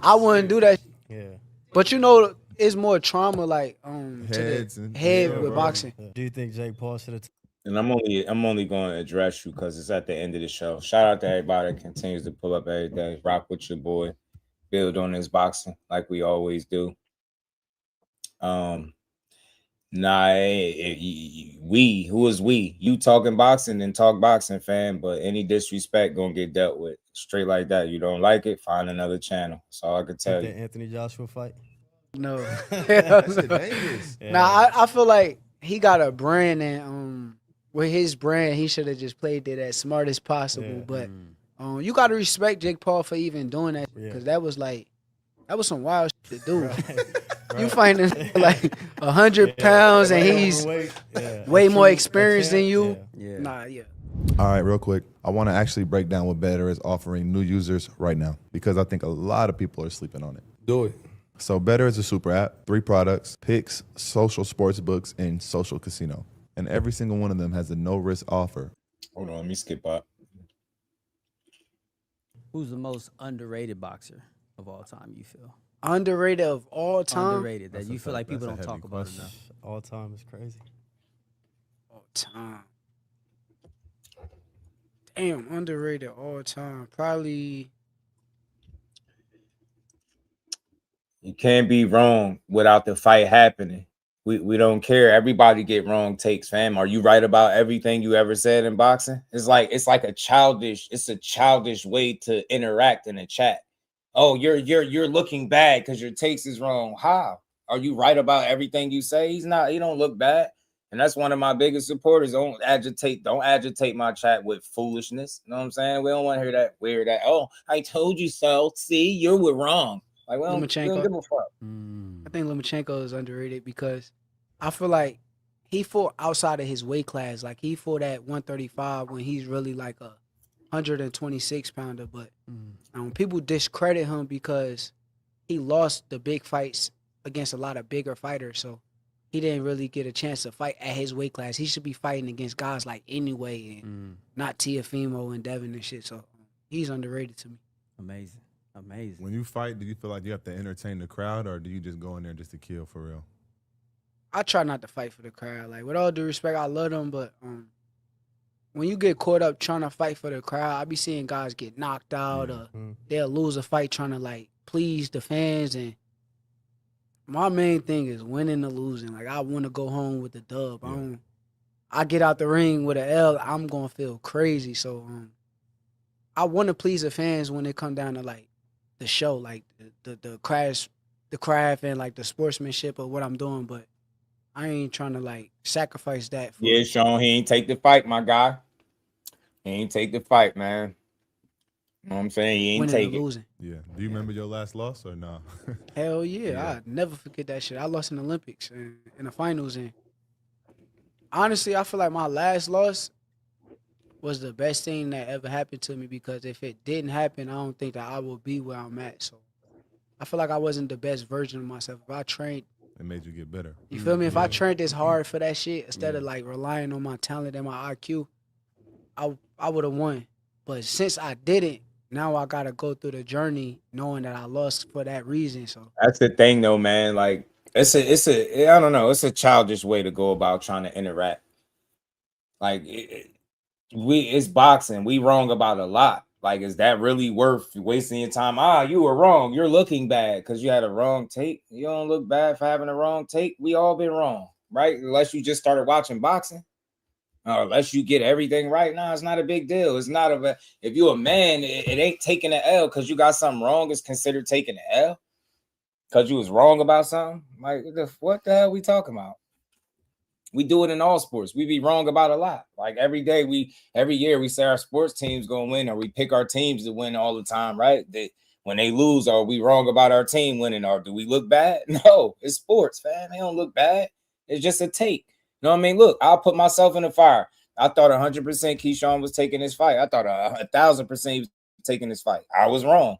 I wouldn't do that. Yeah. But you know, it's more trauma like Heads to the and head yeah, with bro. boxing. Do you think Jake Paul should have? And I'm only going to address you because it's at the end of the show. Shout out to everybody that continues to pull up every day, rock with your boy, build on his boxing like we always do. Who is we? You talking boxing, then talk boxing, fam. But any disrespect gonna get dealt with straight like that. You don't like it, find another channel. That's all I can tell you. The Anthony Joshua fight? No. Dangerous. Nah, I feel like he got a brand, and with his brand, he should have just played it as smart as possible. But you got to respect Jake Paul for even doing that, because that was some wild shit to do. You fighting like 100 pounds, and he's way more experienced than you. Yeah. Nah, yeah. All right, real quick. I want to actually break down what Better is offering new users right now, because I think a lot of people are sleeping on it. Do it. So Better is a super app, 3 products, picks, social sports books, and social casino. And every single one of them has a no-risk offer. Hold on, let me skip up. Who's the most underrated boxer of all time, you feel? Underrated of all time? Underrated, that you feel like people don't talk about enough. All time is crazy. All time. Damn, underrated all time. Probably. You can't be wrong without the fight happening. We don't care. Everybody get wrong takes, fam. Are you right about everything you ever said in boxing? It's like a childish way to interact in a chat. oh, you're looking bad because your takes is wrong. How? Are you right about everything you say? He don't look bad. And that's one of my biggest supporters. Don't agitate my chat with foolishness. You know what I'm saying? We don't want to hear that weird oh, I told you so. See, you were wrong. Like, we don't give a fuck. I think Lomachenko is underrated because I feel like he fought outside of his weight class. Like he fought at 135 when he's really like a 126 pounder. But people discredit him because he lost the big fights against a lot of bigger fighters. So he didn't really get a chance to fight at his weight class. He should be fighting against guys like Anyway and not Tiafimo and Devin and shit. So he's underrated to me. Amazing. When you fight, do you feel like you have to entertain the crowd, or do you just go in there just to kill for real? I try not to fight for the crowd. Like, with all due respect, I love them, but when you get caught up trying to fight for the crowd, I be seeing guys get knocked out or they'll lose a fight trying to, like, please the fans. And my main thing is winning or losing. Like, I want to go home with the dub. I get out the ring with an L, I'm going to feel crazy. So I want to please the fans when it come down to, like, the show, like the craft and, like, the sportsmanship of what I'm doing, but I ain't trying to like sacrifice that. Yeah, Sean, he ain't take the fight, my guy. He ain't take the fight, man. You know what I'm saying? He ain't take it. Losing. Yeah. Do you remember your last loss or no? Hell yeah. I never forget that shit. I lost in the Olympics and in the finals. And honestly, I feel like my last loss was the best thing that ever happened to me because if it didn't happen, I don't think that I would be where I'm at. So I feel like I wasn't the best version of myself. If I trained, it made you get better. You feel me? If I trained this hard for that shit, instead of like relying on my talent and my IQ, I would have won. But since I didn't, now I gotta go through the journey knowing that I lost for that reason. So that's the thing, though, man. Like it's a I don't know. It's a childish way to go about trying to interact. Like it's boxing. We wrong about a lot. Like, is that really worth wasting your time? You were wrong. You're looking bad because you had a wrong take. You don't look bad for having a wrong take. We all been wrong, right? Unless you just started watching boxing. Or unless you get everything right. No, it's not a big deal. It's not if you're a man, it ain't taking an L because you got something wrong. It's considered taking an L because you was wrong about something. Like, what the hell we talking about? We do it in all sports. We be wrong about a lot. Like every year we say our sports team's gonna win, or we pick our teams to win all the time, right? When they lose, are we wrong about our team winning, or do we look bad? No, it's sports, man. They don't look bad. It's just a take. You know what I mean? Look, I'll put myself in the fire. I thought 100% Keyshawn was taking this fight. I thought 1,000% he was taking this fight. I was wrong.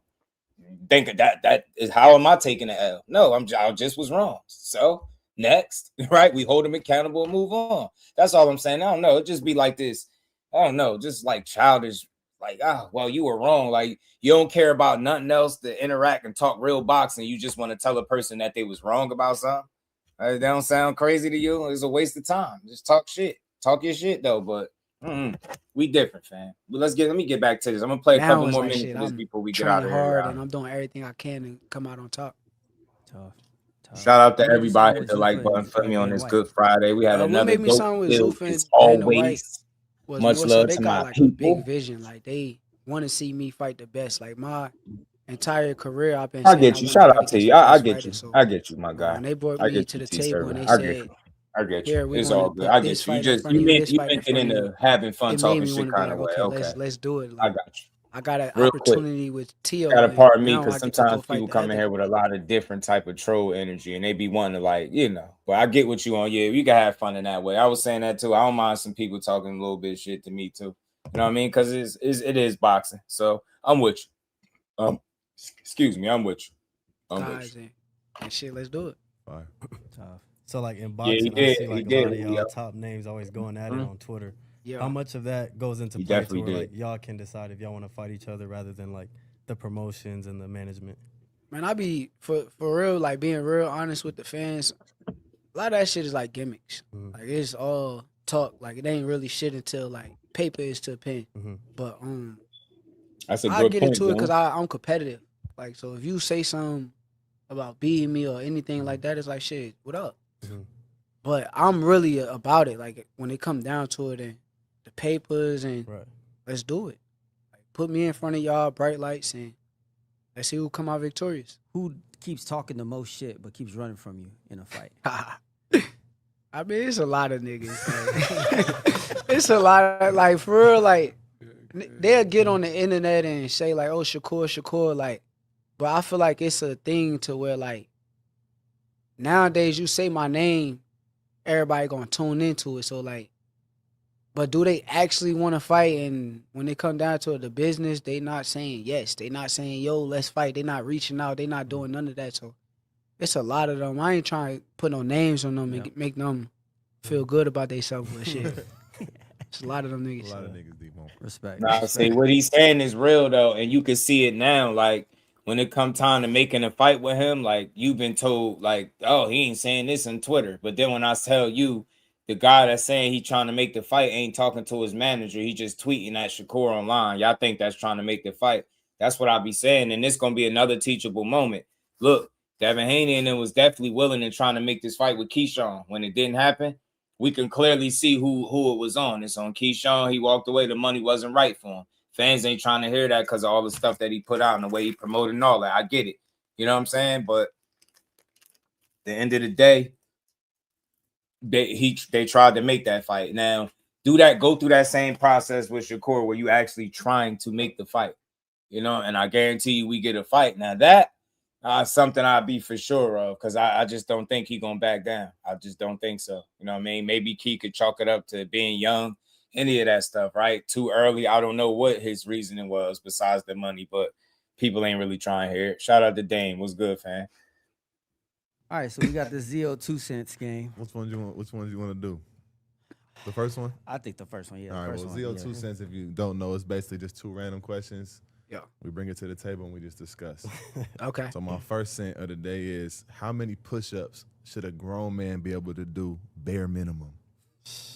Think of that is how am I taking the L? No, I just was wrong. So next, right? We hold them accountable and move on. That's all I'm saying. I don't know. It just be like this. I don't know. Just like childish. Like, well, you were wrong. Like, you don't care about nothing else to interact and talk real boxing. You just want to tell a person that they was wrong about something. That don't sound crazy to you. It's a waste of time. Just talk shit. Talk your shit though. But we different, fam. But let me get back to this. I'm gonna play a couple more minutes of this before we get out of here. And I'm doing everything I can to come out on top. Tough. Shout out to everybody that like button for me on this Good Friday. We had another what made me sign with Zuffa It's and Dana White always was much more love so they to got my like people. a big vision. Like they want to see me fight the best. Like my entire career, I've been. I get you. Shout out to you. I get you. I get you, my guy. When they brought I me get to you, the T table and Servant. they I get said, you. I get you. "Here, we It's want all to good. put I this get you. fight in Just front of you, this you fight in meant it front in of you." a having fun It made talking me shit want to be kind like, of way. okay, Okay. let's do it. I Like, got you. I got an Real quick. opportunity with Tio. Gotta Like, pardon me now because I get to go sometimes fight people the come in other. here with a lot of different type of troll energy and they be wanting to like, but I get what you on. Yeah, you can have fun in that way. I was saying that too. I don't mind some people talking a little bit of shit to me too. You know what I mean? Because it is boxing. So I'm with you. Excuse me, I'm with you. Guys and shit, let's do it. So like in Yeah, he boxing, I did. see He like a did. lot of y'all top names always going at it on Twitter. Yeah. How much of that goes into He play to definitely where like did. y'all can decide if y'all want to fight each other rather than like the promotions and the management? Man, I be for real, like being real honest with the fans. A lot of that shit is like gimmicks. Like it's all talk. Like it ain't really shit until like paper is to a pen. But That's a I good get point, into it because man. I'm competitive. Like so, if you say something about beating me or anything like that, it's like shit. What up? But I'm really about it. Like when it come down to it and the papers and let's do it. Like put me in front of y'all, bright lights, and Let's see who come out victorious. Who keeps talking the most shit but keeps running from you in a fight? I mean, it's a lot of niggas. Like, it's a lot of, like, for real, like, they'll get on the internet and say, like, oh, Shakur, like, but I feel like it's a thing to where, like, nowadays you say my name, everybody gonna tune into it. So, like, but do they actually want to fight? And when they come down to the business, they not saying yes. They not saying, yo, let's fight. They not reaching out. They not doing none of that. So it's a lot of them. I ain't trying to put no names on them and make them feel good about themselves, but shit. It's a lot of them niggas. A lot of niggas deep on. Respect. Nah, see, what he's saying is real though, and you can see it now. Like when it come time to making a fight with him, like you've been told, like, oh, he ain't saying this on Twitter. But then when I tell you, the guy that's saying he trying to make the fight ain't talking to his manager, he just tweeting at Shakur online. Y'all think that's trying to make the fight? That's what I be saying, and it's gonna be another teachable moment. Look, Devin Haney and them was definitely willing and trying to make this fight with Keyshawn. When it didn't happen, we can clearly see who it was on. It's on Keyshawn. He walked away. The money wasn't right for him. Fans ain't trying to hear that because of all the stuff that he put out and the way he promoted and all that. I get it. You know what I'm saying? But at the end of the day, they tried to make that fight. Now, go through that same process with Shakur where you actually trying to make the fight. You know, and I guarantee you we get a fight. Now that something I'd be for sure of, because I just don't think he gonna back down. I just don't think so. You know what I mean? Maybe Key could chalk it up to being young, any of that stuff, right? Too early. I don't know what his reasoning was besides the money, but people ain't really trying to hear it. Shout out to Dame. What's good, fam? All right, so we got the ZO 2 cents game. Which ones you want to do? The first one? I think the first one, yeah. All right, well, ZO 2 cents, if you don't know, it's basically just two random questions. Yeah. We bring it to the table and we just discuss. Okay. So my first cent of the day is, how many push-ups should a grown man be able to do bare minimum?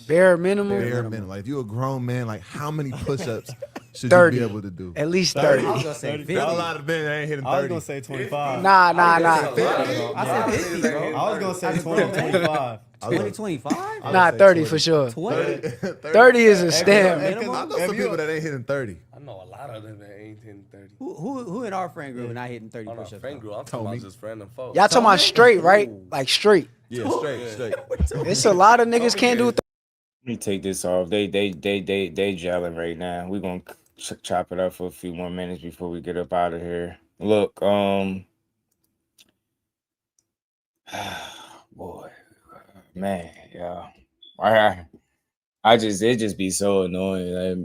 Bare minimum? Bare minimum. Like, if you're a grown man, like, how many push-ups should 30. you be able to do? At least 30. I was going to say 50. A lot of men ain't hitting 30. I was going to say 25. Nah. I said 50, bro. I was going to say 20, 25. 20, 25? Nah, 30 for sure. 30 is a stamp. I know some people that ain't hitting 30. I know a lot of them that ain't hitting 30. Who in our friend group not hitting 30 On our push-ups? friend group, I'm talking about just random folks. Y'all talking about straight, right? Like straight. Yeah, straight. It's a lot of niggas can't do. Let me take this off. They gelling right now. We're gonna chop it up for a few more minutes before we get up out of here. Look, boy, man, yeah. It just be so annoying. Like,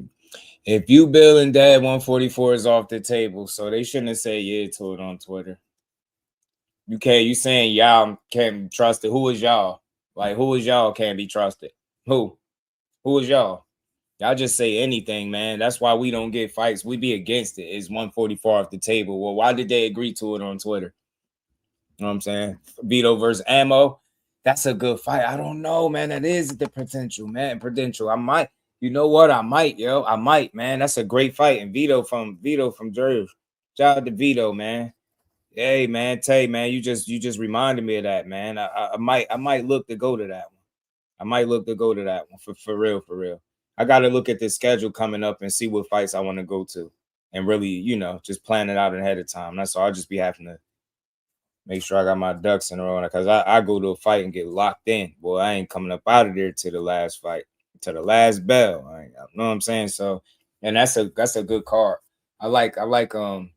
if you Bill and Dad 144 is off the table, so they shouldn't have said yeah to it on Twitter. You saying y'all can't be trusted. Who is y'all? Like, who is y'all can't be trusted? Who is y'all? Y'all just say anything, man. That's why we don't get fights. We be against it. It's 144 off the table. Well, why did they agree to it on Twitter? You know what I'm saying? Vito versus Ammo. That's a good fight. I don't know, man. That is the potential, man. I might. You know what? I might, man. That's a great fight. And Vito from Jersey. Shout out to Vito, man. Hey, man. Tay, man, you just reminded me of that, man. I might look to go to that one. I might look to go to that one for real. I got to look at the schedule coming up and see what fights I want to go to and really, just plan it out ahead of time. That's all. I'll just be having to make sure I got my ducks in a row because I go to a fight and get locked in. Boy, I ain't coming up out of there to the last fight, to the last bell. You know what I'm saying? So, and that's a good card. I like them.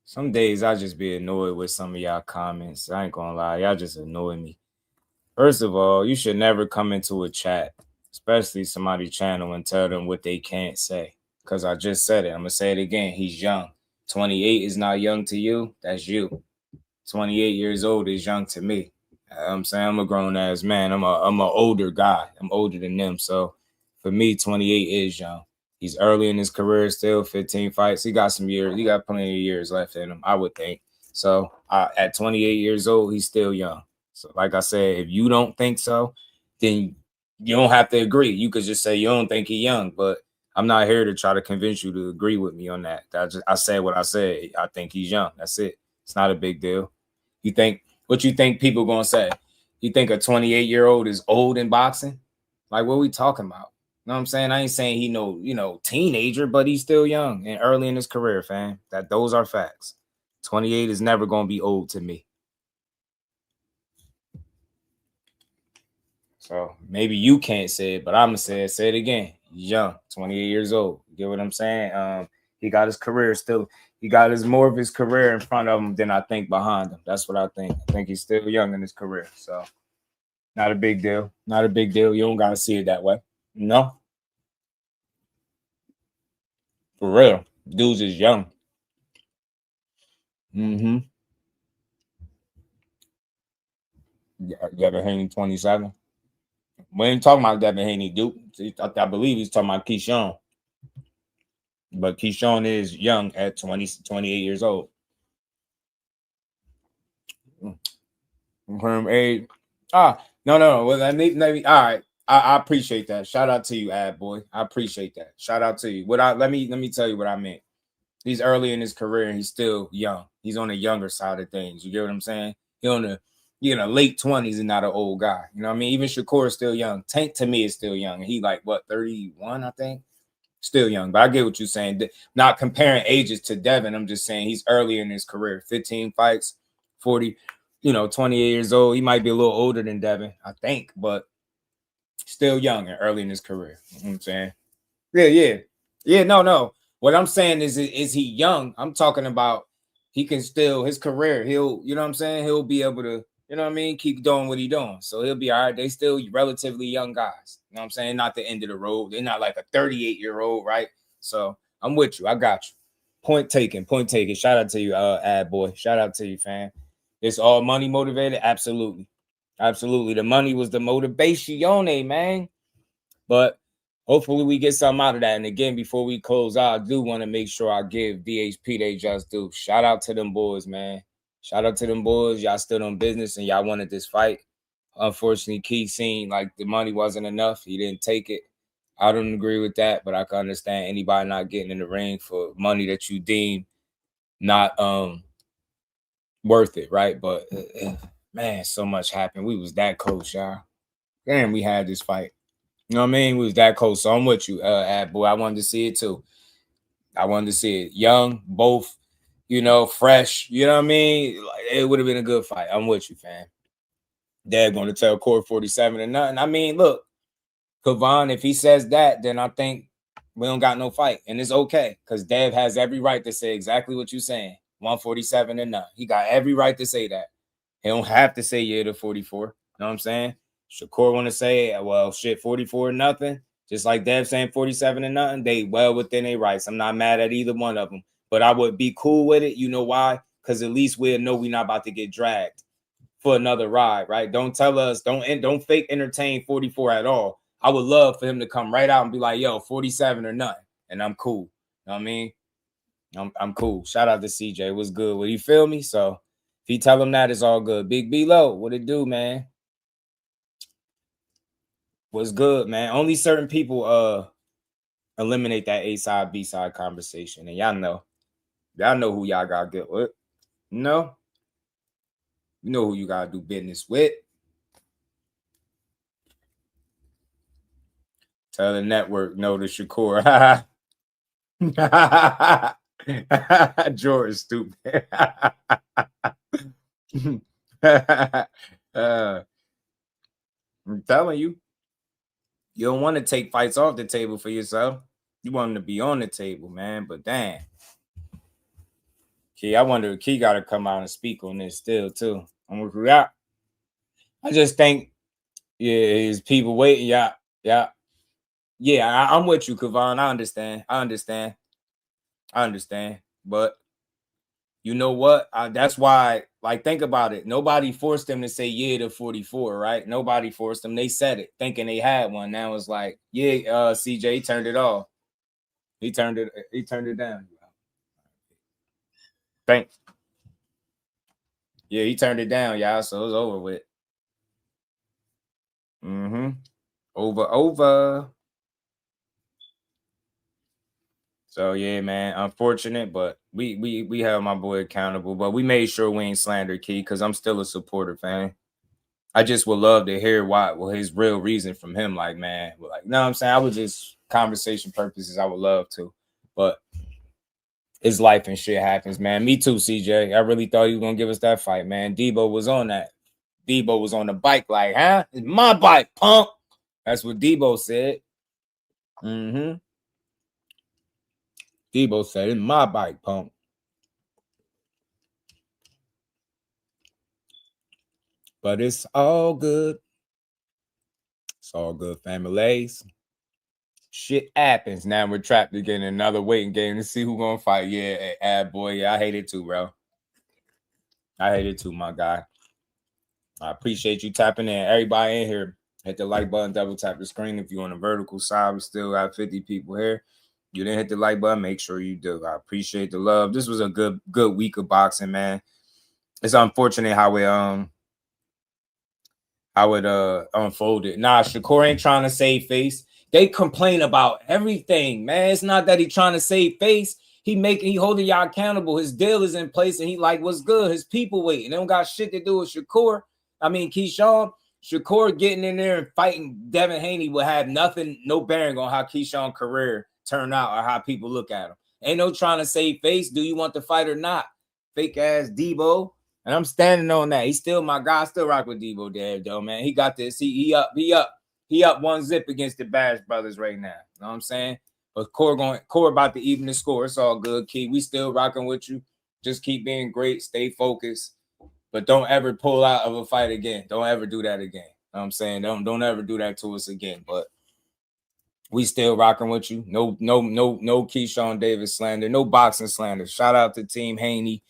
Some days I just be annoyed with some of y'all comments. I ain't gonna lie, y'all just annoy me. First of all, you should never come into a chat, especially somebody's channel, and tell them what they can't say. Because I just said it. I'm gonna say it again. He's young. 28 is not young to you. That's you. 28 years old is young to me. I'm saying I'm a grown ass man. I'm an older guy. I'm older than them. So for me, 28 is young. He's early in his career, still 15 fights. He got some years. He got plenty of years left in him, I would think. So at 28 years old, he's still young. So like I said, if you don't think so, then you don't have to agree. You could just say you don't think he's young, but I'm not here to try to convince you to agree with me on that. I said what I said. I think he's young. That's it. It's not a big deal. What you think people gonna say? You think a 28-year-old is old in boxing? Like, what are we talking about? You know what I'm saying? I ain't saying he teenager, but he's still young and early in his career, fam. Those are facts. 28 is never gonna be old to me. So maybe you can't say it, but I'm gonna say it again. He's young, 28 years old. You get what I'm saying? He got his career still. He got more of his career in front of him than I think behind him. That's what I think. I think he's still young in his career. So not a big deal. Not a big deal. You don't gotta see it that way. No. For real. Dudes is young. Mm-hmm. Devin Haney, 27. We ain't talking about Devin Haney, dude. I believe he's talking about Keyshawn. But Keyshawn is young at 28 years old. From age. No. Well, all right. I appreciate that. Shout out to you, ad boy. I appreciate that. Shout out to you. Let me tell you what I meant. He's early in his career and he's still young. He's on the younger side of things. You get what I'm saying? He's on the late 20s and not an old guy. You know what I mean? Even Shakur is still young. Tank to me is still young. And he like what, 31, I think? Still young. But I get what you're saying. Not comparing ages to Devin. I'm just saying he's early in his career. 15 fights, 40, 28 years old. He might be a little older than Devin, I think, but still young and early in his career. You know what I'm saying? Yeah, no. What I'm saying is he young? I'm talking about he can still, his career, he'll, you know what I'm saying? He'll be able to, you know what I mean? Keep doing what he's doing. So he'll be all right. They still relatively young guys. You know what I'm saying? Not the end of the road. They're not like a 38-year-old, right? So I'm with you. I got you. Point taken. Shout out to you, ad boy. Shout out to you, fam. It's all money motivated? Absolutely. The money was the motivation, man. But hopefully we get something out of that. And again, before we close out, I do want to make sure I give DHP they just do. Shout out to them boys, man. Shout out to them boys. Y'all stood on business and y'all wanted this fight. Unfortunately, Key seen like the money wasn't enough. He didn't take it. I don't agree with that, but I can understand anybody not getting in the ring for money that you deem not worth it, right? But man, so much happened. We was that close, y'all. Damn, we had this fight. You know what I mean? We was that close. So I'm with you, ad boy. I wanted to see it too. I wanted to see it. Young, both, fresh. You know what I mean? Like, it would have been a good fight. I'm with you, fam. Dad going to tell Court 47 and nothing. I mean, look, Kavon, if he says that, then I think we don't got no fight. And it's okay, because Dev has every right to say exactly what you're saying. 147 and nothing. He got every right to say that. He don't have to say yeah to 44. You know what I'm saying? Shakur want to say, well, shit, 44 and nothing. Just like Dev saying 47 and nothing. They well within their rights. I'm not mad at either one of them. But I would be cool with it. You know why? Because at least we'll know we're not about to get dragged for another ride, right? Don't tell us, don't fake entertain 44 at all. I would love for him to come right out and be like, yo, 47 or nothing. And I'm cool. You know what I mean? I'm cool. Shout out to CJ. What's good? Would you feel me? So if he tell him that, it's all good. Big B-Lo, what it do, man? What's good, man? Only certain people eliminate that A-side, B-side conversation. And y'all know who y'all got to get with. You know who you got to do business with. Tell the network no to Shakur. George stupid. I'm telling you, you don't want to take fights off the table for yourself. You want them to be on the table, man. But damn. Key, I wonder if Key got to come out and speak on this still, too. I just think, is people waiting? Yeah, I'm with you, Kavon. I understand. But you know what? That's why, like, think about it. Nobody forced them to say yeah to 44, right? Nobody forced them. They said it, thinking they had one. Now it's like, yeah, CJ turned it off. He turned it down. Thanks. Yeah, he turned it down, y'all. So it's over with. Over. So yeah, man, unfortunate, but we held my boy accountable, but we made sure we ain't slander Key because I'm still a supporter, fan. I just would love to hear his real reason from him. Like, man, like, you know what I'm saying? I would just conversation purposes. I would love to, but it's life and shit happens, man. Me too, CJ. I really thought you were gonna give us that fight, man. Debo was on that. Debo was on the bike, like, huh? It's my bike, punk. That's what Debo said. Debo said, it's my bike, punk. But it's all good. It's all good, families. Shit happens. Now we're trapped again in another waiting game to see who's gonna fight. Yeah, boy. Yeah, I hate it too, bro. I hate it too, my guy. I appreciate you tapping in. Everybody in here, hit the like button, double tap the screen. If you're on the vertical side, we still got 50 people here. You didn't hit the like button, make sure you do. I appreciate the love. This was a good week of boxing, man. It's unfortunate how it unfolded. Nah, Shakur ain't trying to save face. They complain about everything, man. It's not that he trying to save face. He holding y'all accountable. His deal is in place, and he like, what's good? His people waiting. They don't got shit to do with Shakur. I mean, Keyshawn. Shakur getting in there and fighting Devin Haney will have no bearing on how Keyshawn's career turn out or how people look at him. Ain't no trying to save face. Do you want the fight or not? Fake ass Debo. And I'm standing on that. He's still my guy. I still rock with Debo there, though, man. He got this. He up 1-0 against the Bash brothers right now. You know what I'm saying? But Core about to even the score. It's all good, Key. We still rocking with you. Just keep being great. Stay focused. But don't ever pull out of a fight again. Don't ever do that again. You know what I'm saying? Don't ever do that to us again. But we still rocking with you. No Keyshawn Davis slander. No boxing slander. Shout out to Team Haney.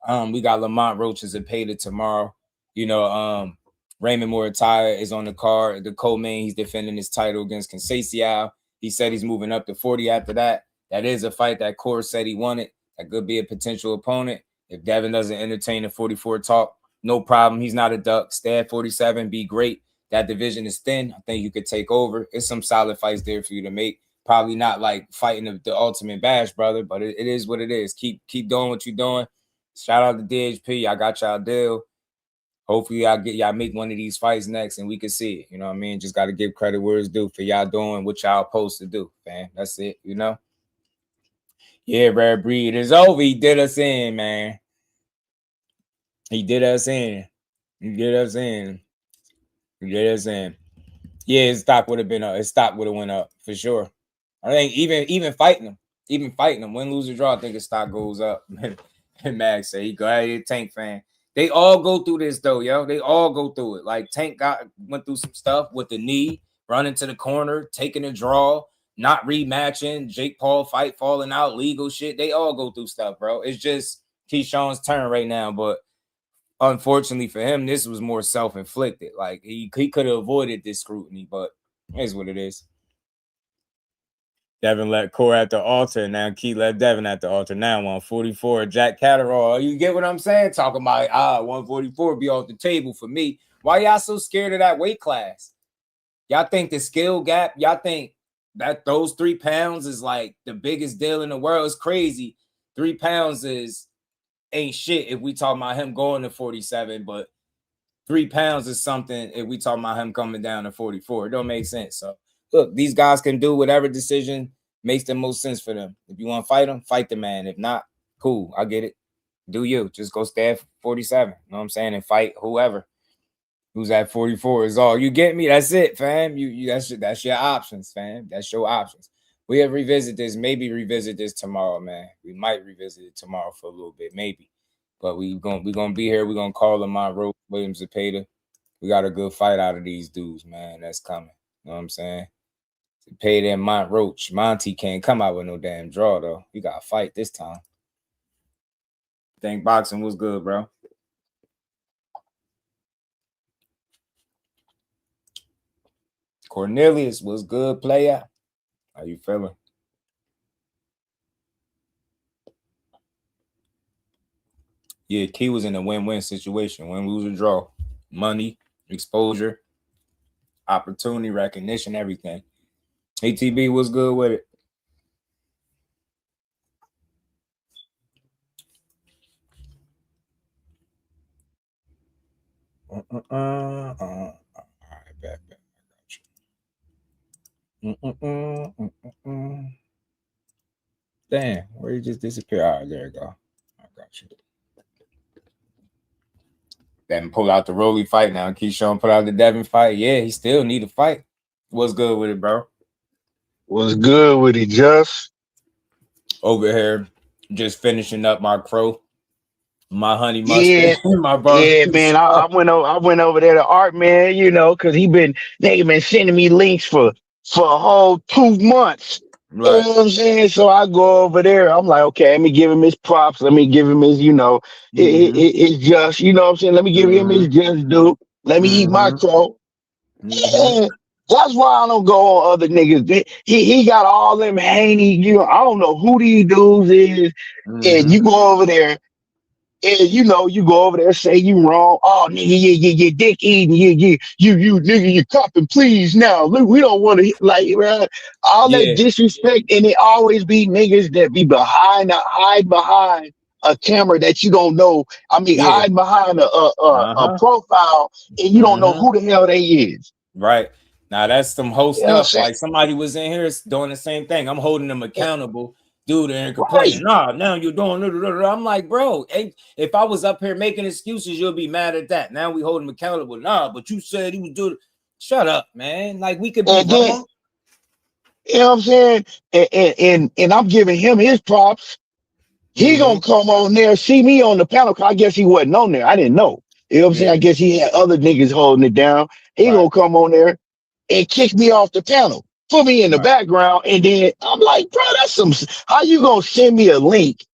We got Lamont, Roach, and Zepeda tomorrow. You know, Raymond Murataya is on the card. The co-main, he's defending his title against Conceição. He said he's moving up to 40 after that. That is a fight that Core said he wanted. That could be a potential opponent. If Devin doesn't entertain the 44 talk, no problem. He's not a duck. Stay at 47, be great. That division is thin. I think you could take over. It's some solid fights there for you to make. Probably not like fighting the ultimate Bash, brother, but it is what it is. Keep doing what you're doing. Shout out to DHP. I got y'all deal. Hopefully y'all make one of these fights next and we can see it. You know what I mean? Just got to give credit where it's due for y'all doing what y'all supposed to do, man. That's it, you know? Yeah, Rare Breed is over. He did us in, man. He did us in. Yeah, his stock would have been up. His stock would have went up for sure. I think even fighting him, win, lose, or draw, I think his stock goes up. And Max said he go ahead, Tank fan. They all go through this though, yo. They all go through it. Like Tank went through some stuff with the knee, running to the corner, taking a draw, not rematching, Jake Paul fight falling out, legal shit. They all go through stuff, bro. It's just Keyshawn's turn right now, but unfortunately for him, this was more self-inflicted. Like he could have avoided this scrutiny, but it is what it is. Devin let Core at the altar. Now Key let Devin at the altar. Now 144. Jack Catterall. You get what I'm saying? Talking about 144 be off the table for me. Why y'all so scared of that weight class? Y'all think the skill gap, y'all think that those 3 pounds is like the biggest deal in the world? It's crazy. 3 pounds ain't shit if we talking about him going to 47, but 3 pounds is something if we talking about him coming down to 44. It don't make sense. So look, these guys can do whatever decision makes the most sense for them. If you want to fight him, fight the man. If not, cool. I get it. Do you. Just go stay at 47. You know what I'm saying? And fight whoever. Who's at 44 is all. You get me? That's it, fam. That's your options, fam. That's your options. We'll revisit this. Maybe revisit this tomorrow, man. We might revisit it tomorrow for a little bit, maybe. But we're gonna be here. We're gonna call Lamont, Roach, Williams, Zepeda. We got a good fight out of these dudes, man. That's coming. You know what I'm saying? Zepeda and Mont Roach. Monty can't come out with no damn draw, though. We got to fight this time. Think boxing was good, bro. Cornelius was good, player. How you feeling? Yeah, Key was in a win-win situation. Win, lose, or draw. Money, exposure, opportunity, recognition, everything. ATB was good with it. All right, back. Damn, where you just disappear? All right, there you go. I got you. Devin pull out the Rolly fight now. Keyshawn put out the Devin fight. Yeah, he still need a fight. What's good with it, bro? What's good with it, Just? Over here, just finishing up my crow, my honey mustard, Yeah, my barbecue. yeah, man. I went over there to Art, man. You know, cause nigga been sending me links for a whole 2 months. Right. You know what I'm saying? So I go over there. I'm like, okay, let me give him his props. Let me give him his, it's just, you know what I'm saying? Let me give him his just due. Let me eat my crow. And that's why I don't go on other niggas. He got all them Haney, I don't know who these dudes is. And you go over there and you go over there, say you wrong. Oh, nigga, you dick eating, you nigga, you copping, please now. Look, we don't want to all that disrespect, and it always be niggas that be hide behind a camera that you don't know. I mean, hide behind a profile, and you don't know who the hell they is. Right. Now that's some whole stuff. Like somebody was in here doing the same thing. I'm holding them accountable. Dude, they're complaining. Nah, now you're doing. I'm like, bro, if I was up here making excuses, you'll be mad at that. Now we hold him accountable. Nah, but you said he was doing. Shut up, man. Like we could be wrong. You know what I'm saying? And I'm giving him his props. He gonna come on there, see me on the panel. Cause I guess he wasn't on there. I didn't know. You know what I'm saying? I guess he had other niggas holding it down. He gonna come on there and kick me off the panel, put me in the background, and then I'm like, bro, that's how you gonna send me a link,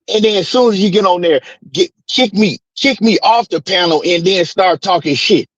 and then as soon as you get on there, kick me off the panel, and then start talking shit.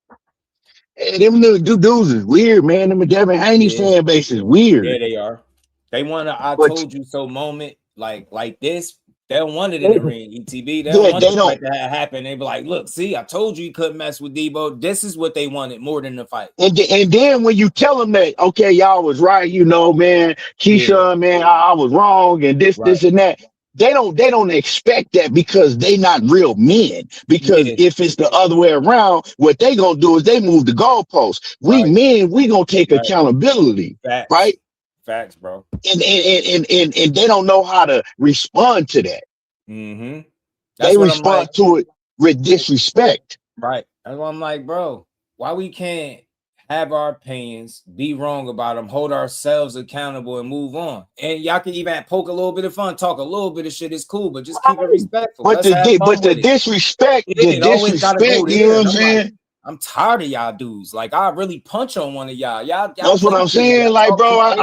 And them little dudes is weird, man. Them Devin Haney fan base is weird. Yeah, they are. They want to I told you so moment like this. They don't want it in the ring, ETB. They don't want the fight to happen. They be like, look, see, I told you couldn't mess with Debo. This is what they wanted more than the fight. And then when you tell them that, okay, y'all was right, man, Keyshawn, man, I was wrong, and this and that. They don't expect that because they not real men. Because if it's the other way around, what they gonna do is they move the goalposts. We men, we gonna take accountability, right? Facts, bro. And they don't know how to respond to that. They respond to it with disrespect. Right. That's why I'm like, bro, why we can't have our opinions, be wrong about them, hold ourselves accountable, and move on. And y'all can even poke a little bit of fun, talk a little bit of shit is cool, but just keep it respectful. But the disrespect, you know what I'm saying? I'm tired of y'all dudes. Like I really punch on one of y'all. That's what I'm saying. Like, bro, I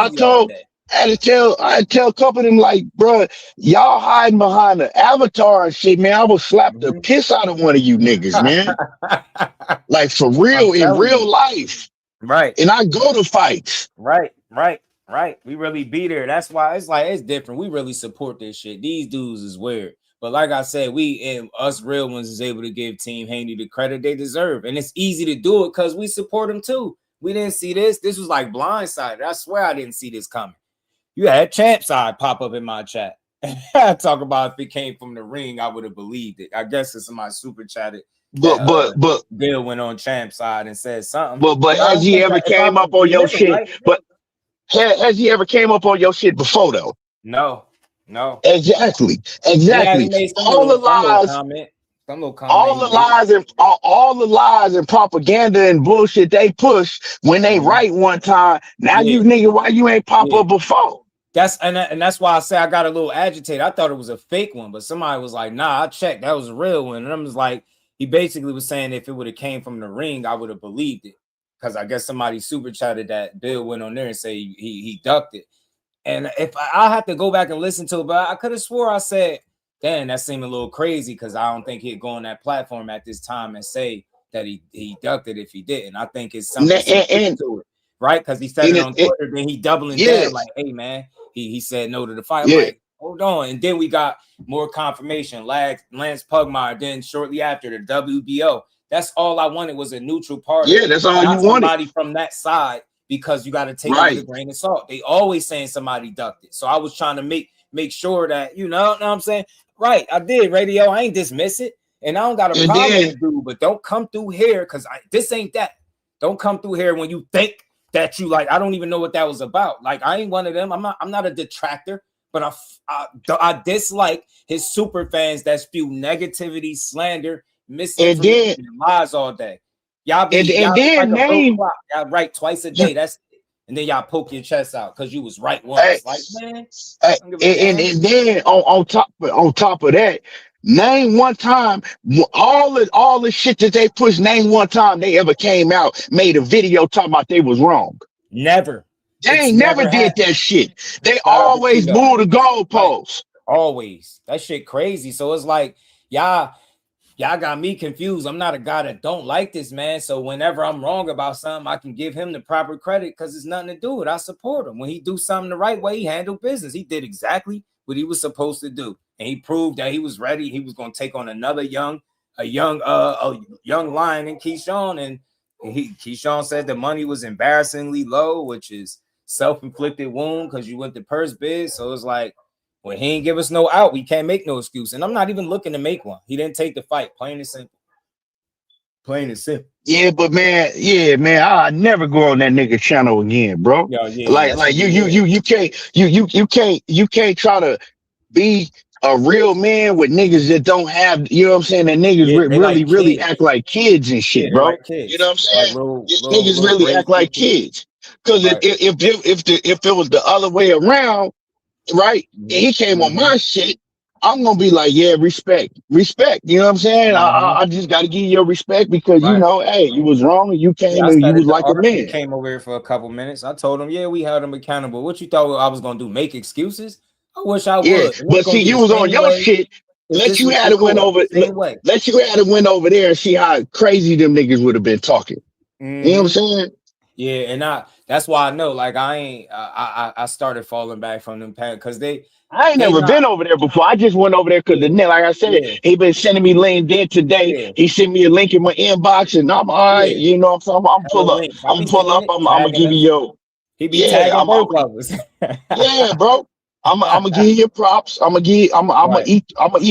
had to tell a couple of them, like, bro, y'all hiding behind the avatar and shit, man. I will slap the piss out of one of you niggas, man. Like for real, in real life. Right. And I go to fights. Right. We really be there. That's why it's different. We really support this shit. These dudes is weird. But like I said, we and us real ones is able to give Team Haney the credit they deserve. And it's easy to do it because we support them too. We didn't see this. This was like blindsided. I swear I didn't see this coming. You had Champ Side pop up in my chat. Talk about if it came from the ring, I would have believed it. I guess it's somebody super chatted. But Bill went on Champ Side and said something. But has he ever came up on your shit? Right? But has he ever came up on your shit before though? No. Exactly. All the lies and propaganda and bullshit they push when they write one time. Now you nigga, why you ain't pop up before? That's why I say I got a little agitated. I thought it was a fake one, but somebody was like, "Nah, I checked. That was a real one." And I was like, he basically was saying if it would have came from the ring, I would have believed it, because I guess somebody super chatted that Bill went on there and say he ducked it. And if I have to go back and listen to it, but I could have swore I said, damn, that seemed a little crazy because I don't think he'd go on that platform at this time and say that he ducked it if he didn't. I think it's something to it, right? Because he said it on Twitter, then he doubling down like, hey, man, he said no to the fight. I'm like, hold on. And then we got more confirmation. Lance Pugmire, then shortly after the WBO. That's all I wanted was a neutral party. Yeah, that's all you wanted. Somebody from that side. Because you got to take it with a grain of salt. They always saying somebody ducked it. So I was trying to make sure that, you know what I'm saying? Right, I did, radio. I ain't dismiss it. And I don't got a And problem then with dude, but don't come through here because this ain't that. Don't come through here when you think that you like. I don't even know what that was about. Like I ain't one of them. I'm not a detractor, but I dislike his super fans that spew negativity, slander, misinformation, and lies all day. Y'all like a broke clock. Y'all right twice a day. That's it. And then y'all poke your chest out because you was right once. Like man, and then on top of that, name one time all the shit that they pushed. Name one time they ever came out, made a video talking about they was wrong. Never. They ain't never did that shit. They Shout out to always Tito. moved the goalposts. Always. That shit crazy. So it's like y'all got me confused. I'm not a guy that don't like this, man. So whenever I'm wrong about something, I can give him the proper credit because it's nothing to do with it. I support him. When he do something the right way, he handled business. He did exactly what he was supposed to do. And he proved that he was ready. He was going to take on another young lion in Keyshawn. And Keyshawn said the money was embarrassingly low, which is self-inflicted wound because you went to purse bid. So it's like, when he ain't give us no out, we can't make no excuse. And I'm not even looking to make one. He didn't take the fight. Plain and simple. Plain and simple. Yeah, but man, I never go on that nigga channel again, bro. Like you can't try to be a real man with niggas that don't have, you know what I'm saying? That niggas really act like kids and shit, bro. Like kids. You know what I'm saying? Like Niggas really act like kids. Because if it was the other way around, right? And he came on my shit, I'm gonna be like, yeah, respect. You know what I'm saying? I just gotta give you your respect because you know, hey, you was wrong and you came I and you started was the like a arc. He man. came over here for a couple minutes. I told him, yeah, we held him accountable. What you thought I was gonna do? Make excuses? I wish I would. Yeah, but see, you was on your shit. Let you had to win over there and see how crazy them niggas would have been talking. You know what I'm saying? Yeah, and that's why I know, like, I started falling back from them because I ain't never been over there before. I just went over there because like I said, he been sending me links in today. Yeah. He sent me a link in my inbox, and I'm all right. You know, so I'm pull up. I'm pull up. I'm gonna give you your. He be tagging both of us. Yeah, bro. I'm gonna give you your props. I'm gonna eat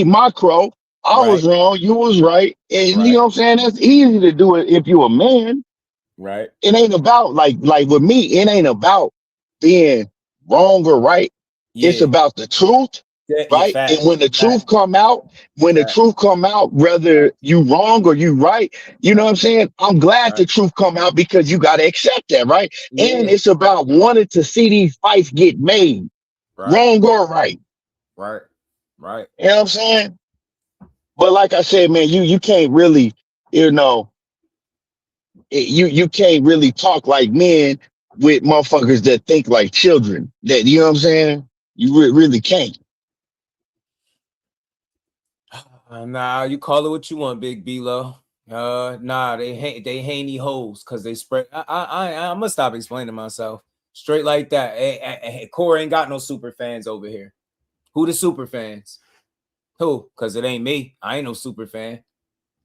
my crow. I was wrong. You was right. And you know what I'm saying? That's easy to do it if you a man. Right. It ain't about like with me, it ain't about being wrong or right. It's about the truth, right? And when the truth come out, whether you wrong or you right, you know what I'm saying? I'm glad the truth come out because you gotta accept that, right? And it's about wanting to see these fights get made, wrong or right. Right. You know what I'm saying? But like I said, man, you can't really, you know, you can't really talk like men with motherfuckers that think like children. That, you know what I'm saying? You really can't. Nah, you call it what you want, Big B-Lo. Nah, they Haney hoes because they spread. I'm gonna stop explaining myself. Straight like that. Hey, Corey ain't got no super fans over here. Who the super fans? Who? Because it ain't me. I ain't no super fan.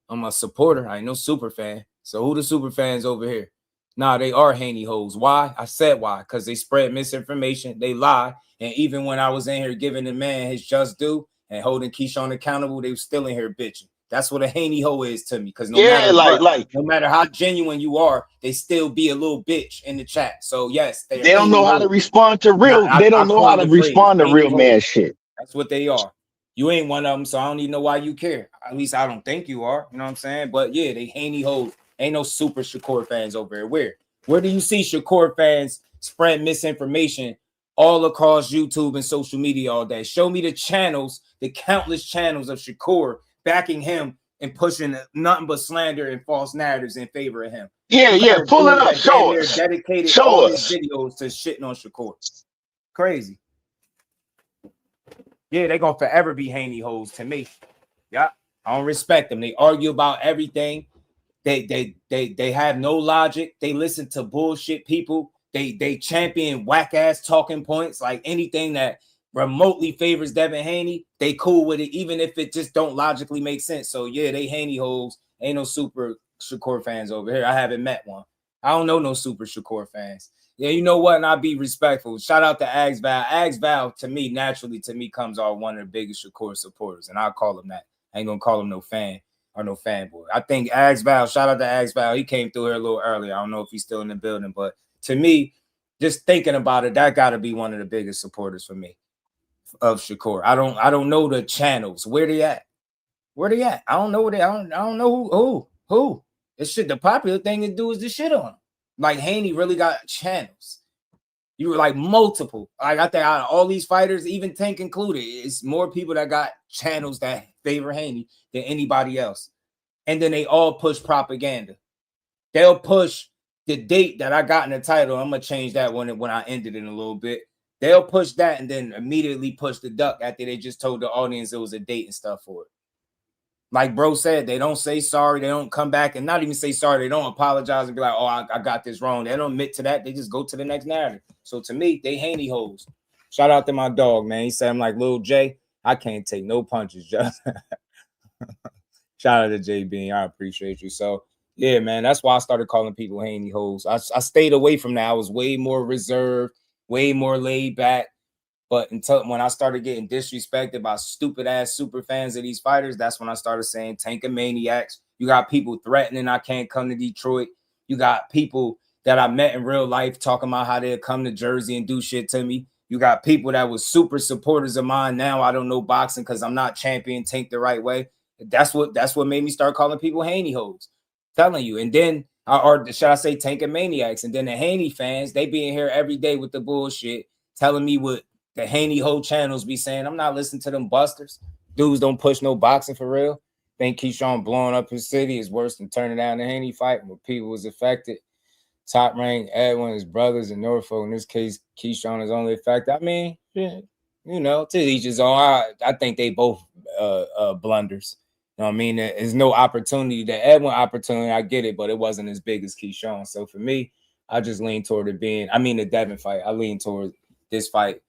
I'm a supporter. I ain't no super fan. So who the super fans over here? Nah, they are Haney hoes. Why? I said why. Because they spread misinformation. They lie. And even when I was in here giving the man his just due and holding Keyshawn accountable, they was still in here bitching. That's what a Haney hoe is to me. Because no matter how genuine you are, they still be a little bitch in the chat. So yes, they don't know how to respond to real. They don't know how to respond to real man shit. That's what they are. You ain't one of them, so I don't even know why you care. At least I don't think you are. You know what I'm saying? But yeah, they Haney hoes. Ain't no super Shakur fans over here. Where do you see Shakur fans spread misinformation all across YouTube and social media all day? Show me the channels, the countless channels of Shakur backing him and pushing nothing but slander and false narratives in favor of him. Yeah, pull it up. Show us. Dedicated all his videos to shitting on Shakur. Crazy. Yeah, they're gonna forever be Haney hoes to me. Yeah, I don't respect them. They argue about everything. They have no logic. They listen to bullshit people. They champion whack ass talking points, like anything that remotely favors Devin Haney. They cool with it, even if it just don't logically make sense. So yeah, they Haney hoes. Ain't no super Shakur fans over here. I haven't met one. I don't know no super Shakur fans. Yeah, you know what? And I'll be respectful. Shout out to Ags Val. Ags Val, to me, naturally, comes off one of the biggest Shakur supporters, and I'll call him that. I ain't gonna call him no fan. or no fanboy. I think Axe Val, shout out to Axe Val. He came through here a little earlier. I don't know if he's still in the building, but to me, just thinking about it, that got to be one of the biggest supporters for me of Shakur. I don't know the channels. Where they at? Where they at? I don't know where they. I don't know who. This shit. The popular thing to do is the shit on them. Like Haney really got channels. You were like multiple. Like I think out of all these fighters, even Tank included, it's more people that got channels that favor Haney than anybody else. And then they all push propaganda. They'll push the date that I got in the title. I'm gonna change that when I ended in a little bit. They'll push that and then immediately push the duck after they just told the audience it was a date and stuff for it. Like bro said, they don't say sorry. They don't come back and not even say sorry. They don't apologize and be like, oh, I got this wrong. They don't admit to that. They just go to the next narrative. So to me, they Haney hoes. Shout out to my dog, man. He said, I'm like, Lil J, I can't take no punches. Just shout out to J Bean. I appreciate you. So yeah, man, that's why I started calling people Haney hoes. I stayed away from that. I was way more reserved, way more laid back. But until when I started getting disrespected by stupid ass super fans of these fighters, that's when I started saying tank of maniacs. You got people threatening I can't come to Detroit. You got people that I met in real life talking about how they'll come to Jersey and do shit to me. You got people that was super supporters of mine. Now I don't know boxing because I'm not champion tank the right way. That's what made me start calling people Haney hoes. Telling you. And then or should I say tank of maniacs? And then the Haney fans, they be in here every day with the bullshit, telling me what the Haney whole channels be saying. I'm not listening to them busters. Dudes don't push no boxing for real. Think Keyshawn blowing up his city is worse than turning down the Haney fight where people was affected. Top rank Edwin, his brothers in Norfolk. In this case, Keyshawn is only affected. I mean, yeah, you know, to each his own. I think they both blunders. You know what I mean? There's no opportunity. The Edwin opportunity, I get it, but it wasn't as big as Keyshawn. So for me, I just lean toward it being, I mean, the Devin fight. I lean toward this fight.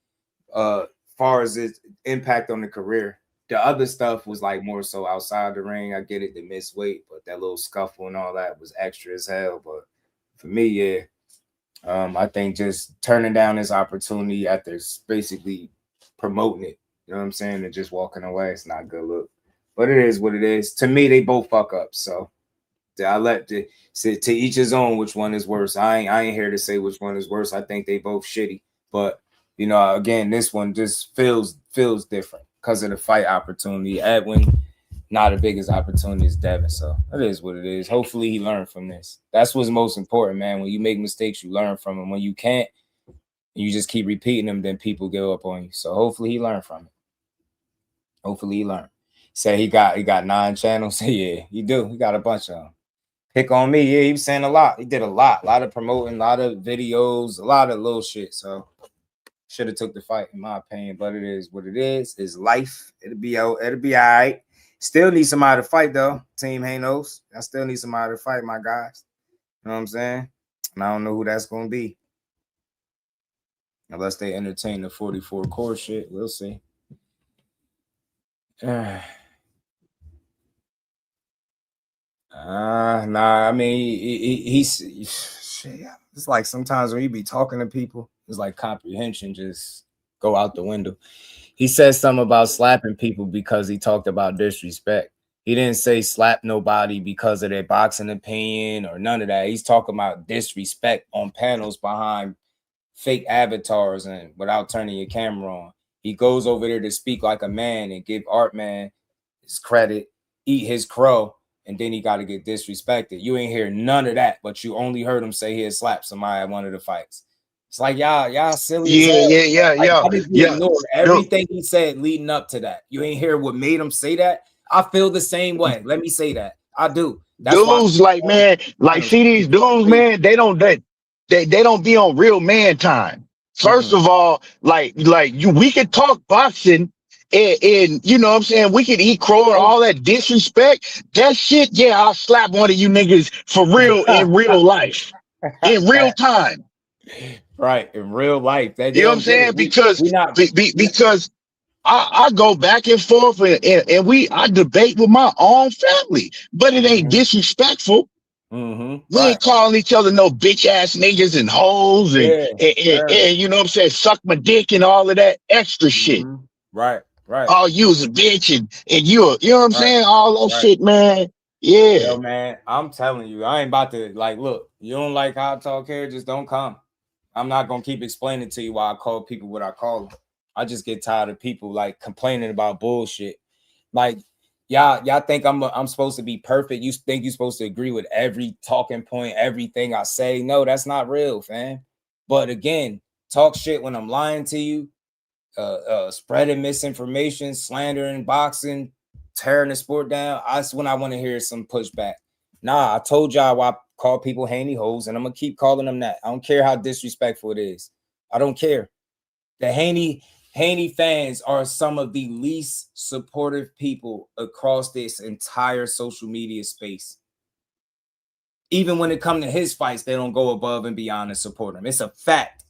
Far as its impact on the career, the other stuff was like more so outside the ring. I get it, the missed weight, but that little scuffle and all that was extra as hell. But for me, yeah, I think just turning down this opportunity after basically promoting it, you know what I'm saying, and just walking away, it's not a good look. But it is what it is. To me, they both fuck up. So I let to each his own which one is worse. I ain't here to say which one is worse. I think they both shitty, but. You know, again, this one just feels different because of the fight opportunity. Edwin, not the biggest opportunity as Devin. So it is what it is. Hopefully he learned from this. That's what's most important, man. When you make mistakes, you learn from them. When you can't, you just keep repeating them, then people give up on you. So hopefully he learned from it. Hopefully he learned. Say he got 9 channels. Yeah, he do. He got a bunch of them. Pick on me. Yeah, he was saying a lot. He did a lot of promoting, a lot of videos, a lot of little shit. So should have took the fight, in my opinion, but it is what it is. It's life. It'll be all right. Still need somebody to fight, though. Team Hanos. I still need somebody to fight, my guys. You know what I'm saying? And I don't know who that's going to be. Unless they entertain the 44 core shit. We'll see. Nah, I mean, he's shit. It's like sometimes when you be talking to people, it's like comprehension just go out the window. He says something about slapping people because he talked about disrespect. He didn't say slap nobody because of their boxing opinion or none of that. He's talking about disrespect on panels behind fake avatars and without turning your camera on. He goes over there to speak like a man and give Art Man his credit, eat his crow, and then he got to get disrespected. You ain't hear none of that, but you only heard him say he'd slap somebody at one of the fights. It's like y'all silly. Yeah. How did you ignore everything he said leading up to that? You ain't hear what made him say that? I feel the same way. Let me say that. I do. That's dudes like, man, like see these dudes, man, they don't be on real man time. First of all, like we can talk boxing and you know what I'm saying, we can eat crow and all that disrespect. That shit, yeah, I'll slap one of you niggas for real in real life. In real time. Right, in real life. You know what I'm saying? Because I go back and forth and I debate with my own family, but it ain't disrespectful. We ain't calling each other no bitch ass niggas and hoes and you know what I'm saying, suck my dick and all of that extra shit. Right. Oh, you was a bitch and you know what I'm saying, all that shit, man. Yeah. man, I'm telling you, I ain't about to like. Look, you don't like how I talk here, just don't come. I'm not gonna keep explaining to you why I call people what I call them. I just get tired of people like complaining about bullshit. Like y'all think I'm supposed to be perfect. You think you're supposed to agree with every talking point, everything I say. No, that's not real, fam. But again, talk shit when I'm lying to you, spreading misinformation, slandering, boxing, tearing the sport down. That's when I want to hear some pushback. Nah, I told y'all why I call people Haney hoes, and I'm gonna keep calling them that. I don't care how disrespectful it is. I don't care. The Haney fans are some of the least supportive people across this entire social media space. Even when it comes to his fights, they don't go above and beyond to support him. It's a fact.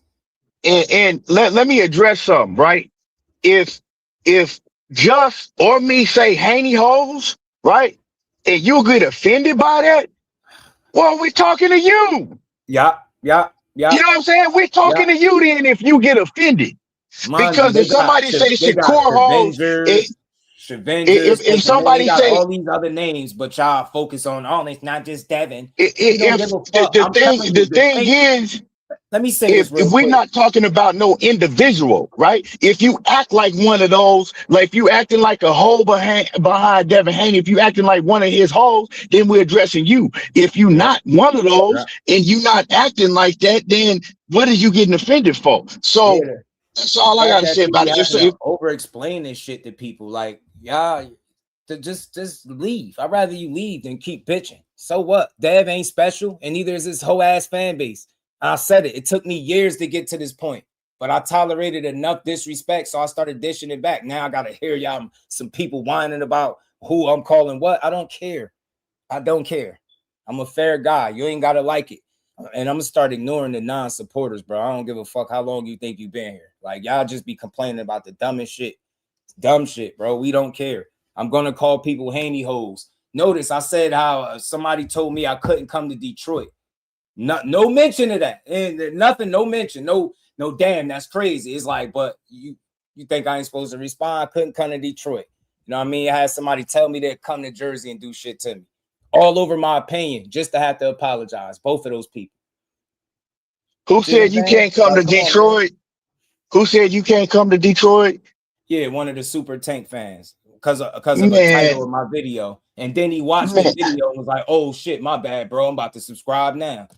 And let me address something, right? If Just or me say Haney hoes, right? And you get offended by that, well, we're talking to you. Yeah. You know what I'm saying? We're talking to you then if you get offended. Mind you, Because if somebody say they got Shakur hoes, Shavengers, if they somebody got say all these other names, but y'all focus on it's not just Devin. You don't if give a fuck. I'm telling you, the thing is, let me say this real if we're quick. not talking about no individual, right? If you act like one of those, like if you acting like a hoe behind Devin Haney, if you acting like one of his hoes, then we're addressing you. If you not one of those and you not acting like that, then what are you getting offended for? So that's all I Fact gotta that say you be about it. having to over explain this shit to people, like y'all, to just leave. I'd rather you leave than keep bitching. So what? Dev ain't special, and neither is his whole ass fan base. I said it. It took me years to get to this point, but I tolerated enough disrespect, so I started dishing it back. Now I gotta hear y'all some people whining about who I'm calling what. I don't care. I don't care. I'm a fair guy. You ain't gotta like it. And I'm gonna start ignoring the non-supporters, bro. I don't give a fuck how long you think you've been here. Like, y'all just be complaining about the dumbest shit. Dumb shit, bro. We don't care. I'm gonna call people Haney hoes. Notice I said how somebody told me I couldn't come to Detroit. No mention of that. And nothing, no mention. No, damn, that's crazy. It's like, but you think I ain't supposed to respond? I couldn't come to Detroit. You know what I mean? I had somebody tell me they'd come to Jersey and do shit to me. All over my opinion, just to have to apologize. Both of those people. Who said you can't come to Detroit? Who said you can't come to Detroit? Yeah, one of the Super Tank fans, because of a title of my video. And then he watched the video and was like, oh shit, my bad, bro. I'm about to subscribe now.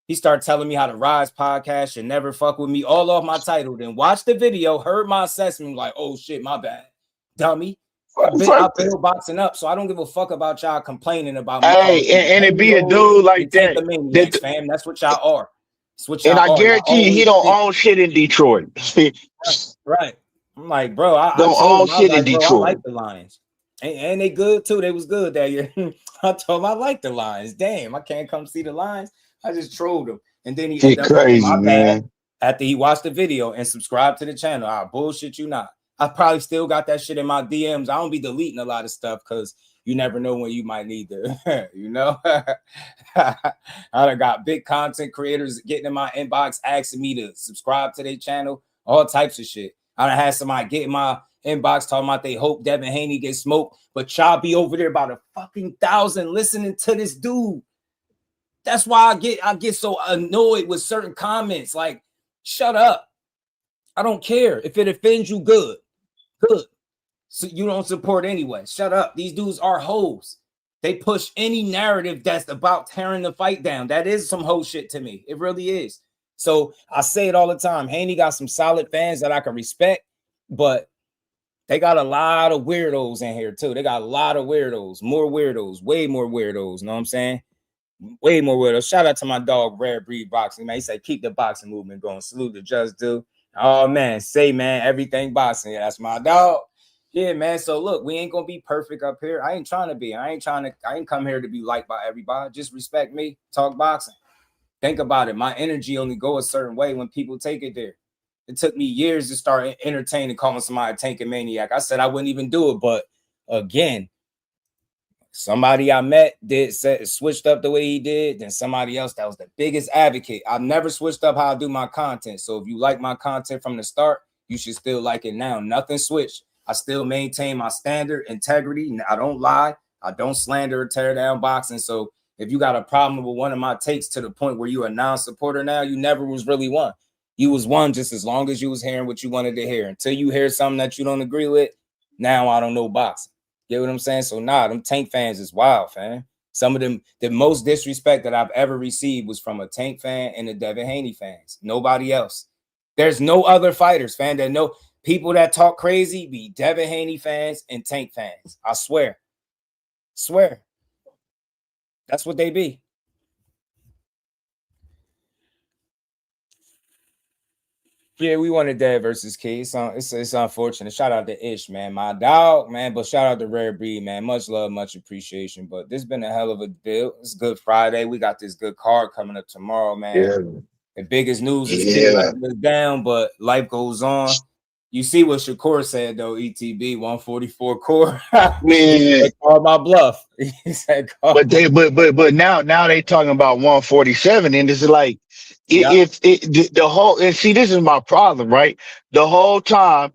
He started telling me how to Rise podcast should never fuck with me, all off my title. Then watched the video, heard my assessment, like, oh shit, my bad. Dummy. I've been boxing up, so I don't give a fuck about y'all complaining about me. Hey, and it be a dude like that. Maniacs, fam. That's what y'all are. That's what y'all and I are. guarantee you, he don't own shit in Detroit. Right. I'm like, bro, I don't told own him, I was shit like, in bro, I Detroit. like the Lions. And they good too. They was good that year. I told him I like the Lions. Damn, I can't come see the Lions. I just trolled him. And then he ended up crazy, my man. bad after he watched the video and subscribed to the channel. I bullshit you not. I probably still got that shit in my DMs. I don't be deleting a lot of stuff because you never know when you might need to, you know. I done got big content creators getting in my inbox asking me to subscribe to their channel, all types of shit. I done had somebody get in my inbox talking about they hope Devin Haney gets smoked, but y'all be over there about 1,000 listening to this dude. That's why I get so annoyed with certain comments. Like, shut up. I don't care. If it offends you, good. So you don't support anyway. Shut up. These dudes are hoes. They push any narrative that's about tearing the fight down. That is some hoe shit to me. It really is. So I say it all the time. Haney got some solid fans that I can respect, but they got a lot of weirdos in here too. They got a lot of weirdos, more weirdos, way more weirdos. You know what I'm saying? Way more weirdos. Shout out to my dog, Rare Breed Boxing, man. He said, keep the boxing movement going. Salute to Just Do. Oh, man. Say, man, everything boxing. Yeah, that's my dog. Yeah, man. So, look, we ain't going to be perfect up here. I ain't trying to be. I ain't come here to be liked by everybody. Just respect me. Talk boxing. Think about it. My energy only go a certain way when people take it there. It took me years to start entertaining calling somebody a tanking maniac. I said I wouldn't even do it. But, again, somebody I met switched up the way he did, then somebody else that was the biggest advocate. I've never switched up how I do my content. So if you like my content from the start, you should still like it now. Nothing switched. I still maintain my standard integrity. I don't lie. I don't slander or tear down boxing. So if you got a problem with one of my takes to the point where you a non-supporter now, you never was really one. You was one just as long as you was hearing what you wanted to hear. Until you hear something that you don't agree with, now I don't know boxing. Get what I'm saying? So them Tank fans is wild, fam. Some of them, the most disrespect that I've ever received was from a Tank fan and the Devin Haney fans. Nobody else. There's no other fighters, fan. That know people that talk crazy be Devin Haney fans and Tank fans. I swear. That's what they be. Yeah, we wanted Dev versus Key. It's unfortunate. Shout out to Ish, man. My dog, man. But shout out to Rare Breed, man. Much love, much appreciation. But this been a hell of a deal. It's Good Friday. We got this good card coming up tomorrow, man. Yeah. The biggest news is Key letting us down, but life goes on. You see what Shakur said, though, ETB 144 core. Man, they called my bluff. He said, but now they talking about 147, and it's like the whole, and see, this is my problem, right? The whole time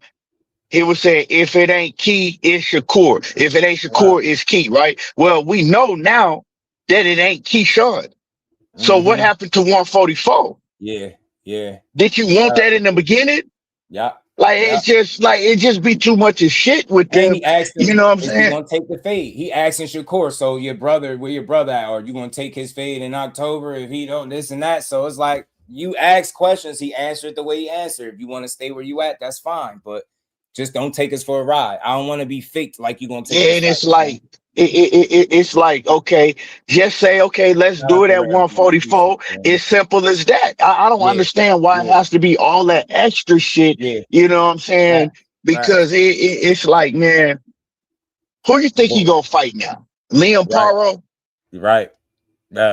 he was saying, if it ain't Key, it's Shakur. If it ain't Shakur, it's Key, right? Well, we know now that it ain't Keyshawn. So what happened to 144? Yeah. Did you want that in the beginning? Yeah. It's just be too much of shit with them. He asked him, you know what I'm is saying? he gonna take the fade? He asking Shakur, so where your brother at? Or you gonna take his fade in October if he don't this and that? So it's like you ask questions, he answered the way he answered. If you want to stay where you at, that's fine. But just don't take us for a ride. I don't want to be faked like you gonna take. Yeah, and it's like it's like, okay, just say, okay, let's do it at 144. It's simple as that. I don't understand why it has to be all that extra shit. You know what I'm saying? Because it's like, man, who you think he gonna fight now? Liam Paro? Right.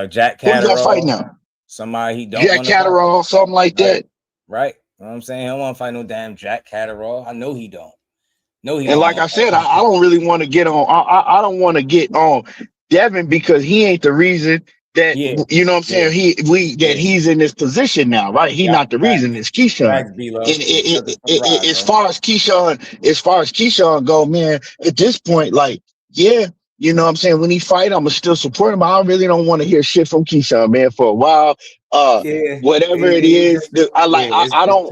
Jack Who you gonna fight Catterall. now? Somebody he don't Jack want Catterall, something like that. Right. You know what I'm saying? He don't want to fight no damn Jack Catterall. I know he don't. No, he And like I said, I don't really want to get on. I don't want to get on Devin because he ain't the reason that you know what I'm saying. He's in this position now, right? He's not the reason. It's Keyshawn. And as far as Keyshawn go, man, at this point, like, yeah, you know what I'm saying. When he fight, I'ma still support him. I really don't want to hear shit from Keyshawn, man, for a while. Whatever it is, I don't.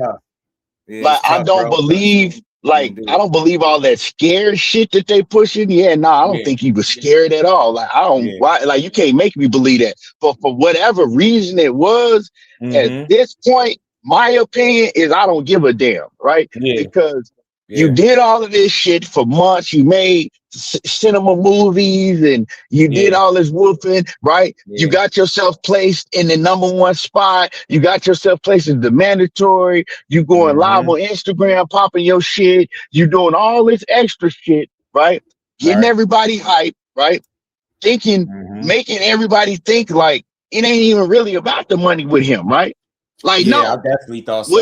I don't believe. Like, I don't believe all that scared shit that they pushing. I don't think he was scared at all. Like, I don't why, like, you can't make me believe that. But for whatever reason it was, at this point, my opinion is I don't give a damn, right? Because you did all of this shit for months. You made cinema movies and you did all this whooping, right? You got yourself placed in the #1 spot. You got yourself placed as the mandatory. You going live on Instagram, popping your shit. You doing all this extra shit, right? Getting everybody hyped, right? Thinking, making everybody think like it ain't even really about the money with him, right? Like, no, I definitely thought so.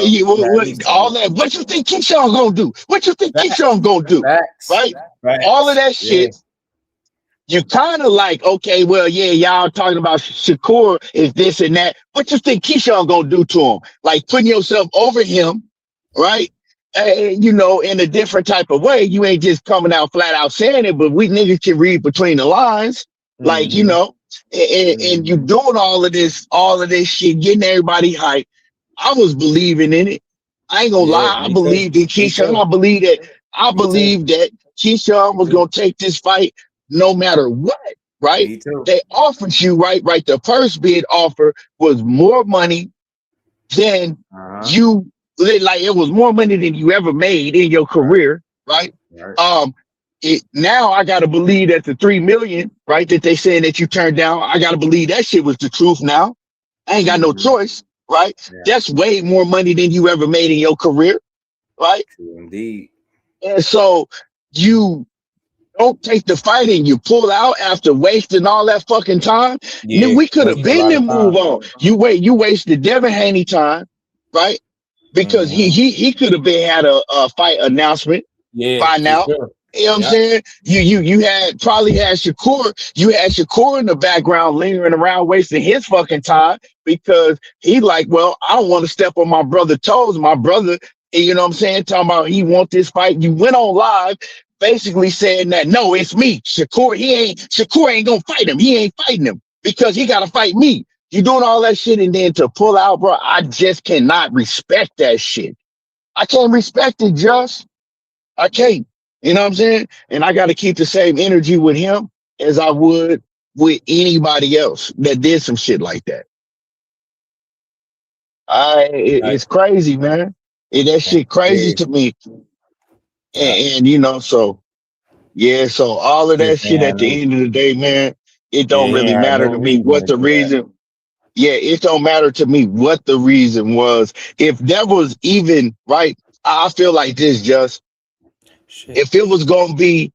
All that. What you think Keyshawn gonna do? What you think Keyshawn gonna do? Right? All of that shit. You kind of like, okay, well, y'all talking about Shakur is this and that. What you think Keyshawn gonna do to him? Like putting yourself over him, right? You know, in a different type of way. You ain't just coming out flat out saying it, but we niggas can read between the lines. Like, you know, and you doing all of this shit, getting everybody hyped. I was believing in it. I ain't gonna lie. I believed in Keyshawn. I believe that Keyshawn was gonna take this fight no matter what, right? They offered you, right? The first bid offer was more money than you, like it was more money than you ever made in your career, right? Now I gotta believe that the $3 million, right, that they said that you turned down, I gotta believe that shit was the truth now. I ain't got no choice, right? That's way more money than you ever made in your career, right? Indeed. And so you don't take the fight and you pull out after wasting all that fucking time. We could have been to move on. You wasted Devin Haney time, right? Because he could have had a fight announcement by now. You know what I'm saying? You probably had Shakur. You had Shakur in the background lingering around wasting his fucking time because he like, well, I don't want to step on my brother's toes. My brother, you know what I'm saying, talking about he want this fight. You went on live basically saying that no, it's me. Shakur ain't gonna fight him. He ain't fighting him because he gotta fight me. You doing all that shit and then to pull out, bro, I just cannot respect that shit. I can't respect it, just. I can't. You know what I'm saying? And I gotta keep the same energy with him as I would with anybody else that did some shit like that. It's crazy, man. That shit crazy to me. And you know, so yeah, so all of that shit at the end of the day, man, it don't really matter to me what the reason. Yeah, it don't matter to me what the reason was. If that was even right, I feel like this, just if it was gonna be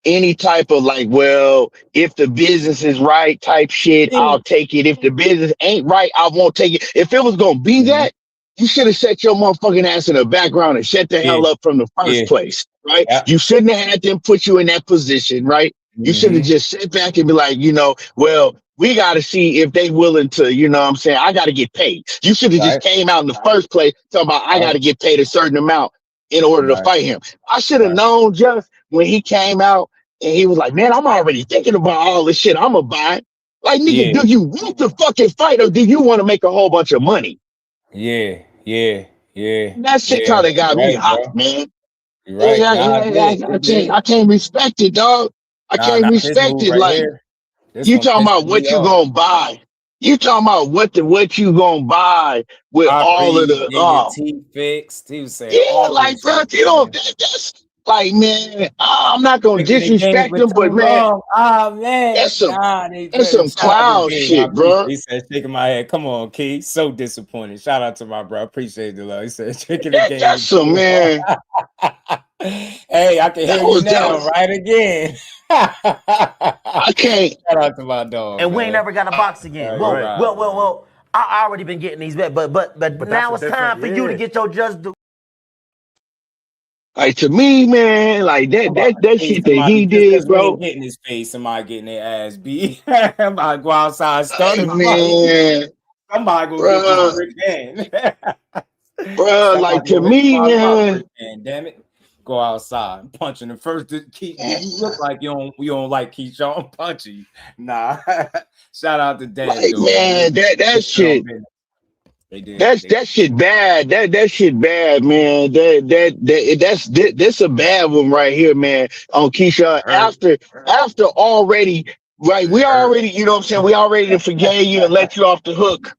any type of like, well, if the business is right type shit, I'll take it. If the business ain't right, I won't take it. If it was gonna be that, you should have set your motherfucking ass in the background and shut the hell up from the first place, right? You shouldn't have had them put you in that position, right? You should have just sit back and be like, you know, well, we got to see if they willing to, you know what I'm saying? I got to get paid. You should have just came out in the first place talking about I got to get paid a certain amount in order to fight him. I should have known just when he came out and he was like, man, I'm already thinking about all this shit. I'm going to buy it. Like, nigga, do you want to fucking fight or do you want to make a whole bunch of money? Yeah. That shit kind of got me hot, man. You're right. I can't respect it, dog. I can't respect it. Like, you talking about what you gonna buy? You talking about what you gonna buy with all of the your teeth fixed? He was saying, yeah, like, bro, you know, that's like, man, I'm not gonna disrespect them, but man, that's some clown shit, bro. He said, shaking my head. Come on, Key. So disappointed. Shout out to my bro. Appreciate the love. He said, shaking the game. That's some, man. Hey, I can hear you now, right again. I can't. Shout out to my dog. And we ain't never got a box again. Well. I already been getting these bets, but now it's time for you to get your just due. Like, to me, man, like that shit that he did, bro. Getting his face, somebody getting their ass beat. Somebody go outside, start man. Somebody go get this brick bro, like, to me, man. Damn it. Go outside, punching the first. You look like you don't like Keyshawn punching. Nah. Shout out to Dan. Like, man, that shit. That shit bad. That shit bad, man. That's a bad one right here, man. On Keyshawn. After already, right? We already, you know what I'm saying? We already forgave you and let you off the hook.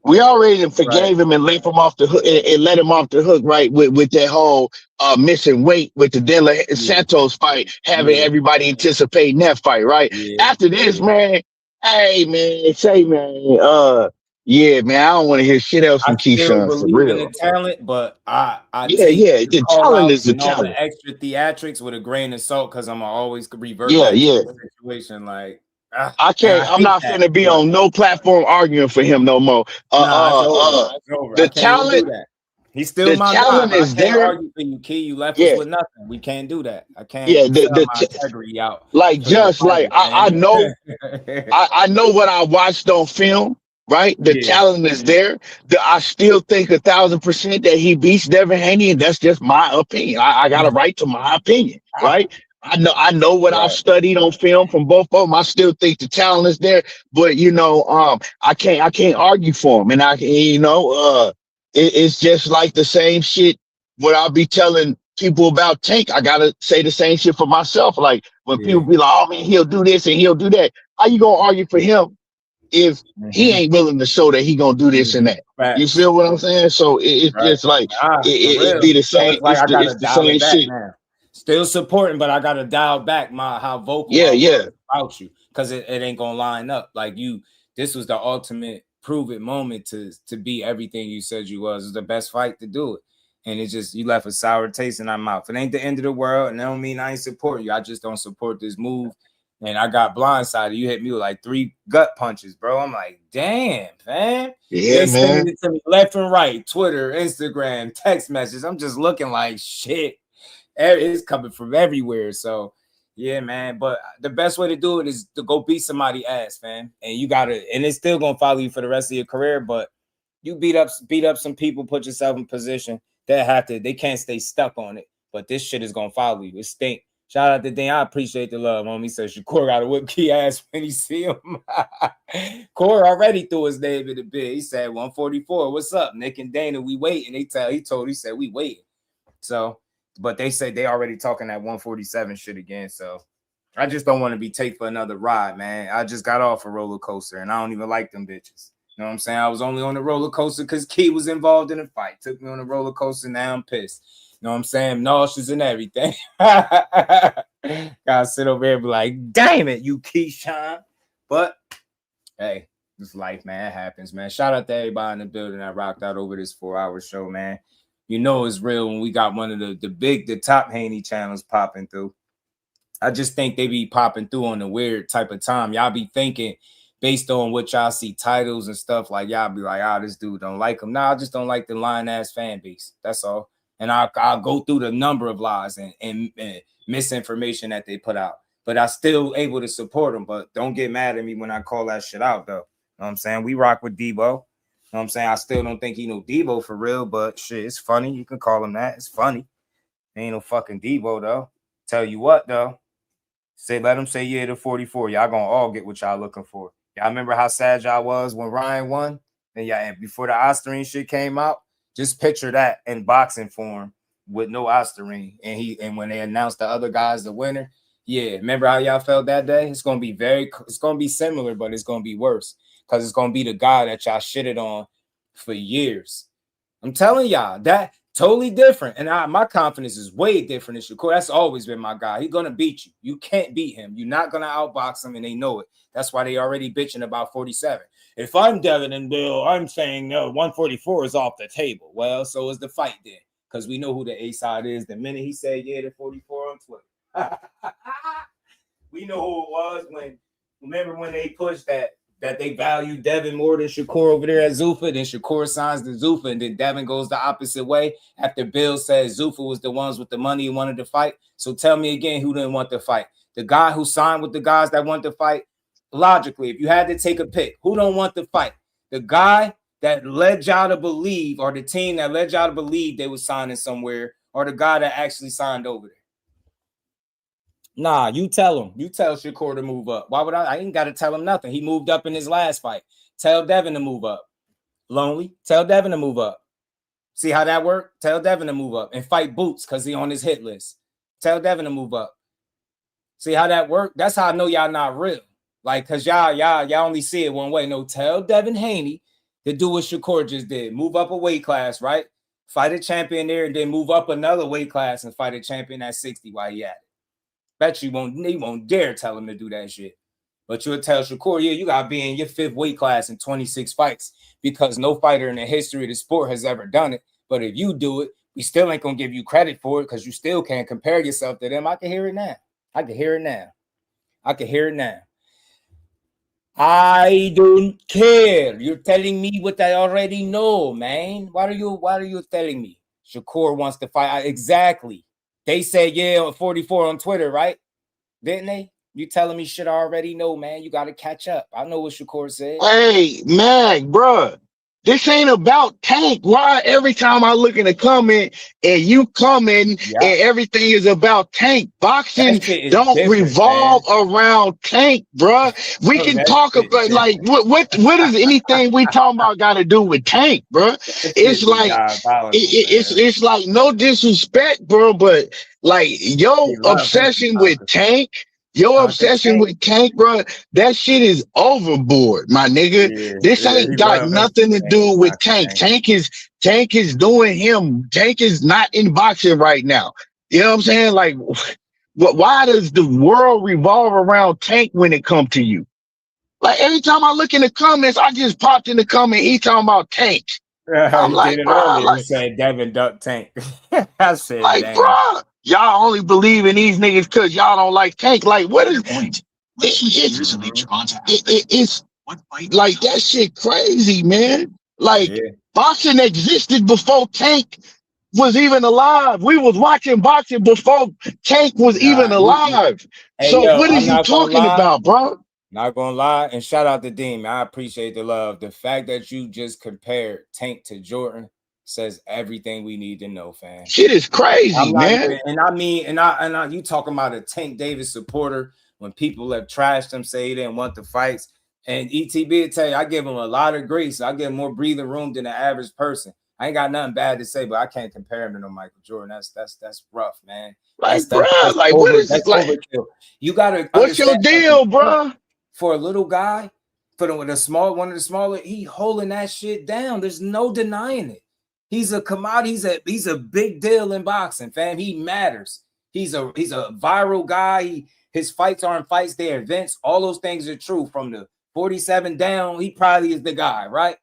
We already forgave him and let him off the hook and let him off the hook, right? With that whole missing weight with the De La Santos fight, having everybody anticipating that fight, right? After this, man, hey man, yeah, man, I don't want to hear shit else from Keyshawn for real. In the talent, but I the talent is the all talent. The extra theatrics with a grain of salt because I'm always revert the situation like. I can't. I'm not finna be on no platform arguing for him no more. It's over. The talent. He's still my talent guy. is there. Argue for you, Key. You left us with nothing. We can't do that. I can't. The integrity out. Like just like I know, I know what I watched on film. Right, the talent is there. I still think 1,000% that he beats Devin Haney, and that's just my opinion. I got a right to my opinion. Right. I know what I've studied on film from both of them. I still think the talent is there, but you know, I can't argue for him, and it's just like the same shit. What I'll be telling people about Tank, I gotta say the same shit for myself. Like when people be like, "Oh man, he'll do this and he'll do that," how you gonna argue for him if he ain't willing to show that he gonna do this and that? You feel what I'm saying? So it's just like it be the same. It's the same shit. Now. Still supporting, but I gotta dial back how vocal I was about you because it ain't gonna line up. Like this was the ultimate prove it moment to be everything you said you was. It was the best fight to do it, and it just you left a sour taste in my mouth. It ain't the end of the world, and that don't mean I ain't supporting you. I just don't support this move, and I got blindsided. You hit me with like 3 gut punches, bro. I'm like, damn, man. Yeah, sending it to me left and right, Twitter, Instagram, text messages. I'm just looking like shit. It's coming from everywhere. So yeah, man. But the best way to do it is to go beat somebody's ass, man. And you gotta, and it's still gonna follow you for the rest of your career. But you beat up some people, put yourself in position. They can't stay stuck on it. But this shit is gonna follow you. It stink. Shout out to Dan. I appreciate the love, homie. He said Shakur got to whip Key ass when he see him. Corey already threw his name in the bid. He said 144. What's up, Nick and Dana? We waiting. He said we waiting. So, but they say they already talking that 147 shit again. So I just don't want to be take for another ride, man. I just got off a roller coaster and I don't even like them bitches. You know what I'm saying? I was only on the roller coaster because Key was involved in the fight. Took me on the roller coaster. Now I'm pissed. You know what I'm saying? Nauseous and everything. Gotta sit over here and be like, damn it, you Keyshawn. But hey, this life, man. It happens, man. Shout out to everybody in the building that rocked out over this 4-hour show, man. You know it's real when we got one of the top Haney channels popping through. I just think they be popping through on a weird type of time. Y'all be thinking based on what y'all see titles and stuff, like y'all be like, this dude don't like him. Nah, I just don't like the lying-ass fan base. That's all. And I'll go through the number of lies and misinformation that they put out. But I still able to support them. But don't get mad at me when I call that shit out, though. You know what I'm saying? We rock with Debo. You know what I'm saying? I still don't think he know Debo for real, but shit, it's funny. You can call him that. It's funny. Ain't no fucking Debo, though. Tell you what, though. Let him say yeah to 44. Y'all gonna all get what y'all looking for. Y'all remember how sad y'all was when Ryan won? And before the Osterine shit came out, just picture that in boxing form with no Osterine. And when they announced the other guys the winner, yeah, remember how y'all felt that day? It's gonna be similar, but it's gonna be worse because it's gonna be the guy that y'all shitted on for years. I'm telling y'all that totally different. And my confidence is way different than Shakur. That's always been my guy. He's gonna beat you. You can't beat him. You're not gonna outbox him, and they know it. That's why they already bitching about 47. If I'm Devin and Bill, I'm saying no, 144 is off the table. Well, so is the fight then, because we know who the A side is. The minute he said yeah to 44 on Twitter, we know who it was. Remember when they pushed that they value Devin more than Shakur over there at Zuffa, then Shakur signs the Zuffa, and then Devin goes the opposite way after Bill says Zuffa was the ones with the money who wanted to fight. So tell me again who didn't want to fight. The guy who signed with the guys that want to fight. Logically, if you had to take a pick, who don't want to fight? The guy that led y'all to believe, or the team that led y'all to believe they was signing somewhere, or the guy that actually signed over there? Nah, you tell him. You tell Shakur to move up. Why would I ain't got to tell him nothing. He moved up in his last fight. Tell Devin to move up. Lonely. Tell Devin to move up. See how that worked? Tell Devin to move up and fight Boots because he on his hit list. Tell Devin to move up. See how that worked? That's how I know y'all not real. Like, cause y'all only see it one way. No, tell Devin Haney to do what Shakur just did. Move up a weight class, right? Fight a champion there, and then move up another weight class and fight a champion at 60 while he at it. Bet you won't dare tell him to do that shit. But you'll tell Shakur, yeah, you gotta be in your 5th weight class in 26 fights because no fighter in the history of the sport has ever done it. But if you do it, we still ain't gonna give you credit for it because you still can't compare yourself to them. I can hear it now. I can hear it now. I don't care. You're telling me what I already know, man. Why are you telling me? Shakur wants to fight. Exactly. They said yeah 44 on Twitter, right? Didn't they? You telling me shit I already know, man. You got to catch up. I know what Shakur said. Hey, Mag, bruh. This ain't about Tank. Why every time I look in the comment and you comment and everything is about Tank? Boxing don't revolve around Tank, bruh. We can talk about like what does anything we talking about got to do with Tank, bruh? It's like it's like no disrespect, bro, but like your obsession with Tank. Your obsession with Tank, bro, that shit is overboard, my nigga. This ain't got nothing to do with Tank. Tank is doing him. Tank is not in boxing right now. You know what I'm saying? Like, why does the world revolve around Tank when it comes to you? Like, every time I look in the comments, I just popped in the comment, he talking about Tank. I'm like, bro, like, he said Devin duck Tank. I said, like, bro, y'all only believe in these niggas because y'all don't like Tank. Like, what is it's like that shit crazy, man. Like, boxing existed before Tank was even alive. We was watching boxing before Tank was even alive. Hey, so what is you talking about, bro? Not gonna lie, and shout out to Dean. I appreciate the love. The fact that you just compared Tank to Jordan says everything we need to know, fam. Shit is crazy, I'm not man. even, you talking about a Tank Davis supporter when people have trashed him, say he didn't want the fights. And ETB tell you, I give him a lot of grace. I give him more breathing room than the average person. I ain't got nothing bad to say, but I can't compare him to no Michael Jordan. That's rough, man. Like, bro, like what is it? Like, overkill. You gotta. What's your deal, bro? For a little guy, one of the smaller, he holding that shit down. There's no denying it. He's a commodity. He's a big deal in boxing, fam. He matters. He's a viral guy. His fights aren't fights; they're events. All those things are true. From the 47 down, he probably is the guy, right?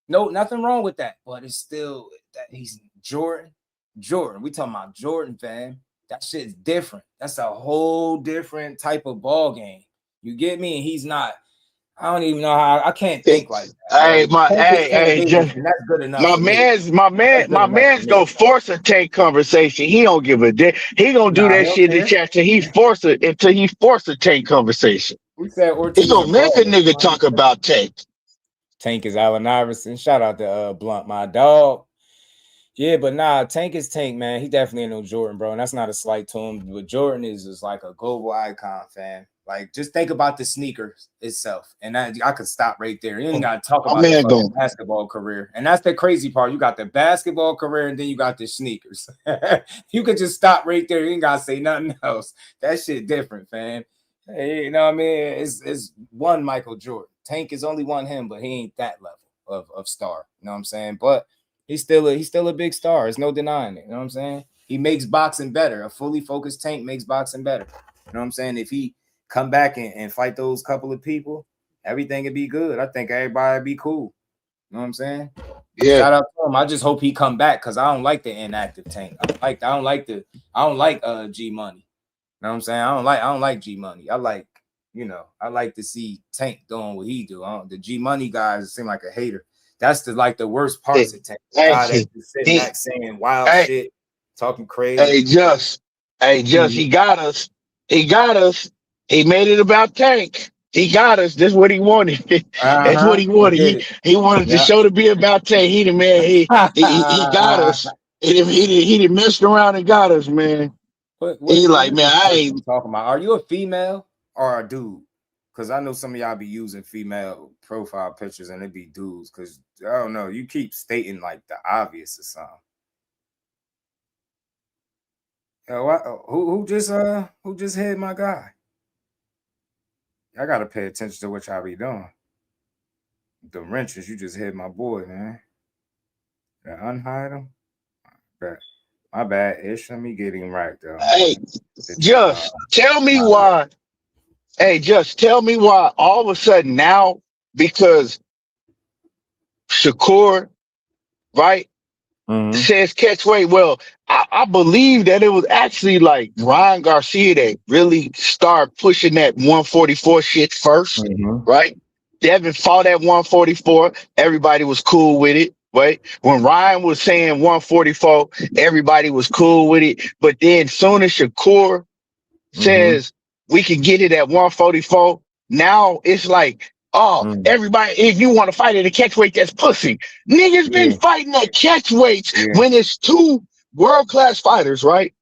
No, nothing wrong with that, but it's still that he's Jordan. We talking about Jordan, fam. That shit's different. That's a whole different type of ball game. You get me? And he's not. I don't even know how. I can't think like that. Just that's good enough. My man's gonna force a Tank conversation. He don't give a damn. He gonna do that shit in the chat till he force a Tank conversation. He gonna make a nigga talk about Tank. Tank is Allen Iverson. Shout out to Blunt, my dog. Yeah, but nah, Tank is Tank, man. He definitely ain't no Jordan, bro. And that's not a slight to him. But Jordan is like a global icon, fam. Like, just think about the sneakers itself. And I could stop right there. You ain't got to talk about the basketball career. And that's the crazy part. You got the basketball career, and then you got the sneakers. You could just stop right there. You ain't got to say nothing else. That shit different, fam. Hey, you know what I mean? It's one Michael Jordan. Tank is only one him, but he ain't that level of star. You know what I'm saying? But he's still a big star. There's no denying it. You know what I'm saying? He makes boxing better. A fully focused Tank makes boxing better. You know what I'm saying? If he come back and fight those couple of people, everything would be good. I think everybody would be cool. You know what I'm saying? Yeah. Shout out to him. I just hope he come back because I don't like the inactive Tank. I don't like G Money. You know what I'm saying? I don't like G Money. I like to see Tank doing what he do. The G Money guys seem like a hater. That's the worst parts of Tank. Sitting back saying wild shit, talking crazy. He got us. He made it about Tank. He got us. That's what he wanted. That's what he wanted. He wanted the show to be about Tank. He the man. He got us. He done messed around and got us, man. He like, man, I ain't talking about. Are you a female or a dude? Because I know some of y'all be using female profile pictures and it be dudes. Because I don't know, you keep stating like the obvious or something. Who just hit my guy? I gotta pay attention to what y'all be doing. The wrenches, you just hit my boy, man. Unhide him. My bad, Ish. Let me get him right though. Hey, just tell me why. Hey, just tell me why all of a sudden now, because Shakur, right, says catch weight. Well, I believe that it was actually like Ryan Garcia that really started pushing that 144 shit first, right? Devin fought at 144. Everybody was cool with it, right? When Ryan was saying 144, everybody was cool with it. But then soon as Shakur says we can get it at 144, now it's like, everybody, if you want to fight at a catch weight, that's pussy. Niggas been fighting at catch weights when it's two world-class fighters, right?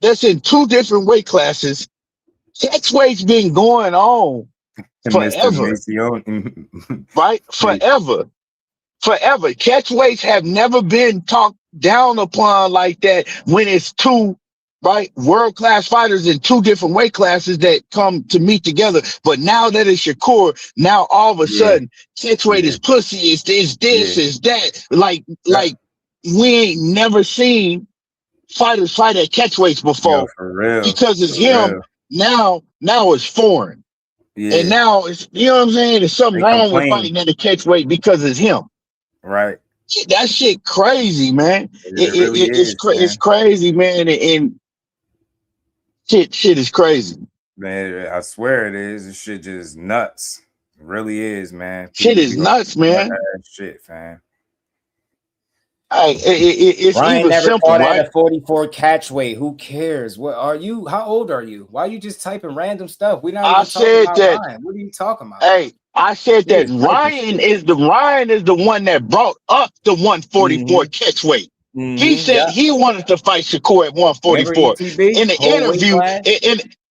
That's in two different weight classes. Catch weights been going on forever. Right? Forever. Catch weights have never been talked down upon like that when it's two, right, world-class fighters in two different weight classes that come to meet together. But now that it's Shakur, now all of a sudden, catch weight is pussy, it's this, is that. Like we ain't never seen fighters fight at catch weights before. For real. Because it's him. Now it's foreign. Yeah. And now it's, you know what I'm saying? There's something wrong with fighting at a catch weight because it's him. Right. That shit crazy, man. It's crazy, man. And shit is crazy. Man, I swear it is. This shit just nuts. It really is, man. Shit is nuts, man. Shit, fam. It's Ryan even never simple, fought right? at a 44 catch weight. Who cares? What are you? How old are you? Why are you just typing random stuff? We're not even talking about Ryan. What are you talking about? Hey, I said that Ryan is the one that brought up the 144 catch weight. He said he wanted to fight Shakur at 144 in the interview.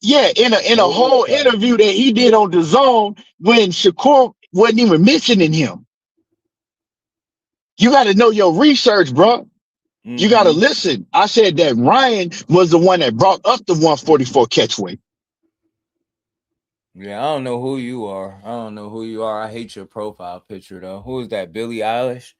In a whole interview that he did on the Zone when Shakur wasn't even mentioning him. You got to know your research, bro. You got to listen. I said that Ryan was the one that brought up the 144 catch weight. Yeah, I don't know who you are. I hate your profile picture though. Who is that? Billie Eilish?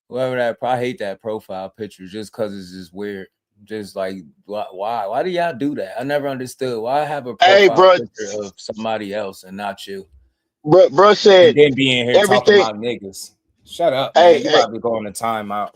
Whoever that. I hate that profile picture just because it's just weird. Just like why do y'all do that? I never understood why I have a profile picture of somebody else and not you. Bro said and then being here talking about niggas. Shut up, man. You about to go on a timeout.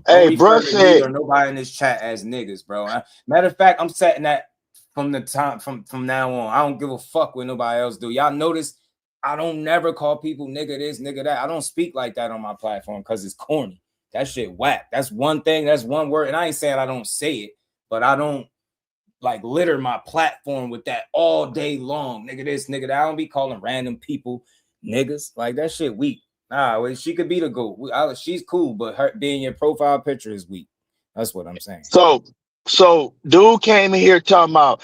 Don't refer to me or nobody in this chat as niggas, bro. Matter of fact, I'm setting that from the time from now on. I don't give a fuck what nobody else do. Y'all notice I don't never call people nigga this, nigga that. I don't speak like that on my platform because it's corny. That shit whack. That's one thing. That's one word. And I ain't saying I don't say it, but I don't like litter my platform with that all day long. Nigga this, nigga that. I don't be calling random people niggas. Like that shit weak. Nah, well, she could be the GOAT. She's cool, but her being your profile picture is weak. That's what I'm saying. So dude came in here talking about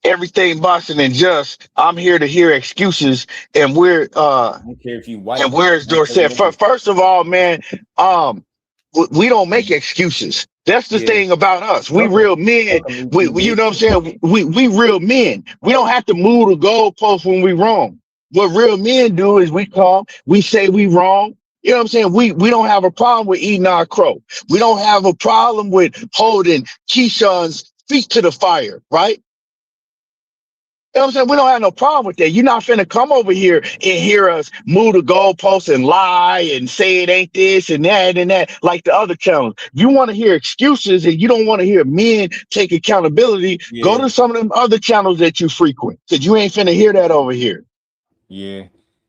everything boxing and just. I'm here to hear excuses, and we're I don't care if you white. And where's Dorset? First of all, man, we don't make excuses. That's the thing about us. We real men. We you know what I'm saying? We real men. We don't have to move the goalpost when we wrong. What real men do is we come, we say we wrong. You know what I'm saying? We don't have a problem with eating our crow. We don't have a problem with holding Keyshawn's feet to the fire, right? You know what I'm saying? We don't have no problem with that. You're not finna come over here and hear us move the goalposts and lie and say it ain't this and that like the other channels. You want to hear excuses and you don't want to hear men take accountability. Go to some of them other channels that you frequent because you ain't finna hear that over here. Yeah.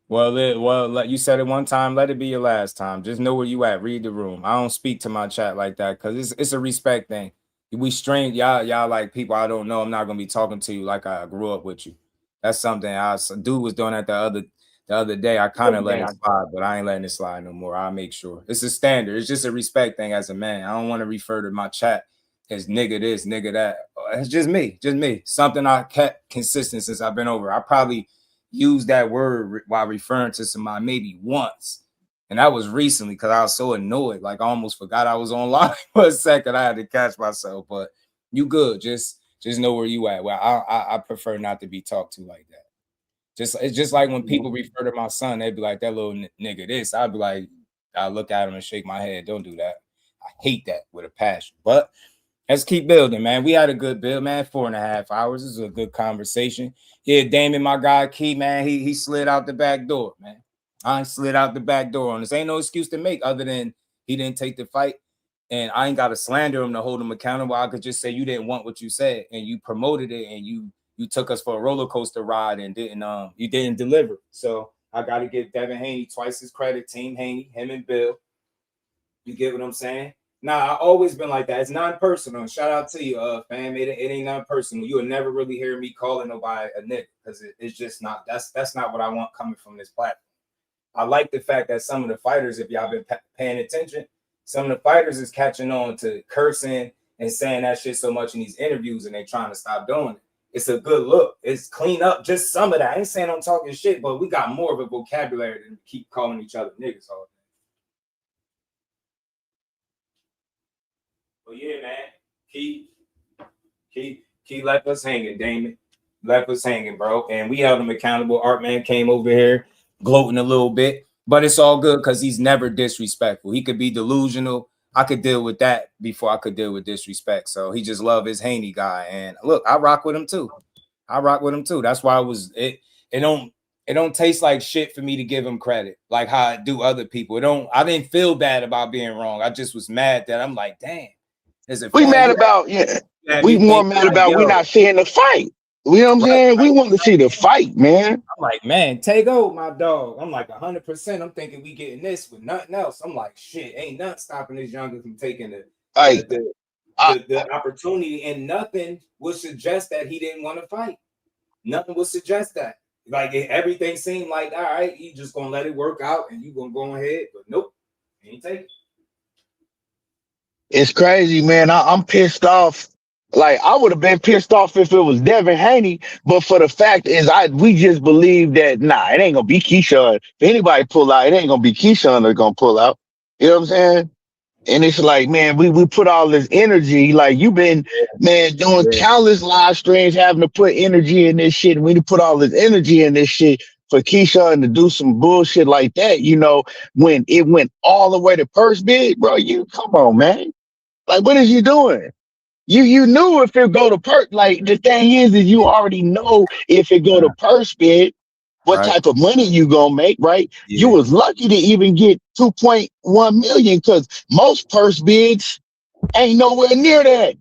Well, like you said it one time, let it be your last time. Just know where you at. Read the room. I don't speak to my chat like that because it's a respect thing. We strange, y'all like people I don't know. I'm not gonna be talking to you like I grew up with you. That's something dude was doing that the other day. I kind of let it slide, but I ain't letting it slide no more. I'll make sure it's a standard. It's just a respect thing as a man. I don't want to refer to my chat as nigga this, nigga that. It's just me. Something I kept consistent since I've been over. I probably used that word while referring to somebody maybe once. And that was recently because I was so annoyed. Like I almost forgot I was online for a second. I had to catch myself. But you good. Just know where you at. Well, I prefer not to be talked to like that. It's just like when people refer to my son, they'd be like, that little nigga this. I'd be like, I look at him and shake my head. Don't do that. I hate that with a passion. But let's keep building, man. We had a good build, man. 4.5 hours. This is a good conversation. Yeah, Damon, my guy, Key, man, he slid out the back door, man. I slid out the back door on this. Ain't no excuse to make other than he didn't take the fight. And I ain't got to slander him to hold him accountable. I could just say you didn't want what you said and you promoted it and you took us for a roller coaster ride and you didn't deliver. So I got to give Devin Haney twice his credit. Team Haney, him and Bill. You get what I'm saying? Nah, I always been like that. It's non-personal. Shout out to you, fam. It ain't non-personal. You will never really hear me calling nobody a nigga because it's just not. That's not what I want coming from this platform. I like the fact that some of the fighters, if y'all been paying attention, some of the fighters is catching on to cursing and saying that shit so much in these interviews, and they trying to stop doing it. It's a good look. It's clean up just some of that. I ain't saying I'm talking shit, but we got more of a vocabulary than keep calling each other niggas all day. But yeah, man, Key left us hanging, Damon. Left us hanging, bro. And we held him accountable. Art Man came over here gloating a little bit, but it's all good because he's never disrespectful. He could be delusional. I could deal with that before I could deal with disrespect. So he just love his Haney guy. And look, I rock with him too. That's why it don't taste like shit for me to give him credit, like how I do other people. I didn't feel bad about being wrong. I just was mad that I'm like, damn. We mad about we more mad about we not seeing the fight. You know what I'm saying? We want to see the fight, man. I'm like, man, take over my dog. I'm like 100%. I'm thinking we getting this with nothing else. I'm like, shit, ain't nothing stopping this younger from taking the opportunity, and nothing would suggest that he didn't want to fight. Nothing would suggest that. Like everything seemed like, all right, you just gonna let it work out and you gonna go ahead, but nope, ain't take it. It's crazy, man. I'm pissed off. Like I would have been pissed off if it was Devin Haney, but for the fact is, we just believe that it ain't gonna be Keyshawn. If anybody pull out, it ain't gonna be Keyshawn that's gonna pull out. You know what I'm saying? And it's like, man, we put all this energy. Like you've been, man, doing countless live streams, having to put energy in this shit. And we put all this energy in this shit for Keyshawn to do some bullshit like that. You know, when it went all the way to purse bid, bro. You come on, man. Like, what is you doing? You knew if it go to purse. Like the thing is you already know if it go to purse bid, what type of money you gonna make, right? Yeah. You was lucky to even get 2.1 million because most purse bids ain't nowhere near that.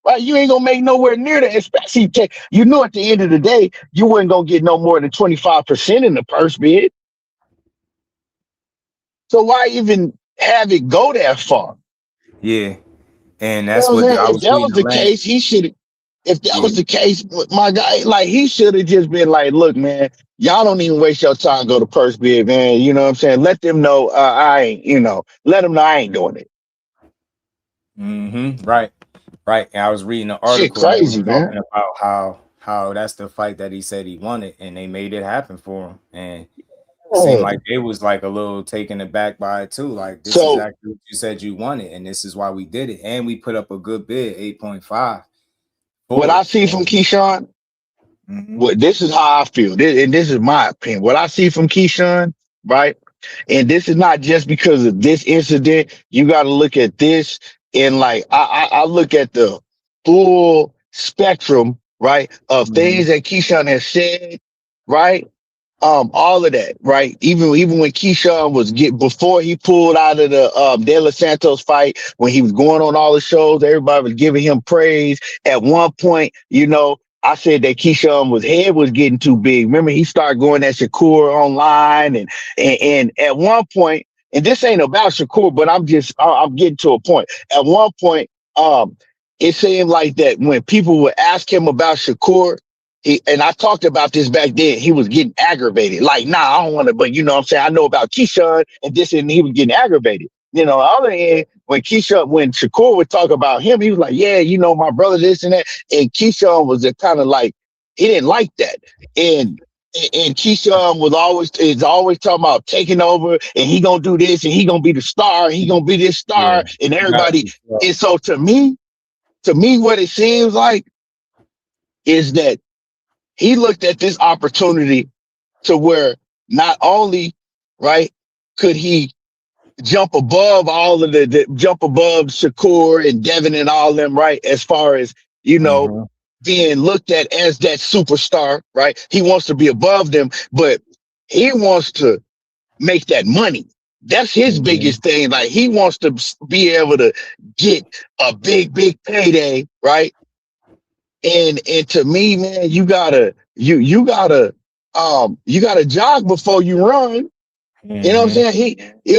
Right? You ain't gonna make nowhere near that, especially you know at the end of the day, you wasn't gonna get no more than 25% in the purse bid. So why even have it go that far? Yeah. And that's what I was if that was the case, he should. If that was the case, my guy, like he should have just been like, "Look, man, y'all don't even waste your time. Go to purse bid, man. You know what I'm saying? Let them know I ain't. You know, let them know I ain't doing it." Right. And I was reading an article. Shit, crazy, man. Talking about how that's the fight that he said he wanted, and they made it happen for him. And it seemed like they was like a little taken aback by it too. Like this is exactly what you said you wanted, and this is why we did it. And we put up a good bid, 8.5. What I see from Keyshawn, this is how I feel, and this is my opinion. What I see from Keyshawn, right? And this is not just because of this incident. You got to look at this, and like I look at the full spectrum, right, of things that Keyshawn has said, right? All of that, right? Even when Keyshawn was before he pulled out of the De Los Santos fight, when he was going on all the shows, everybody was giving him praise. At one point, you know, I said that Keyshawn head was getting too big. Remember, he started going at Shakur online, and at one point, and this ain't about Shakur, but I'm getting to a point. At one point, it seemed like that when people would ask him about Shakur, and I talked about this back then, he was getting aggravated. Like, I don't want to, but you know what I'm saying? I know about Keyshawn and this, and he was getting aggravated. You know, on the other end, when Shakur would talk about him, he was like, yeah, you know, my brother, this and that. And Keyshawn was kind of like, he didn't like that. And Keyshawn is always talking about taking over, and he gonna do this, and he gonna be the star, he gonna be this star, and everybody. And so to me, what it seems like is that he looked at this opportunity to where not only, right, could he jump above all of jump above Shakur and Devin and all them, right, as far as, you know, being looked at as that superstar, right? He wants to be above them, but he wants to make that money. That's his biggest thing. Like he wants to be able to get a big payday, right? And to me, man, you gotta jog before you run. You know what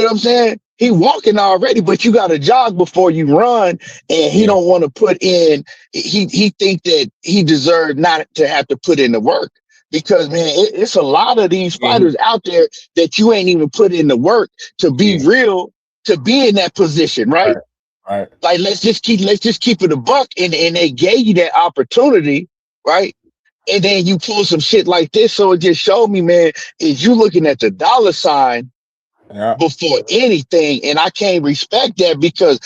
I'm saying? He walking already, but you gotta jog before you run. And he don't want to put in. He think that he deserved not to have to put in the work, because man, it's a lot of these fighters out there that you ain't even put in the work to be real, to be in that position, right? Right. Like let's just keep it a buck, and they gave you that opportunity, right? And then you pull some shit like this, so it just showed me, man, is you looking at the dollar sign before anything, and I can't respect that because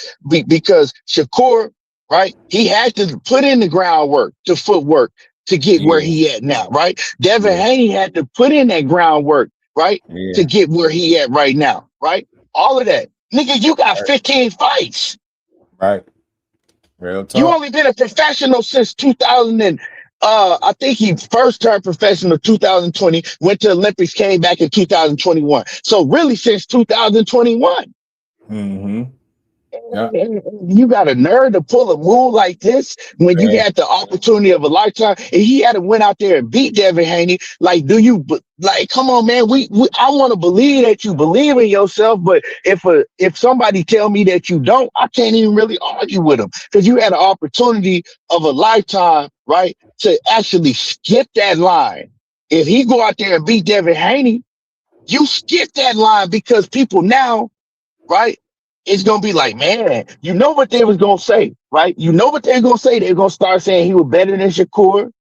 Shakur, right? He had to put in the groundwork, the footwork to get where he at now, right? Devin Haney had to put in that groundwork, right, to get where he at right now, right? All of that, nigga, you got 15 fights. Right. Real talk. You only been a professional since 2000 and I think he first turned professional 2020, went to Olympics, came back in 2021. So really since 2021. Yeah. You got a nerve to pull a move like this when you had the opportunity of a lifetime, and he had to went out there and beat Devin Haney. Like, come on, man. I want to believe that you believe in yourself, but if somebody tell me that you don't, I can't even really argue with them, because you had an opportunity of a lifetime, right, to actually skip that line. If he go out there and beat Devin Haney, you skip that line because people now, right? It's gonna be like, man, you know what they was gonna say, right? You know what they're gonna say. They're gonna start saying he was better than Shakur.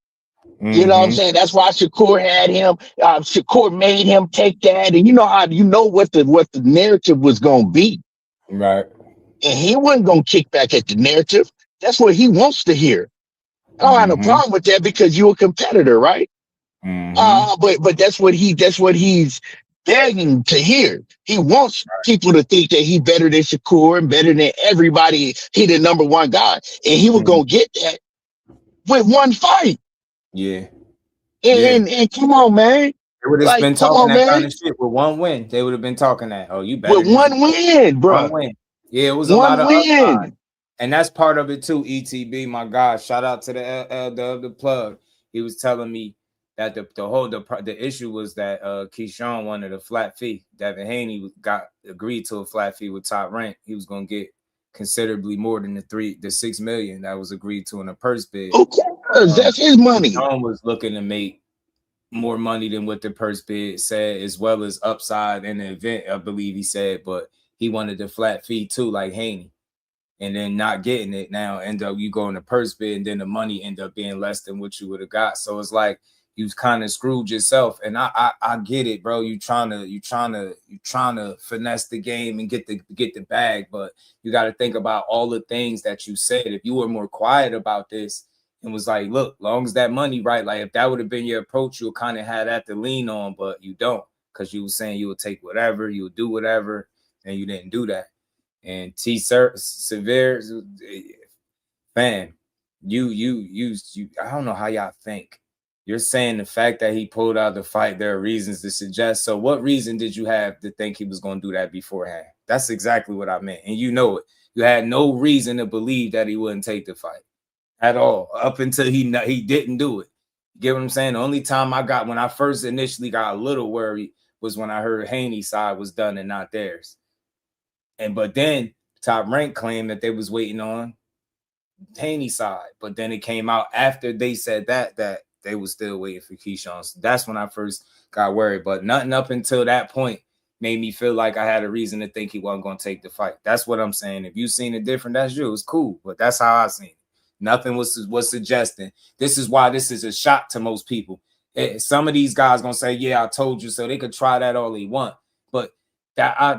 You know what I'm saying? That's why Shakur had him. Shakur made him take that, and you know what the narrative was gonna be, right? And he wasn't gonna kick back at the narrative. That's what he wants to hear. I don't have no problem with that because you're a competitor, right? But that's what he's begging to hear. He wants people to think that he better than Shakur and better than everybody. He the number one guy, and he was gonna get that with one fight. Yeah. And come on, man. They would have Like, been come talking on, that man. kind of shit with one win. They would have been talking that. Oh, you better With than one win, bro. One win. Yeah, it was a lot of upside. And that's part of it too, ETB. My God, shout out to the plug. He was telling me that the issue was that Keyshawn wanted a flat fee. Devin Haney agreed to a flat fee with Top Rank. He was gonna get considerably more than the $6 million that was agreed to in a purse bid. Who cares? That's his money. Keyshawn was looking to make more money than what the purse bid said, as well as upside in the event, I believe he said, but he wanted the flat fee too, like Haney. And then not getting it now, end up you going to purse bid, and then the money end up being less than what you would have got. So it's like you kind of screwed yourself. And I get it, bro. You trying to finesse the game and get the bag, but you got to think about all the things that you said. If you were more quiet about this and was like, look, long as that money, right? Like if that would have been your approach, you'll kind of have that to lean on, but you don't, because you were saying you would take whatever, you would do whatever, and you didn't do that. And Severe, man, you I don't know how y'all think. You're saying the fact that he pulled out the fight, there are reasons to suggest. So what reason did you have to think he was going to do that beforehand? That's exactly what I meant. And you know it. You had no reason to believe that he wouldn't take the fight at all up until he didn't do it. You get what I'm saying? The only time when I first initially got a little worried was when I heard Haney's side was done and not theirs. But then Top Rank claimed that they was waiting on Haney's side. But then it came out after they said that they was still waiting for Keyshawn. So that's when I first got worried. But nothing up until that point made me feel like I had a reason to think he wasn't going to take the fight. That's what I'm saying. If you seen it different, that's you. It's cool. But that's how I seen it. Nothing was suggesting. This is why this is a shock to most people. Some of these guys going to say, yeah, I told you so. They could try that all they want. But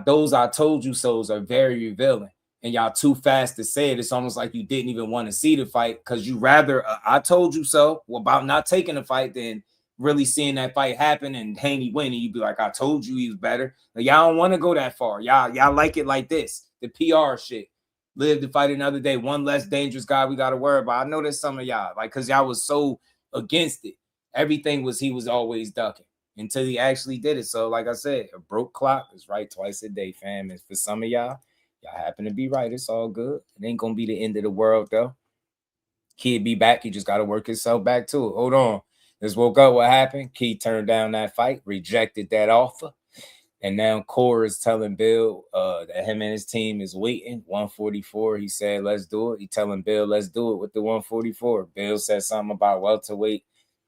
those I told you so's are very revealing, and y'all too fast to say it. It's almost like you didn't even want to see the fight because you rather I told you so about not taking the fight than really seeing that fight happen and Haney winning. You'd be like, I told you he was better. Like, y'all don't want to go that far. Y'all like it like this. The PR shit. Live to fight another day. One less dangerous guy we got to worry about. I know there's some of y'all like because y'all was so against it. Everything he was always ducking. Until he actually did it. So, like I said, a broke clock is right twice a day, fam. And for some of y'all happen to be right. It's all good. It ain't gonna be the end of the world, though. Kid be back. He just got to work himself back to it. Hold on. Just woke up. What happened? Key turned down that fight, rejected that offer. And now Core is telling Bill that him and his team is waiting. 144. He said, let's do it. He telling Bill, let's do it with the 144. Bill said something about welterweight.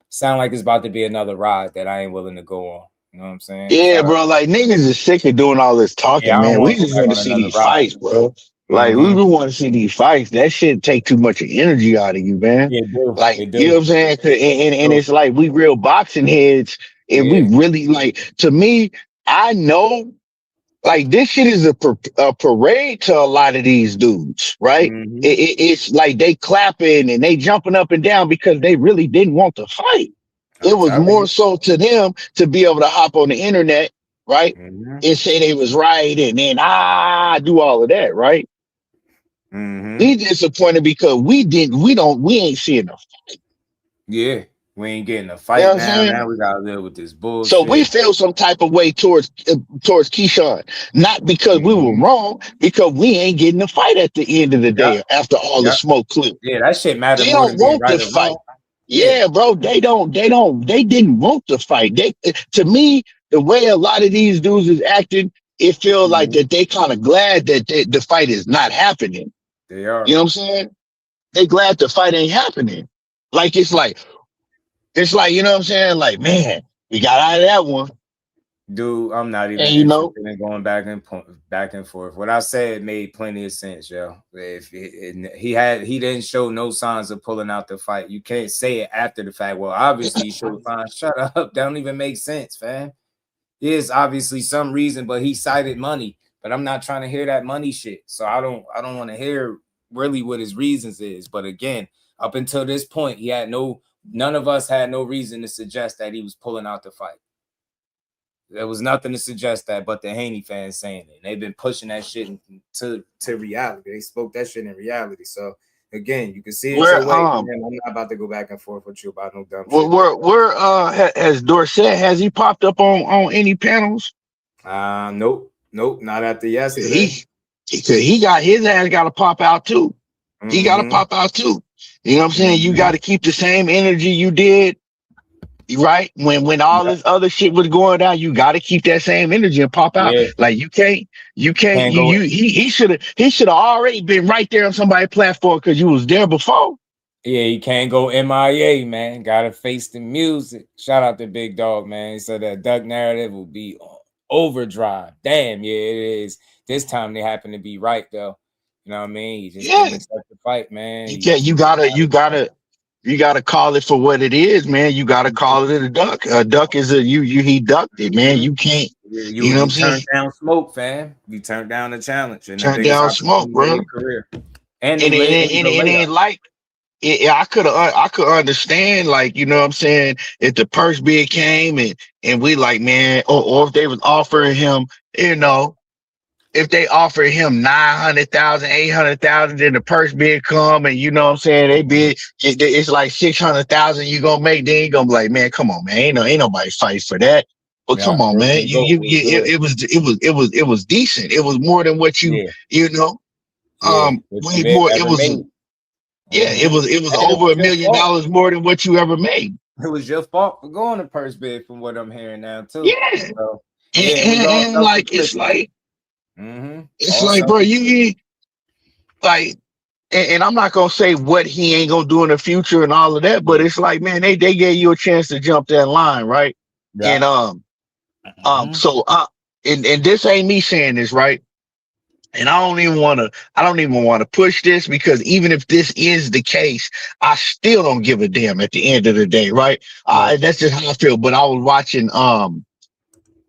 Sound like it's about to be another ride that I ain't willing to go on. You know what I'm saying? Yeah, bro. Like niggas is sick of doing all this talking, man. We just want to see these fights, bro. Like we want to see these fights. That shit take too much energy out of you, man. Yeah, like you know what I'm saying? And it's like we real boxing heads, and we really like. To me, I know. Like this shit is a parade to a lot of these dudes, right? It's like they clapping and they jumping up and down because they really didn't want to fight. It was more so to them to be able to hop on the internet, right? And say they was right and then do all of that, right? We disappointed because we ain't seeing a fight. Yeah. We ain't getting a fight now. Now we gotta live with this bullshit. So we feel some type of way towards Keyshawn, not because we were wrong, because we ain't getting a fight at the end of the day after all the smoke cleared. Yeah, that shit matters. They don't want the fight. Yeah, bro. They didn't want the fight. To me, the way a lot of these dudes is acting, it feels like that they kind of glad that the fight is not happening. They are. You know what I'm saying? They glad the fight ain't happening. It's like, you know what I'm saying? Like, man, We got out of that one. Dude, I'm not even And you know, interested in going back and forth. What I said made plenty of sense, yo. If he didn't show no signs of pulling out the fight. You can't say it after the fact. Well, obviously he showed signs. Shut up. That don't even make sense, fam. There's obviously some reason, but he cited money. But I'm not trying to hear that money shit. So I don't want to hear really what his reasons is. But again, up until this point, none of us had no reason to suggest that he was pulling out the fight. There was nothing to suggest that but the Haney fans saying it. They've been pushing that shit to reality. They spoke that shit in reality. So again, you can see it your way. Man, I'm not about to go back and forth with you about no dumb shit. Where has Dorsett, has he popped up on any panels? Nope, not after yesterday. He got his ass got to pop out too. He got to pop out too. You know what I'm saying? You got to keep the same energy you did, right? When all this other shit was going down, you got to keep that same energy and pop out. Yeah. Like you can't. He should have already been right there on somebody's platform because you was there before. Yeah, he can't go MIA, man. Gotta face the music. Shout out to Big Dog, man. He said that Duck narrative will be overdrive. Damn, yeah, it is. This time they happen to be right though. You know what I mean? He just didn't accept the fight, man. You gotta call it for what it is, man. You gotta call it a duck. A duck is he ducked it, man. You can't. You know what I'm saying? Turned down smoke, fam. You turned down the challenge and turned down smoke, bro. Career. And it ain't like. I could understand, like, you know what I'm saying, if the purse bid came and we like, man, or if they was offering him, you know, if they offered him 900,000, 800,000, then the purse bid come and you know what I'm saying, they bid it's like 600,000 you gonna make, then you gonna be like, man, come on, man, ain't nobody fight for that. But come on, man, it was decent. It was more than what you know, way more. It was. Yeah, it was over $1 million more than what you ever made. It was your fault for going to purse bid from what I'm hearing now too. Yeah. So, and like it's like bro, you like and I'm not gonna say what he ain't gonna do in the future and all of that, but it's like, man, they gave you a chance to jump that line, right? Yeah. And so and this ain't me saying this, right? And I don't even want to push this because even if this is the case, I still don't give a damn at the end of the day, right? That's just how I feel. But I was watching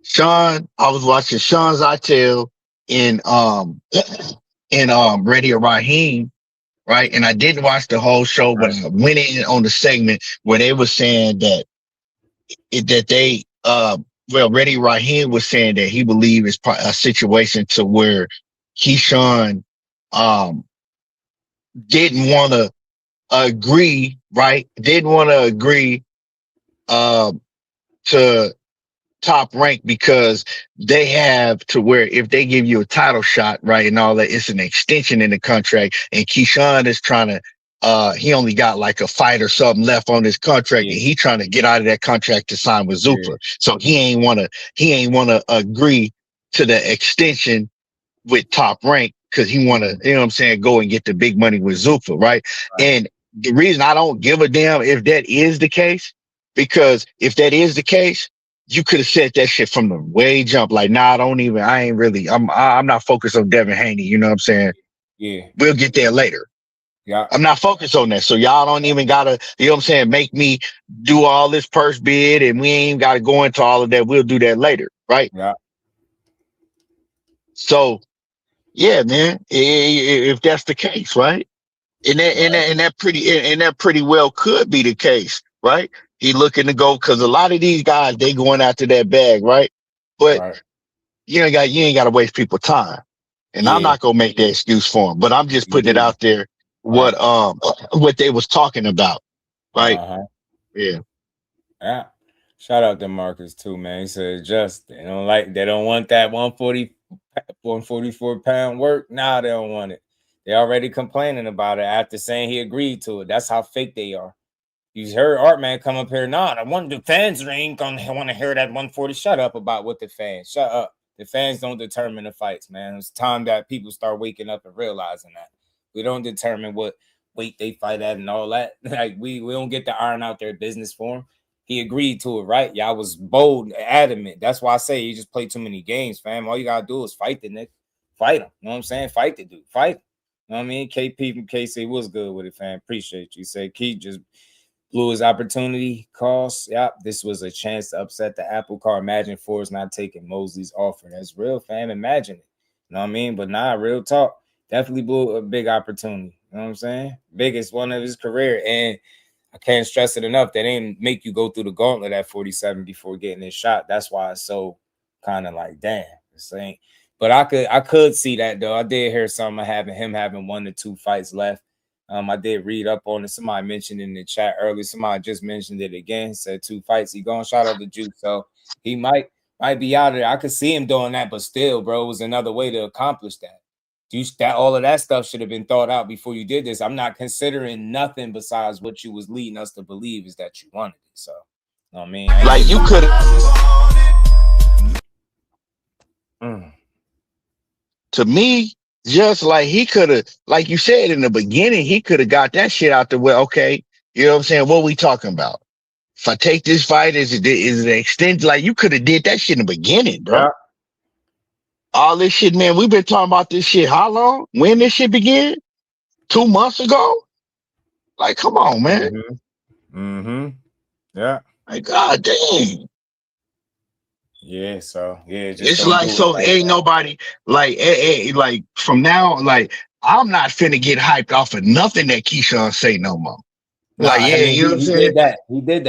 Sean Zytel in Radio Raheem, right? And I didn't watch the whole show, but I went in on the segment where they were saying that Reddy Raheem was saying that he believed it's a situation to where Keyshawn didn't want to agree, right? Didn't want to agree to Top Rank because they have to where if they give you a title shot, right, and all that, it's an extension in the contract. And Keyshawn is trying to he only got like a fight or something left on his contract, and he trying to get out of that contract to sign with Zupla. So he ain't wanna agree to the extension with Top Rank because he want to, you know what I'm saying, go and get the big money with Zupla, right? And the reason I don't give a damn if that is the case, because if that is the case, you could have said that shit from the way jump. Like, nah, I'm not focused on Devin Haney, you know what I'm saying? Yeah. We'll get there later. Yeah. I'm not focused on that. So y'all don't even gotta, you know what I'm saying, make me do all this purse bid and we ain't gotta go into all of that. We'll do that later, right? Yeah. So yeah, man, if that's the case, right? And that pretty well could be the case, right? He looking to go because a lot of these guys, they going after that bag, right? But you ain't got to waste people's time. And I'm not gonna make that excuse for him, but I'm just putting it out there what they was talking about, right? Yeah. Yeah. Shout out to Marcus too, man. He said they don't want that 144 pound work. Nah, they don't want it. They already complaining about it after saying he agreed to it. That's how fake they are. You heard Art Man come up here. Nah, the fans ain't gonna want to hear that 140. Shut up about what the fans. Shut up. The fans don't determine the fights, man. It's time that people start waking up and realizing that. We don't determine what weight they fight at and all that. Like we don't get to iron out their business for them. he agreed to it, right? Y'all was bold, adamant. That's why I say you just play too many games, fam. All you gotta do is fight the nigga. Fight him. You know what I'm saying? Fight the dude. Fight him. You know what I mean? KP from KC was good with it, fam. Appreciate you. Say Keith just blew his opportunity cost. Yep, this was a chance to upset the apple cart. Imagine Ford's not taking Mosley's offer. That's real, fam. Imagine it. You know what I mean? But nah, real talk. Definitely blew a big opportunity. You know what I'm saying? Biggest one of his career. And I can't stress it enough. They didn't make you go through the gauntlet at 47 before getting this shot. That's why it's so kind of like, damn, this ain't. But I could see that though. I did hear something him having 1 to 2 fights left. I did read up on it. Somebody mentioned in the chat earlier. Somebody just mentioned it again. Said 2 fights. He going shout out the Juice. So he might be out of there. I could see him doing that, but still, bro, it was another way to accomplish that. All of that stuff should have been thought out before you did this. I'm not considering nothing besides what you was leading us to believe is that you wanted it. So, you know what I mean? Like you could have. To me, just like he could have, like you said in the beginning, he could have got that shit out the way. Okay, you know what I'm saying? What we talking about? If I take this fight, is it an extent? Like you could have did that shit in the beginning, bro. Yeah. All this shit, man. We've been talking about this shit how long? When this shit began? 2 months ago? Like, come on, man. Yeah. Like, god damn. Yeah, so yeah, it's like so like ain't nobody like like from now, like I'm not finna get hyped off of nothing that Keyshawn say no more. Like, yeah, you know what I'm saying? He did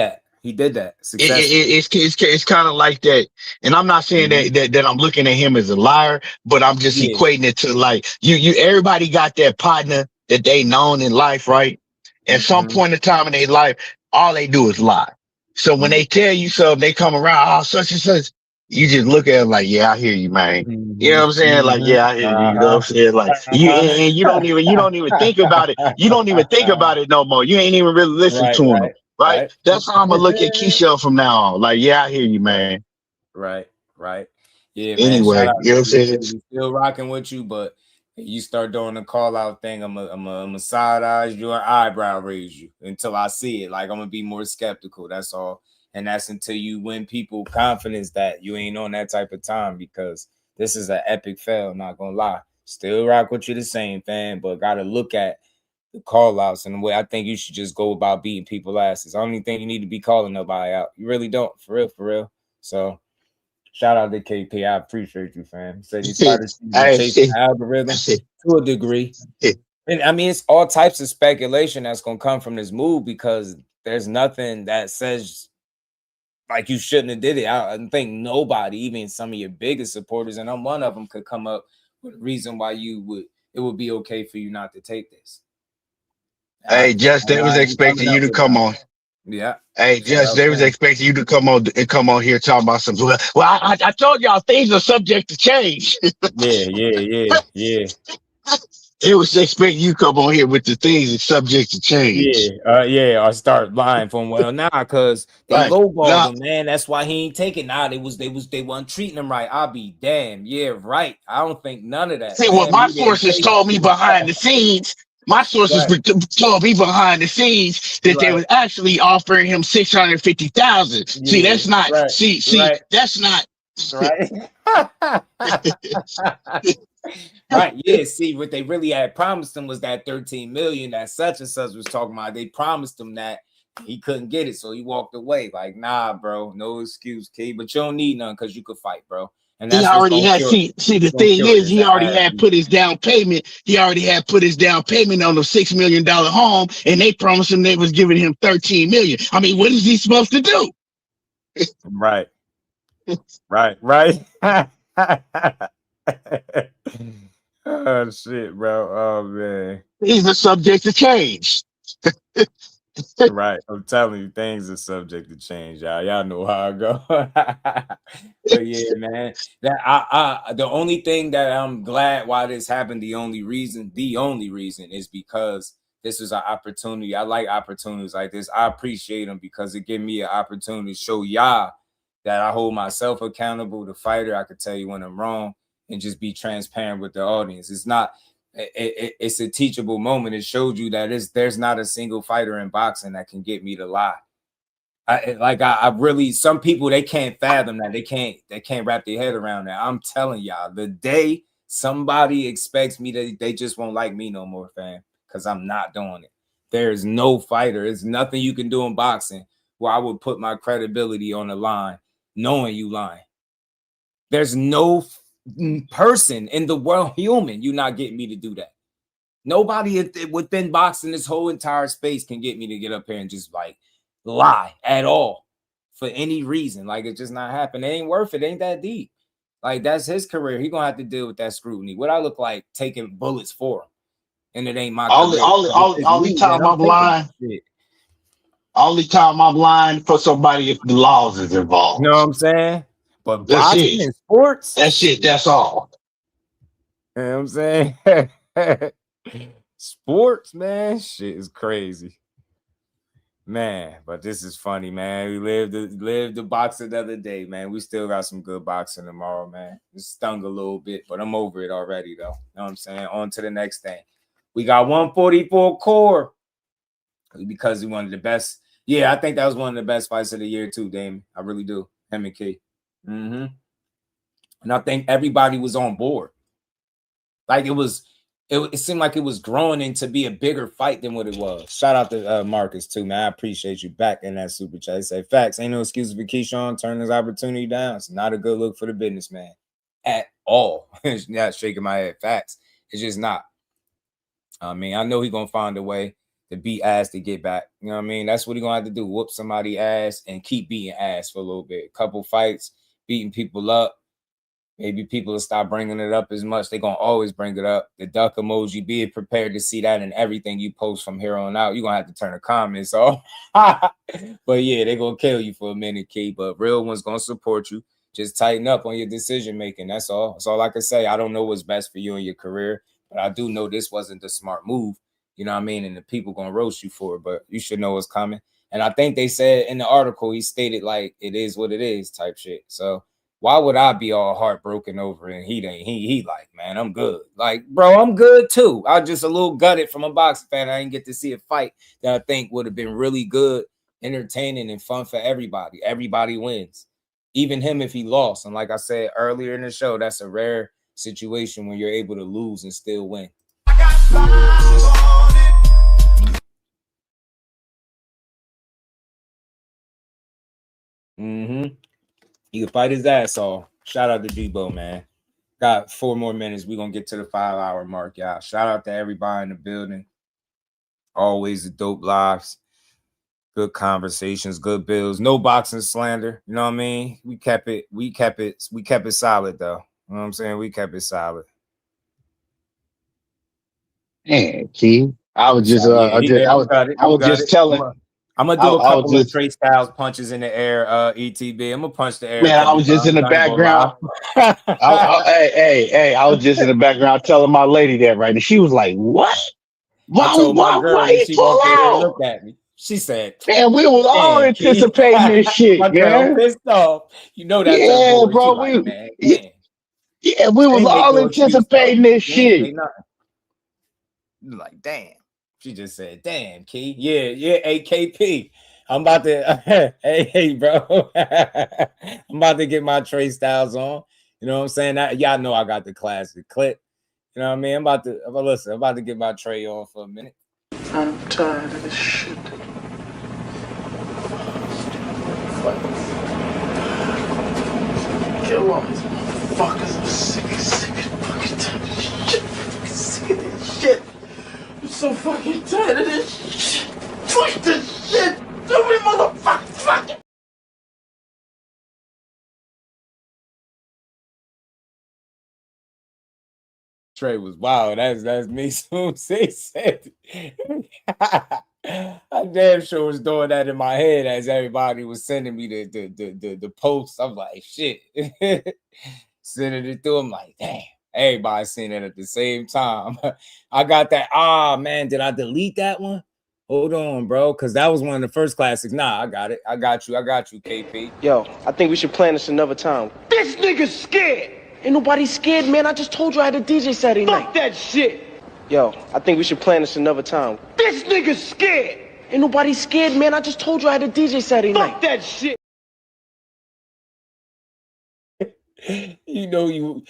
that. It's kind of like that, and I'm not saying that I'm looking at him as a liar, but I'm just equating it to like you. Everybody got that partner that they known in life, right? At some point in time in their life, all they do is lie. So when they tell you something, they come around, such and such. You just look at them like, yeah, I hear you, man. You know what I'm saying? Like, yeah, I hear you. You know what I'm saying? Like, and you don't even think about it. You don't even think about it no more. You ain't even really listen to him, right? That's how I'm gonna look at Keyshawn from now on. Like, yeah, I hear you, man. Right. Yeah, man. Anyway, you know what I'm saying? Still rocking with you, but you start doing the call out thing, I'm a side eyes you and eyebrow raise you until I see it. Like I'm gonna be more skeptical. That's all. And that's until you win people confidence that you ain't on that type of time, because this is an epic fail, not gonna lie. Still rock with you the same, fan, but gotta look at the call outs and the way I think you should just go about beating people's asses. I don't even think you need to be calling nobody out. You really don't, for real. So shout out to KP. I appreciate you, fam. Said you started chasing the algorithm to a degree. And I mean, it's all types of speculation that's gonna come from this move, because there's nothing that says like you shouldn't have did it. I don't think nobody, even some of your biggest supporters, and I'm one of them, could come up with a reason why it would be okay for you not to take this. Hey, Just, they was expecting you to come on. Yeah. Hey, Just, they was expecting you to come on here talking about some. Well, I told y'all things are subject to change. Yeah. It was expecting you come on here with the things that's subject to change. Or start lying from because they lowballed him, man. That's why he ain't taking. They weren't treating him right. I'll be damned. Yeah, right. I don't think none of that. See, what my sources told me behind the scenes. My sources told me behind the scenes that they was actually offering him $650,000. See, that's not. That's not. Right, yeah. See, what they really had promised him was that 13 million that such and such was talking about. They promised him that he couldn't get it, so he walked away. Like, nah, bro, no excuse, K. But you don't need none because you could fight, bro. And that's he already had. See, the thing is, he already had put his down payment. He already had put his down payment on the $6 million home, and they promised him they was giving him 13 million. I mean, what is he supposed to do? Right. Oh shit, bro. Oh man. He's the subject to change. Right. I'm telling you, things are subject to change, y'all. Y'all know how I go. But yeah, man. That the only thing that I'm glad why this happened, the only reason is because this is an opportunity. I like opportunities like this. I appreciate them because it gave me an opportunity to show y'all that I hold myself accountable. The fighter, I could tell you when I'm wrong and just be transparent with the audience. It's not. It's a teachable moment. It showed you that there's not a single fighter in boxing that can get me to lie. I really, some people, they can't fathom that. They can't wrap their head around that. I'm telling y'all, the day somebody expects me to, they just won't like me no more, fam, because I'm not doing it. There's no fighter. There's nothing you can do in boxing where I would put my credibility on the line knowing you lying. There's no person in the world, human, you're not getting me to do that. Nobody within boxing, this whole entire space, can get me to get up here and just like lie at all for any reason. Like, it's just not happening. It ain't worth it. It ain't that deep. Like, that's his career. He gonna have to deal with that scrutiny. What I look like taking bullets for him, and it ain't my career. Only time I'm lying. Only time I'm lying for somebody if the laws is involved. You know what I'm saying? But that's boxing and sports, that's it. That's all. You know what I'm saying? Sports, man, shit is crazy, man. But this is funny, man. We lived the boxing the other day, man. We still got some good boxing tomorrow, man. It stung a little bit, but I'm over it already, though. You know what I'm saying? On to the next thing. We got 144 core because he one of the best. Yeah, I think that was one of the best fights of the year too, Damon. I really do. Him and Key. And I think everybody was on board. Like, it seemed like it was growing into be a bigger fight than what it was. Shout out to Marcus too, man. I appreciate you back in that super chat. He say, facts, ain't no excuse for Keyshawn turning his opportunity down. It's not a good look for the businessman at all. Not shaking my head. Facts. It's just not. I mean, I know he's gonna find a way to beat ass to get back. You know what I mean? That's what he's gonna have to do. Whoop somebody ass and keep beating ass for a little bit. A couple fights, beating people up. Maybe people will stop bringing it up as much. They're going to always bring it up. The duck emoji, be prepared to see that in everything you post from here on out. You're going to have to turn the comments off. But yeah, they're going to kill you for a minute, Key. But real ones going to support you. Just tighten up on your decision making. That's all. That's all I can say. I don't know what's best for you in your career, but I do know this wasn't the smart move. You know what I mean? And the people going to roast you for it, but you should know what's coming. And I think they said in the article, he stated like it is what it is type shit. So why would I be all heartbroken over it? And he like, man, I'm good. Like, bro, I'm good too. I was just a little gutted from a boxing fan. I didn't get to see a fight that I think would have been really good, entertaining, and fun for everybody. Everybody wins. Even him if he lost. And like I said earlier in the show, that's a rare situation when you're able to lose and still win. He can fight his ass off. Shout out to Debo, man. Got 4 more minutes. We're going to get to the 5-hour mark, y'all. Shout out to everybody in the building. Always the dope lives. Good conversations, good bills. No boxing slander. You know what I mean? We kept it solid, though. You know what I'm saying? We kept it solid. Man, Key. I was just telling. I'm gonna do a couple of Trey Styles punches in the air, ETB. I'm gonna punch the air. Man, I was just in the background. Hey, I was just in the background telling my lady that, right? And she was like, what? I told my girl that she walked in and looked at me. She said, man, we was all anticipating this shit, my girl pissed off. You know that. Yeah, bro. We was all anticipating this shit. Like, damn. She just said, damn, Key. Yeah, AKP. I'm about to, hey, bro. I'm about to get my Trey Styles on. You know what I'm saying? Y'all know I got the classic clip. You know what I mean? I'm about to get my Trey on for a minute. I'm tired of this shit. Kill all these motherfuckers. I'm sick of fucking tired of this shit. I'm sick of this shit. I'm so fucking tired of this shit. Fuck this shit. So many motherfuckers. Fuck it. Trey was wild. That's me. Soon he said I damn sure was doing that in my head as everybody was sending me the posts. I'm like, shit. Sending it through. I'm like, damn. Everybody seen it at the same time. I got that. Man, did I delete that one? Hold on, bro, because that was one of the first classics. Nah, I got it. I got you, KP. Yo, I think we should plan this another time. This nigga's scared. Ain't nobody scared, man. I just told you I had a DJ Saturday night. Fuck that shit. Yo, I think we should plan this another time. This nigga's scared. Ain't nobody scared, man. I just told you I had a DJ Saturday night. Fuck that shit. You know you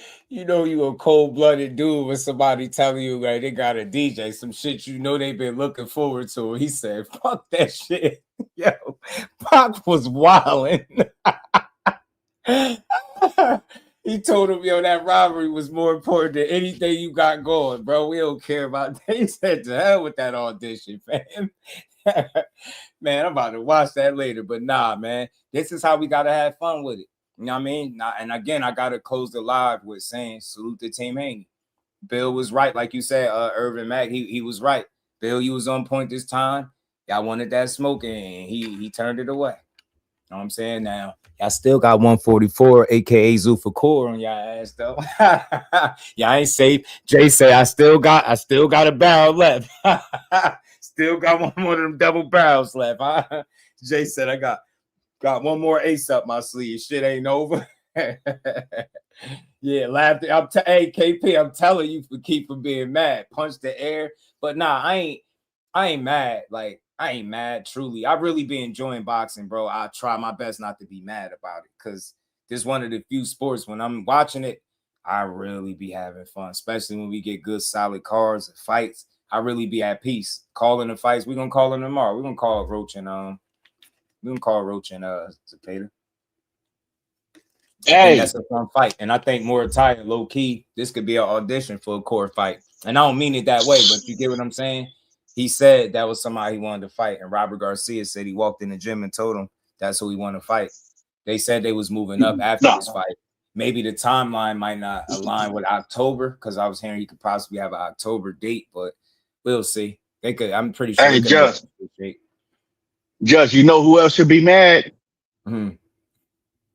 a cold-blooded dude with somebody telling you like they got a DJ, some shit you know they've been looking forward to. He said, fuck that shit. Yo, Pac was wilding. He told him, yo, that robbery was more important than anything you got going, bro. We don't care about that. He said, to hell with that audition, fam. Man, I'm about to watch that later. But nah, man, this is how we got to have fun with it. You know what I mean? And again, I got to close the live with saying salute to Team Haney. Bill was right. Like you said, Irvin Mack, he was right. Bill, you was on point this time. Y'all wanted that smoke, and he turned it away. You know what I'm saying? Now, y'all still got 144, a.k.a. Zulfakur on y'all ass, though. Y'all ain't safe. Jay say, I still got a barrel left. Still got one more of them double barrels left. Jay said, I got one more ace up my sleeve. Shit ain't over. Yeah, laughed. Hey, KP, I'm telling you for keep from being mad. Punch the air. But nah, I ain't mad. Like, I ain't mad, truly. I really be enjoying boxing, bro. I try my best not to be mad about it because this is one of the few sports when I'm watching it, I really be having fun, especially when we get good, solid cards and fights. I really be at peace. Calling the fights, we're going to call them tomorrow. We're going to call Roach and Zepeda. I think that's a fun fight. And I think Muay low key, this could be an audition for a core fight. And I don't mean it that way, but you get what I'm saying? He said that was somebody he wanted to fight. And Robert Garcia said he walked in the gym and told him that's who he wanted to fight. They said they was moving up after this fight. Maybe the timeline might not align with October because I was hearing he could possibly have an October date, but we'll see. They could. I'm pretty sure. Hey, Just, you know who else should be mad? Mm-hmm.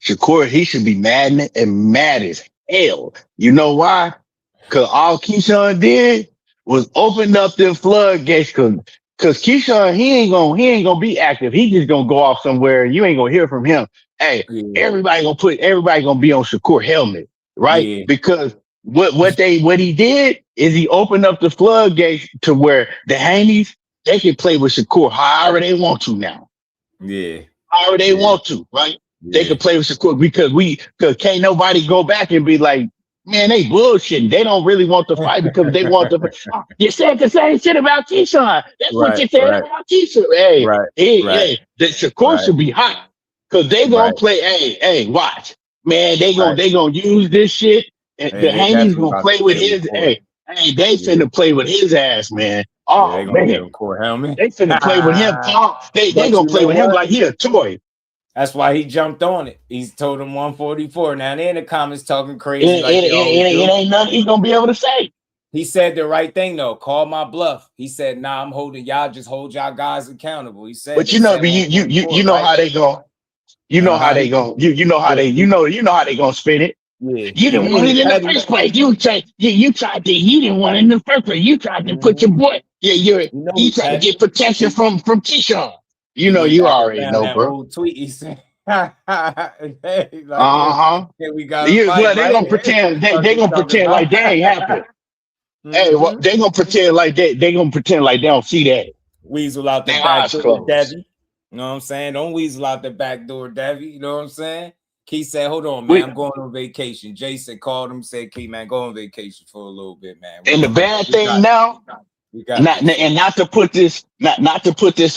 Shakur, he should be mad and mad as hell. You know why? Because all Keyshawn did was open up the floodgates. Because Keyshawn, he ain't gonna be active. He just gonna go off somewhere, and you ain't gonna hear from him. Hey, everybody gonna be on Shakur helmet, right? Yeah. Because what he did is he opened up the floodgates to where the Haneys, they can play with Shakur however they want to now. Yeah. However they want to, right? Yeah. They can play with Shakur because can't nobody go back and be like, man, they bullshitting. They don't really want to fight because they want to. You said the same shit about Keyshawn. That's what you said about Keyshawn. Hey, the Shakur should be hot because they gonna play. Hey, watch, man. They gonna use this shit. And the Haney's gonna play with his. They finna play with his ass, man. Oh man, they finna play with him. They gonna play with him like he a toy. That's why he jumped on it. He's told him 144. Now they're in the comments talking crazy. It ain't nothing he's gonna be able to say. He said the right thing though. Call my bluff. He said, "Nah, I'm holding y'all. Just hold y'all guys accountable." He said, "But you know how they go. You know how they go. You know how they gonna spin it. Yeah. You didn't want it in the first place. You tried to. You didn't want it in the first place. You tried to put your boy. You tried to get protection from Keyshawn. You know, you already know, bro." Old tweet he said, hey, They gonna pretend. They gonna pretend like they ain't happen. Hey, they gonna pretend like they gonna pretend like they don't see that. Weasel out the back door, Debbie. You know what I'm saying? Don't weasel out the back door, Debbie. You know what I'm saying? Keith said, "Hold on, man. I'm going on vacation." Jason called him, said, "Key, man, go on vacation for a little bit, man." And the bad thing now. Not to put this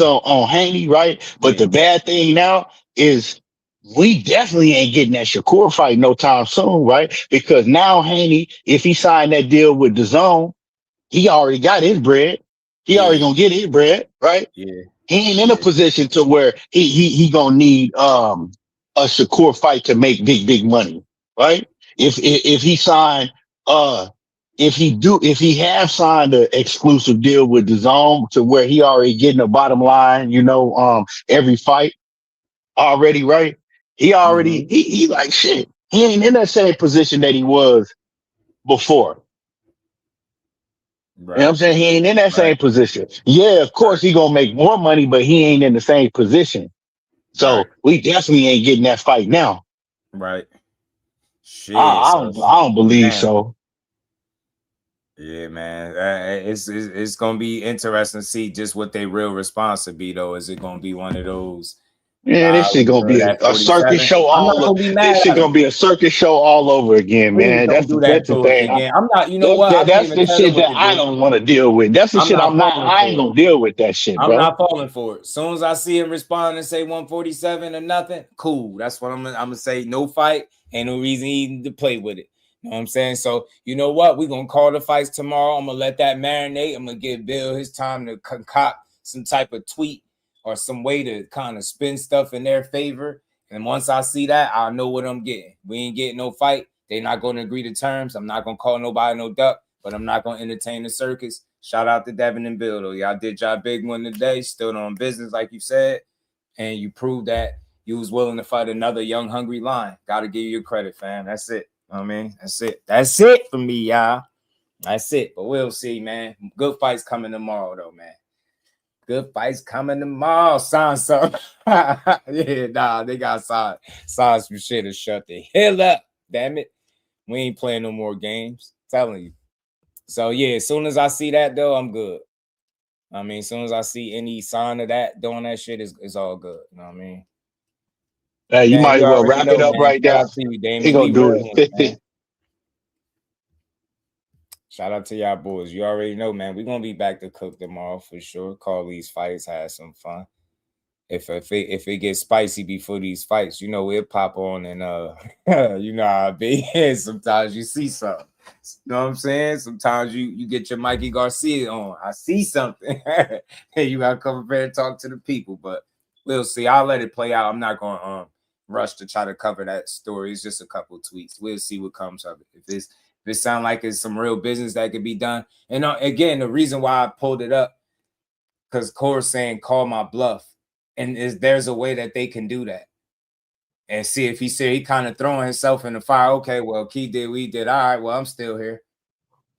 on Haney, right? But the bad thing now is we definitely ain't getting that Shakur fight no time soon, right? Because now Haney, if he signed that deal with DAZN, he already got his bread. He already gonna get his bread, right? Yeah. He ain't in a position to where he gonna need a Shakur fight to make big money, right? If he signed if he have signed an exclusive deal with DAZN to where he already getting a bottom line, every fight already, right? He already he like shit. He ain't in that same position that he was before. Right. You know what I'm saying? He ain't in that same position. Yeah, of course he gonna make more money, but he ain't in the same position. So we definitely ain't getting that fight now. Right. Shit. I don't believe so. Yeah, man. It's gonna be interesting to see just what their real response would be, though. Is it gonna be one of those? Man, this shit We gonna heard be at a circus 47. show I'm not all. gonna be This mad shit at gonna them. be a circus show all over again, Please man. don't do that That's the to us thing. again. I'm not. You know what? I don't That's even the tell them shit what that to I do. don't want to deal with. That's the I'm shit not I'm not. falling I ain't for it. gonna deal with that shit, I'm bro. not falling for it. As soon as I see him respond and say 147 or nothing, cool. That's what I'm gonna say. No fight. Ain't no reason even to play with it. You know what I'm saying? So you know what? We're gonna call the fights tomorrow. I'm gonna let that marinate. I'm gonna give Bill his time to concoct some type of tweet or some way to kind of spin stuff in their favor. And once I see that, I'll know what I'm getting. We ain't getting no fight. They're not gonna agree to terms. I'm not gonna call nobody no duck, but I'm not gonna entertain the circus. Shout out to Devin and Bill, though. Y'all did y'all big one today. Still on business, like you said. And you proved that you was willing to fight another young, hungry lion. Got to give you credit, fam. That's it. I mean, that's it. That's it for me, y'all. That's it. But we'll see, man. Good fights coming tomorrow, though, man. Good fights coming tomorrow. Sign something. Yeah, nah, they got sign some shit to shut the hell up. Damn it. We ain't playing no more games. Telling you. So, yeah, as soon as I see that, though, I'm good. I mean, as soon as I see any sign of that, doing that shit is all good. You know what I mean? Hey, you Man, might you as well already wrap it know, up man. right Shout now. out to you, He Damon. gonna We do real ones, it. man. Shout out to y'all boys. You already know, man. We're gonna be back to cook tomorrow for sure. Call these fights, have some fun. If it gets spicy before these fights, you know, we'll pop on and you know how it be. Sometimes you see something. You know what I'm saying? Sometimes you get your Mikey Garcia on. I see something. And you gotta come up here and talk to the people. But we'll see. I'll let it play out. I'm not gonna rush to try to cover that story. It's just a couple tweets. We'll see what comes of it. If it sounds like it's some real business that could be done. And again, the reason why I pulled it up, because Core's saying call my bluff. And there's a way that they can do that. And see if he said he kind of throwing himself in the fire. Okay, well, Key did, we did. All right, well, I'm still here.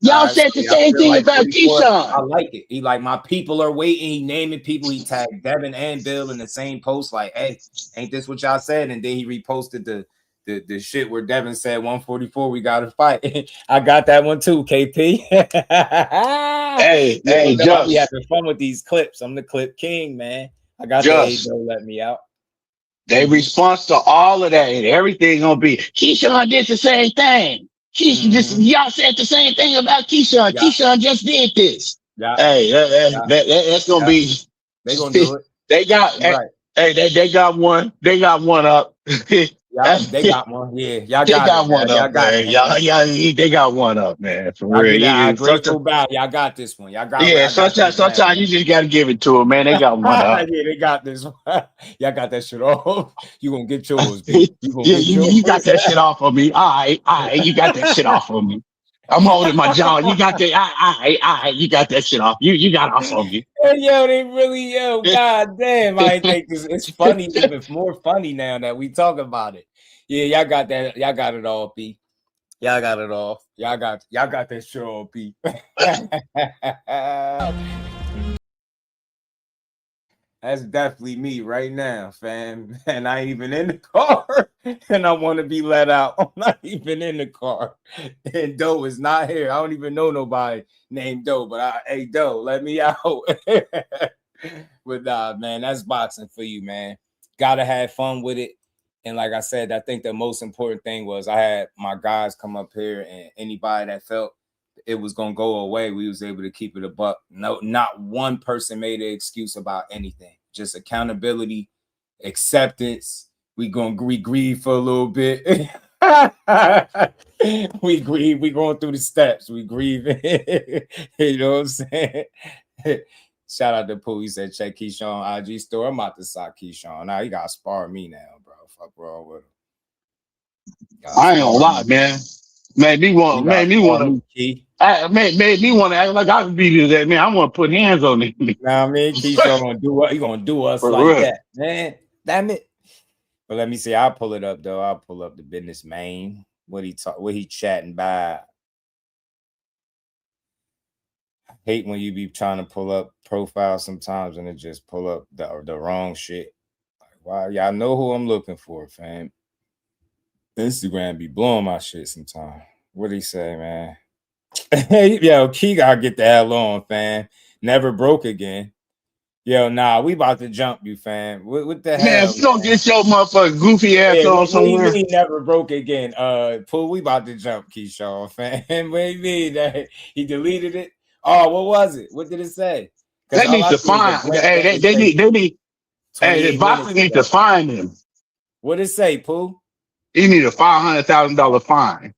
Y'all Right, said so the same feel thing like about 44. I Keyshawn. like it. He like, my people are waiting. He naming people. He tagged Devin and Bill in the same post. Like, hey, ain't this what y'all said? And then he reposted the shit where Devin said 144. We got to fight. I got that one too, KP. Hey, Yo, no, I be Just. having fun with these clips. I'm the clip king, man. I got the Just. A-Bill let me out. They response to all of that and everything gonna be Keyshawn did the same thing. Y'all said the same thing about Keyshawn. Yeah. Keyshawn just did this. Yeah. Hey, that's gonna be. They gonna do it. They got right. Hey, they got one. They got one up. Yeah, they got one. Yeah, y'all They got got it, one man. Y'all up, got man. it, man. They got one up, man. For Y'all get real. a grateful bow. Y'all got this one. Y'all got Yeah, y'all got this sometimes you just gotta give it to them, man. They got one up. Yeah, they got this one. Y'all got that shit off. You gonna get yours, B. You gonna Yeah, get yours. you got that shit off of me. All right, you got that shit off of me. I'm holding my jaw. You got that, all right, you got that shit off. You got off of me. Hey, yo, they really, god damn. I think it's funny, even more funny now that we talk about it. Yeah, y'all got that, y'all got it all, B. Y'all got it all. Y'all got that shit all, B. That's definitely me right now, fam. And I ain't even in the car. And I want to be let out. I'm not even in the car. And Doe is not here. I don't even know nobody named Doe. But hey, Doe, let me out. But nah, man, that's boxing for you, man. Gotta have fun with it. And like I said, I think the most important thing was I had my guys come up here, and anybody that felt it was gonna go away, we was able to keep it a buck. No, not one person made an excuse about anything. Just accountability, acceptance. We grieve for a little bit. We grieve. We going through the steps. We grieve. You know what I'm saying? Shout out to Pooh. He said, check Keyshawn IG store. I'm about to sock Keyshawn. Now he gotta spar me now, bro. Fuck wrong with him. I ain't gonna lie, man. Made me want to made me want to act like I can be that, man. I want to put hands on him. Nah, man, Keyshawn gonna do what he gonna do us For like real. that, man. Damn it. But let me see. I'll pull it up though. I'll pull up the business main. What he chatting by. Hate when you be trying to pull up profiles sometimes and it just pull up the wrong shit. Like, wow, y'all know who I'm looking for, fam. Instagram be blowing my shit sometimes. What he say, man? Yo, Key gotta get the hell on, fam. Never broke again. Yo, nah, we about to jump you, fam. What the Man, hell? don't get your motherfucking goofy ass on What do you somewhere. mean never broke again? Pooh, we about to jump Keyshawn, fam. What do you mean that he deleted it? Oh, what was it? What did it say? Because They all need I to see is a find. blank Hey, thing they need. Hey, the 28 boxer minutes need to ago. find him. What did it say, Pooh? He need a $500,000 fine.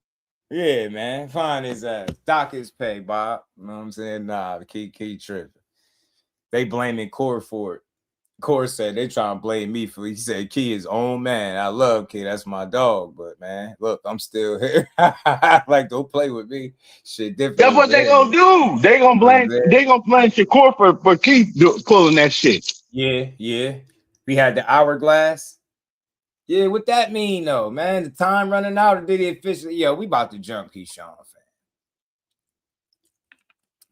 Yeah, man. Find his ass. Dock his pay, Bob. You know what I'm saying? Nah, the key tripping. They blaming Core for it. Core said they trying to blame me for it. He said Key is own man. I love Key. That's my dog. But man, look, I'm still here. Like, don't play with me. Shit different. That's what they gonna do. They gonna blame. They gonna blame Shakur for Keith pulling that shit. Yeah. We had the hourglass. Yeah, what that mean though, man? The time running out, or did it officially? Yo, we about to jump Keyshawn, fam.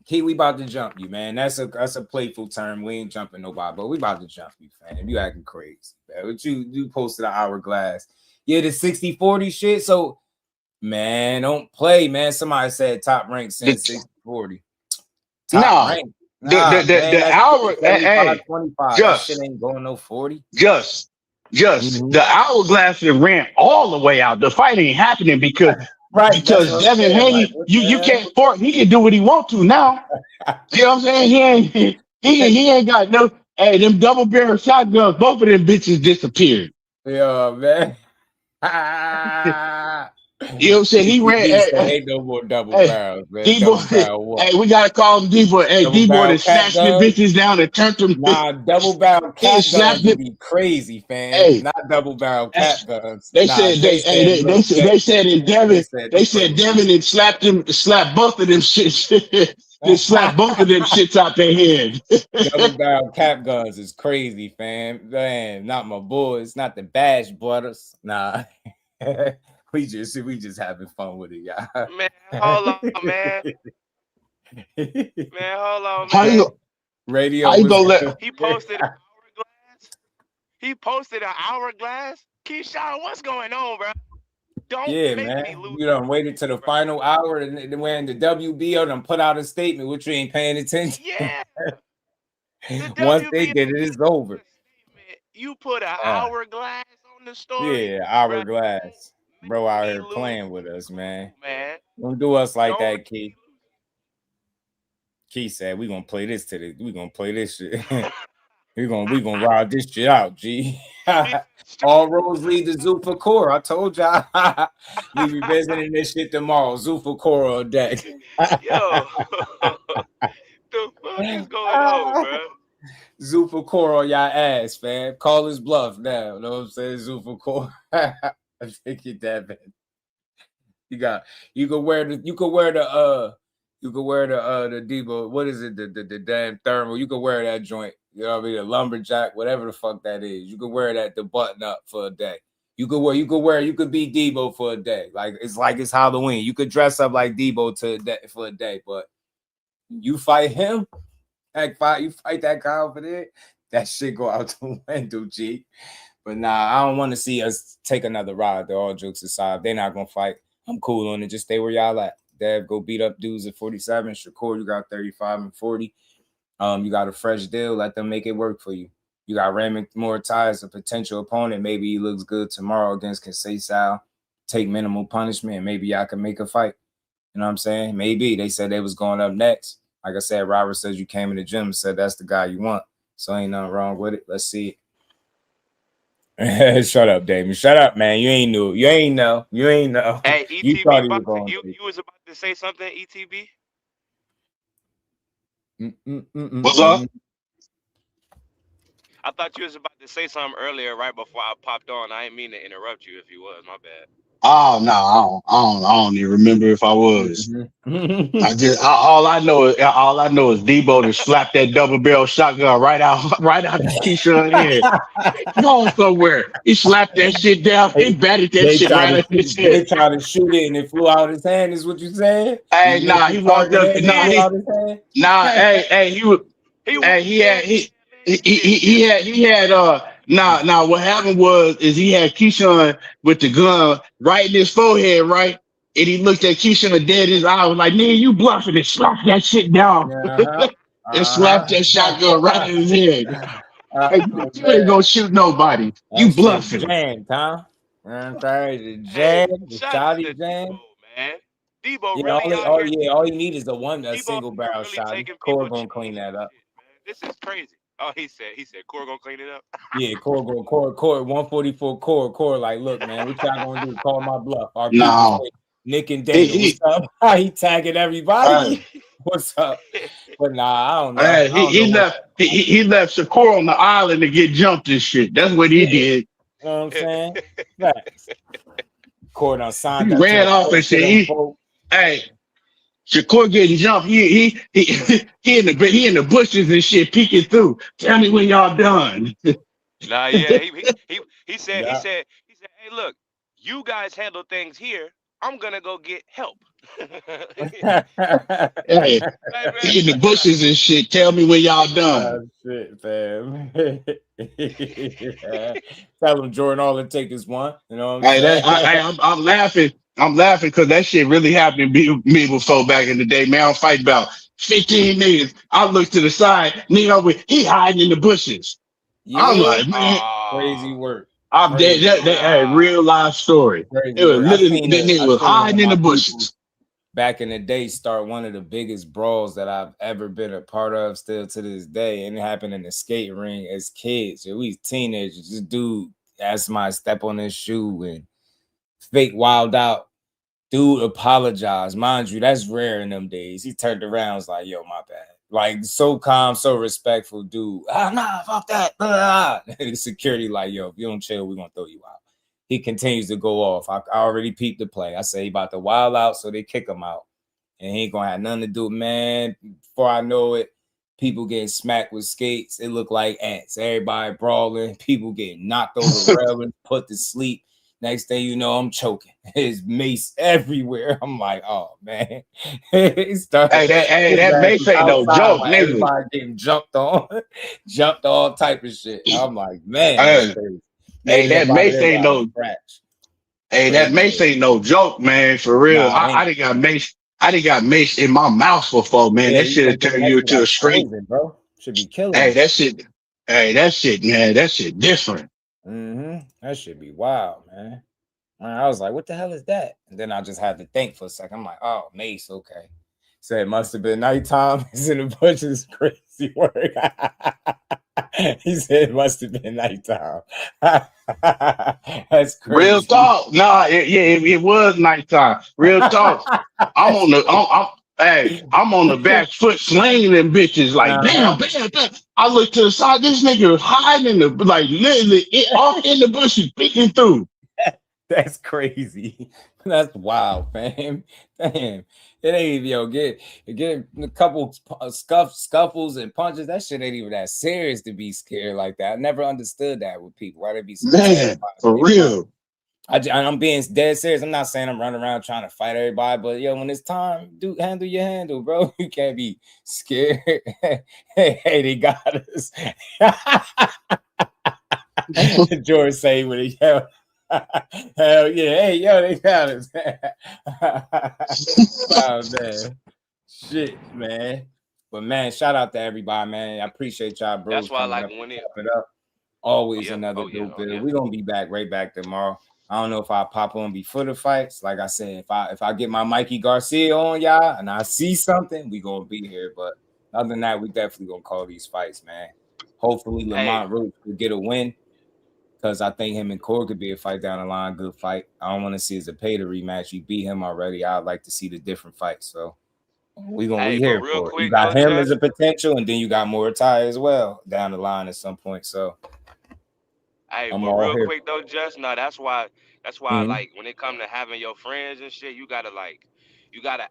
Key, we about to jump you, man. That's a playful term. We ain't jumping nobody, but we about to jump you, fam. You acting crazy, man. What you posted an hourglass? Yeah, the 60-40 shit. So, man, don't play, man. Somebody said top rank since 60-40. Top rank. Nah, the hour. Hey, 25. That shit ain't going no 40. Just the hourglass that ran all the way out. The fight ain't happening because Devin Haney, like, you can't force. He can do what he want to now. You know what I'm saying? He ain't got no. Hey, them double barrel shotguns, both of them bitches disappeared. Yeah, man. You know what I'm saying? He ran. Ain't no more double barrels, man. Hey, we gotta call him D-boy. Hey, D-boy to snatch them bitches down and turn them. Nah, double barrel cap guns would be crazy, fam. Hey, not double barrel cap guns. They said in Devin. They said Devin had slapped both of them shits. They slapped both of them shits out their head. Double barrel cap guns is crazy, fam. Man, not my boys, not the bash brothers. Nah. We just having fun with it, y'all. Man, hold on, man. Hold on, man. How you gonna let? He posted an hourglass. He posted an hourglass. Keyshawn, what's going on, bro? Don't make me lose. You done waited to the final hour and when the WBO done put out a statement, which you ain't paying attention. Yeah. Once they did it, it's over. You put an hourglass on the story. Yeah, hourglass. Bro out here playing with us, man. Don't do us like that, Key. Key said we gonna play this shit. we gonna ride this shit out, G. All roads lead to Zepeda. I told y'all. We be visiting this shit tomorrow. Zepeda on deck. Yo, the fuck is going on, bro? Zepeda on y'all ass, man. Call his bluff now. You know what I'm saying? Zepeda. I'm thinking that, man. You could wear the Debo. What is it? The damn thermal. You could wear that joint. You know what I mean? The lumberjack, whatever the fuck that is. You could wear that to button up for a day. You could be Debo for a day. It's Halloween. You could dress up like Debo for a day, but you fight him. You fight that guy over there. That shit go out the window, G. But nah, I don't want to see us take another ride. Though, all jokes aside, they're not gonna fight. I'm cool on it. Just stay where y'all at. Dev, go beat up dudes at 47. Shakur, you got 35 and 40. You got a fresh deal. Let them make it work for you. You got Raymond Moritai as a potential opponent. Maybe he looks good tomorrow against Keyshawn. Take minimal punishment, and maybe y'all can make a fight. You know what I'm saying? Maybe. They said they was going up next. Like I said, Robert says you came in the gym and said that's the guy you want. So ain't nothing wrong with it. Let's see it. Shut up, Damon. Shut up, man. You ain't know. Hey, ETB, you was about to say something, ETB? What's up? I thought you was about to say something earlier right before I popped on. I didn't mean to interrupt you if you was. My bad. Oh no, I don't even remember if I was. All I know is Debo to slap that double barrel shotgun right out the Keyshawn head. Going somewhere. He slapped that shit down. He batted that shit right out his head. They tried to shoot it and it flew out his hand. Is what you saying? Hey, nah, he walked up. What happened was he had Keyshawn with the gun right in his forehead, right? he looked at Keyshawn dead in his eye, was like, "Nigga, you bluffing it. Slap that shit down." And slapped that shotgun right in his head. Hey, Oh, you ain't gonna man. shoot nobody. You That shit bluffing. jammed, huh? The Hey, jam, the shout out shotty to jam. Debo, man. Debo Yeah, really out here. all you need is a Debo single barrel really shotty. taking Core people gonna clean chains that and up. shit, man. This is crazy. Oh, he said Core gonna clean it up. Yeah, core 144 core. Like, look, man, what y'all gonna do? Call my bluff. Our people No. say, Nick and Dana, what's up? He tagging everybody. What's up? But nah, I don't know. I don't know He left he left Shakur on the island to get jumped and shit. That's what he did. You know what I'm saying? Facts. Core done signed He up to ran the off and said, "Hey, Shakur getting jumped. He in the bushes and shit, peeking through. Tell me when y'all done." Nah, yeah, he said, hey, look, you guys handle things here. I'm gonna go get help. Hey, he in the bushes and shit. Tell me when y'all done. Shit, fam. Tell him Jordan, all it take is one. You know what I'm saying? I'm laughing. I'm laughing because that shit really happened to me before back in the day. Man, I'm fighting about 15 niggas. I look to the side, nigga, he hiding in the bushes. I'm Yeah. like, man, Crazy work. I'm dead. That a real life story. It Crazy was work. I literally seen that nigga was one of hiding in my the people bushes. back in the day start one of the biggest brawls that I've ever been a part of still to this day. And it happened in the skate ring as kids. We was teenagers. This dude asked somebody to step on his shoe and fake wild out. Dude apologized. Mind you, that's rare in them days. He turned around, was like, yo, my bad. Like, so calm, so respectful, dude. Nah, fuck that. The security, like, yo, if you don't chill, we're going to throw you out. He continues to go off. I already peeped the play. I say he about to wild out, so they kick him out. And he ain't going to have nothing to do. Man, before I know it, people getting smacked with skates. It looked like ants. Everybody brawling. People getting knocked over railings, put to sleep. Next thing you know, I'm choking. His mace everywhere. I'm like, oh man. That mace ain't no joke, nigga. Everybody getting jumped on, jumped all type of shit. I'm like, man, that's crazy. That mace ain't no. Hey, that mace ain't no joke, man. For real. Nah, I done got mace. I done got mace in my mouth before, man. Yeah, that shit have turned you into a straight. poison, bro. Should be killing. Hey, that shit, man. That shit different. That should be wild, man. I was like, what the hell is that? And then I just had to think for a second. I'm like, oh, mace, okay. So it must have been nighttime. It's in the bushes. Crazy work. He said it must have been nighttime. That's crazy. Real talk. Nah, it was nighttime. Real talk. I'm on the back foot slinging them bitches like bam. I look to the side. This nigga was hiding in the literally off in the bushes, peeking through. That's crazy. That's wild, fam. Damn. It ain't even, get a couple scuffles and punches. That shit ain't even that serious to be scared like that. I never understood that with people. Why they be so man, for real. I'm being dead serious. I'm not saying I'm running around trying to fight everybody, but when it's time, handle your handle, bro. You can't be scared. hey, they got us. George say with it, hell yeah, hey yo, they got us. Oh man, shit, man. But man, shout out to everybody, man. I appreciate y'all, bro. That's why, like, when it up. Always another dope video. We're gonna be right back tomorrow. I don't know if I pop on before the fights. Like I said, if I get my Mikey Garcia on y'all and I see something, we gonna be here. But other than that, we definitely gonna call these fights, man. Hopefully, Lamont Roach will get a win. Because I think him and Core could be a fight down the line, good fight. I don't want to see a Zepeda rematch. You beat him already. I'd like to see the different fights. So we here for it. You got him as a potential, and then you got Moritai as well down the line at some point. So hey, but real quick though, Just that's why like when it comes to having your friends and shit, you gotta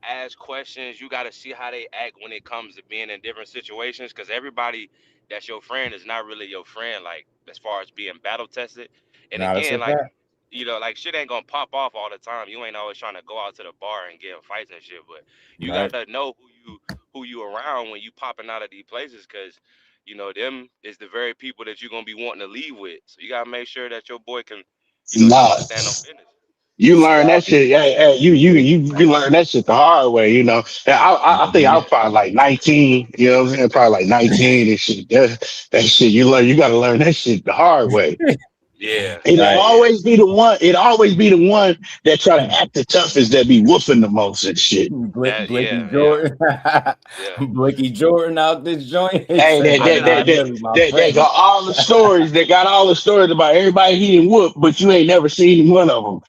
ask questions. You gotta see how they act when it comes to being in different situations. Because everybody that's your friend is not really your friend. Like as far as being battle tested. And again, like like shit ain't gonna pop off all the time. You ain't always trying to go out to the bar and get in fights and shit. But you gotta know who you around when you popping out of these places. Because them is the very people that you're gonna be wanting to leave with. So you gotta make sure that your boy can stand on business. You learn that shit. You learn that shit the hard way. You know. And I think I was probably like 19. You know what I'm saying? Probably like 19 and shit. That shit you learn. You got to learn that shit the hard way. Yeah. It'll always be the one. It'll always be the one that try to act the toughest that be whooping the most and shit. Blicky Jordan. Blicky Jordan out this joint. Hey, they got all the stories. They got all the stories about everybody he didn't whoop, but you ain't never seen one of them.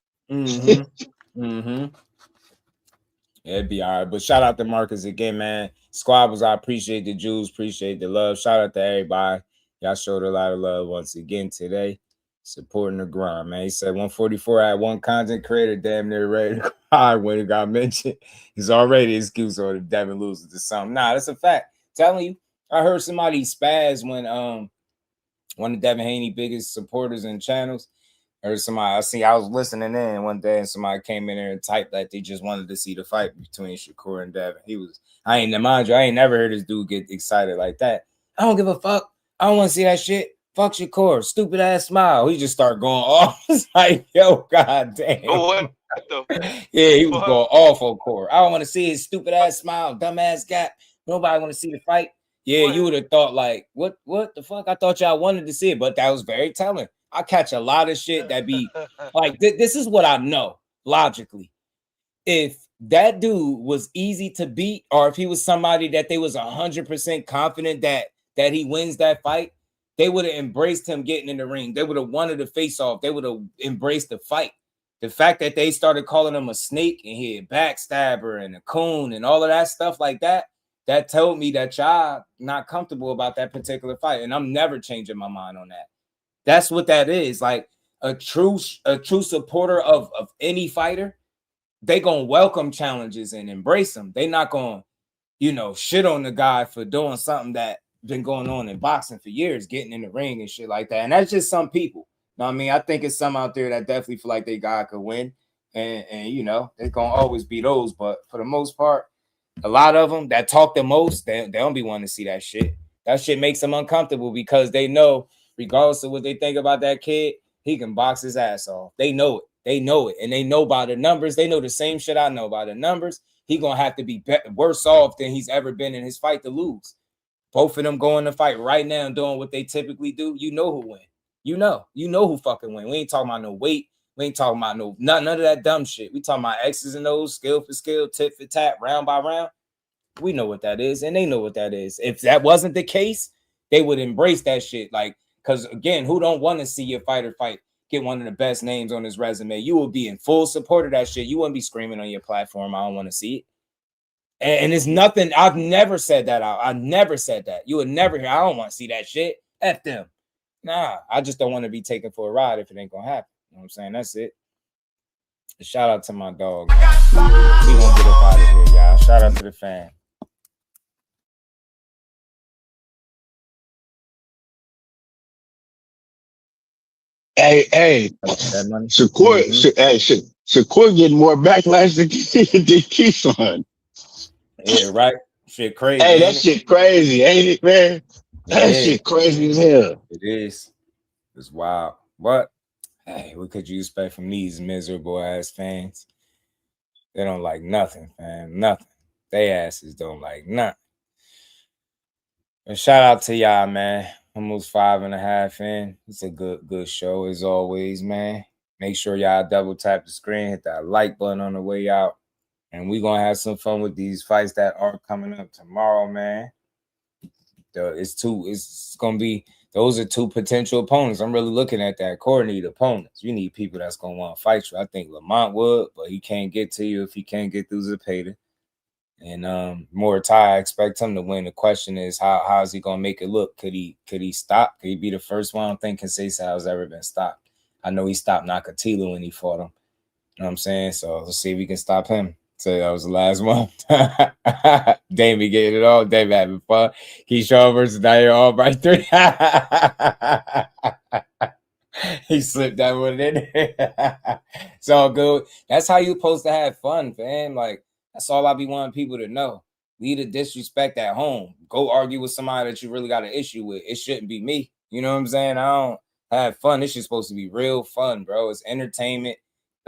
It'd be all right. But shout out to Marcus again, man. Squabbles, I appreciate the Jews, appreciate the love. Shout out to everybody. Y'all showed a lot of love once again today. Supporting the grind, man. He said 144 at one content creator damn near ready to cry when it got mentioned. He's already an excuse or the Devin loses to something. Nah, that's a fact. Telling you, I heard somebody spaz when one of Devin Haney biggest supporters and channels. I heard somebody, I was listening in one day and somebody came in there and typed that they just wanted to see the fight between Shakur and Devin. I ain't never heard this dude get excited like that. I don't give a fuck. I don't want to see that shit. Fuck Shakur, stupid ass smile. He just started going off. It's like, yo, goddamn. What yeah, he was going off on Core. I don't want to see his stupid ass smile, dumb ass gap. Nobody want to see the fight. Yeah, you would have thought like, what the fuck? I thought y'all wanted to see it, but that was very telling. I catch a lot of shit that be like, this is what I know logically. If that dude was easy to beat, or if he was somebody that they was 100% confident that he wins that fight, they would have embraced him getting in the ring. They would have wanted to face off. They would have embraced the fight. The fact that they started calling him a snake and he a backstabber and a coon and all of that stuff like that, that told me that y'all not comfortable about that particular fight. And I'm never changing my mind on that. That's what that is. Like a true supporter of any fighter, they gonna welcome challenges and embrace them. They not gonna, shit on the guy for doing something that been going on in boxing for years, getting in the ring and shit like that. And that's just some people. You know what I mean? I think it's some out there that definitely feel like they guy could win. And they're gonna always be those. But for the most part, a lot of them that talk the most, they don't be wanting to see that shit. That shit makes them uncomfortable because they know, regardless of what they think about that kid, he can box his ass off. They know it. They know it. And they know by the numbers. They know the same shit I know by the numbers. He gonna have to be worse off than he's ever been in his fight to lose. Both of them going to fight right now and doing what they typically do. You know who win. You know who fucking win. We ain't talking about no weight. We ain't talking about none of that dumb shit. We talking about X's and O's, skill for skill, tit for tat, round by round. We know what that is, and they know what that is. If that wasn't the case, they would embrace that shit. Like, because again, who don't want to see your fighter fight, get one of the best names on his resume? You will be in full support of that shit. You wouldn't be screaming on your platform, I don't want to see it. And it's nothing. I've never said that out. I never said that. You would never hear, I don't want to see that shit. F them. Nah, I just don't want to be taken for a ride if it ain't gonna happen. You know what I'm saying? That's it. Shout out to my dog. We gonna get up out of here, y'all. Shout out to the fan. Hey, Shakur getting more backlash than Keyshawn. Yeah, right. Shit crazy. Hey, that shit crazy, ain't it, man? That shit crazy as hell. It is. It's wild. But hey, what could you expect from these miserable ass fans? They don't like nothing, fam. Nothing. They asses don't like nothing. And shout out to y'all, man. Almost 5.5 in. It's a good show as always, man. Make sure y'all double tap the screen, hit that like button on the way out. And we're going to have some fun with these fights that are coming up tomorrow, man. It's going to be, those are two potential opponents. I'm really looking at that. Corey need opponents. You need people that's going to want to fight you. I think Lamont would, but he can't get to you if he can't get through Zepeda. And Moritai, I expect him to win. The question is, how is he going to make it look? Could he stop? Could he be the first one? I don't think Conceição has ever been stopped. I know he stopped Nakatila when he fought him. You know what I'm saying? So let's see if we can stop him. So that was the last one. Damien getting it all. Damien having fun. Keyshawn versus Nair Albright 3. He slipped that one in there. It's all good. That's how you're supposed to have fun, fam. Like, that's all I be wanting people to know. Leave the disrespect at home. Go argue with somebody that you really got an issue with. It shouldn't be me. You know what I'm saying? I don't have fun. This is supposed to be real fun, bro. It's entertainment.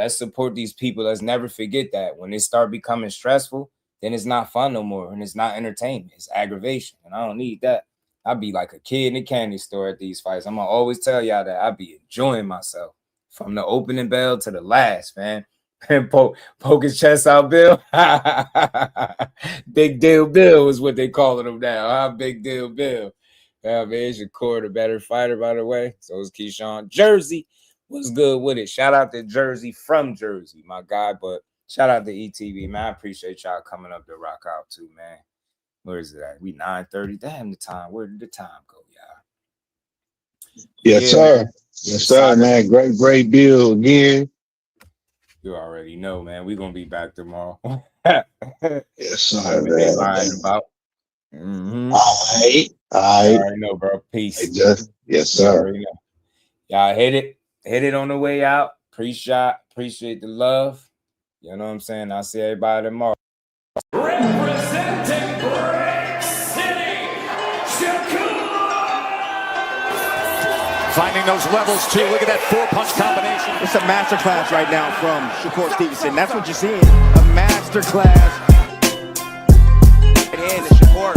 Let's support these people. Let's never forget that. When it start becoming stressful, then it's not fun no more, and it's not entertainment. It's aggravation, and I don't need that. I'd be like a kid in a candy store at these fights. I'm going to always tell y'all that I'd be enjoying myself from the opening bell to the last, man. And poke his chest out, Bill. Big Deal Bill is what they calling him now, huh? Big Deal Bill. Yeah, man, Shakur, the better fighter, by the way. So is Keyshawn. Jersey was good with it. Shout out to Jersey from Jersey, my guy. But shout out to ETV, man. I appreciate y'all coming up to rock out too, man. Where is it at? We 9:30. Damn the time. Where did the time go, y'all? Yes, sir. Yes, sir, man. Great bill again. You already know, man. We're gonna be back tomorrow. Yes, sir, man. Lying about. All right. You already know, bro. Peace. Yes, sir. You already know. Y'all hit it on the way out. Appreciate the love. You know what I'm saying? I'll see everybody tomorrow. Representing Brick City, Shakur! Finding those levels, too. Look at that four-punch combination. It's a masterclass right now from Shakur Stevenson. That's what you're seeing, a masterclass. And Shakur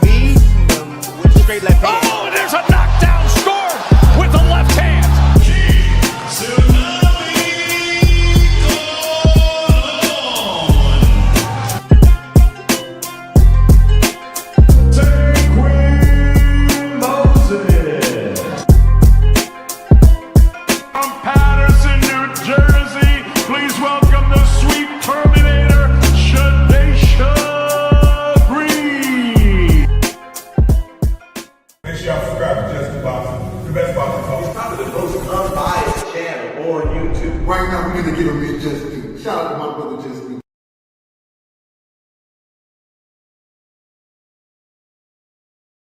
meets him with straight left hand. Oh, and there's a knockdown score with the left hand. Right now, we're gonna give him his just due. Shout out to my brother, just